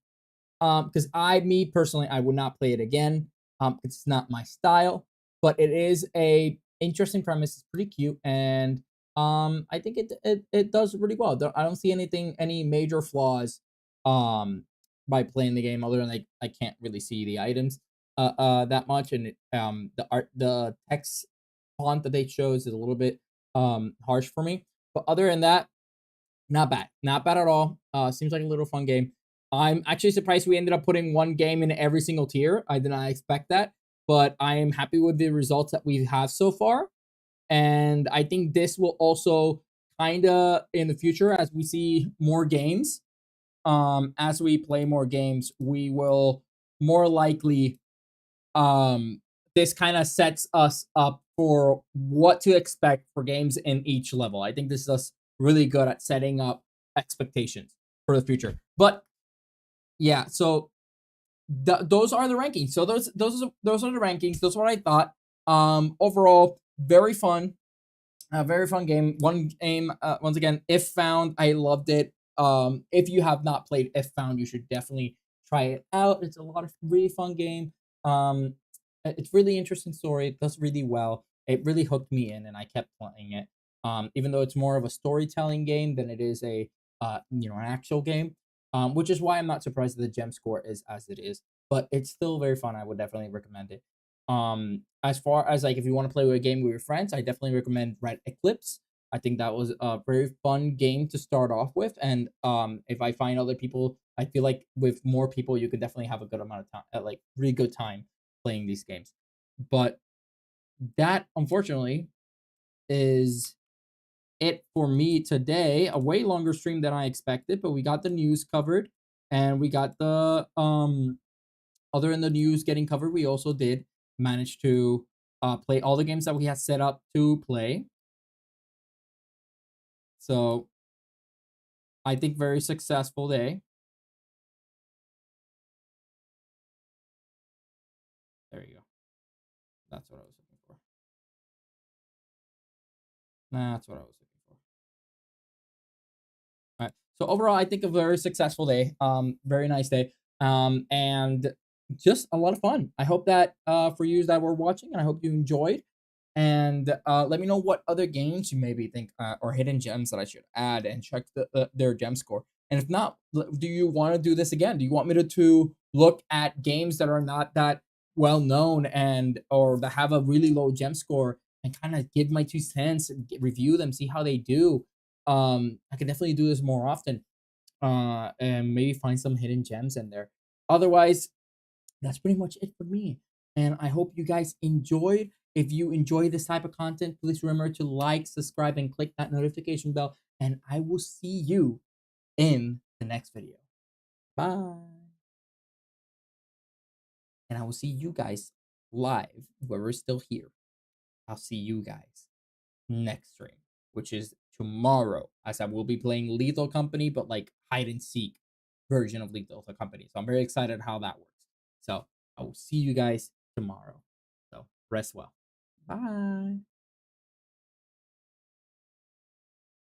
Because me personally, I would not play it again. It's not my style, but it is a interesting premise. It's pretty cute, and I think it does really well. I don't see any major flaws, by playing the game, other than like I can't really see the items, that much, and the text font that they chose is a little bit harsh for me. But other than that, not bad. Not bad at all. Seems like a little fun game. I'm actually surprised we ended up putting one game in every single tier. I did not expect that, but I am happy with the results that we have so far. And I think this will also kind of in the future, as we see more games, as we play more games, we will more likely, um, this kind of sets us up for what to expect for games in each level. I think this is us really good at setting up expectations for the future. But yeah, so those are the rankings. So those are the rankings. Those are what I thought. Overall, very fun game. One game, once again, If Found, I loved it. If you have not played If Found, you should definitely try it out. It's a lot of really fun game. It's really interesting story. It does really well. It really hooked me in, and I kept playing it. Even though it's more of a storytelling game than it is an actual game. Which is why I'm not surprised that the gem score is as it is. But it's still very fun. I would definitely recommend it. As far as like if you want to play with a game with your friends, I definitely recommend Red Eclipse. I think that was a very fun game to start off with, and if I find other people, I feel like with more people, you could definitely have a good amount of time, like really good time playing these games. But that, unfortunately, is it for me today. A way longer stream than I expected, but we got the news covered, and we got the other than the news getting covered, we also did manage to play all the games that we had set up to play. So I think very successful day. There you go. That's what I was looking for. That's what I was looking for. All right. So overall, I think a very successful day. Very nice day. And just a lot of fun. I hope that for you that were watching, and I hope you enjoyed. And let me know what other games you maybe think or hidden gems that I should add and check their gem score. And if not, do you want to do this again? Do you want me to look at games that are not that well known and or that have a really low gem score and kind of give my 2 cents, and review them, see how they do? I can definitely do this more often, and maybe find some hidden gems in there. Otherwise, that's pretty much it for me. And I hope you guys enjoyed. If you enjoy this type of content, please remember to like, subscribe, and click that notification bell. And I will see you in the next video. Bye. And I will see you guys live, whoever's still here. I'll see you guys next stream, which is tomorrow, as I will be playing Lethal Company, but like hide and seek version of Lethal Company. So I'm very excited how that works. So I will see you guys tomorrow. So rest well. Bye.